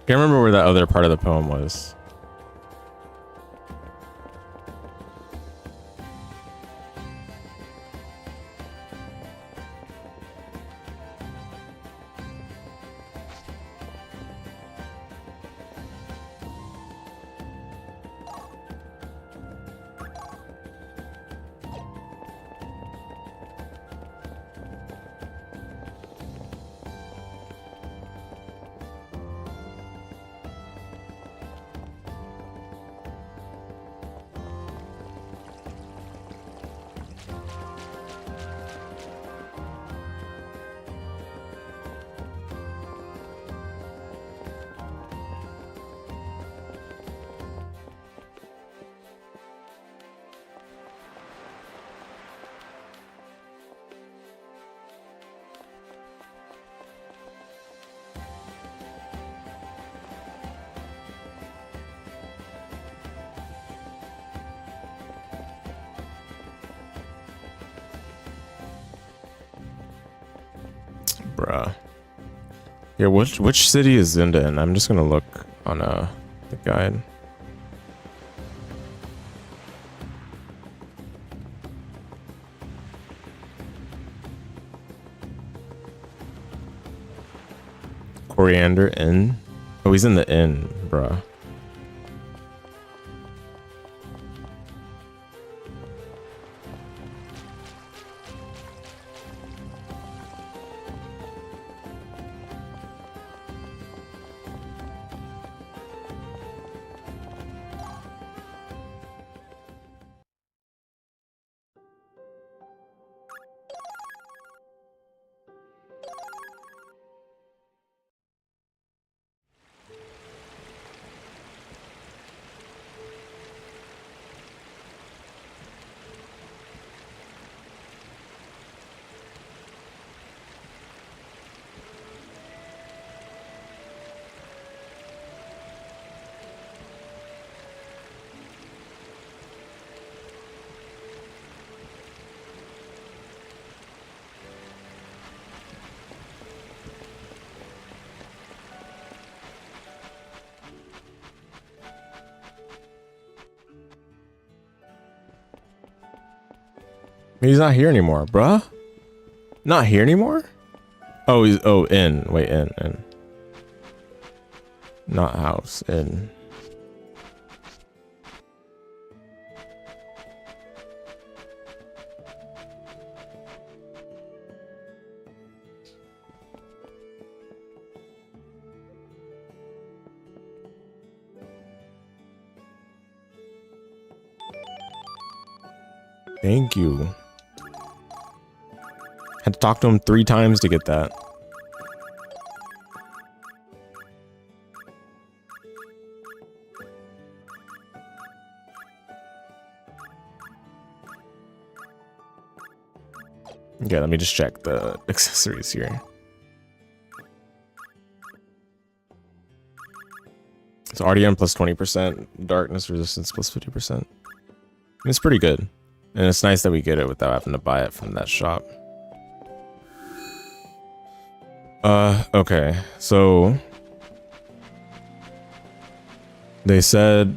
Can't remember where that other part of the poem was. Bruh. Yeah, which city is Zinda in? I'm just gonna look on the guide. Coriander Inn? Oh, he's in the inn, bruh. He's not here anymore, bruh. Not here anymore? Oh, he's in. Wait, in. Not house, in. Thank you. Had to talk to him 3 times to get that. Okay, let me just check the accessories here. So RDM plus 20%, darkness resistance plus 50%. It's pretty good. And it's nice that we get it without having to buy it from that shop. Okay, so they said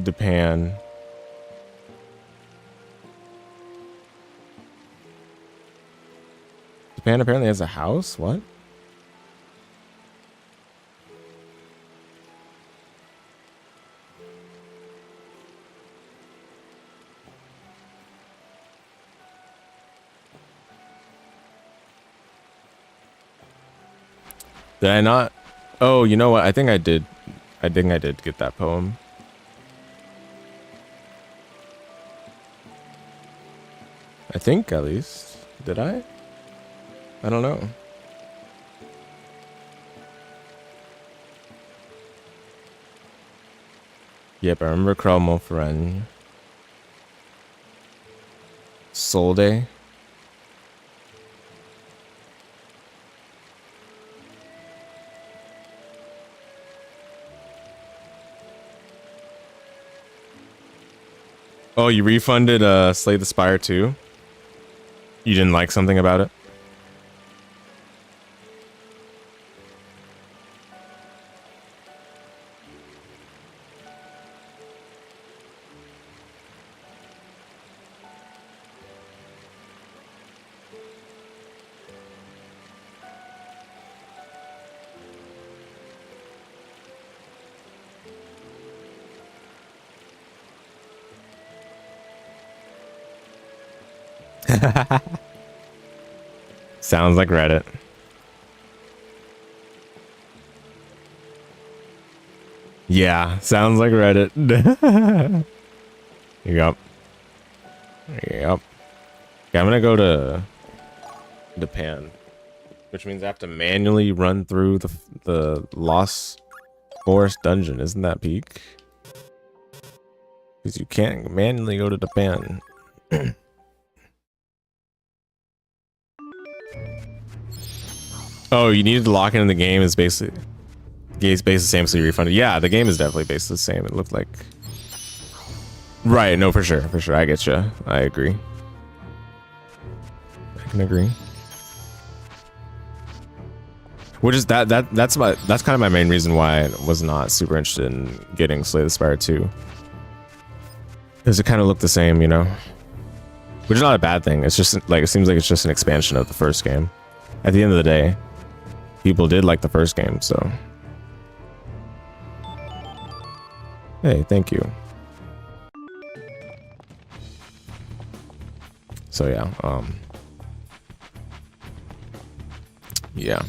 Japan. Japan apparently has a house? What? Did I not? Oh, you know what? I think I did. I think I did get that poem. I think, at least. Did I? I don't know. Yep, I remember Cromwell Ferren. Soul Day. Oh, you refunded Slay the Spire 2? You didn't like something about it? Sounds like Reddit. Yeah, sounds like Reddit. Yep. Yep. Okay, I'm gonna go to Japan, which means I have to manually run through the Lost Forest dungeon. Isn't that peak? Because you can't manually go to Japan. Oh, you needed to lock in the game is basically the same, so you refunded. Yeah, the game is definitely basically the same. It looked like. Right, no, for sure, I get you. I agree. I can agree. Which is that's kind of my main reason why I was not super interested in getting Slay the Spire 2. Because it kind of looked the same, you know. Which is not a bad thing. It's just like, it seems like it's just an expansion of the first game. At the end of the day, people did like the first game, so. Hey, thank you. So yeah, yeah.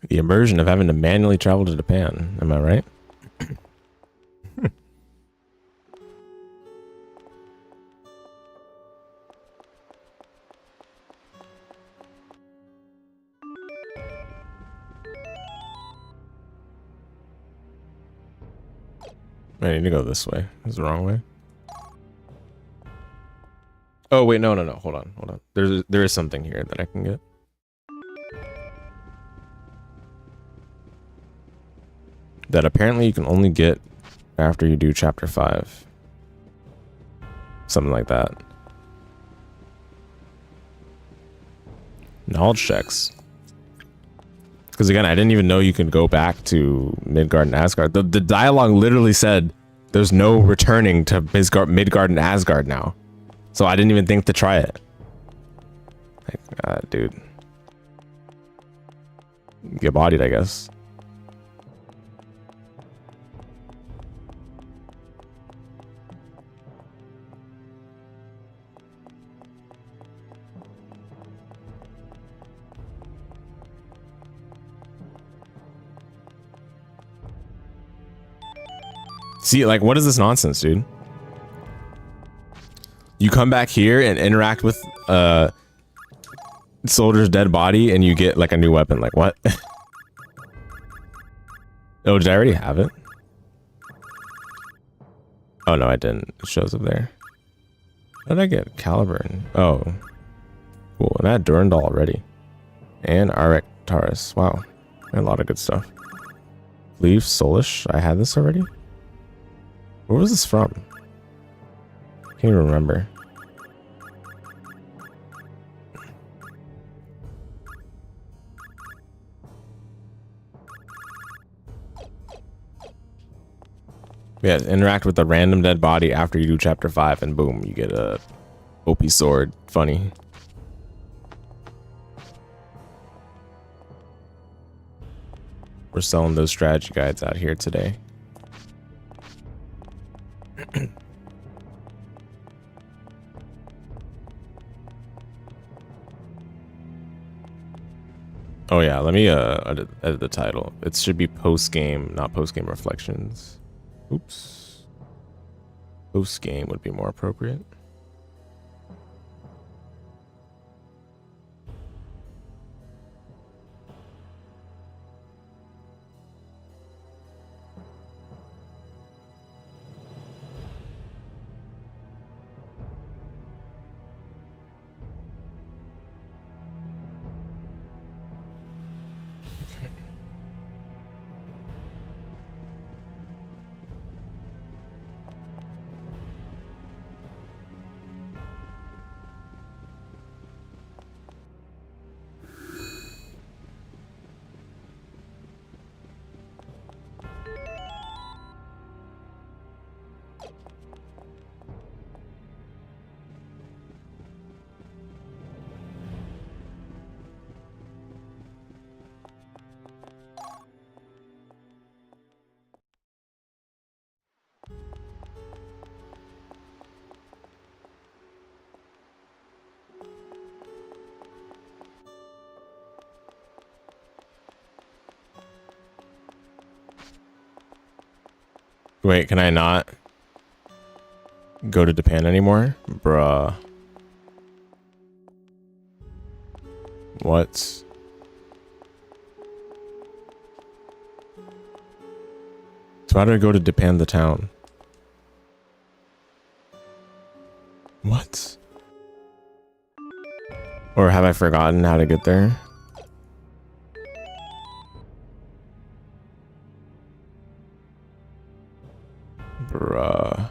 The immersion of having to manually travel to Japan. Am I right? I need to go this way. This is the wrong way. Oh wait, no. Hold on. There is something here that I can get. That apparently you can only get after you do chapter 5. Something like that. Knowledge checks. Because again, I didn't even know you could go back to Midgard and Asgard. The dialogue literally said there's no returning to Midgard and Asgard now. So I didn't even think to try it. Like, dude. Get bodied, I guess. See, like, what is this nonsense, dude? You you come back here and interact with soldier's dead body and you get like a new weapon. Like what? Oh, did I already have it? Oh no, I didn't. It shows up there. How did I get Caliburn? Oh, cool. And I had Durandal already. And Arcturus. Wow. A lot of good stuff. Leaf Soulish. I had this already. Where was this from? Can't even remember. Yeah, interact with a random dead body after you do chapter 5 and boom, you get a OP sword. Funny. We're selling those strategy guides out here today. Oh yeah, let me edit the title. It should be post game, not post game reflections. Oops. Post game would be more appropriate. Wait, can I not go to Japan anymore? Bruh. What? So how do I go to Japan the town? What? Or have I forgotten how to get there? Bruh.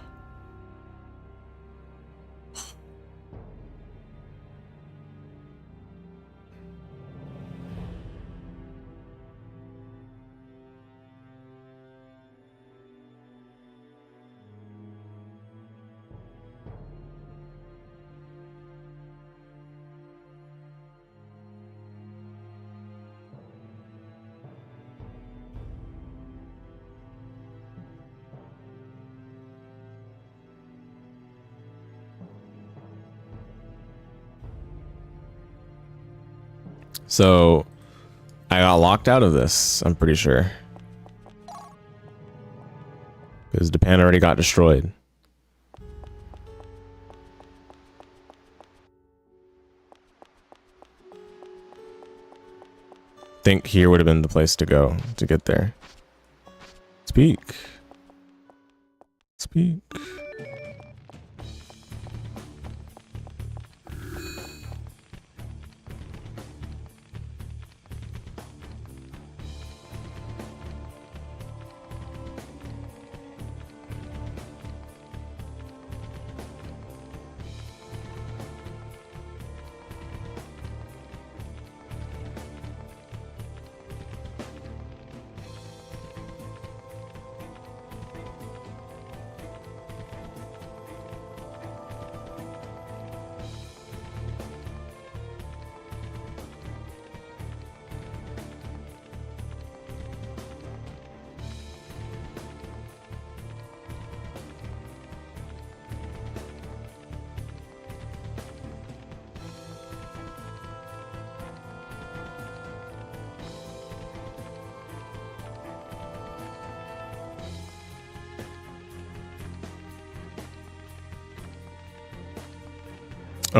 So I got locked out of this, I'm pretty sure. Because Japan already got destroyed. Think here would have been the place to go to get there. Speak. Speak.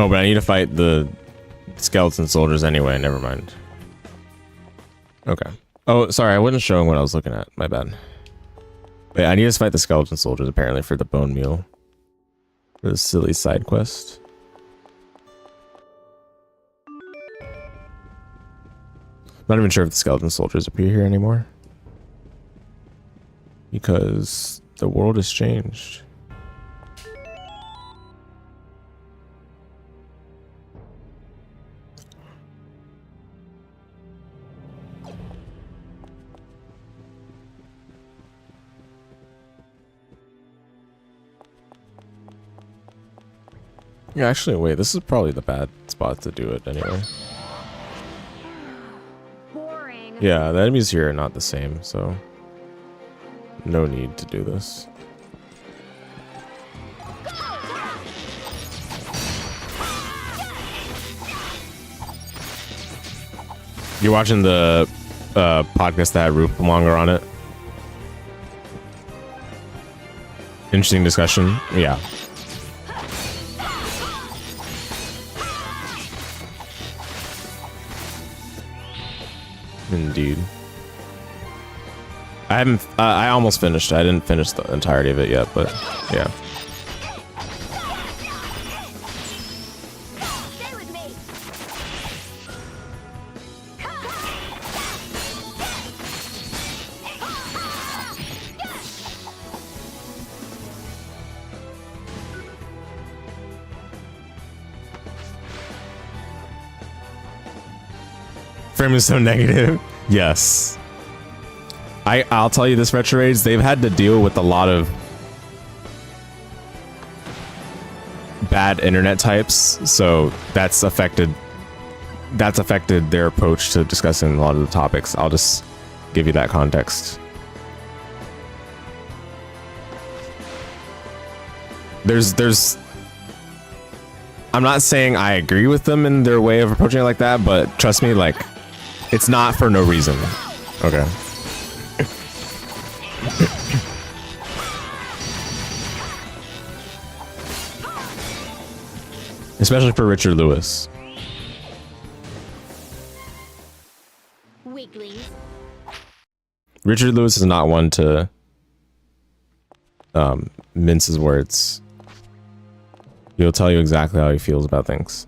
Oh, but I need to fight the skeleton soldiers anyway. Never mind. Okay. Oh, sorry. I wasn't showing what I was looking at. My bad. Wait, I need to fight the skeleton soldiers apparently for the bone meal. For the silly side quest. Not even sure if the skeleton soldiers appear here anymore. Because the world has changed. Yeah, actually, wait, this is probably the bad spot to do it anyway. Boring. Yeah, the enemies here are not the same, so no need to do this. You're watching the podcast that had Roof Longer on it? Interesting discussion. Yeah. Indeed. I haven't. I almost finished. I didn't finish the entirety of it yet, but yeah. Stay with me. Frame is so negative. Yes. I'll tell you this, Retro Raids, they've had to deal with a lot of bad internet types, so that's affected their approach to discussing a lot of the topics. I'll just give you that context. There's I'm not saying I agree with them in their way of approaching it like that, but trust me, like, it's not for no reason. Okay. Especially for Richard Lewis. Weaklings. Richard Lewis is not one to mince his words. He'll tell you exactly how he feels about things.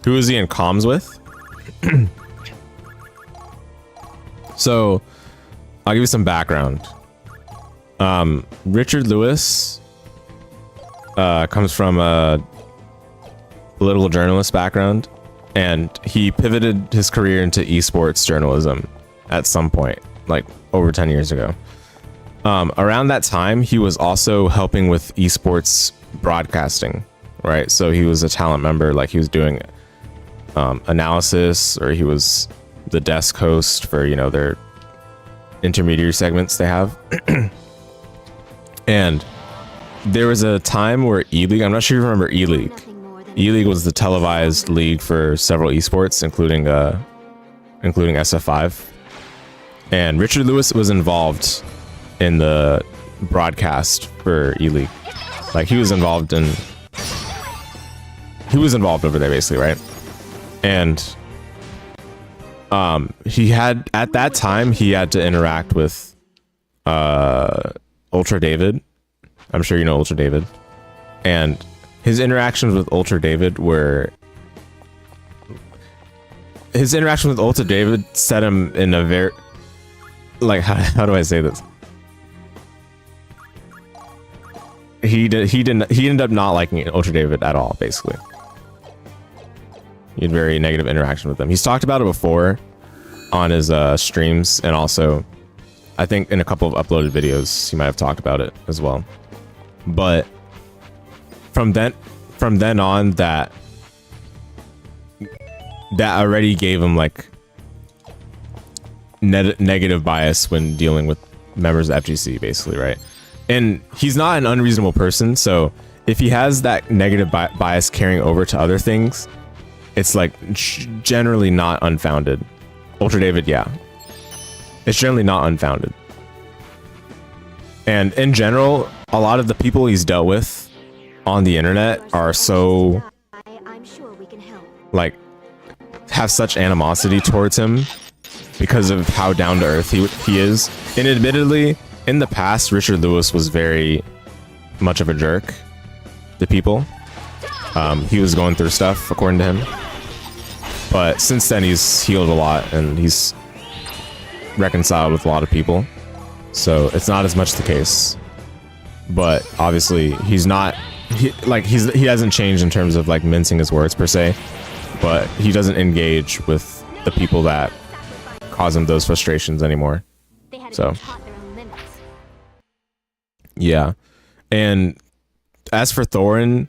Who is he in comms with? So, I'll give you some background. Richard Lewis comes from a political journalist background, and he pivoted his career into esports journalism at some point, like over 10 years ago. Around that time, he was also helping with esports broadcasting, right? So he was a talent member, like he was doing analysis, or he was the desk host for, you know, their intermediary segments they have. And there was a time where E-League, I'm not sure if you remember E-League. E-League was the televised league for several esports, including SF5. And Richard Lewis was involved in the broadcast for E-League. Like, he was involved over there basically, right? And he had, at that time, he had to interact with Ultra David. I'm sure you know Ultra David. And his interactions with Ultra David set him in a very, like, how do I say this? He ended up not liking Ultra David at all, basically. He had very negative interaction with them. He's talked about it before on his streams, and also I think in a couple of uploaded videos he might have talked about it as well. But from then on, that already gave him like negative bias when dealing with members of FGC, basically, right? And he's not an unreasonable person, so if he has that negative bias carrying over to other things, it's like generally not unfounded. Ultra David, yeah, it's generally not unfounded. And in general, a lot of the people he's dealt with on the internet are so like have such animosity towards him because of how down to earth he is. And admittedly, in the past, Richard Lewis was very much of a jerk to people. He was going through stuff, according to him. But since then, he's healed a lot and he's reconciled with a lot of people. So it's not as much the case. But obviously, he's not... he hasn't changed in terms of like mincing his words per se. But he doesn't engage with the people that cause him those frustrations anymore. So... yeah. And as for Thorin,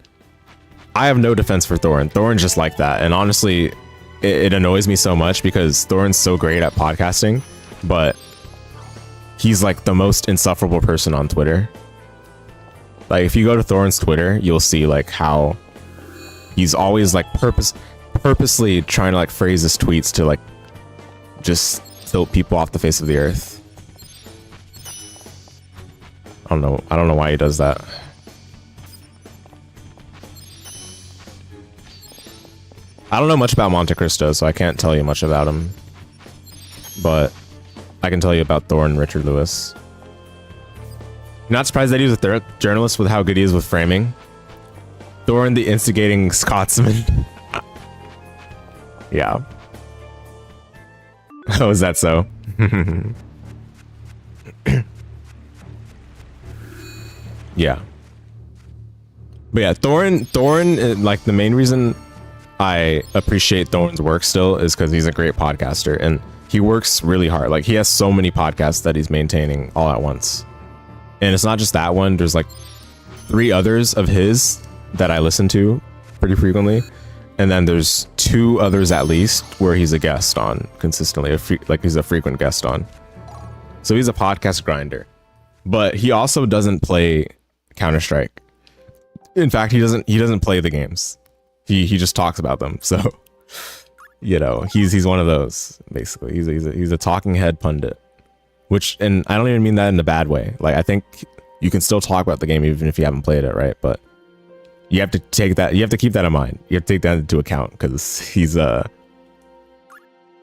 I have no defense for Thorin. Thorin's just like that. And honestly, it annoys me so much because Thorin's so great at podcasting, but he's like the most insufferable person on Twitter. Like if you go to Thorin's Twitter, you'll see like how he's always like purposely trying to like phrase his tweets to like just tilt people off the face of the earth. I don't know why he does that. I don't know much about Monte Cristo, so I can't tell you much about him. But I can tell you about Thorin Richard Lewis. Not surprised that he was a journalist with how good he is with framing. Thorin the instigating Scotsman. Yeah. Oh, is that so? Yeah. But yeah, Thorin, like the main reason I appreciate Thorin's work still is because he's a great podcaster and he works really hard. Like he has so many podcasts that he's maintaining all at once. And it's not just that one. There's like 3 others of his that I listen to pretty frequently. And then there's 2 others at least where he's a guest on consistently, like he's a frequent guest on. So he's a podcast grinder. But he also doesn't play Counter-Strike. In fact, he doesn't play the games. He just talks about them. So, you know, he's one of those basically. He's a talking head pundit. Which, and I don't even mean that in a bad way. Like I think you can still talk about the game even if you haven't played it, right? But you have to take that. You have to keep that in mind. You have to take that into account because he's yeah.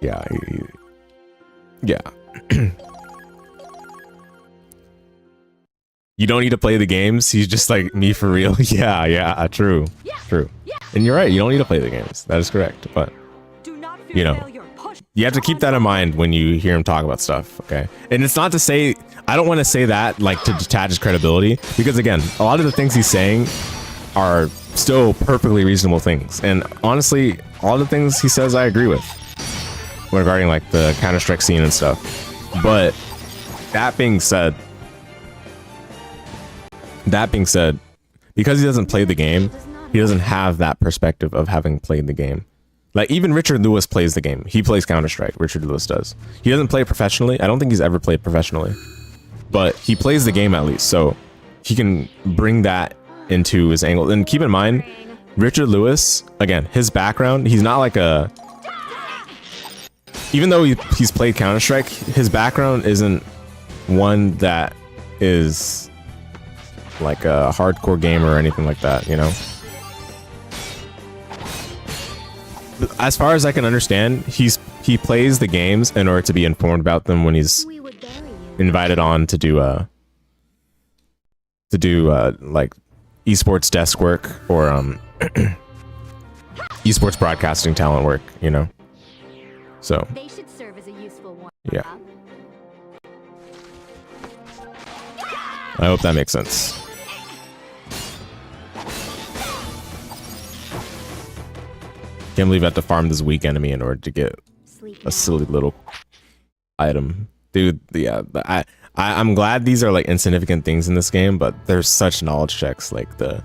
You don't need to play the games. He's just like me for real. Yeah, true. And you're right. You don't need to play the games. That is correct. But you know, you have to keep that in mind when you hear him talk about stuff. Okay. And it's not to say, I don't want to say that like to detach his credibility, because again, a lot of the things he's saying are still perfectly reasonable things. And honestly, all the things he says, I agree with regarding like the Counter-Strike scene and stuff. But that being said, because he doesn't play the game, he doesn't have that perspective of having played the game. Like even Richard Lewis plays the game. He plays Counter-Strike. Richard Lewis does. He doesn't play professionally. I don't think he's ever played professionally, but he plays the game at least. So he can bring that into his angle. And keep in mind, Richard Lewis, again, his background, he's not like a, even though he's played Counter-Strike, his background isn't one that is like a hardcore gamer or anything like that, you know? As far as I can understand, he plays the games in order to be informed about them when he's invited on to do like esports desk work or esports broadcasting talent work, you know? So They should serve as a useful one. Yeah. I hope that makes sense. Can't believe I have to farm this weak enemy in order to get Sleep a now. silly little item. Dude, yeah, I'm glad these are like insignificant things in this game, but there's such knowledge checks, like the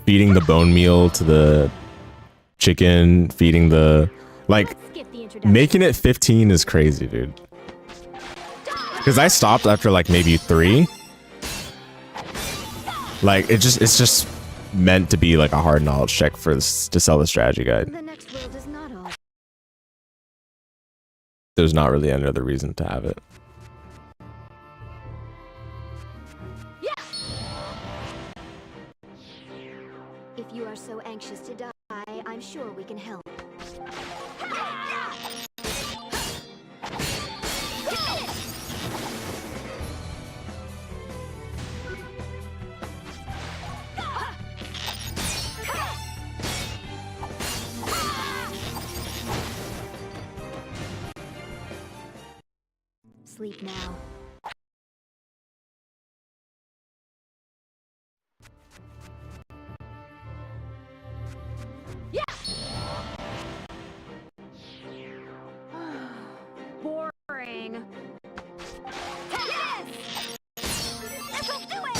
feeding the bone meal to the chicken, feeding the, like, Skip the introduction. making it 15 is crazy, dude. Because I stopped after like maybe 3. Like it's just meant to be like a hard knowledge check for this, to sell the strategy guide. The next world is not all. There's not really any other reason to have it. If you are so anxious to die, I'm sure we can help. Sleep now. Boring. Yes! This'll do it!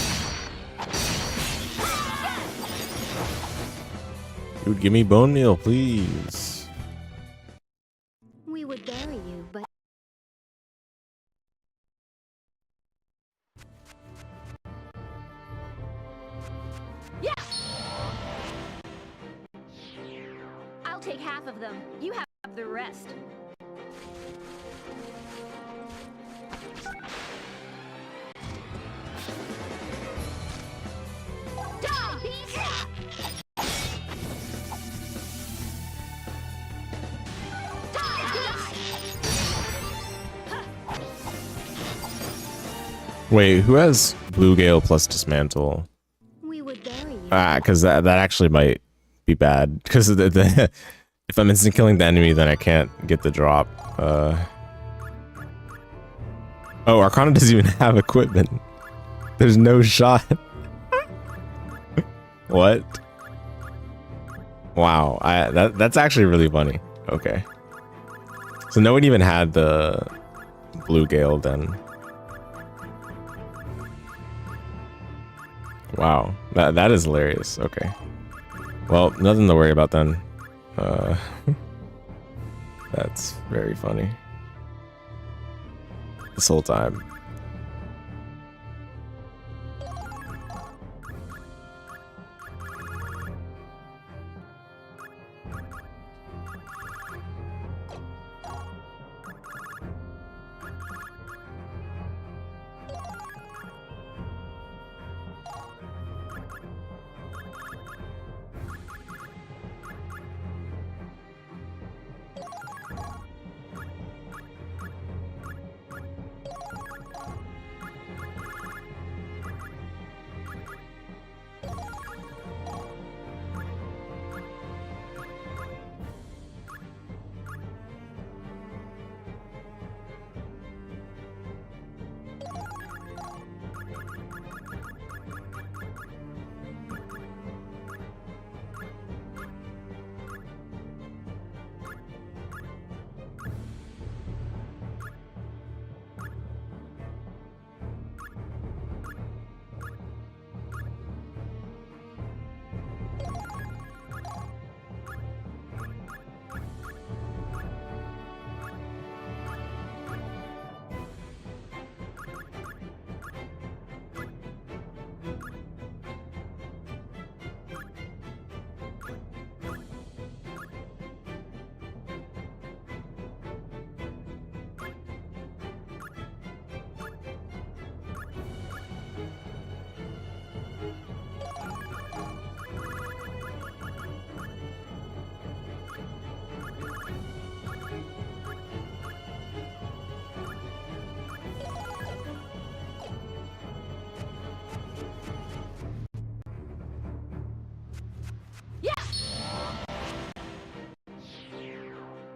Dude, give me bone meal, please. We would bury you, but I'll take half of them. You have the rest. die, beast! Wait, who has Blue Gale plus Dismantle? We would bury you. Because that actually might be bad. Because if I'm instant killing the enemy, then I can't get the drop. Oh, Arcana doesn't even have equipment. There's no shot. What? Wow, that's actually really funny. Okay. So no one even had the Blue Gale then. Wow, that is hilarious. Okay. Well, nothing to worry about then. That's very funny. This whole time.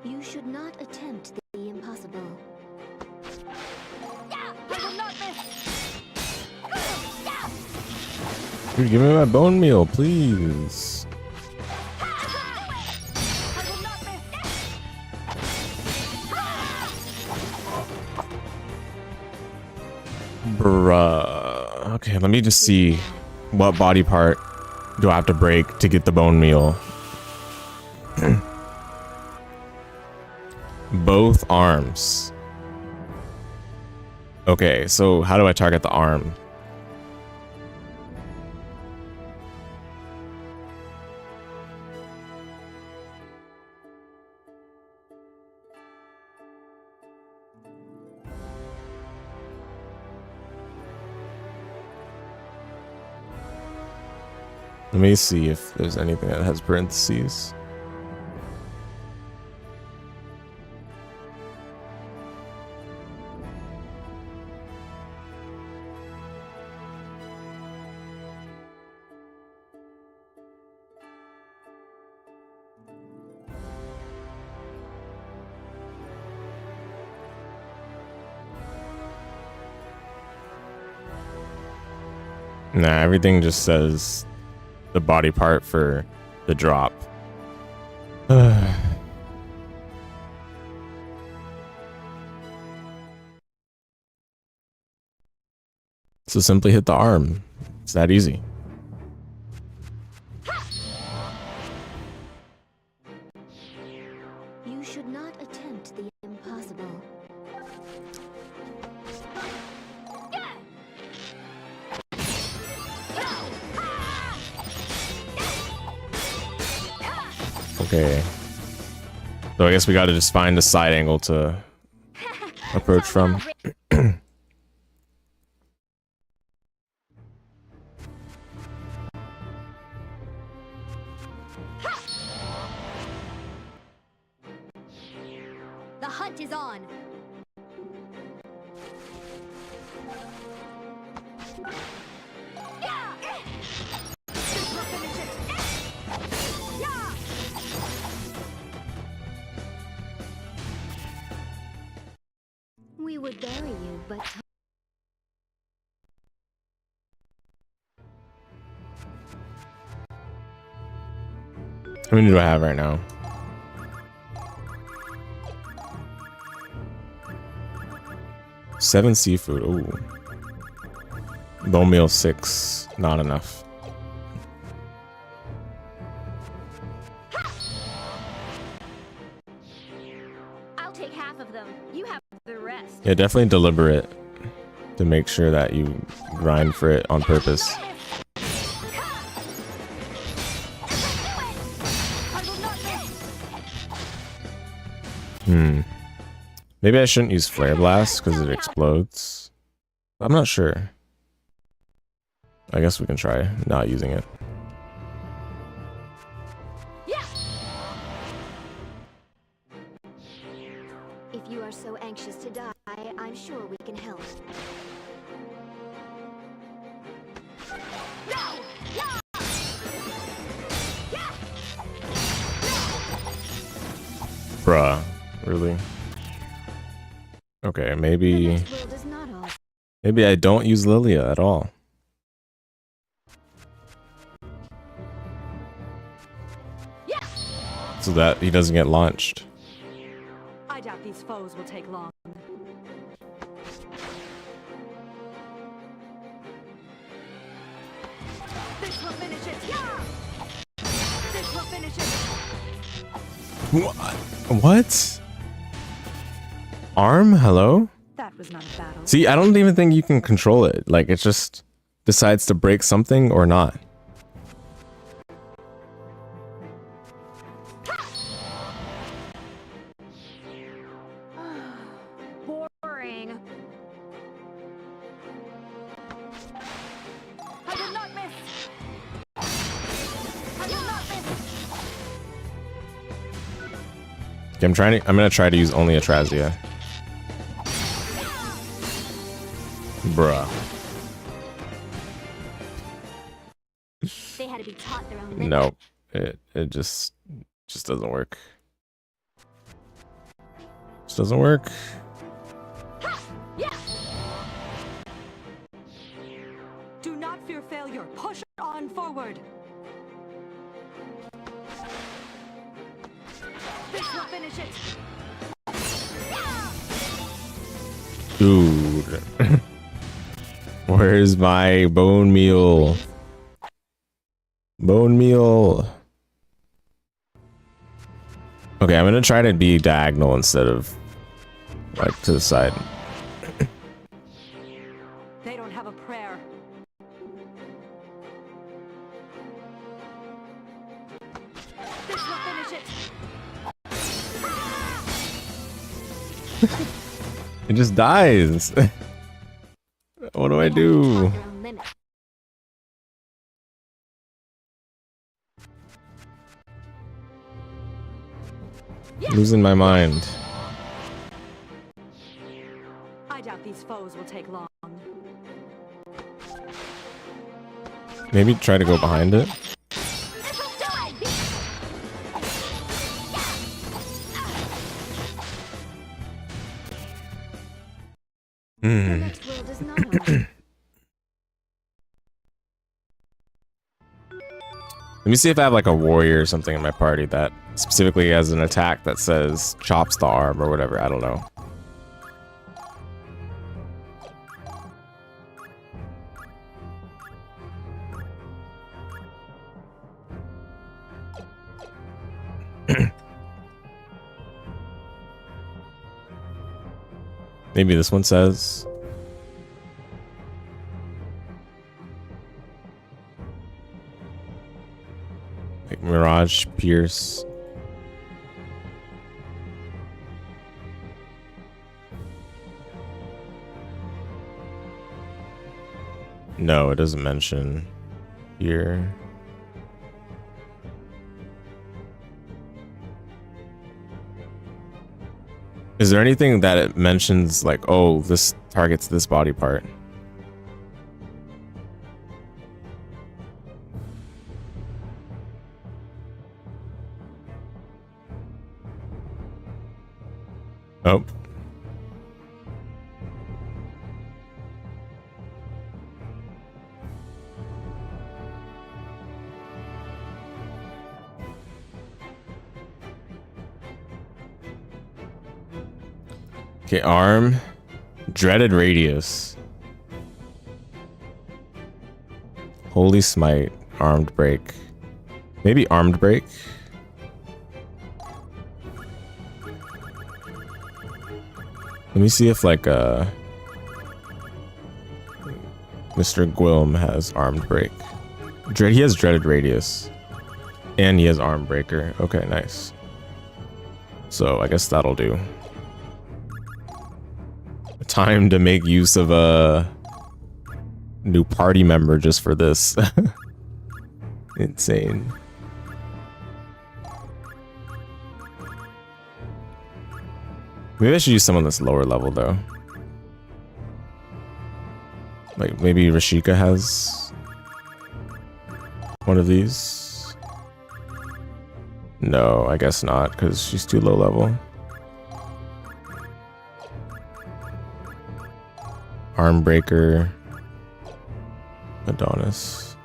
You should not attempt the impossible. Dude, give me my bone meal, please. I will not Bruh. Okay, let me just see what body part do I have to break to get the bone meal. Both arms. Okay, so how do I target the arm? Let me see if there's anything that has parentheses. Nah, everything just says the body part for the drop. So simply hit the arm. It's that easy. You should not attempt the impossible. Okay. So I guess we gotta just find a side angle to approach from. The hunt is on. We would bury you, but How many do I have right now? 7 seafood. Ooh. Bone meal 6. Not enough. I'll take half of them. You have the rest. Yeah, definitely deliberate to make sure that you grind for it on purpose. Maybe I shouldn't use Flare Blast because it explodes. I'm not sure. I guess we can try not using it. if you are so anxious to die, I'm sure we can help. Bruh, really? Okay, maybe I don't use Lilia at all. So that he doesn't get launched. I doubt these foes will take long. This will finish it. Yeah! This will finish it. What? Arm? Hello? That was not a battle. See, I don't even think you can control it. Like, it just decides to break something or not. Boring. I did not miss. I did not miss. Okay, I'm gonna try to use only Atrazia. Bruh. They had to be taught their own. Nope. It just doesn't work. Just doesn't work. Do not fear failure. Push on forward. This will finish it. Dude. Where's my bone meal? Bone meal. Okay, I'm gonna try to be diagonal instead of like to the side. They don't have a prayer. This will finish it. It just dies. What do I do? Your own limit. Losing my mind. I doubt these foes will take long. Maybe try to go behind it. This'll do it! The next world is not ours. Let me see if I have like a warrior or something in my party that specifically has an attack that says chops the arm or whatever. I don't know. Maybe this one says. Like Mirage, Pierce. No, it doesn't mention here. Is there anything that it mentions like, oh, this targets this body part? Oh. Okay, arm. Dreaded radius. Holy smite. Armed break. Maybe armed break. Let me see if like Mr. Gwilm has armed break. He has dreaded radius. And he has arm breaker. Okay, nice. So I guess that'll do. Time to make use of a new party member just for this. Insane. Maybe I should use someone that's lower level though. Like maybe Rashika has one of these. No, I guess not, because she's too low level. Armbreaker. Adonis.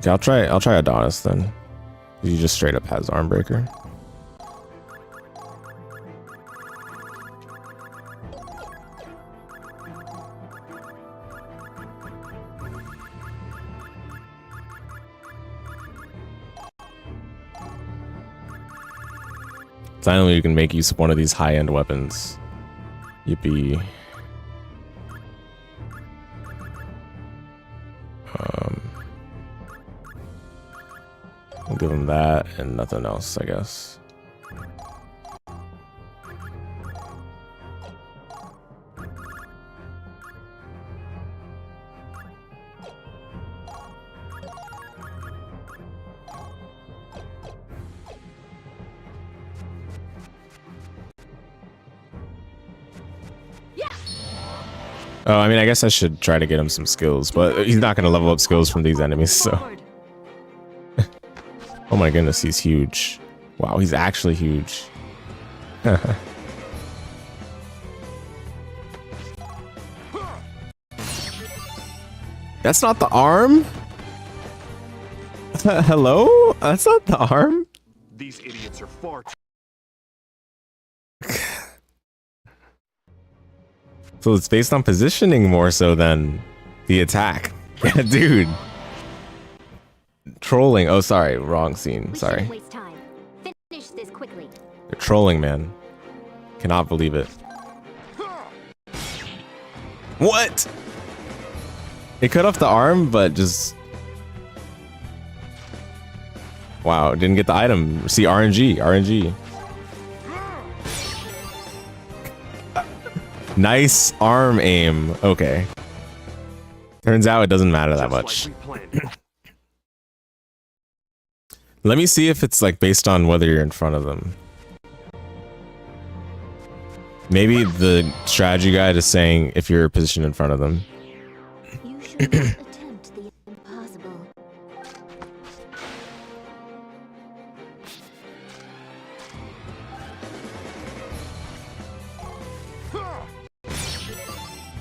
Okay, I'll try Adonis then. He just straight up has Armbreaker. Finally, you can make use of one of these high-end weapons. Yippee. I'll give him that and nothing else, I guess. Oh, I mean, I guess I should try to get him some skills, but he's not going to level up skills from these enemies, so. Oh my goodness, he's huge. Wow, he's actually huge. That's not the arm? Hello? That's not the arm? These idiots are far too So it's based on positioning more so than the attack. Yeah, dude. Trolling. Oh, sorry. Wrong scene. We Sorry. shouldn't waste time. Finish this quickly. They're trolling, man. Cannot believe it. What? It cut off the arm, but just... Wow, didn't get the item. See, RNG. RNG. Nice arm aim. Okay. Turns out it doesn't matter that much. Let me see if it's like based on whether you're in front of them. Maybe the strategy guide is saying if you're positioned in front of them. You should not attempt the impossible.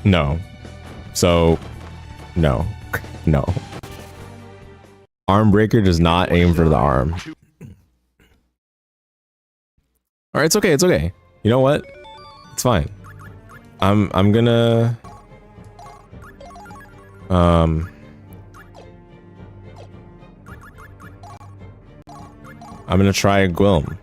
No. So, no. No. Arm breaker does not aim for the arm. Alright, it's okay, it's okay. You know what? It's fine. I'm gonna... I'm gonna try Gwilm.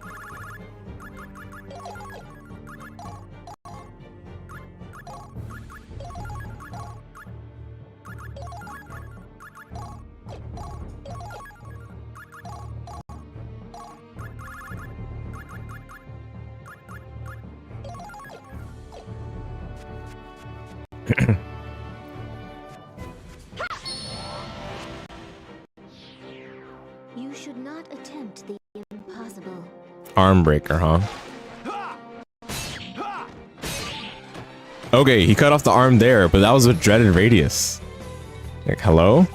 You should not attempt the impossible. Arm breaker, huh? Okay, he cut off the arm there, but that was a dreaded radius. Like, hello?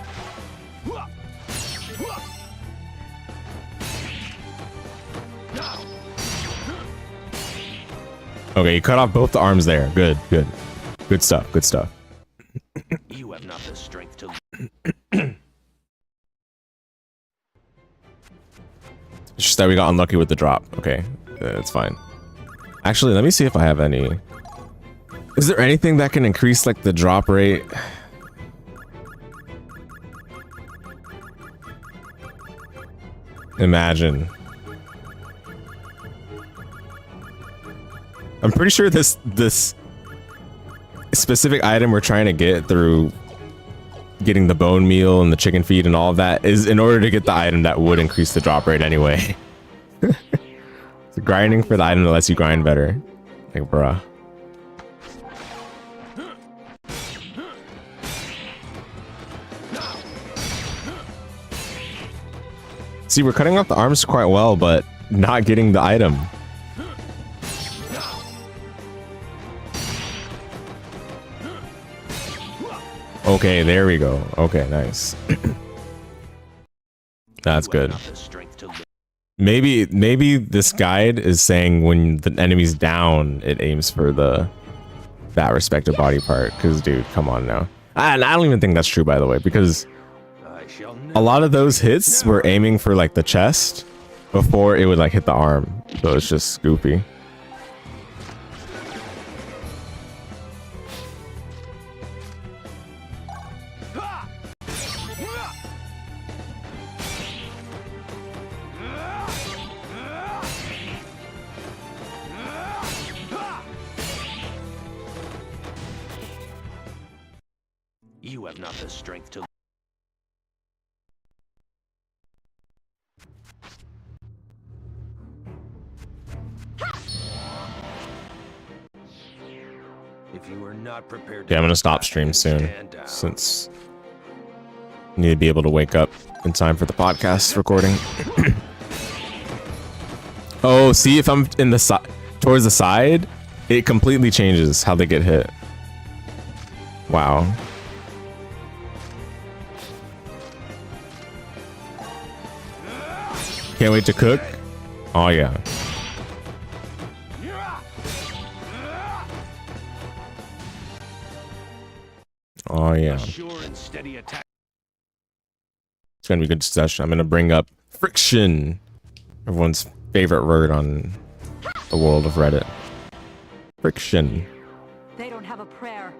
Okay, he cut off both the arms there. Good, good. Good stuff, good stuff. You have not the strength to. It's just that we got unlucky with the drop. Okay, it's fine. Actually, let me see if I have any. Is there anything that can increase like the drop rate? Imagine. I'm pretty sure this specific item we're trying to get through getting the bone meal and the chicken feed and all of that is in order to get the item that would increase the drop rate anyway. So grinding for the item that lets you grind better. Like, bruh. See, we're cutting off the arms quite well, but not getting the item. Okay, there we go. Okay, nice. That's good. Maybe this guide is saying when the enemy's down, it aims for that respective body part. Because, dude, come on now. And I don't even think that's true, by the way, because a lot of those hits were aiming for like the chest before it would like hit the arm. So it's just goofy. You have not the strength to. If you are not prepared. Yeah, I'm gonna stop stream soon since I need to be able to wake up in time for the podcast recording. Oh, see, if I'm in the side towards the side, it completely changes how they get hit. Wow. Can't wait to cook. Oh yeah. Oh yeah. It's gonna be a good session. I'm gonna bring up friction, everyone's favorite word on the world of Reddit. Friction. They don't have have a prayer.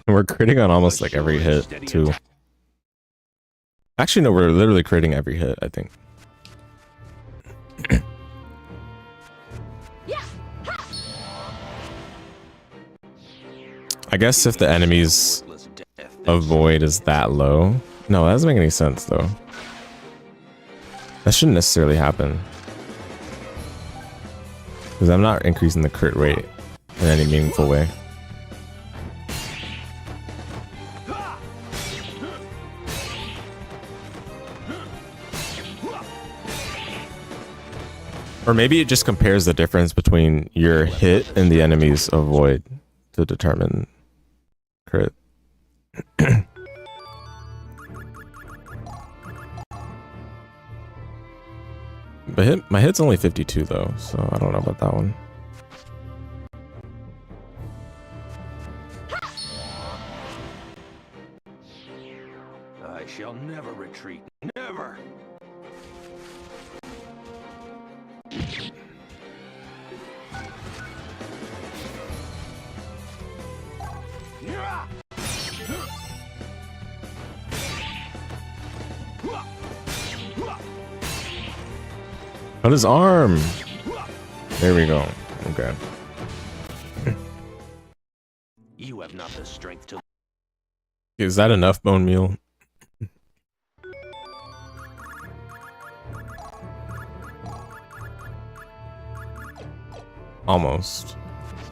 We're critting on almost like every hit too. Actually, no, we're literally critting every hit, I think. I guess if the enemies avoid is that low. No, that doesn't make any sense though. That shouldn't necessarily happen. Because I'm not increasing the crit rate in any meaningful way. Or maybe it just compares the difference between your hit and the enemy's avoid to determine crit. But my hit's only 52 though, so I don't know about that one. I shall never retreat. Never. On his arm. There we go. Okay. You have not the strength to. Is that enough bone meal? Almost.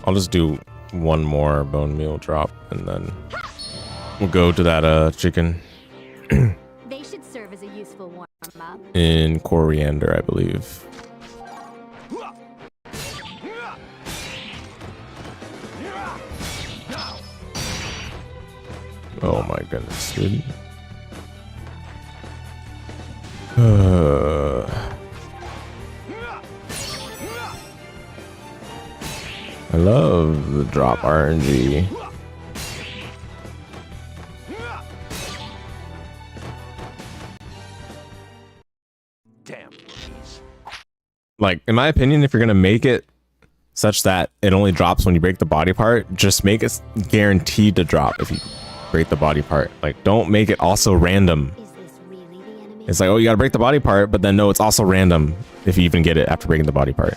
I'll just do one more bone meal drop and then we'll go to that chicken. They should serve as a useful warm-up. In coriander, I believe. Oh my goodness, dude. I love the drop RNG. Damn rookies. Like, in my opinion, if you're gonna make it such that it only drops when you break the body part, just make it guaranteed to drop if you break the body part. Like, don't make it also random. Is this really the enemy? It's like, oh, you gotta break the body part, but then no, it's also random if you even get it after breaking the body part.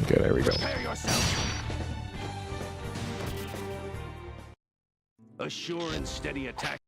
Okay, there we go. A sure and steady attack.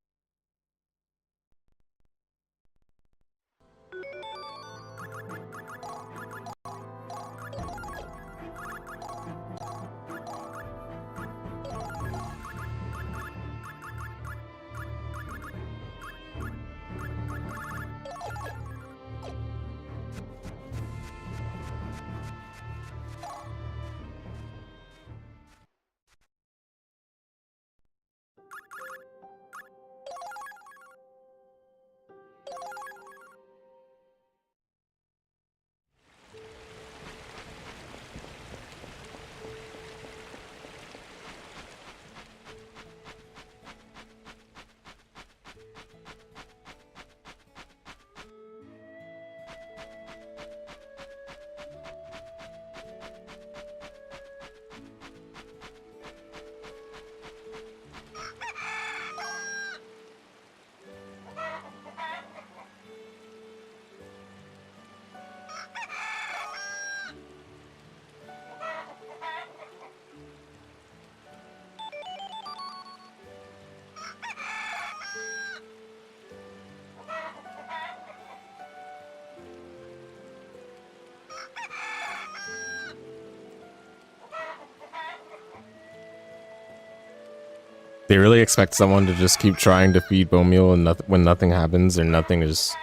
They really expect someone to just keep trying to feed bone meal and when nothing happens or nothing is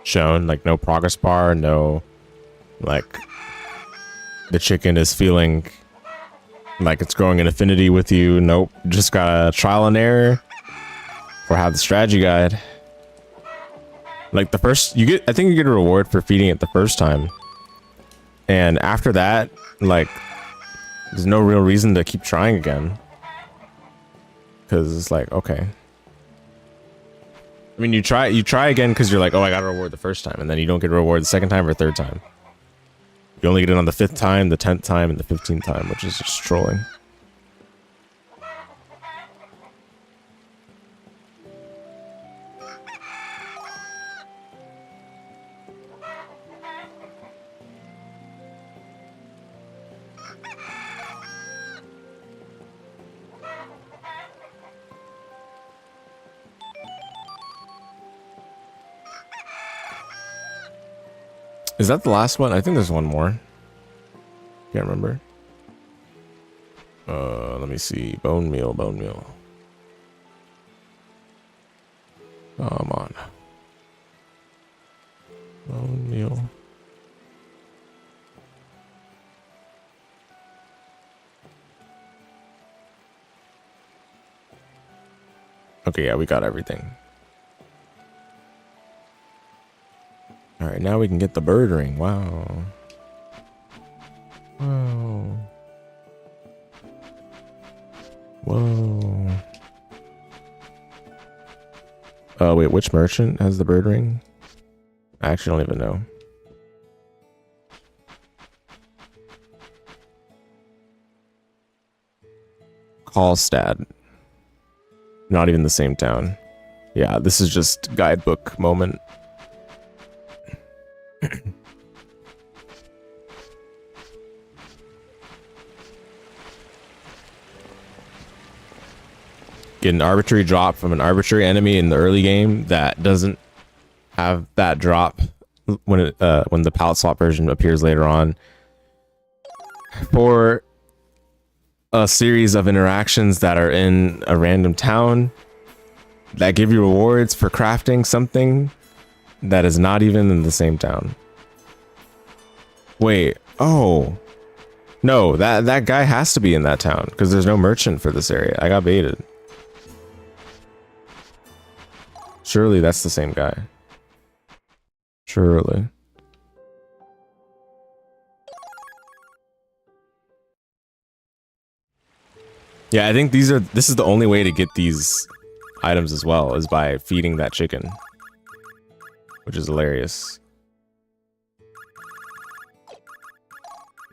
shown, like no progress bar, no, like the chicken is feeling like it's growing in affinity with you. Nope, just got a trial and error or have the strategy guide. Like the first, I think you get a reward for feeding it the first time, and after that, like there's no real reason to keep trying again, because it's like, okay. I mean, you try again because you're like, oh, I got a reward the first time, and then you don't get a reward the second time or third time. You only get it on the 5th time, the 10th time, and the 15th time, which is just trolling. Is that the last one? I think there's one more. Can't remember. Let me see. Bone meal, bone meal. Come on. Bone meal. Okay, yeah, we got everything. All right, now we can get the bird ring. Wow. Whoa. Whoa. Oh, wait, which merchant has the bird ring? I actually don't even know. Hallstad. Not even the same town. Yeah, this is just guidebook moment. Get an arbitrary drop from an arbitrary enemy in the early game that doesn't have that drop when the palette swap version appears later on. For a series of interactions that are in a random town that give you rewards for crafting something that is not even in the same town. Wait, oh. No, that guy has to be in that town because there's no merchant for this area. I got baited. Surely that's the same guy. Surely. Yeah, I think this is the only way to get these items as well, is by feeding that chicken. Which is hilarious.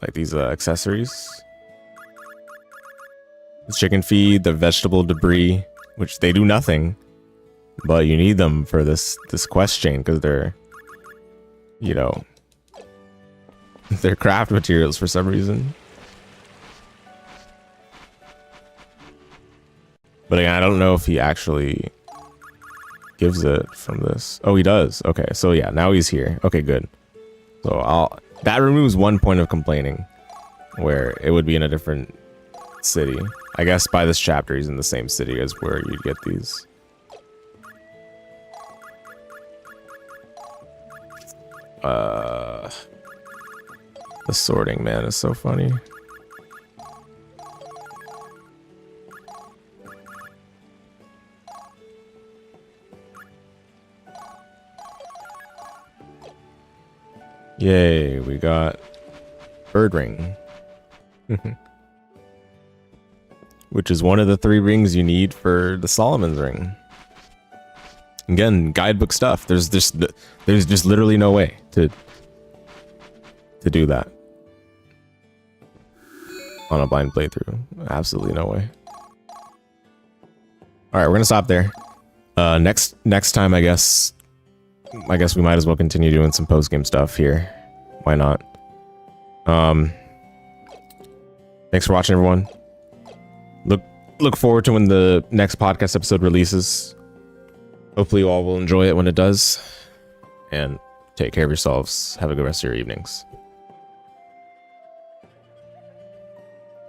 Like these accessories. The chicken feed, the vegetable debris, which they do nothing. But you need them for this quest chain because they're, you know, they're craft materials for some reason. But again, I don't know if he actually gives it from this. Oh, he does. Okay, so yeah, now he's here. Okay, good. So that removes one point of complaining, where it would be in a different city. I guess by this chapter, he's in the same city as where you'd get these. The sorting, man, is so funny. Yay, we got bird ring. Which is one of the 3 rings you need for the Solomon's ring. Again, guidebook stuff. There's just literally no way to do that on a blind playthrough. Absolutely no way. All right, we're gonna stop there. Next time, I guess we might as well continue doing some post-game stuff here. Why not? Thanks for watching, everyone. Look forward to when the next podcast episode releases. Hopefully you all will enjoy it when it does. And take care of yourselves. Have a good rest of your evenings.